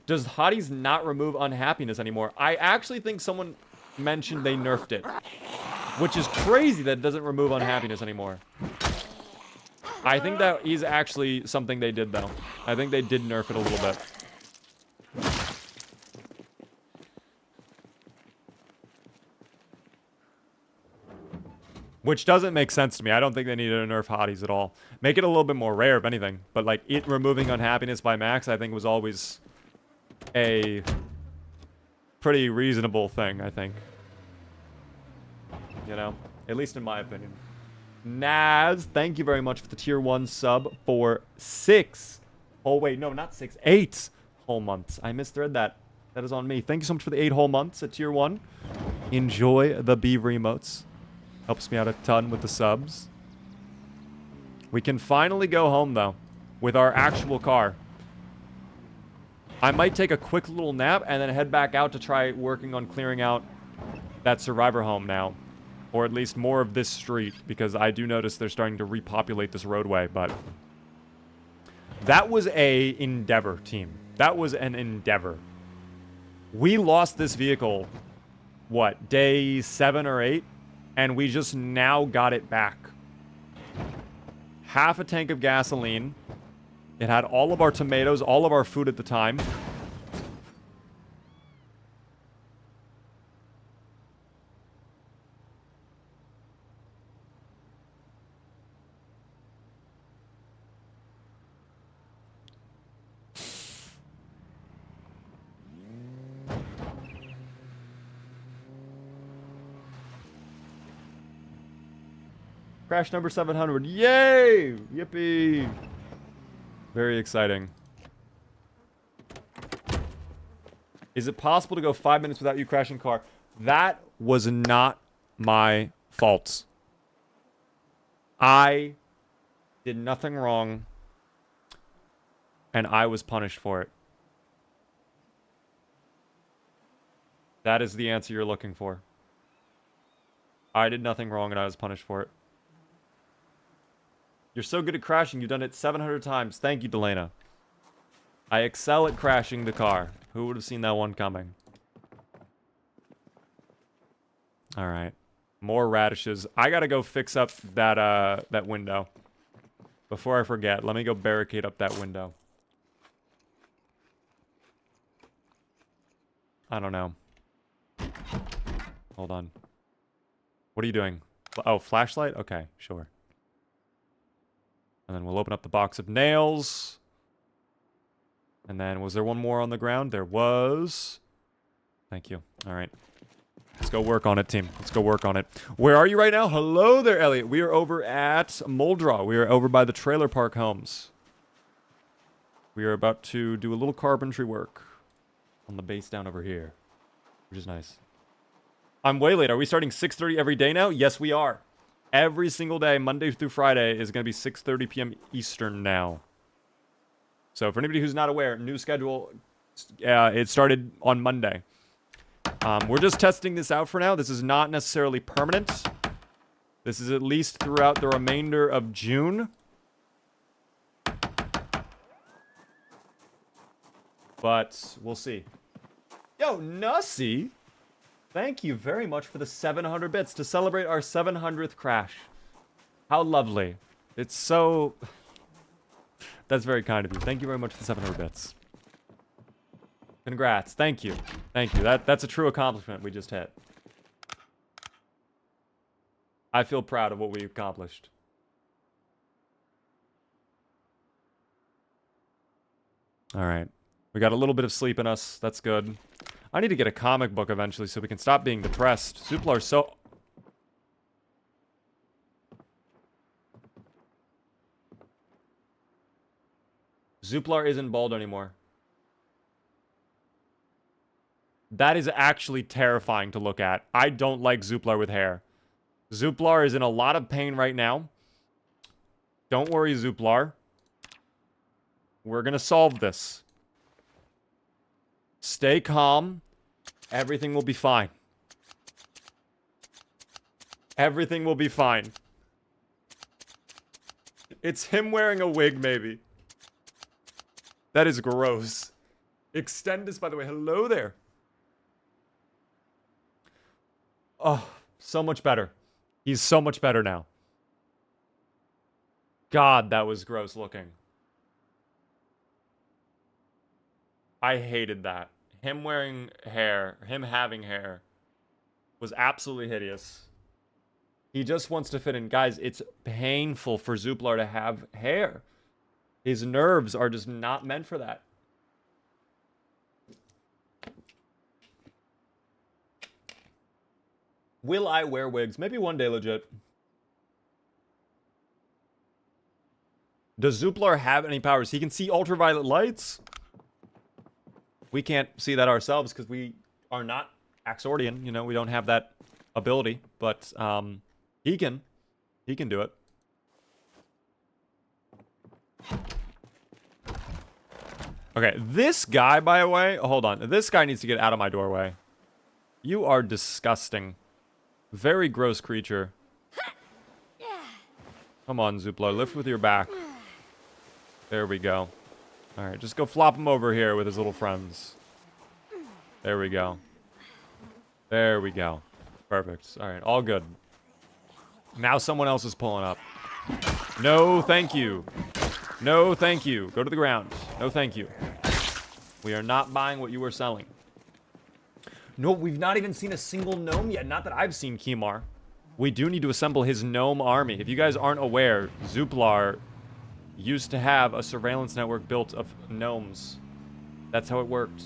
Does Hotties not remove unhappiness anymore? I actually think someone mentioned they nerfed it. Which is crazy that it doesn't remove unhappiness anymore. I think that is actually something they did, though. I think they did nerf it a little bit. Which doesn't make sense to me. I don't think they needed to nerf Hotties at all. Make it a little bit more rare, if anything. But, like, it removing unhappiness by max, I think was always a pretty reasonable thing, I think. You know? At least in my opinion. Naz, thank you very much for the tier 1 sub for 6. Oh, wait, no, not 6. 8 whole months. I misread that. That is on me. Thank you so much for the 8 whole months at tier 1. Enjoy the beaver emotes. Helps me out a ton with the subs. We can finally go home, though, with our actual car. I might take a quick little nap and then head back out to try working on clearing out that survivor home now. Or at least more of this street, because I do notice they're starting to repopulate this roadway, but... That was a endeavor, team. That was an endeavor. We lost this vehicle, what, day 7 or 8? And we just now got it back. Half a tank of gasoline. It had all of our tomatoes, all of our food at the time. Crash number 700. Yay! Yippee! Very exciting. Is it possible to go 5 minutes without you crashing car? That was not my fault. I did nothing wrong, and I was punished for it. That is the answer you're looking for. I did nothing wrong, and I was punished for it. You're so good at crashing, you've done it 700 times. Thank you, Delana. I excel at crashing the car. Who would have seen that one coming? Alright. More radishes. I gotta go fix up that, that window. Before I forget, let me go barricade up that window. I don't know. Hold on. What are you doing? Oh, flashlight? Okay, sure. And then we'll open up the box of nails. And then, was there one more on the ground? There was. Thank you. All right. Let's go work on it, team. Let's go work on it. Where are you right now? Hello there, Elliot. We are over at Muldraw. We are over by the trailer park homes. We are about to do a little carpentry work on the base down over here, which is nice. I'm way late. Are we starting 6:30 every day now? Yes, we are. Every single day, Monday through Friday, is going to be 6:30 p.m. Eastern now. So for anybody who's not aware, new schedule, it started on Monday. We're just testing this out for now. This is not necessarily permanent. This is at least throughout the remainder of June. But we'll see. Yo, Nussie! Thank you very much for the 700 bits to celebrate our 700th crash. How lovely. It's so... That's very kind of you. Thank you very much for the 700 bits. Congrats. Thank you. Thank you. That's a true accomplishment we just hit. I feel proud of what we accomplished. Alright. We got a little bit of sleep in us. That's good. I need to get a comic book eventually so we can stop being depressed. Zuplar's so... Zuplar isn't bald anymore. That is actually terrifying to look at. I don't like Zuplar with hair. Zuplar is in a lot of pain right now. Don't worry, Zuplar. We're gonna solve this. Stay calm. Everything will be fine. Everything will be fine. It's him wearing a wig, maybe. That is gross. Extendus, by the way. Hello there. Oh, so much better. He's so much better now. God, that was gross looking. I hated that. Him wearing hair, him having hair, was absolutely hideous. He just wants to fit in. Guys, it's painful for Zuplar to have hair. His nerves are just not meant for that. Will I wear wigs? Maybe one day, legit. Does Zuplar have any powers? He can see ultraviolet lights. We can't see that ourselves because we are not Axordian. You know, we don't have that ability. But he can. He can do it. Okay, this guy, by the way, hold on. This guy needs to get out of my doorway. You are disgusting. Very gross creature. Come on, Zuplar, lift with your back. There we go. Alright, just go flop him over here with his little friends. There we go. There we go. Perfect. Alright, all good. Now someone else is pulling up. No, thank you. No, thank you. Go to the ground. No, thank you. We are not buying what you are selling. No, we've not even seen a single gnome yet. Not that I've seen, Kimar. We do need to assemble his gnome army. If you guys aren't aware, Zuplar used to have a surveillance network built of gnomes. That's how it worked.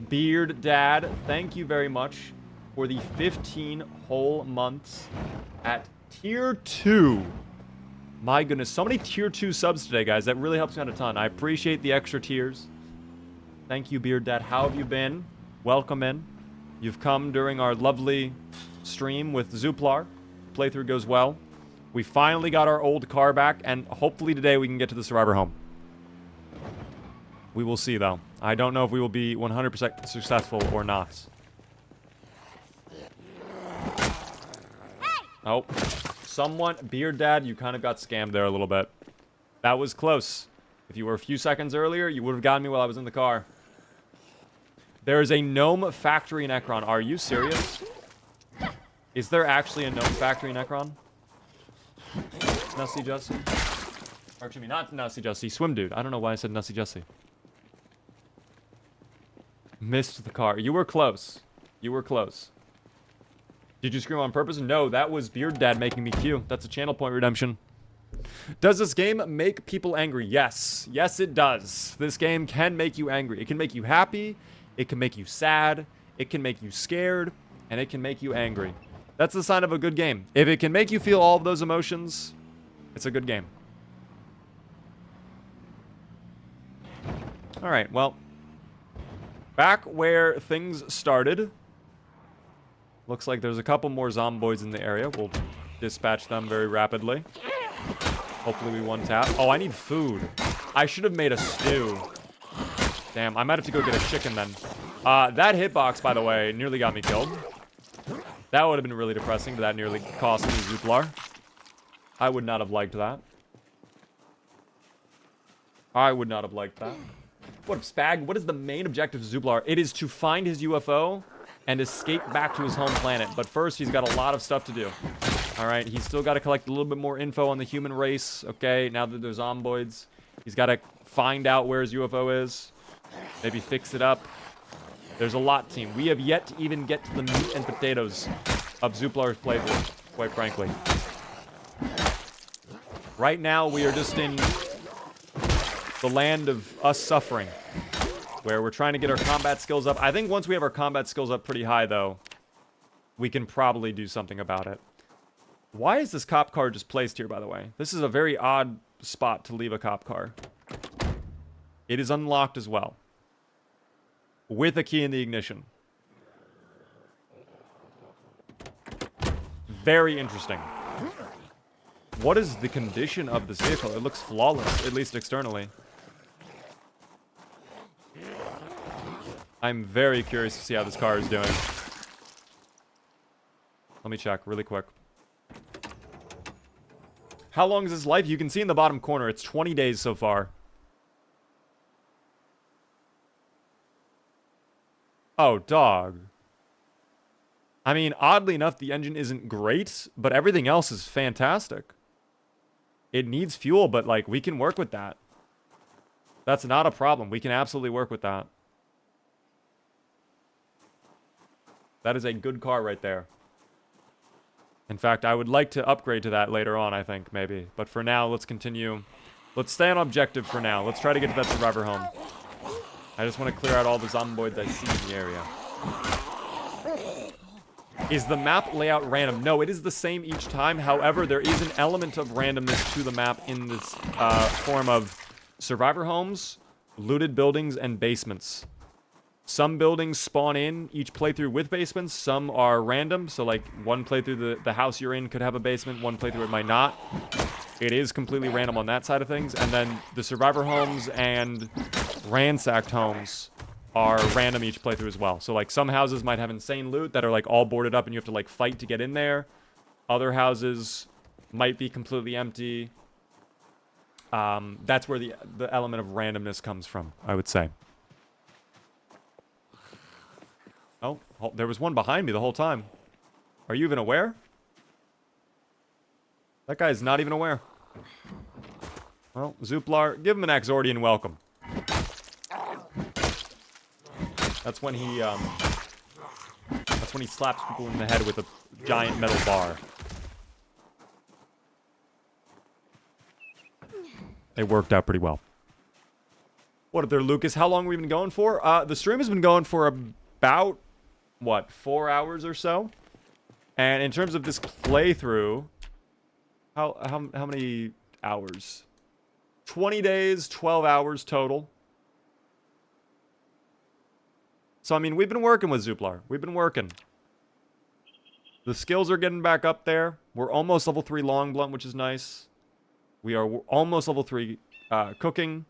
Beard Dad, thank you very much for the 15 whole months at Tier 2. My goodness, so many Tier 2 subs today, guys. That really helps me out a ton. I appreciate the extra tiers. Thank you, Beard Dad. How have you been? Welcome in. You've come during our lovely stream with Zuplar. Playthrough goes well. We finally got our old car back, and hopefully today we can get to the survivor home. We will see, though. I don't know if we will be 100% successful or not. Oh. Someone, Beard Dad, you kind of got scammed there a little bit. That was close. If you were a few seconds earlier, you would have gotten me while I was in the car. There is a gnome factory in Ekron. Are you serious? Is there actually a gnome factory in Ekron? Nussy Jussie? Or excuse me, not Nussy Jussie. Swim Dude. I don't know why I said Nussy Jussie. Missed the car. You were close. You were close. Did you scream on purpose? No, that was Beard Dad making me queue. That's a channel point redemption. Does this game make people angry? Yes. Yes, it does. This game can make you angry. It can make you happy. It can make you sad. It can make you scared. And it can make you angry. That's the sign of a good game. If it can make you feel all of those emotions, it's a good game. Alright, well. Back where things started. Looks like there's a couple more zomboids in the area. We'll dispatch them very rapidly. Hopefully we one-tap. Oh, I need food. I should have made a stew. Damn, I might have to go get a chicken then. That hitbox, by the way, nearly got me killed. That would have been really depressing, but that nearly cost me Zuplar. I would not have liked that. I would not have liked that. What up, Spag? What is the main objective of Zuplar? It is to find his UFO and escape back to his home planet. But first, he's got a lot of stuff to do. Alright, he's still got to collect a little bit more info on the human race. Okay, now that there's zomboids. He's got to find out where his UFO is. Maybe fix it up. There's a lot, team. We have yet to even get to the meat and potatoes of Zuplar's playthrough, quite frankly. Right now, we are just in the land of us suffering, where we're trying to get our combat skills up. I think once we have our combat skills up pretty high, though, we can probably do something about it. Why is this cop car just placed here, by the way? This is a very odd spot to leave a cop car. It is unlocked as well, with a key in the ignition. Very interesting. What is the condition of this vehicle? It looks flawless, at least externally. I'm very curious to see how this car is doing. Let me check really quick. How long is this life? You can see in the bottom corner, it's 20 days so far. Oh, dog. I mean, oddly enough, the engine isn't great, but everything else is fantastic. It needs fuel, but, like, we can work with that. That's not a problem. We can absolutely work with that. That is a good car right there. In fact, I would like to upgrade to that later on, I think, maybe. But for now, let's continue. Let's stay on objective for now. Let's try to get to that survivor home. I just want to clear out all the zomboids I see in the area. Is the map layout random? No, it is the same each time. However, there is an element of randomness to the map in this form of survivor homes, looted buildings, and basements. Some buildings spawn in each playthrough with basements. Some are random. So, like, one playthrough, the house you're in could have a basement. One playthrough it might not. It is completely random on that side of things. And then the survivor homes and ransacked homes are random each playthrough as well. So, like, some houses might have insane loot that are, like, all boarded up and you have to, like, fight to get in there. Other houses might be completely empty. That's where the element of randomness comes from, I would say. Oh, there was one behind me the whole time. Are you even aware? That guy's not even aware. Well, Zuplar, give him an Axordian welcome. That's when he slaps people in the head with a giant metal bar. It worked out pretty well. What up there, Lucas? How long have we been going for? The stream has been going for about, what, 4 hours or so? And in terms of this playthrough, how many hours? 20 days, 12 hours total. So, I mean, we've been working with Zuplar. We've been working. The skills are getting back up there. We're almost level 3 long blunt, which is nice. We are almost level 3 cooking.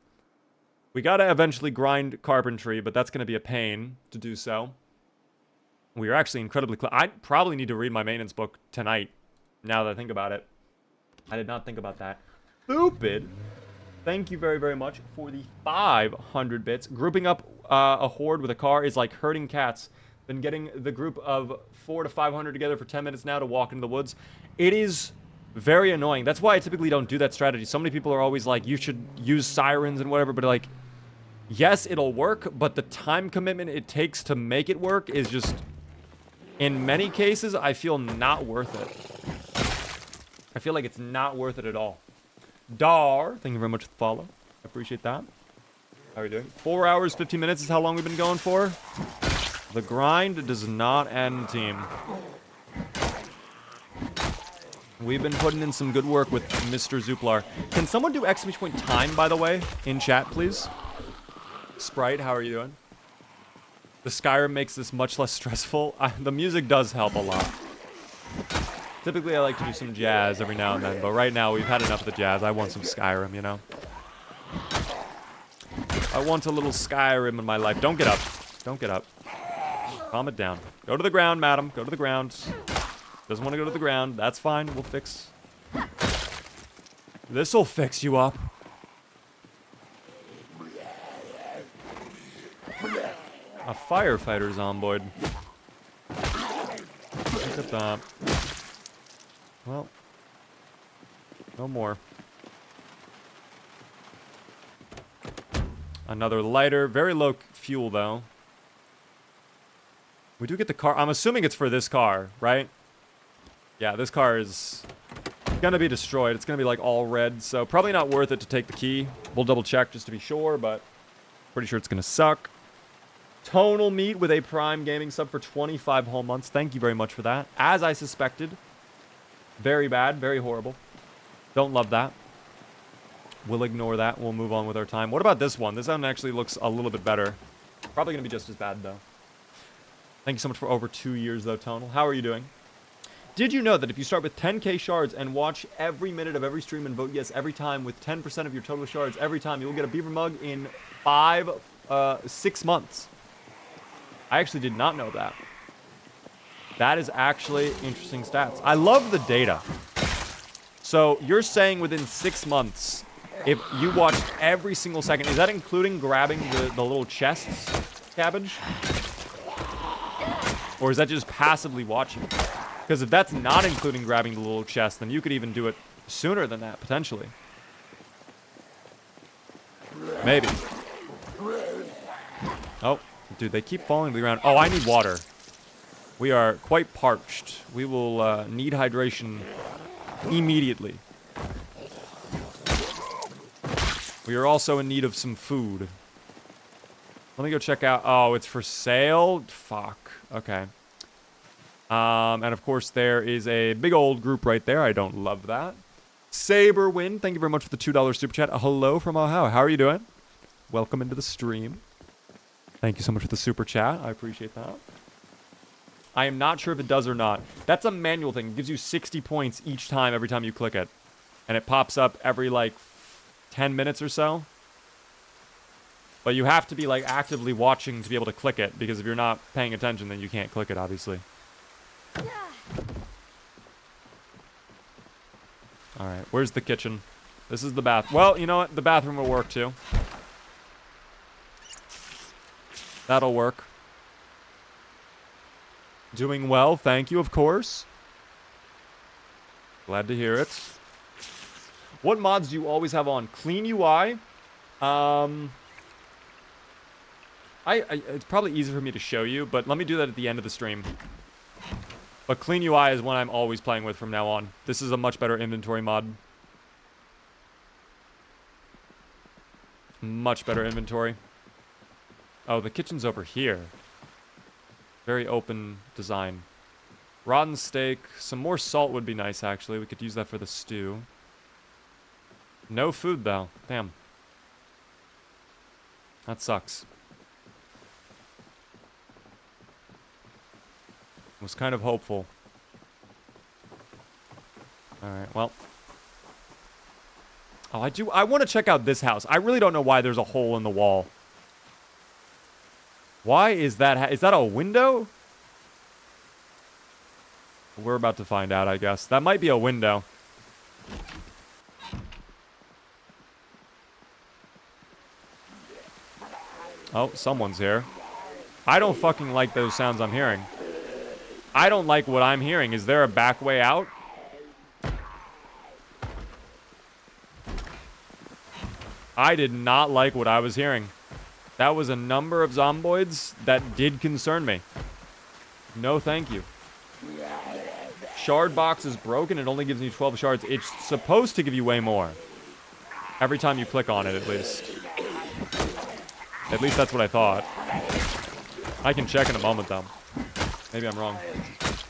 We gotta eventually grind carpentry, but that's gonna be a pain to do so. We are actually incredibly close. I probably need to read my maintenance book tonight, now that I think about it. I did not think about that. Stupid. Thank you very, very much for the 500 bits. Grouping up a horde with a car is like herding cats. Been getting the group of 400 to 500 together for 10 minutes now to walk into the woods. It is very annoying. That's why I typically don't do that strategy. So many people are always like, you should use sirens and whatever, but like, yes, it'll work, but the time commitment it takes to make it work is just, in many cases, I feel not worth it. I feel like it's not worth it at all. Dar, thank you very much for the follow. I appreciate that. How are you doing? 4 hours, 15 minutes is how long we've been going for. The grind does not end, team. We've been putting in some good work with Mr. Zuplar. Can someone do exclamation point time, by the way, in chat, please? Sprite, how are you doing? The Skyrim makes this much less stressful. The music does help a lot. Typically, I like to do some jazz every now and then, but right now, we've had enough of the jazz. I want some Skyrim, you know? I want a little Skyrim in my life. Don't get up. Don't get up. Calm it down. Go to the ground, madam. Go to the ground. Doesn't want to go to the ground. That's fine. We'll fix. This'll fix you up. A firefighter zomboid. Look at that. Well. No more. Another lighter. Very low fuel, though. We do get the car. I'm assuming it's for this car, right? Yeah, this car is gonna be destroyed. It's gonna be like all red, so probably not worth it to take the key. We'll double check just to be sure, but pretty sure it's gonna suck. Tonal Meat with a Prime Gaming sub for 25 whole months. Thank you very much for that. As I suspected. Very bad, very horrible. Don't love that. We'll ignore that. We'll move on with our time. What about this one? This one actually looks a little bit better. Probably gonna be just as bad, though. Thank you so much for over 2 years, though, Tonal. How are you doing? Did you know that if you start with 10k shards and watch every minute of every stream and vote yes every time with 10% of your total shards every time, you will get a beaver mug in 6 months? I actually did not know that. That is actually interesting stats. I love the data. So you're saying within 6 months, if you watched every single second, is that including grabbing the little chests, Cabbage? Or is that just passively watching? Because if that's not including grabbing the little chest, then you could even do it sooner than that, potentially. Maybe. Oh, dude, they keep falling to the ground. Oh, I need water. We are quite parched. We will need hydration immediately. We are also in need of some food. Let me go check out. Oh, it's for sale? Fuck. Okay. And of course, there is a big old group right there. I don't love that. Saberwind, thank you very much for the $2 super chat. Hello from Ohio. How are you doing? Welcome into the stream. Thank you so much for the super chat. I appreciate that. I am not sure if it does or not. That's a manual thing. It gives you 60 points each time, every time you click it. And it pops up every, like, 10 minutes or so. But you have to be, like, actively watching to be able to click it. Because if you're not paying attention, then you can't click it, obviously. Alright, where's the kitchen? This is the bath. Well, you know what? The bathroom will work, too. That'll work. Doing well, thank you, of course. Glad to hear it. What mods do you always have on? Clean UI. It's probably easy for me to show you, but let me do that at the end of the stream. But Clean UI is one I'm always playing with from now on. This is a much better inventory mod. Much better inventory. Oh, the kitchen's over here. Very open design. Rotten steak. Some more salt would be nice, actually. We could use that for the stew. No food, though. Damn. That sucks. Was kind of hopeful. Alright, well. Oh, I want to check out this house. I really don't know why there's a hole in the wall. Why is that? Is that a window? We're about to find out, I guess. That might be a window. Oh, someone's here. I don't fucking like those sounds I'm hearing. I don't like what I'm hearing. Is there a back way out? I did not like what I was hearing. That was a number of zomboids that did concern me. No, thank you. Shard box is broken. It only gives you 12 shards. It's supposed to give you way more. Every time you click on it, at least. At least that's what I thought. I can check in a moment, though. Maybe I'm wrong.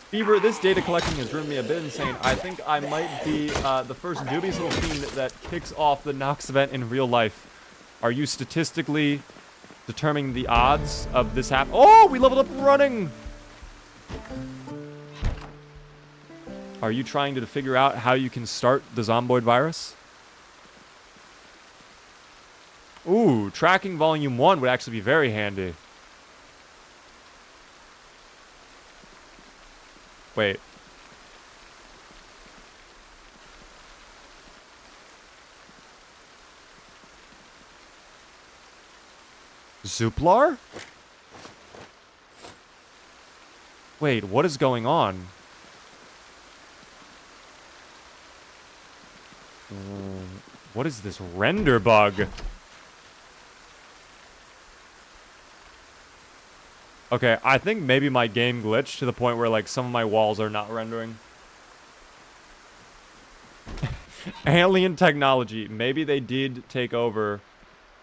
Fever, this data collecting has driven me a bit insane. I think I might be the first dubious little fiend that kicks off the Knox Event in real life. Are you statistically determining the odds of this happen? Oh, we leveled up running! Are you trying to figure out how you can start the Zomboid virus? Ooh, tracking volume 1 would actually be very handy. Wait. Zuplar? Wait, what is going on? What is this render bug? Okay, I think maybe my game glitched to the point where, like, some of my walls are not rendering. Alien technology. Maybe they did take over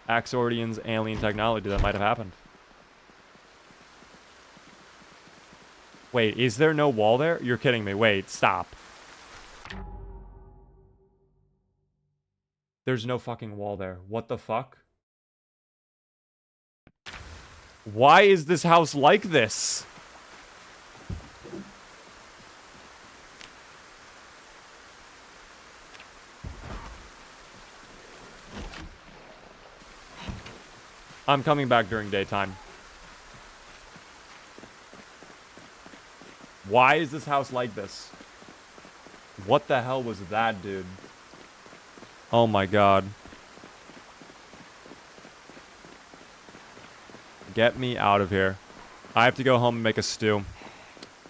Axordian's alien technology. That might have happened. Wait, is there no wall there? You're kidding me. Wait, stop. There's no fucking wall there. What the fuck? Why is this house like this? I'm coming back during daytime. Why is this house like this? What the hell was that, dude? Oh my god. Get me out of here. I have to go home and make a stew.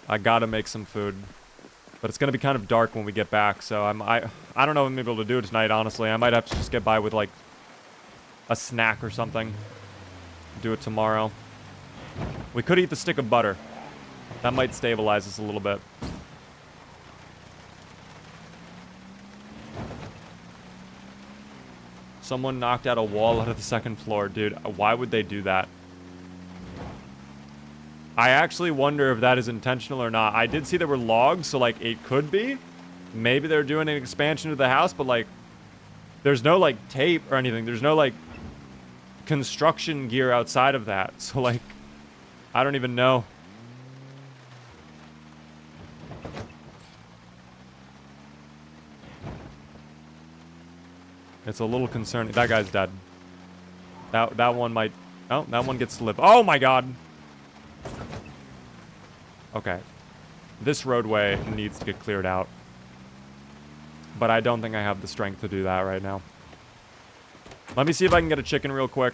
I gotta make some food. But it's gonna be kind of dark when we get back, so I don't know if I'm gonna be able to do it tonight, honestly. I might have to just get by with, like, a snack or something. Do it tomorrow. We could eat the stick of butter. That might stabilize us a little bit. Someone knocked out a wall out of the second floor. Dude, why would they do that? I actually wonder if that is intentional or not. I did see there were logs, so, like, it could be. Maybe they're doing an expansion of the house, but, like, there's no, like, tape or anything. There's no, like, construction gear outside of that. So, like, I don't even know. It's a little concerning. That guy's dead. That one might... Oh, that one gets to live. Oh my god! Okay. This roadway needs to get cleared out. But I don't think I have the strength to do that right now. Let me see if I can get a chicken real quick.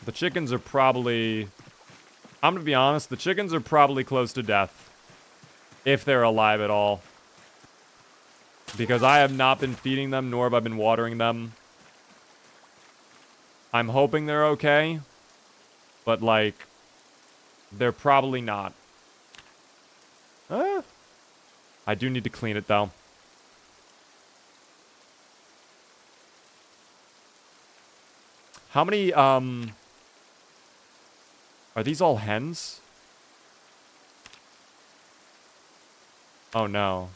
The chickens are probably... I'm gonna be honest, the chickens are probably close to death. If they're alive at all. Because I have not been feeding them, nor have I been watering them. I'm hoping they're okay. But, like, they're probably not. I do need to clean it, though. How many, Are these all hens? Oh, no.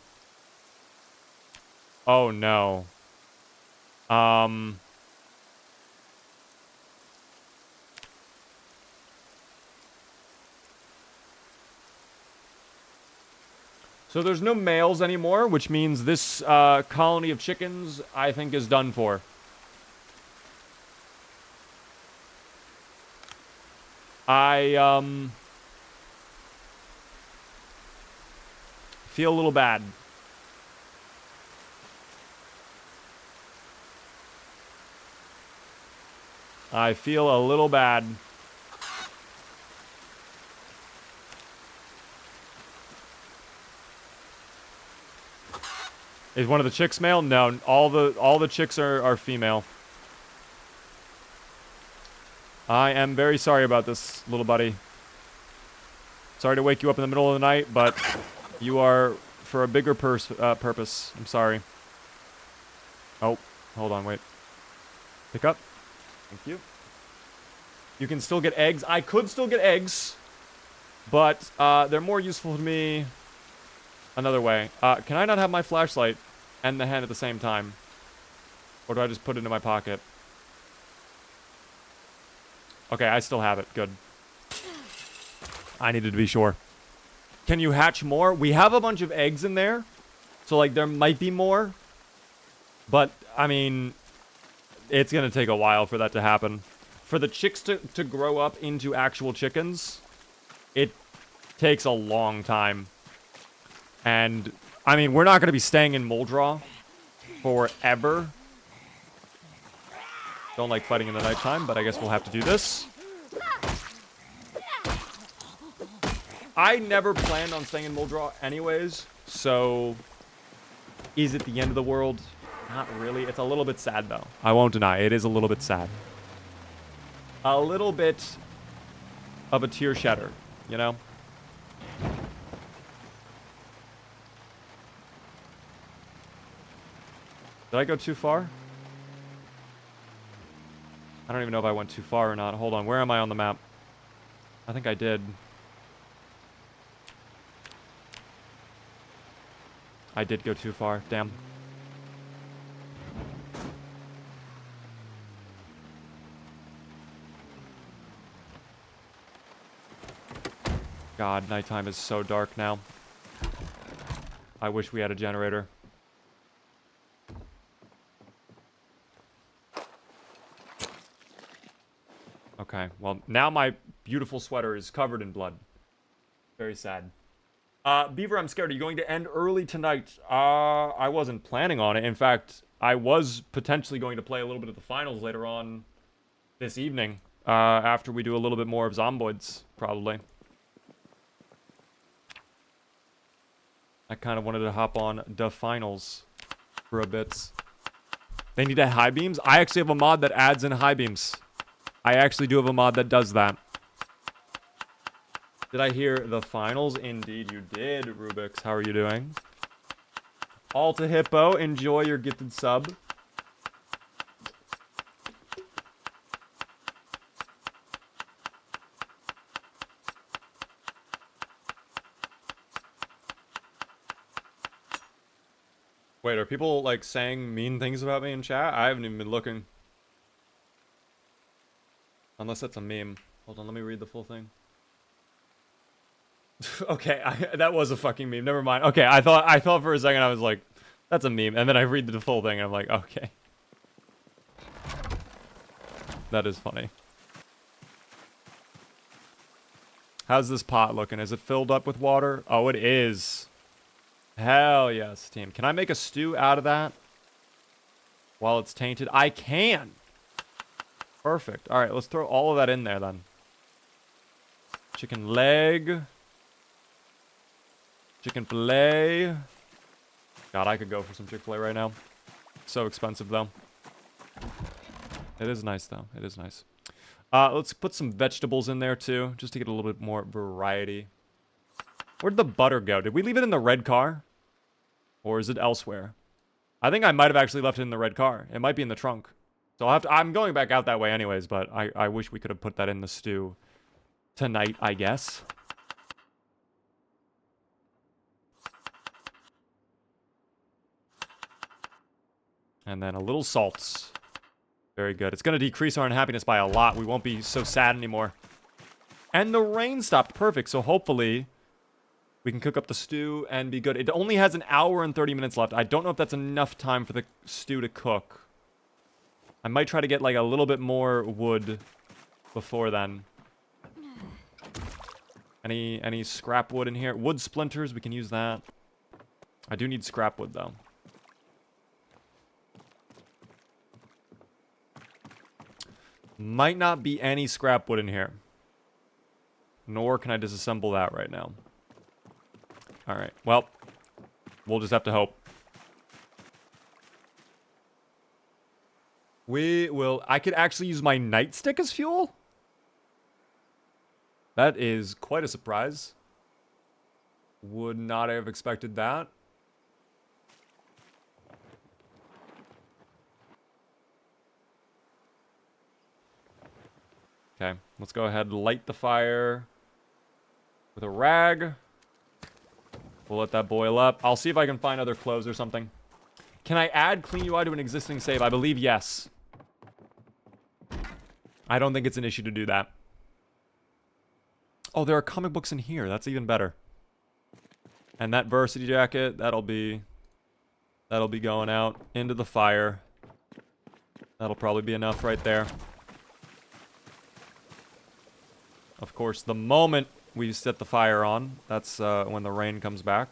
Oh, no. So there's no males anymore, which means this colony of chickens, I think, is done for. I feel a little bad. I feel a little bad. Is one of the chicks male? No, all the chicks are female. I am very sorry about this, little buddy. Sorry to wake you up in the middle of the night, but you are for a bigger purpose. I'm sorry. Oh, hold on, wait. Pick up. Thank you. You can still get eggs. I could still get eggs, but they're more useful to me another way. Can I not have my flashlight and the hen at the same time? Or do I just put it in my pocket? Okay, I still have it. Good. I needed to be sure. Can you hatch more? We have a bunch of eggs in there. So, like, there might be more. But, I mean, it's going to take a while for that to happen. For the chicks to grow up into actual chickens, it takes a long time. And, I mean, we're not going to be staying in Moldra forever. Don't like fighting in the nighttime, but I guess we'll have to do this. I never planned on staying in Moldra anyways, so is it the end of the world? Not really. It's a little bit sad, though. I won't deny. It is a little bit sad. A little bit of a tear shedder, you know? Did I go too far? I don't even know if I went too far or not. Hold on. Where am I on the map? I think I did. I did go too far. Damn. God, nighttime is so dark now. I wish we had a generator. Okay, well, now my beautiful sweater is covered in blood. Very sad. Beaver, I'm scared. Are you going to end early tonight? I wasn't planning on it. In fact, I was potentially going to play a little bit of the finals later on this evening. After we do a little bit more of Zomboids, probably. I kind of wanted to hop on the finals for a bit. They need high beams? I actually have a mod that adds in high beams. I actually do have a mod that does that. Did I hear the finals? Indeed you did, Rubix. How are you doing? Alta Hippo, enjoy your gifted sub. Wait, are people, like, saying mean things about me in chat? I haven't even been looking. Unless that's a meme. Hold on, let me read the full thing. Okay, that was a fucking meme. Never mind. Okay, I thought for a second I was like, that's a meme. And then I read the full thing and I'm like, okay. That is funny. How's this pot looking? Is it filled up with water? Oh, it is. Hell yes, team. Can I make a stew out of that while it's tainted? I can. Perfect. All right, let's throw all of that in there then. Chicken leg. Chicken filet. God, I could go for some Chick-fil-A right now. So expensive, though. It is nice, though. It is nice. Let's put some vegetables in there, too, just to get a little bit more variety. Where'd the butter go? Did we leave it in the red car? Or is it elsewhere? I think I might have actually left it in the red car. It might be in the trunk. So I'll have to, I'm going back out that way anyways, but I wish we could have put that in the stew tonight, I guess. And then a little salt. Very good. It's going to decrease our unhappiness by a lot. We won't be so sad anymore. And the rain stopped. Perfect. So hopefully we can cook up the stew and be good. It only has an hour and 30 minutes left. I don't know if that's enough time for the stew to cook. I might try to get like a little bit more wood before then. Any scrap wood in here? Wood splinters, we can use that. I do need scrap wood though. Might not be any scrap wood in here. Nor can I disassemble that right now. Alright, well, we'll just have to hope. We will... I could actually use my nightstick as fuel? That is quite a surprise. Would not have expected that. Okay, let's go ahead and light the fire with a rag. We'll let that boil up. I'll see if I can find other clothes or something. Can I add Clean UI to an existing save? I believe yes. I don't think it's an issue to do that. Oh, there are comic books in here. That's even better. And that varsity jacket, that'll be That'll be going out into the fire. That'll probably be enough right there. Of course, the moment we set the fire on, that's when the rain comes back.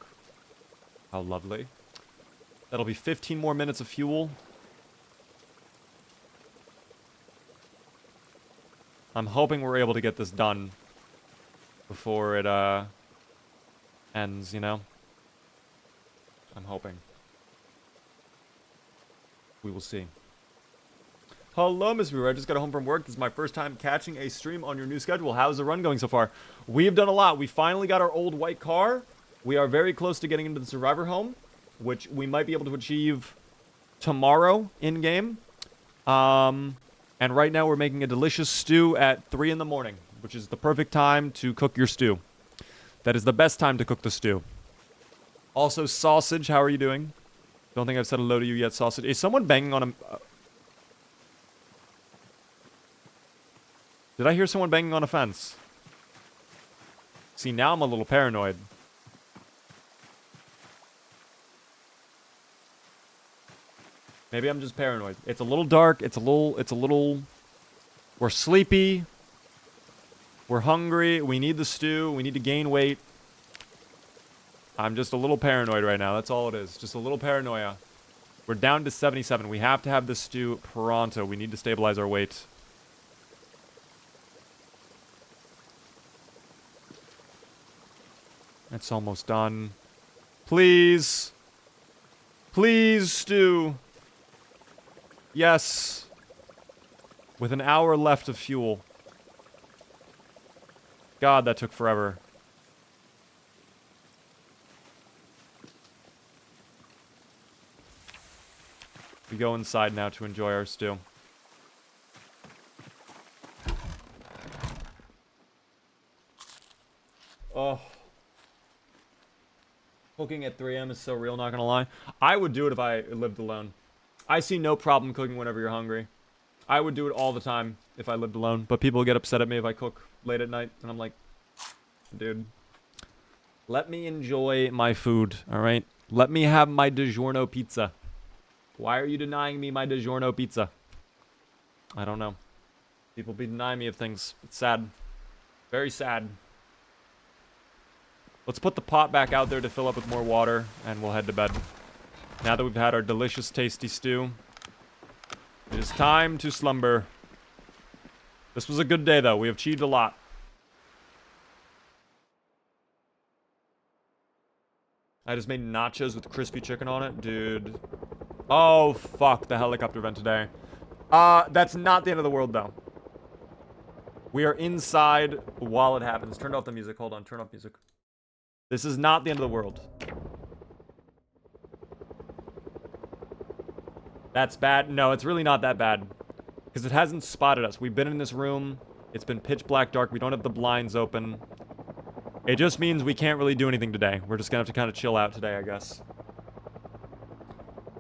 How lovely. That'll be 15 more minutes of fuel. I'm hoping we're able to get this done before it ends, you know? I'm hoping. We will see. Hello, Miss Viewer. I just got home from work. This is my first time catching a stream on your new schedule. How's the run going so far? We have done a lot. We finally got our old white car. We are very close to getting into the survivor home, which we might be able to achieve tomorrow in-game. And right now we're making a delicious stew at 3 in the morning, which is the perfect time to cook your stew. That is the best time to cook the stew. Also, Sausage, how are you doing? Don't think I've said hello to you yet, Sausage. Is someone banging on a... Did I hear someone banging on a fence? See, now I'm a little paranoid. Maybe I'm just paranoid. It's a little dark. It's a little... We're sleepy. We're hungry. We need the stew. We need to gain weight. I'm just a little paranoid right now. That's all it is. Just a little paranoia. We're down to 77. We have to have the stew pronto. We need to stabilize our weight. It's almost done. Please. Please, stew. Yes. With an hour left of fuel. God, that took forever. We go inside now to enjoy our stew. Oh. Cooking at 3 a.m. is so real, not gonna lie. I would do it if I lived alone. I see no problem cooking whenever you're hungry. I would do it all the time if I lived alone. But people get upset at me if I cook late at night. And I'm like, dude, let me enjoy my food, alright? Let me have my DiGiorno pizza. Why are you denying me my DiGiorno pizza? I don't know. People be denying me of things. It's sad. Very sad. Let's put the pot back out there to fill up with more water, and we'll head to bed. Now that we've had our delicious, tasty stew, it is time to slumber. This was a good day, though. We have achieved a lot. I just made nachos with crispy chicken on it. Dude. Oh, fuck. The helicopter event today. That's not the end of the world, though. We are inside while it happens. Turned off the music. Hold on. Turn off music. This is not the end of the world. That's bad. No, it's really not that bad. Because it hasn't spotted us. We've been in this room. It's been pitch black dark. We don't have the blinds open. It just means we can't really do anything today. We're just going to have to kind of chill out today, I guess.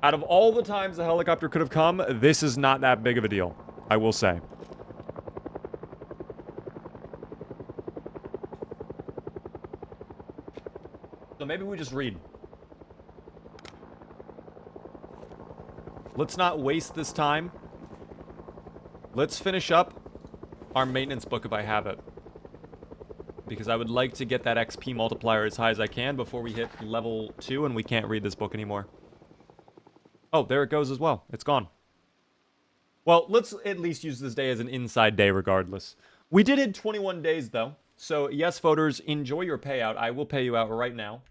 Out of all the times the helicopter could have come, this is not that big of a deal, I will say. So maybe we just read. Let's not waste this time. Let's finish up our maintenance book if I have it. Because I would like to get that XP multiplier as high as I can before we hit level 2 and we can't read this book anymore. Oh, there it goes as well. It's gone. Well, let's at least use this day as an inside day regardless. We did hit 21 days though. So yes, voters, enjoy your payout. I will pay you out right now.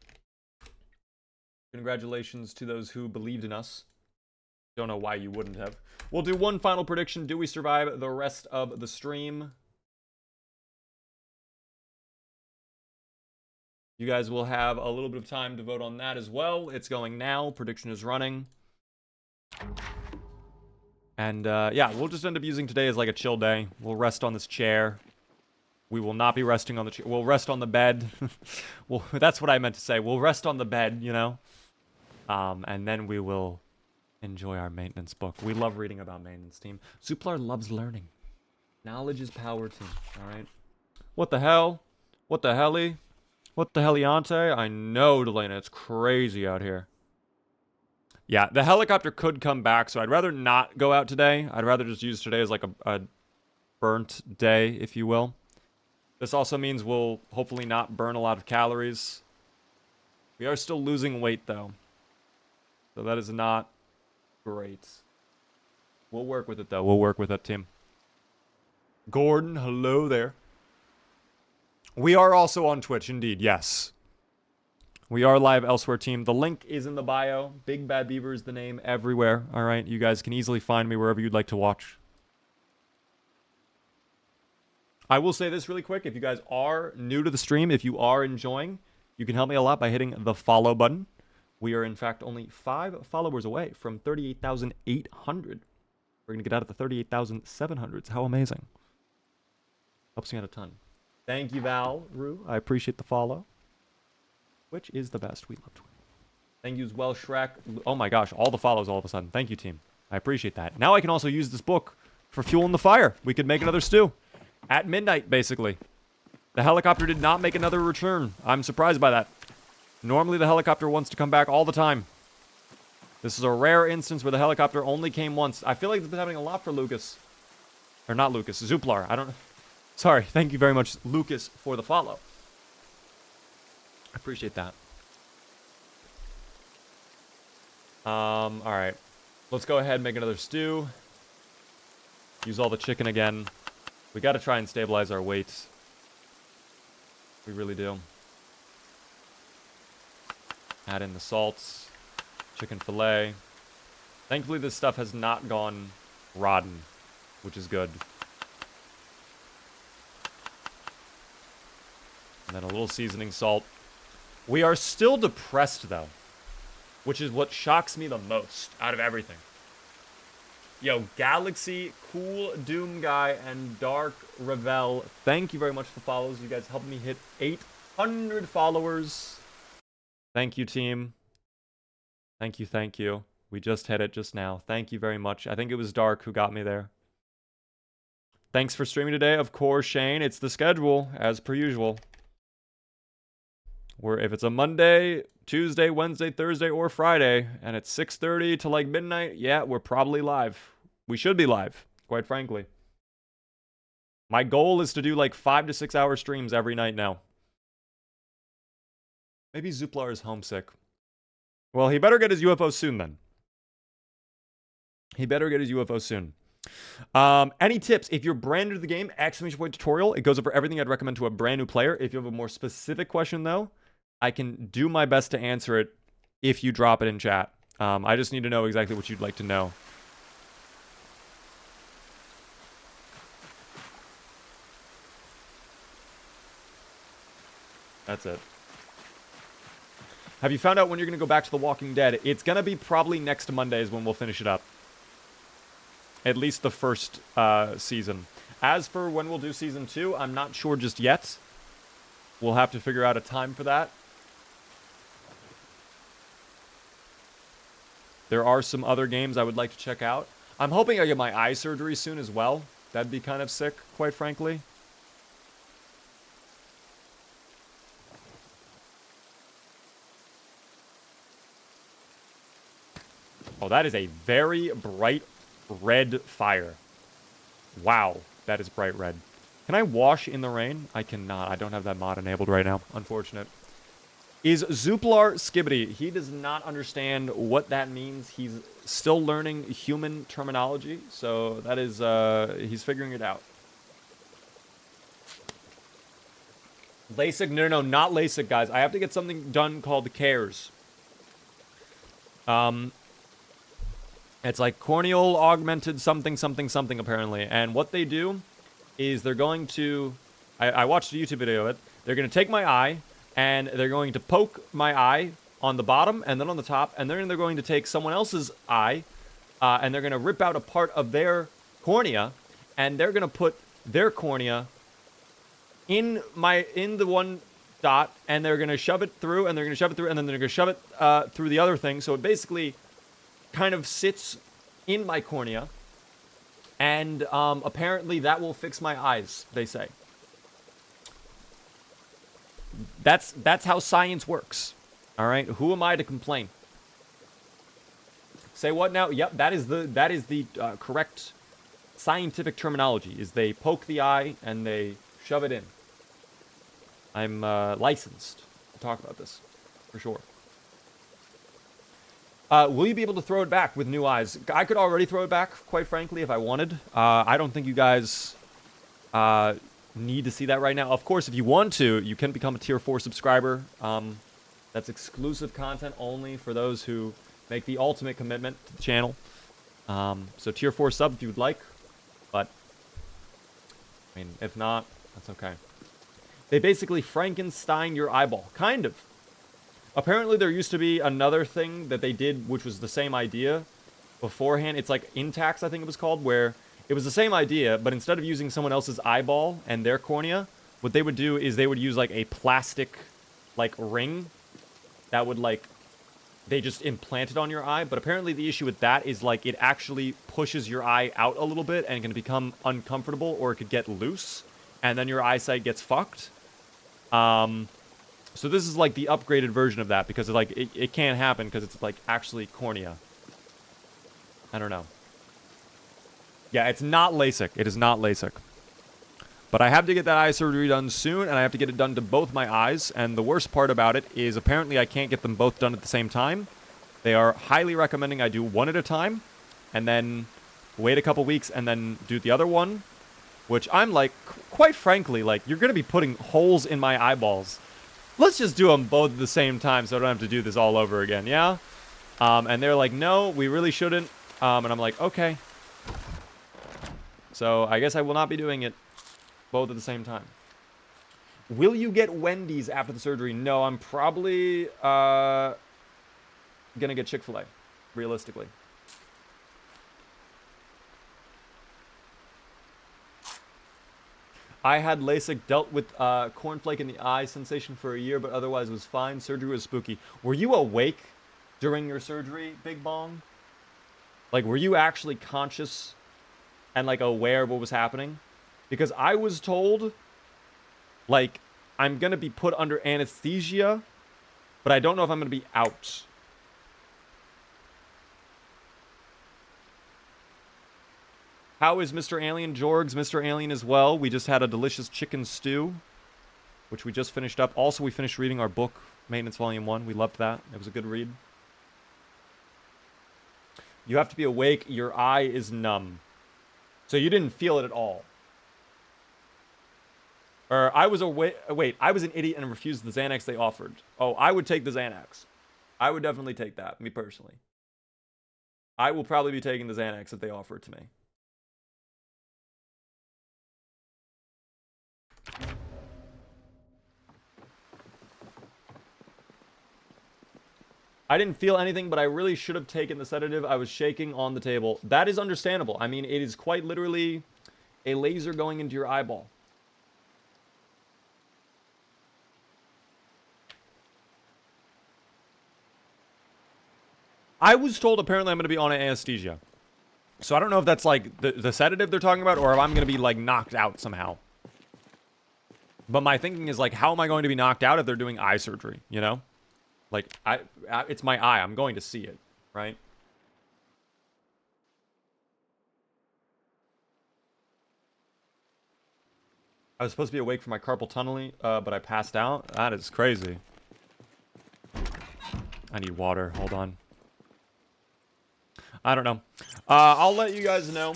Congratulations to those who believed in us. Don't know why you wouldn't have. We'll do one final prediction. Do we survive the rest of the stream? You guys will have a little bit of time to vote on that as well. It's going now. Prediction is running. And yeah, we'll just end up using today as like a chill day. We'll rest on this chair. We will not be resting on the chair. We'll rest on the bed. Well, that's what I meant to say. We'll rest on the bed, you know? And then we will enjoy our maintenance book. We love reading about maintenance, team. Zuplar loves learning. Knowledge is power, team. Alright? What the hell? What the helly? What the heliante? I know, Delana. It's crazy out here. Yeah, the helicopter could come back, so I'd rather not go out today. I'd rather just use today as like a burnt day, if you will. This also means we'll hopefully not burn a lot of calories. We are still losing weight, though. So that is not great. We'll work with it, though. We'll work with it, team. Gordon, hello there. We are also on Twitch, indeed, yes. We are live elsewhere, team. The link is in the bio. Big Bad Beaver is the name everywhere, all right? You guys can easily find me wherever you'd like to watch. I will say this really quick. If you guys are new to the stream, if you are enjoying, you can help me a lot by hitting the follow button. We are, in fact, only 5 followers away from 38,800. We're going to get out of the 38,700s. How amazing. Helps me out a ton. Thank you, Val Rue. I appreciate the follow. Which is the best? We love Twitch. Thank you as well, Shrek. Oh my gosh, all the follows all of a sudden. Thank you, team. I appreciate that. Now I can also use this book for fuel in the fire. We could make another stew. At midnight, basically. The helicopter did not make another return. I'm surprised by that. Normally the helicopter wants to come back all the time. This is a rare instance where the helicopter only came once. I feel like it's been happening a lot for Lucas. Or not Lucas, Zuplar. I don't know. Sorry, thank you very much, Lucas, for the follow. I appreciate that. Alright. Let's go ahead and make another stew. Use all the chicken again. We gotta try and stabilize our weight. We really do. Add in the salts. Chicken fillet. Thankfully, this stuff has not gone rotten, which is good. And then a little seasoning salt. We are still depressed, though, which is what shocks me the most out of everything. Yo, Galaxy, Cool Doom Guy, and Dark Revel, thank you very much for the follows. You guys helped me hit 800 followers. Thank you, team. Thank you, thank you. We just hit it just now. Thank you very much. I think it was Dark who got me there. Thanks for streaming today. Of course, Shane. It's the schedule, as per usual. If it's a Monday, Tuesday, Wednesday, Thursday, or Friday, and it's 6:30 to like midnight, yeah, we're probably live. We should be live, quite frankly. My goal is to do like 5 to 6 hour streams every night now. Maybe Zuplar is homesick. Well, he better get his UFO soon then. He better get his UFO soon. Any tips? If you're brand new to the game, exclamation point tutorial. It goes over everything I'd recommend to a brand new player. If you have a more specific question, though, I can do my best to answer it if you drop it in chat. I just need to know exactly what you'd like to know. That's it. Have you found out when you're going to go back to The Walking Dead? It's going to be probably next Monday is when we'll finish it up. At least the first season. As for when we'll do season 2, I'm not sure just yet. We'll have to figure out a time for that. There are some other games I would like to check out. I'm hoping I get my eye surgery soon as well. That'd be kind of sick, quite frankly. Oh, that is a very bright red fire. Wow, that is bright red. Can I wash in the rain? I cannot. I don't have that mod enabled right now. Unfortunate. Is Zuplar Skibbity? He does not understand what that means. He's still learning human terminology, so that is, he's figuring it out. LASIK? No, not LASIK, guys. I have to get something done called CARES. It's like corneal augmented something, apparently. And what they do is they're going to... I watched a YouTube video of it. They're going to take my eye, and they're going to poke my eye on the bottom and then on the top, and then they're going to take someone else's eye, and they're going to rip out a part of their cornea, and they're going to put their cornea in the one dot, and they're going to shove it through, and they're going to shove it through, and then they're going to shove it through the other thing. So it basically kind of sits in my cornea, and apparently that will fix my eyes, they say. That's how science works. All right, who am I to complain? Say what now? Yep, that is the correct scientific terminology. Is they poke the eye and they shove it in. I'm licensed to talk about this, for sure. Will you be able to throw it back with new eyes? I could already throw it back, quite frankly, if I wanted. I don't think you guys need to see that right now. Of course, if you want to, you can become a tier 4 subscriber. That's exclusive content only for those who make the ultimate commitment to the channel. So tier 4 sub if you would like. But, I mean, if not, that's okay. They basically Frankenstein your eyeball. Kind of. Apparently there used to be another thing that they did, which was the same idea beforehand. It's like Intax, I think it was called, where it was the same idea, but instead of using someone else's eyeball and their cornea, what they would do is they would use like a plastic like ring that would like, they just implant it on your eye. But apparently the issue with that is like it actually pushes your eye out a little bit and can become uncomfortable, or it could get loose and then your eyesight gets fucked. So this is like the upgraded version of that, because like it can't happen because it's like actually cornea. I don't know. Yeah, it's not LASIK. It is not LASIK. But I have to get that eye surgery done soon, and I have to get it done to both my eyes. And the worst part about it is apparently I can't get them both done at the same time. They are highly recommending I do one at a time, and then wait a couple weeks, and then do the other one. Which I'm like, quite frankly, like, you're going to be putting holes in my eyeballs. Let's just do them both at the same time so I don't have to do this all over again, yeah? And they're like, no, we really shouldn't. And I'm like, okay. So I guess I will not be doing it both at the same time. Will you get Wendy's after the surgery? No, I'm probably gonna get Chick-fil-A, realistically. I had LASIK, dealt with cornflake in the eye sensation for a year, but otherwise was fine. Surgery was spooky. Were you awake during your surgery, Big Bong? Like, were you actually conscious and, like, aware of what was happening? Because I was told, like, I'm going to be put under anesthesia, but I don't know if I'm going to be out. How is Mr. Alien? Jorg's Mr. Alien as well. We just had a delicious chicken stew, which we just finished up. Also, we finished reading our book, Maintenance Volume 1. We loved that. It was a good read. You have to be awake. Your eye is numb. So you didn't feel it at all. Or I was awake. Wait, I was an idiot and refused the Xanax they offered. Oh, I would take the Xanax. I would definitely take that, me personally. I will probably be taking the Xanax if they offer it to me. I didn't feel anything, but I really should have taken the sedative. I was shaking on the table. That is understandable. I mean, it is quite literally a laser going into your eyeball. I was told apparently I'm going to be on anesthesia. So I don't know if that's like the sedative they're talking about, or if I'm going to be like knocked out somehow. But my thinking is like, how am I going to be knocked out if they're doing eye surgery, you know? Like, it's my eye. I'm going to see it, right? I was supposed to be awake for my carpal tunnel, but I passed out. That is crazy. I need water. Hold on. I don't know. I'll let you guys know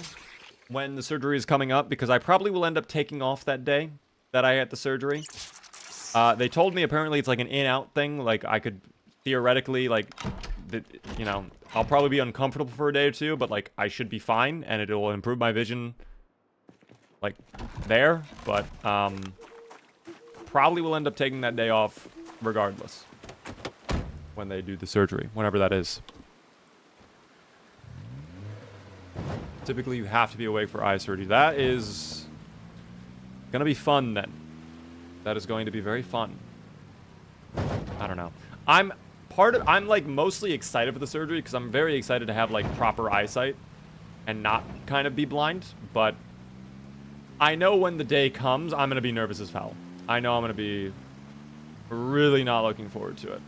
when the surgery is coming up, because I probably will end up taking off that day that I had the surgery. They told me apparently it's like an in-out thing. Like, I could theoretically, like, you know, I'll probably be uncomfortable for a day or two, but, like, I should be fine, and it will improve my vision, like, there. But, probably will end up taking that day off regardless when they do the surgery, whenever that is. Typically, you have to be awake for eye surgery. That is gonna be fun, then. That is going to be very fun. I don't know. I'm like mostly excited for the surgery because I'm very excited to have like proper eyesight and not kind of be blind. But I know when the day comes, I'm gonna be nervous as hell. I know I'm gonna be really not looking forward to it.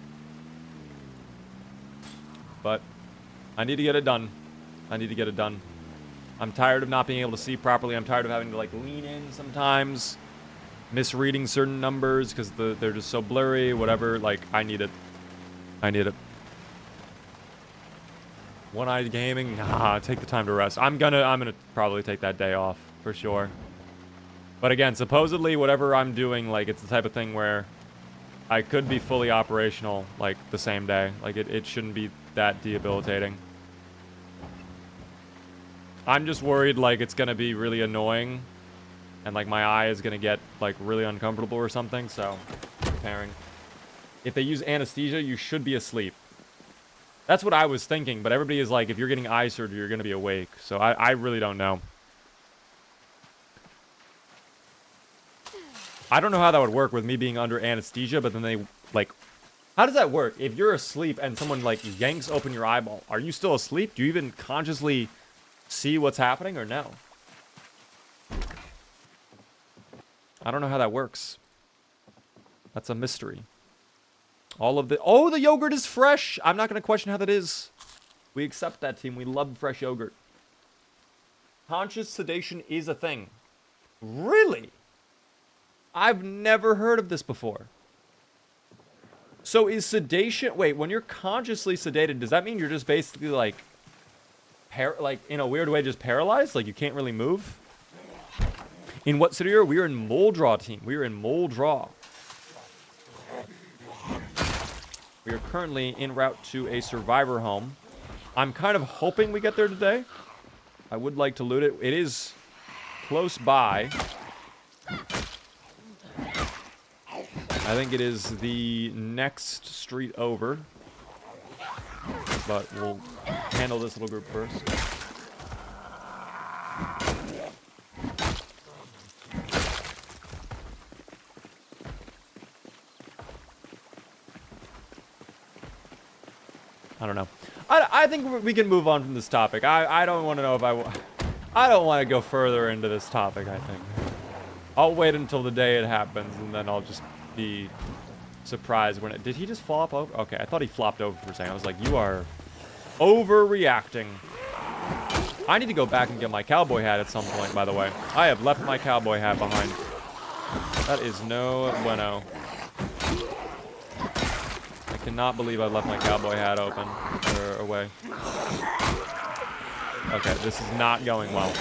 But I need to get it done. I need to get it done. I'm tired of not being able to see properly. I'm tired of having to, like, lean in sometimes. Misreading certain numbers because they're just so blurry, whatever. Like, I need it. I need it. One-eyed gaming? Nah, take the time to rest. I'm gonna probably take that day off, for sure. But again, supposedly, whatever I'm doing, like, it's the type of thing where I could be fully operational, like, the same day. Like, it shouldn't be that debilitating. I'm just worried, like, it's gonna be really annoying. And, like, my eye is gonna get, like, really uncomfortable or something, so preparing. If they use anesthesia, you should be asleep. That's what I was thinking, but everybody is like, if you're getting eye surgery, you're gonna be awake. So I really don't know. I don't know how that would work with me being under anesthesia, but then they, like... How does that work? If you're asleep and someone, like, yanks open your eyeball, are you still asleep? Do you even consciously see what's happening or no? I don't know how that works. That's a mystery. All of the... Oh, the yogurt is fresh! I'm not going to question how that is. We accept that, team. We love fresh yogurt. Conscious sedation is a thing. Really? I've never heard of this before. So is sedation... Wait, when you're consciously sedated, does that mean you're just basically, like... like, in a weird way, just paralyzed? Like, you can't really move? In what city are we? We are in Moldra, team. We are in Moldra. We are currently en route to a survivor home. I'm kind of hoping we get there today. I would like to loot it. It is close by. I think it is the next street over. But we'll handle this little group first. I don't know. I think we can move on from this topic. I don't want to know if I don't want to go further into this topic, I think. I'll wait until the day it happens, and then I'll just be surprised when it... Did he just flop over? Okay, I thought he flopped over for a second. I was like, you are overreacting. I need to go back and get my cowboy hat at some point, by the way. I have left my cowboy hat behind. That is no bueno. I cannot believe I left my cowboy hat open or away. Okay, this is not going well.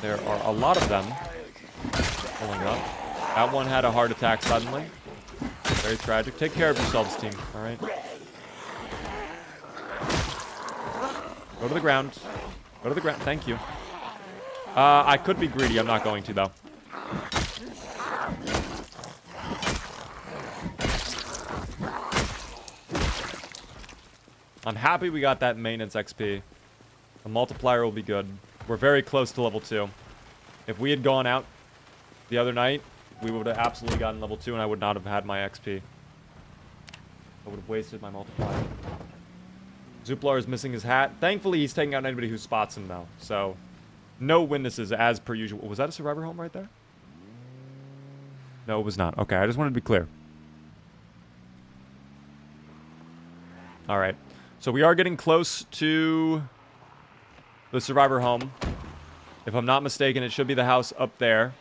There are a lot of them pulling up. That one had a heart attack suddenly. Very tragic. Take care of yourselves, team. All right. Go to the ground. Go to the ground. Thank you. I could be greedy. I'm not going to, though. I'm happy we got that maintenance XP. The multiplier will be good. We're very close to level 2. If we had gone out the other night, we would have absolutely gotten level 2 and I would not have had my XP. I would have wasted my multiplier. Zuplar is missing his hat. Thankfully, he's taking out anybody who spots him, though. So, no witnesses as per usual. Was that a survivor home right there? No, it was not. Okay, I just wanted to be clear. All right. So, we are getting close to the survivor home. If I'm not mistaken, it should be the house up there.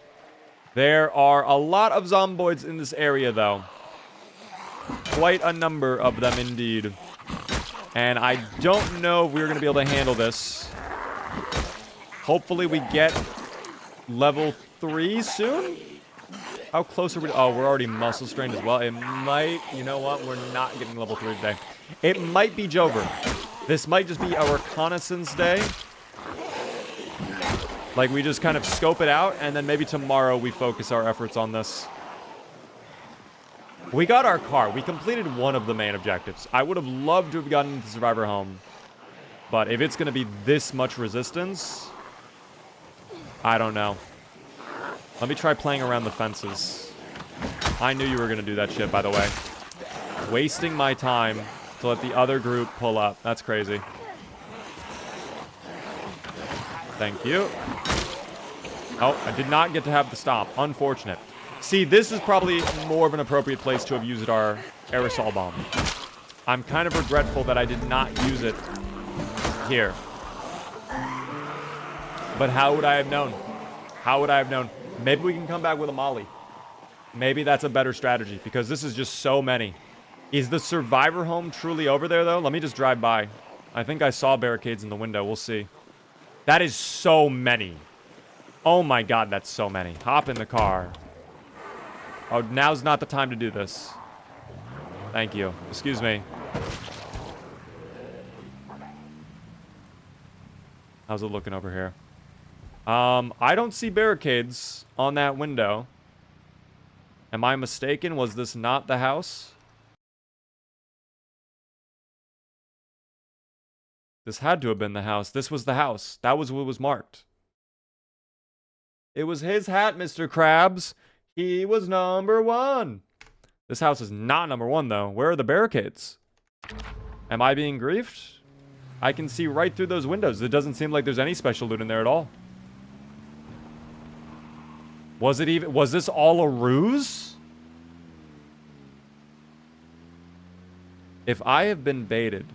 There are a lot of zomboids in this area, though. Quite a number of them, indeed. And I don't know if we're going to be able to handle this. Hopefully we get level 3 soon? How close are we? Oh, we're already muscle strained as well. It might... You know what? We're not getting level 3 today. It might be Jover. This might just be a reconnaissance day. Like, we just kind of scope it out, and then maybe tomorrow we focus our efforts on this. We got our car. We completed one of the main objectives. I would have loved to have gotten into the survivor home. But if it's going to be this much resistance, I don't know. Let me try playing around the fences. I knew you were going to do that shit, by the way. Wasting my time to let the other group pull up. That's crazy. Thank you. Oh, I did not get to have the stop. Unfortunate. See, this is probably more of an appropriate place to have used our aerosol bomb. I'm kind of regretful that I did not use it here. But how would I have known? How would I have known? Maybe we can come back with a molly. Maybe that's a better strategy, because this is just so many. Is the survivor home truly over there, though? Let me just drive by. I think I saw barricades in the window. We'll see. That is so many. Oh my god, that's so many. Hop in the car. Oh, now's not the time to do this. Thank you. Excuse me. How's it looking over here? I don't see barricades on that window. Am I mistaken? Was this not the house? This had to have been the house. This was the house. That was what was marked. It was his hat, Mr. Krabs. He was number 1. This house is not number 1, though. Where are the barricades? Am I being griefed? I can see right through those windows. It doesn't seem like there's any special loot in there at all. Was this all a ruse? If I have been baited.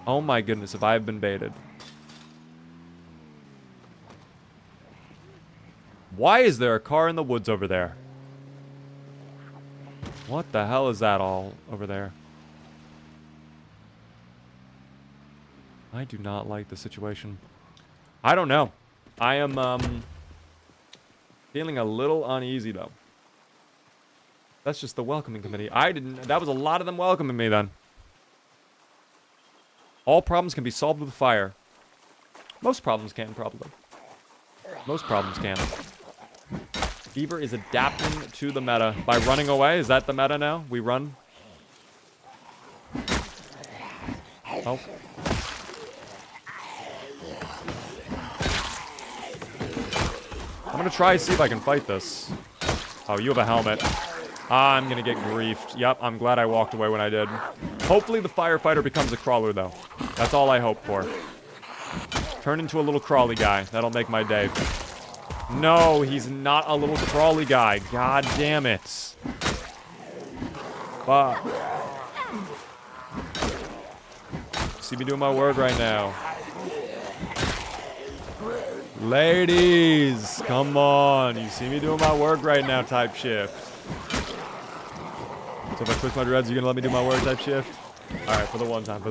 Oh my goodness, if I have been baited. Why is there a car in the woods over there? What the hell is that all over there? I do not like the situation. I don't know. I am, feeling a little uneasy, though. That's just the welcoming committee. That was a lot of them welcoming me, then. All problems can be solved with fire. Most problems can, probably. Most problems can. Beaver is adapting to the meta by running away. Is that the meta now? We run? Oh. I'm gonna try to see if I can fight this. Oh, you have a helmet. I'm gonna get griefed. Yep, I'm glad I walked away when I did. Hopefully the firefighter becomes a crawler, though. That's all I hope for. Turn into a little crawly guy. That'll make my day. No, he's not a little crawly guy. God damn it. Fuck. See me doing my work right now. Ladies, come on. You see me doing my work right now, type shift. So if I twist my dreads, you gonna let me do my work, type shift? Alright, for the one time,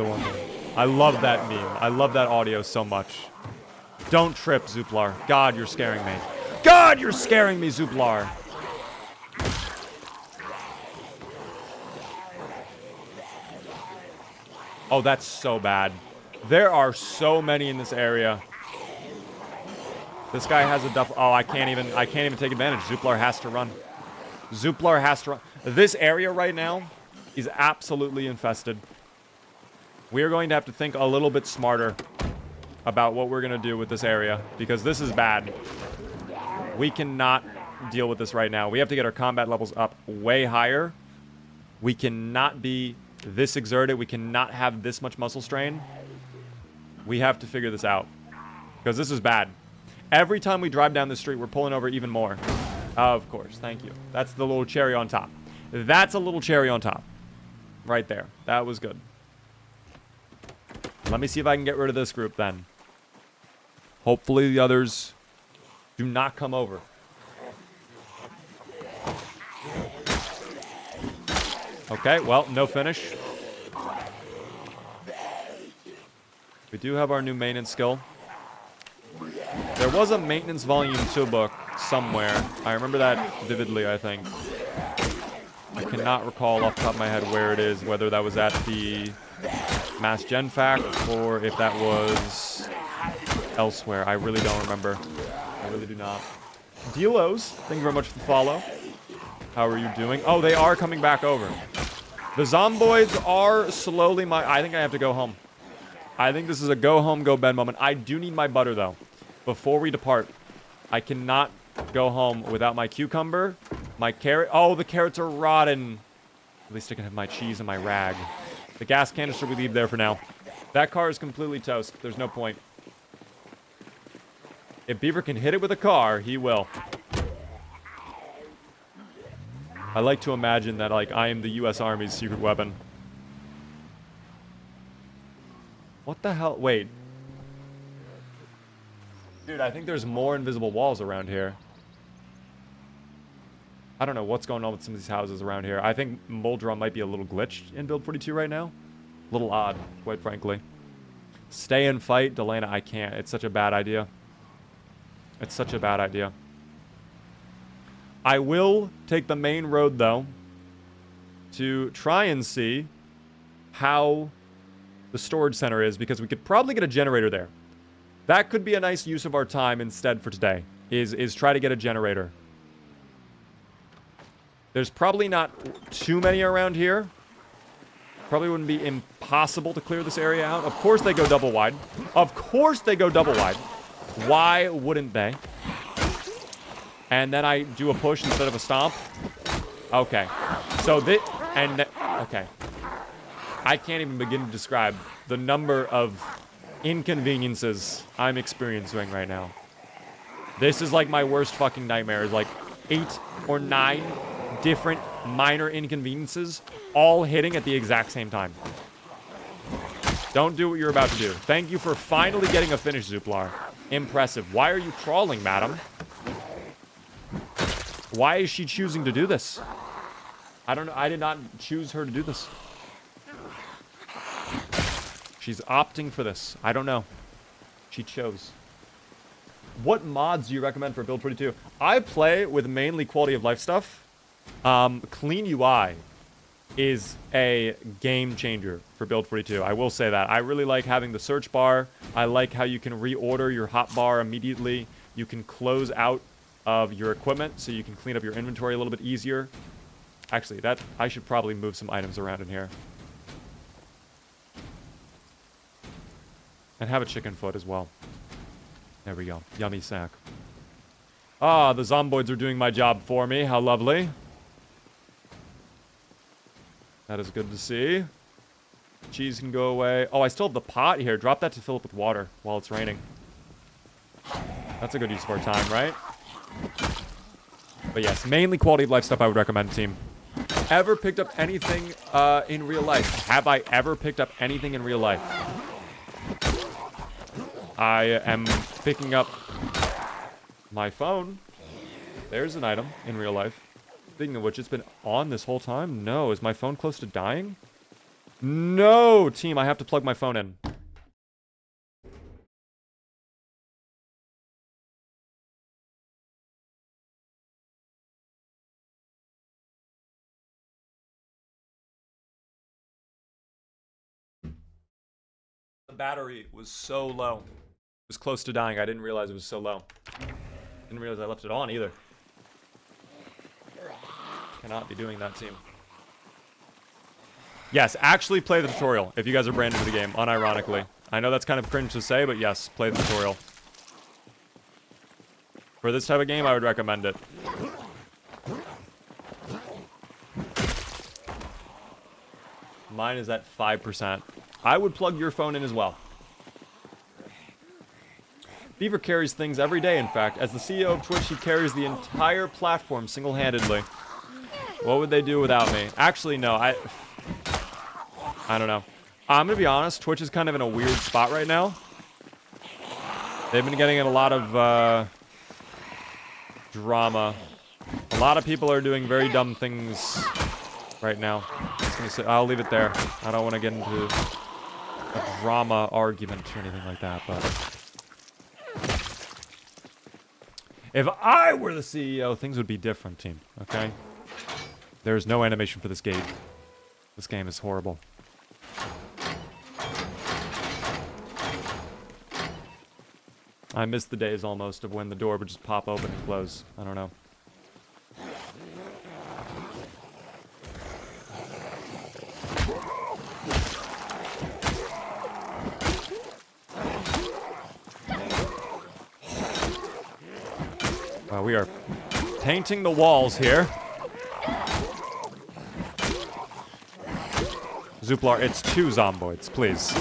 I love that meme. I love that audio so much. Don't trip, Zuplar. God, you're scaring me. God, you're scaring me, Zuplar. Oh, that's so bad. There are so many in this area. This guy has a duffel. Oh, I can't even take advantage. Zuplar has to run. Zuplar has to run. This area right now is absolutely infested. We are going to have to think a little bit smarter about what we're going to do with this area, because this is bad. We cannot deal with this right now. We have to get our combat levels up way higher. We cannot be this exerted. We cannot have this much muscle strain. We have to figure this out, because this is bad. Every time we drive down the street, we're pulling over even more. Of course, thank you. That's the little cherry on top. That's a little cherry on top. Right there. That was good. Let me see if I can get rid of this group then. Hopefully the others do not come over. Okay, well, no finish. We do have our new maintenance skill. There was a maintenance volume 2 book somewhere. I remember that vividly, I think. I cannot recall off the top of my head where it is, whether that was at the Mass Gen Fac or if that was elsewhere. I really don't remember. I really do not. Delos, thank you very much for the follow. How are you doing? Oh, they are coming back over. The zomboids are slowly I think I have to go home. I think this is a go home, go bed moment. I do need my butter, though. Before we depart, I cannot go home without my cucumber, my carrot. Oh, the carrots are rotten. At least I can have my cheese and my rag. The gas canister we leave there for now. That car is completely toast. There's no point. If Beaver can hit it with a car, he will. I like to imagine that, like, I am the U.S. Army's secret weapon. What the hell? Wait. Dude, I think there's more invisible walls around here. I don't know what's going on with some of these houses around here. I think Moldrum might be a little glitched in Build 42 right now. A little odd, quite frankly. Stay and fight, Delana, I can't. It's such a bad idea. It's such a bad idea. I will take the main road, though, to try and see how the storage center is, because we could probably get a generator there. That could be a nice use of our time instead for today, is try to get a generator. There's probably not too many around here. Probably wouldn't be impossible to clear this area out. Of course they go double wide. Of course they go double wide. Why wouldn't they? And then I do a push instead of a stomp. Okay. So this... And... Okay. I can't even begin to describe the number of inconveniences I'm experiencing right now. This is like my worst fucking nightmare. Is like 8 or 9 different minor inconveniences all hitting at the exact same time. Don't do what you're about to do. Thank you for finally getting a finish, Zuplar. Impressive. Why are you crawling, madam? Why is she choosing to do this? I don't know. I did not choose her to do this. She's opting for this. I don't know. She chose. What mods do you recommend for Build 42? I play with mainly quality of life stuff. Clean UI is a game changer for Build 42. I will say that. I really like having the search bar. I like how you can reorder your hotbar immediately. You can close out of your equipment so you can clean up your inventory a little bit easier. Actually, I should probably move some items around in here. And have a chicken foot as well. There we go. Yummy snack. Ah, the zomboids are doing my job for me. How lovely. That is good to see. Cheese can go away. Oh, I still have the pot here. Drop that to fill up with water while it's raining. That's a good use of our time, right? But yes, mainly quality of life stuff I would recommend, team. Ever picked up anything in real life? Have I ever picked up anything in real life? I am picking up my phone. There's an item in real life. Speaking of which, it's been on this whole time? No. Is my phone close to dying? No, team. I have to plug my phone in. The battery was so low. It was close to dying. I didn't realize it was so low. Didn't realize I left it on either. Cannot be doing that, team. Yes, actually play the tutorial if you guys are brand new to the game, unironically. I know that's kind of cringe to say, but yes, play the tutorial. For this type of game, I would recommend it. Mine is at 5%. I would plug your phone in as well. Beaver carries things every day, in fact. As the CEO of Twitch, he carries the entire platform single-handedly. What would they do without me? Actually, no, I don't know. I'm gonna be honest, Twitch is kind of in a weird spot right now. They've been getting in a lot of drama. A lot of people are doing very dumb things right now. I'll leave it there. I don't want to get into a drama argument or anything like that, but if I were the CEO, things would be different, team. Okay? There's no animation for this game. This game is horrible. I miss the days almost of when the door would just pop open and close. I don't know. We are painting the walls here. Zuplar, it's 2 zomboids, please.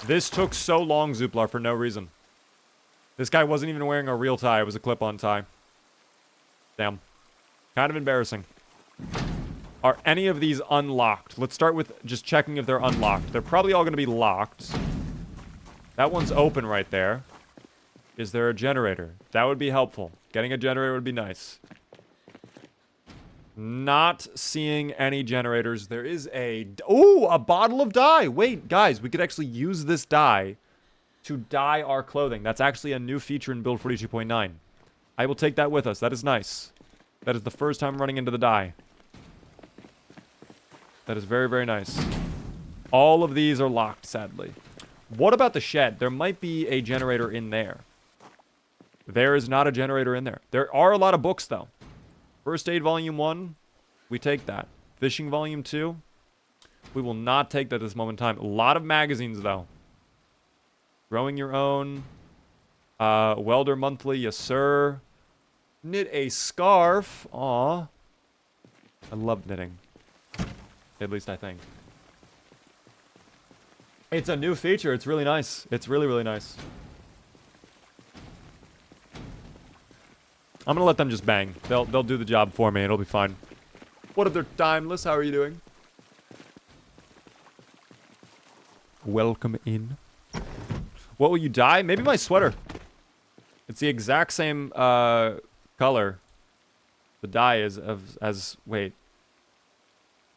This took so long, Zuplar, for no reason. This guy wasn't even wearing a real tie. It was a clip-on tie. Damn. Kind of embarrassing. Are any of these unlocked? Let's start with just checking if they're unlocked. They're probably all going to be locked. That one's open right there. Is there a generator? That would be helpful. Getting a generator would be nice. Not seeing any generators. There is a... Ooh, a bottle of dye. Wait, guys, we could actually use this dye to dye our clothing. That's actually a new feature in build 42.9. I will take that with us. That is nice. That is the first time running into the dye. That is very, very nice. All of these are locked, sadly. What about the shed? There might be a generator in there. There is not a generator in there. There are a lot of books, though. First Aid Volume 1, we take that. Fishing Volume 2, we will not take that at this moment in time. A lot of magazines, though. Growing Your Own. Welder Monthly, yes, sir. Knit a scarf. Aw. I love knitting. At least I think. It's a new feature. It's really nice. It's really, really nice. I'm gonna let them just bang. They'll do the job for me. It'll be fine. What if they're timeless? How are you doing? Welcome in. What will you dye? Maybe my sweater. It's the exact same color. The dye is as wait.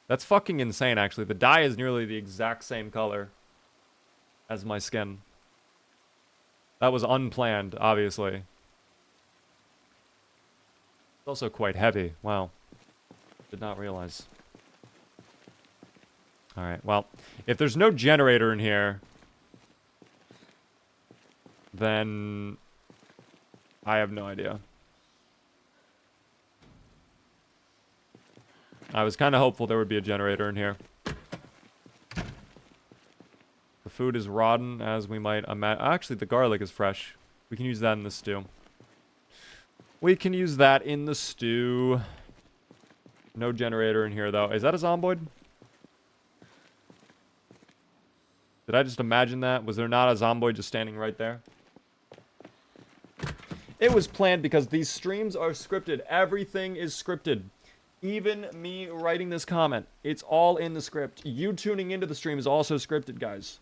That's fucking insane, actually. The dye is nearly the exact same color as my skin. That was unplanned, obviously. It's also quite heavy. Wow. Did not realize. Alright, well. If there's no generator in here, then I have no idea. I was kind of hopeful there would be a generator in here. The food is rotten, as we might imagine. Actually, the garlic is fresh. We can use that in the stew. We can use that in the stew. No generator in here, though. Is that a zomboid? Did I just imagine that? Was there not a zomboid just standing right there? It was planned because these streams are scripted. Everything is scripted. Even me writing this comment. It's all in the script. You tuning into the stream is also scripted, guys.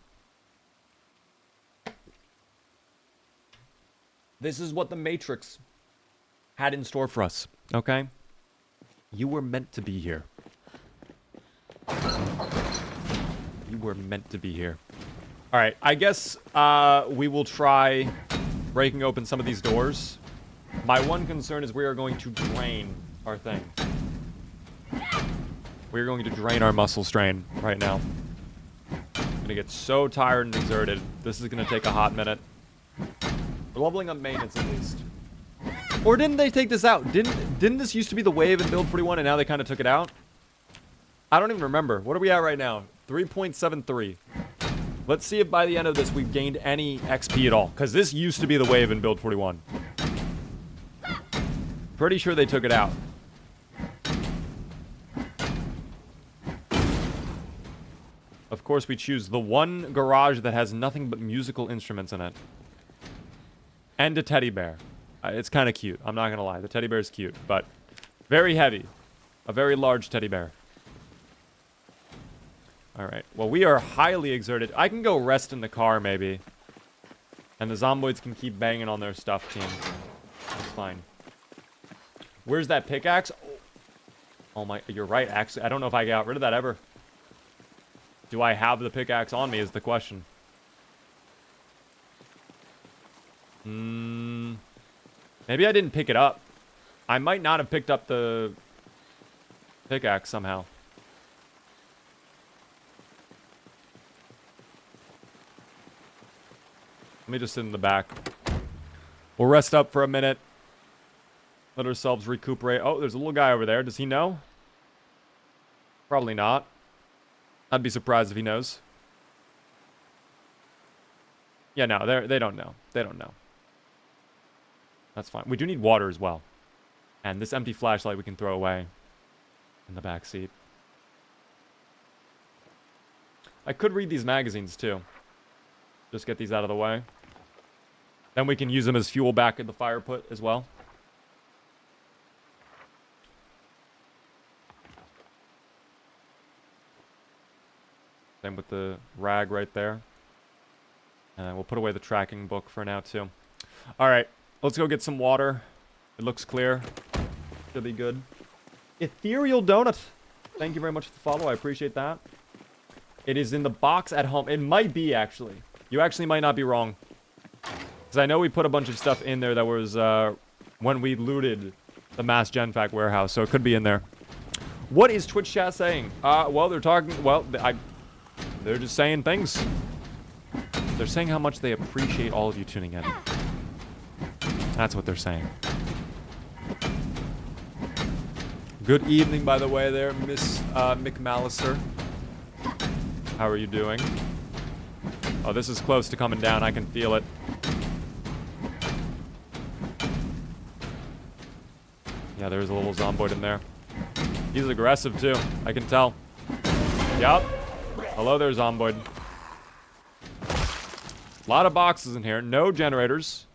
This is what the Matrix had in store for us, okay? You were meant to be here. You were meant to be here. Alright, I guess we will try breaking open some of these doors. My one concern is we are going to drain our thing. We're going to drain our muscle strain right now. I'm gonna get so tired and exerted. This is gonna take a hot minute. We're leveling up maintenance at least. Or didn't they take this out? Didn't this used to be the wave in build 41 and now they kind of took it out? I don't even remember. What are we at right now? 3.73. Let's see if by the end of this we've gained any XP at all. Because this used to be the wave in build 41. Pretty sure they took it out. Of course, we choose the one garage that has nothing but musical instruments in it. And a teddy bear. It's kind of cute. I'm not going to lie. The teddy bear is cute, but very heavy. A very large teddy bear. Alright. Well, we are highly exerted. I can go rest in the car, maybe. And the zomboids can keep banging on their stuff, team. That's fine. Where's that pickaxe? Oh my... You're right, actually. I don't know if I got rid of that ever. Do I have the pickaxe on me is the question. Maybe I didn't pick it up. I might not have picked up the pickaxe somehow. Let me just sit in the back. We'll rest up for a minute. Let ourselves recuperate. Oh, there's a little guy over there. Does he know? Probably not. I'd be surprised if he knows. Yeah, no, they don't know. They don't know. That's fine. We do need water as well. And this empty flashlight we can throw away in the back seat. I could read these magazines too. Just get these out of the way. Then we can use them as fuel back in the fire pit as well. Same with the rag right there. And we'll put away the tracking book for now, too. All right, let's go get some water. It looks clear. Should be good. Ethereal Donut. Thank you very much for the follow. I appreciate that. It is in the box at home. It might be, actually. You actually might not be wrong. Because I know we put a bunch of stuff in there that was when we looted the Mass Genfac warehouse. So it could be in there. What is Twitch chat saying? Well, they're talking... Well, they're just saying things. They're saying how much they appreciate all of you tuning in. That's what they're saying. Good evening, by the way, there, Miss McMallister. How are you doing? Oh, this is close to coming down. I can feel it. Yeah, there's a little zomboid in there. He's aggressive, too. I can tell. Yup. Hello there, zomboid. A lot of boxes in here. No generators.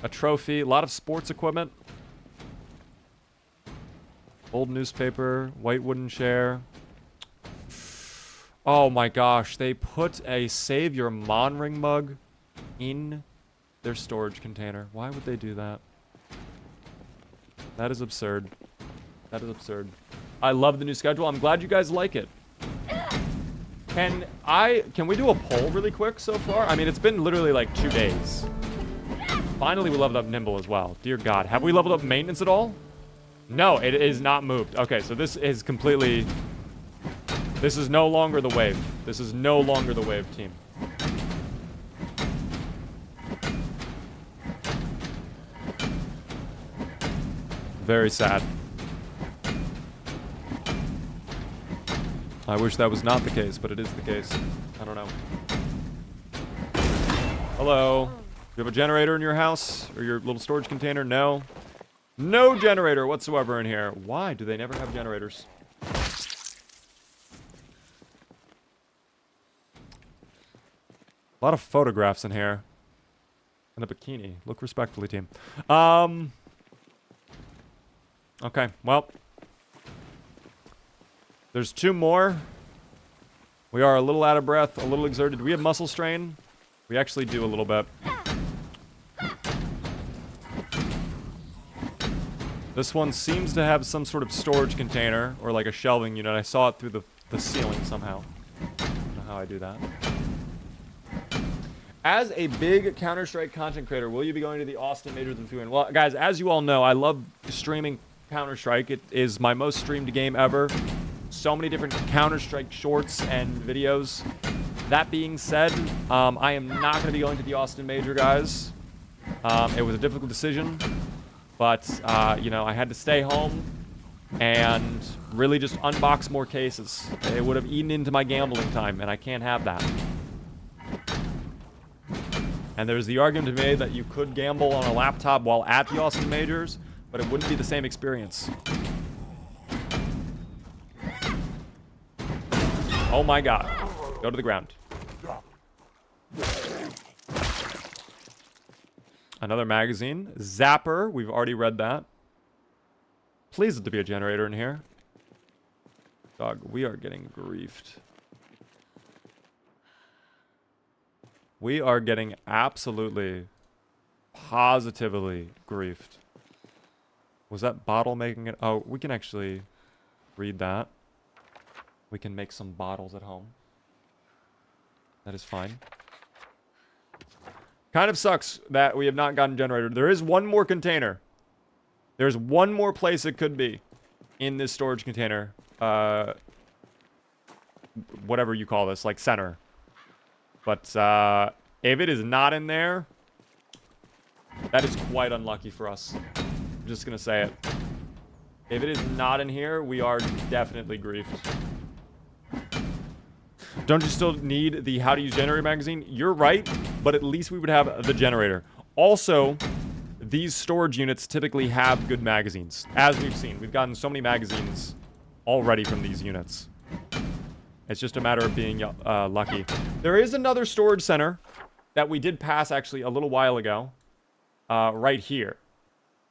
A trophy. A lot of sports equipment. Old newspaper. White wooden chair. Oh my gosh. They put a Save Your Monring mug in their storage container. Why would they do that? That is absurd. That is absurd. I love the new schedule. I'm glad you guys like it. Can we do a poll really quick so far? I mean, it's been literally like 2 days. Finally, we leveled up Nimble as well. Dear God. Have we leveled up maintenance at all? No, it is not moved. Okay, so this is completely... This is no longer the wave. This is no longer the wave team. Very sad. I wish that was not the case, but it is the case. I don't know. Hello. You have a generator in your house? Or your little storage container? No. No generator whatsoever in here. Why do they never have generators? A lot of photographs in here. And a bikini. Look respectfully, team. Okay, well. There's 2 more. We are a little out of breath, a little exerted. Do we have muscle strain? We actually do a little bit. This one seems to have some sort of storage container or like a shelving unit. I saw it through the ceiling somehow. I don't know how I do that. As a big Counter-Strike content creator, will you be going to the Austin Majors and Fuin? Well, guys, as you all know, I love streaming Counter-Strike. It is my most streamed game ever. So many different Counter-Strike shorts and videos. That being said, I am not going to be going to the Austin Major, guys. It was a difficult decision, but, you know, I had to stay home and really just unbox more cases. It would have eaten into my gambling time, and I can't have that. And there's the argument to be made that you could gamble on a laptop while at the Austin Majors, but it wouldn't be the same experience. Oh my God. Go to the ground. Another magazine. Zapper. We've already read that. Pleased to be a generator in here. Dog, we are getting griefed. We are getting absolutely, positively griefed. Was that bottle making it? Oh, we can actually read that. We can make some bottles at home. That is fine. Kind of sucks that we have not gotten generator. There is one more container. There's one more place it could be in this storage container. Whatever you call this, like center. But if it is not in there, that is quite unlucky for us. I'm just going to say it. If it is not in here, we are definitely griefed. Don't you still need the How to Use Generator magazine? You're right, but at least we would have the generator. Also, these storage units typically have good magazines. As we've seen, we've gotten so many magazines already from these units. It's just a matter of being lucky. There is another storage center that we did pass actually a little while ago. right here.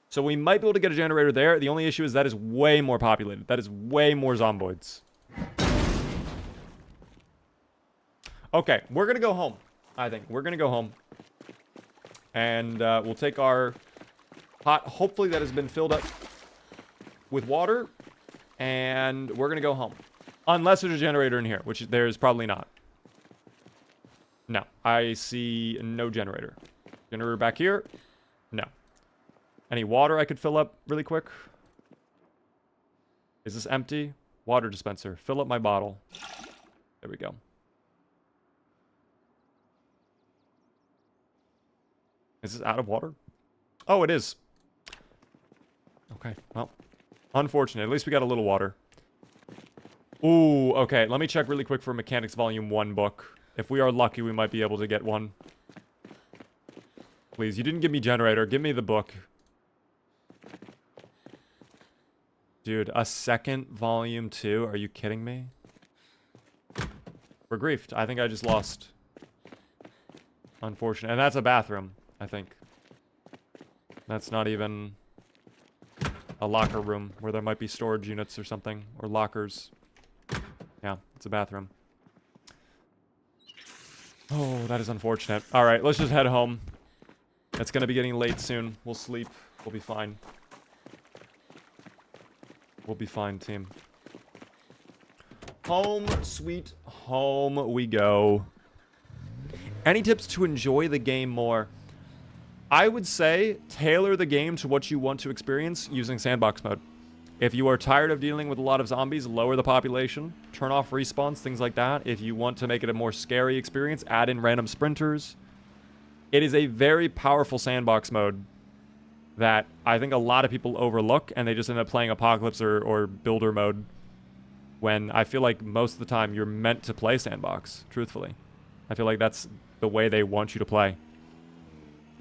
So we might be able to get a generator there. The only issue is that is way more populated. That is way more zomboids. Okay, we're going to go home, I think. We're going to go home. And we'll take our pot, hopefully that has been filled up with water. And we're going to go home. Unless there's a generator in here, which there is probably not. No, I see no generator. Generator back here? No. Any water I could fill up really quick? Is this empty? Water dispenser. Fill up my bottle. There we go. Is this out of water? Oh, it is. Okay, well. Unfortunate. At least we got a little water. Ooh, okay. Let me check really quick for Mechanics Volume 1 book. If we are lucky, we might be able to get one. Please, you didn't give me generator. Give me the book. Dude, a second Volume 2? Are you kidding me? We're griefed. I think I just lost. Unfortunate. And that's a bathroom, I think. That's not even a locker room where there might be storage units or something. Or lockers. Yeah, it's a bathroom. Oh, that is unfortunate. Alright, let's just head home. It's gonna be getting late soon. We'll sleep. We'll be fine. We'll be fine, team. Home, sweet home we go. Any tips to enjoy the game more? I would say tailor the game to what you want to experience using sandbox mode. If you are tired of dealing with a lot of zombies, lower the population, turn off respawns, things like that. If you want to make it a more scary experience, add in random sprinters. It is a very powerful sandbox mode that I think a lot of people overlook, and they just end up playing Apocalypse or Builder mode, when I feel like most of the time you're meant to play sandbox, truthfully. I feel like that's the way they want you to play.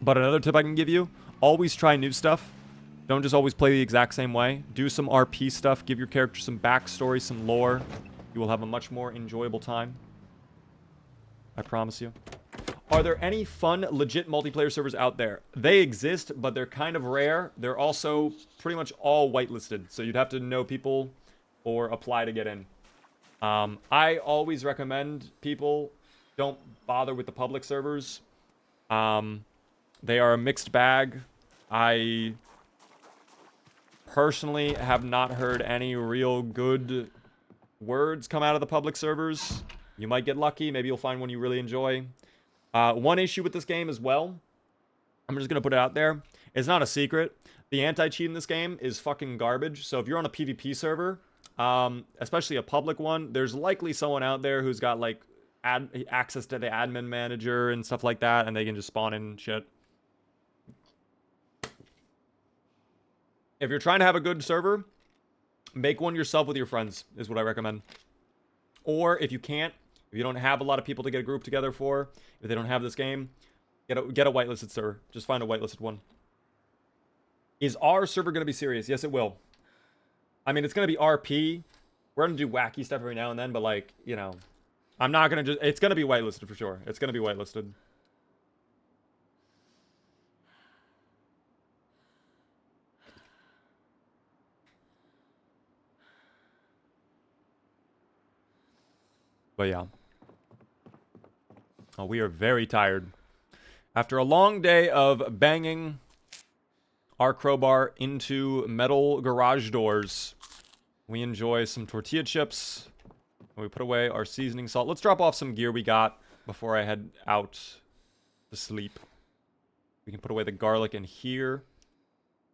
But another tip I can give you, always try new stuff. Don't just always play the exact same way. Do some RP stuff, give your character some backstory, some lore. You will have a much more enjoyable time. I promise you. Are there any fun, legit multiplayer servers out there? They exist, but they're kind of rare. They're also pretty much all whitelisted, so you'd have to know people or apply to get in. I always recommend people don't bother with the public servers. They are a mixed bag. I personally have not heard any real good words come out of the public servers. You might get lucky. Maybe you'll find one you really enjoy. One issue with this game as well, I'm just going to put it out there. It's not a secret. The anti-cheat in this game is fucking garbage. So if you're on a PvP server, especially a public one, there's likely someone out there who's got like access to the admin manager and stuff like that, and they can just spawn in shit. If you're trying to have a good server, make one yourself with your friends, is what I recommend. Or if you can't, if you don't have a lot of people to get a group together for, if they don't have this game, get a whitelisted server. Just find a whitelisted one. Is our server going to be serious? Yes, it will. I mean, it's going to be RP. We're going to do wacky stuff every now and then, but like, you know, I'm not going to just... It's going to be whitelisted for sure. It's going to be whitelisted. But yeah. Oh, we are very tired. After a long day of banging our crowbar into metal garage doors, we enjoy some tortilla chips. And we put away our seasoning salt. Let's drop off some gear we got before I head out to sleep. We can put away the garlic in here.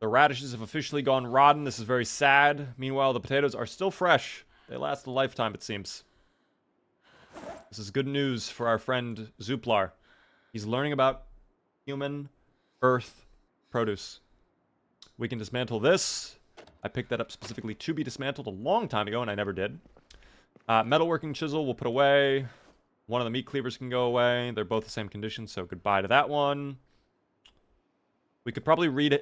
The radishes have officially gone rotten. This is very sad. Meanwhile, the potatoes are still fresh. They last a lifetime, it seems. This is good news for our friend Zuplar. He's learning about human earth produce. We can dismantle this. I picked that up specifically to be dismantled a long time ago, and I never did. Metalworking chisel we'll put away. One of the meat cleavers can go away. They're both the same condition, so goodbye to that one. We could probably read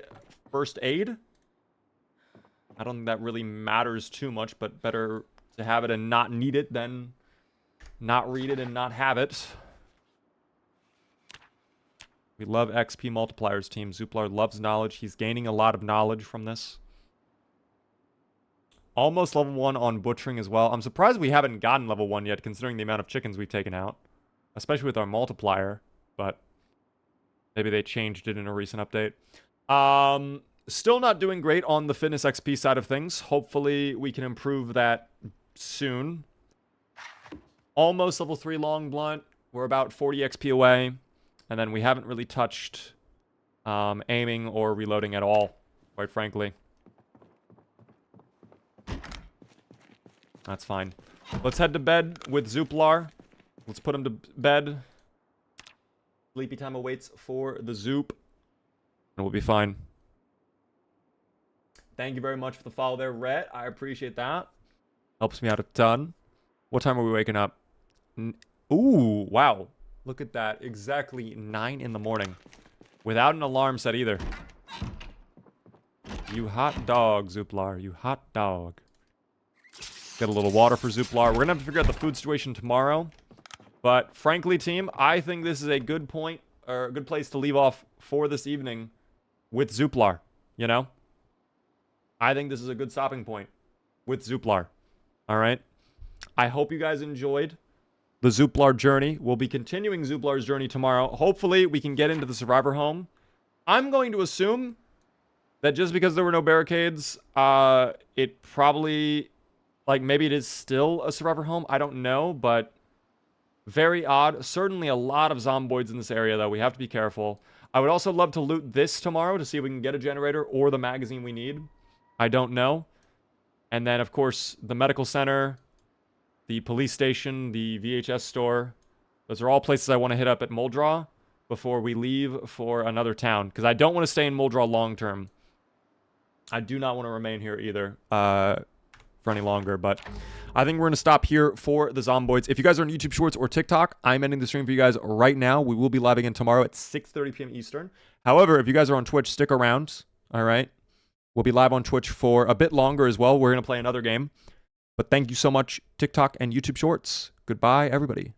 first aid. I don't think that really matters too much, but better to have it and not need it than not read it and not have it. We love XP multipliers, team. Zuplar loves knowledge. He's gaining a lot of knowledge from this. Almost level 1 on butchering as well. I'm surprised we haven't gotten level 1 yet, considering the amount of chickens we've taken out. Especially with our multiplier. But maybe they changed it in a recent update. Still not doing great on the fitness XP side of things. Hopefully we can improve that soon. Almost level 3 long blunt. We're about 40 XP away. And then we haven't really touched aiming or reloading at all, quite frankly. That's fine. Let's head to bed with Zuplar. Let's put him to bed. Sleepy time awaits for the Zoop. And we'll be fine. Thank you very much for the follow there, Rhett. I appreciate that. Helps me out a ton. What time are we waking up? Ooh, wow. Look at that. Exactly 9 in the morning. Without an alarm set either. You hot dog, Zuplar. You hot dog. Get a little water for Zuplar. We're going to have to figure out the food situation tomorrow. But frankly, team, I think this is a good point, or a good place to leave off for this evening with Zuplar. You know? I think this is a good stopping point with Zuplar. Alright? I hope you guys enjoyed the Zuplar journey. We'll be continuing Zuplar's journey tomorrow. Hopefully, we can get into the survivor home. I'm going to assume that just because there were no barricades, it probably... Like, maybe it is still a survivor home. I don't know, but very odd. Certainly a lot of zomboids in this area, though. We have to be careful. I would also love to loot this tomorrow to see if we can get a generator or the magazine we need. I don't know. And then, of course, the medical center, the police station, the VHS store. Those are all places I want to hit up at Muldraw before we leave for another town. Because I don't want to stay in Muldraw long term. I do not want to remain here either. For any longer, but I think we're going to stop here for the Zomboids. If you guys are on YouTube Shorts or TikTok, I'm ending the stream for you guys right now. We will be live again tomorrow at 6:30 p.m. Eastern. However, if you guys are on Twitch, stick around, all right? We'll be live on Twitch for a bit longer as well. We're going to play another game. But thank you so much, TikTok and YouTube Shorts. Goodbye, everybody.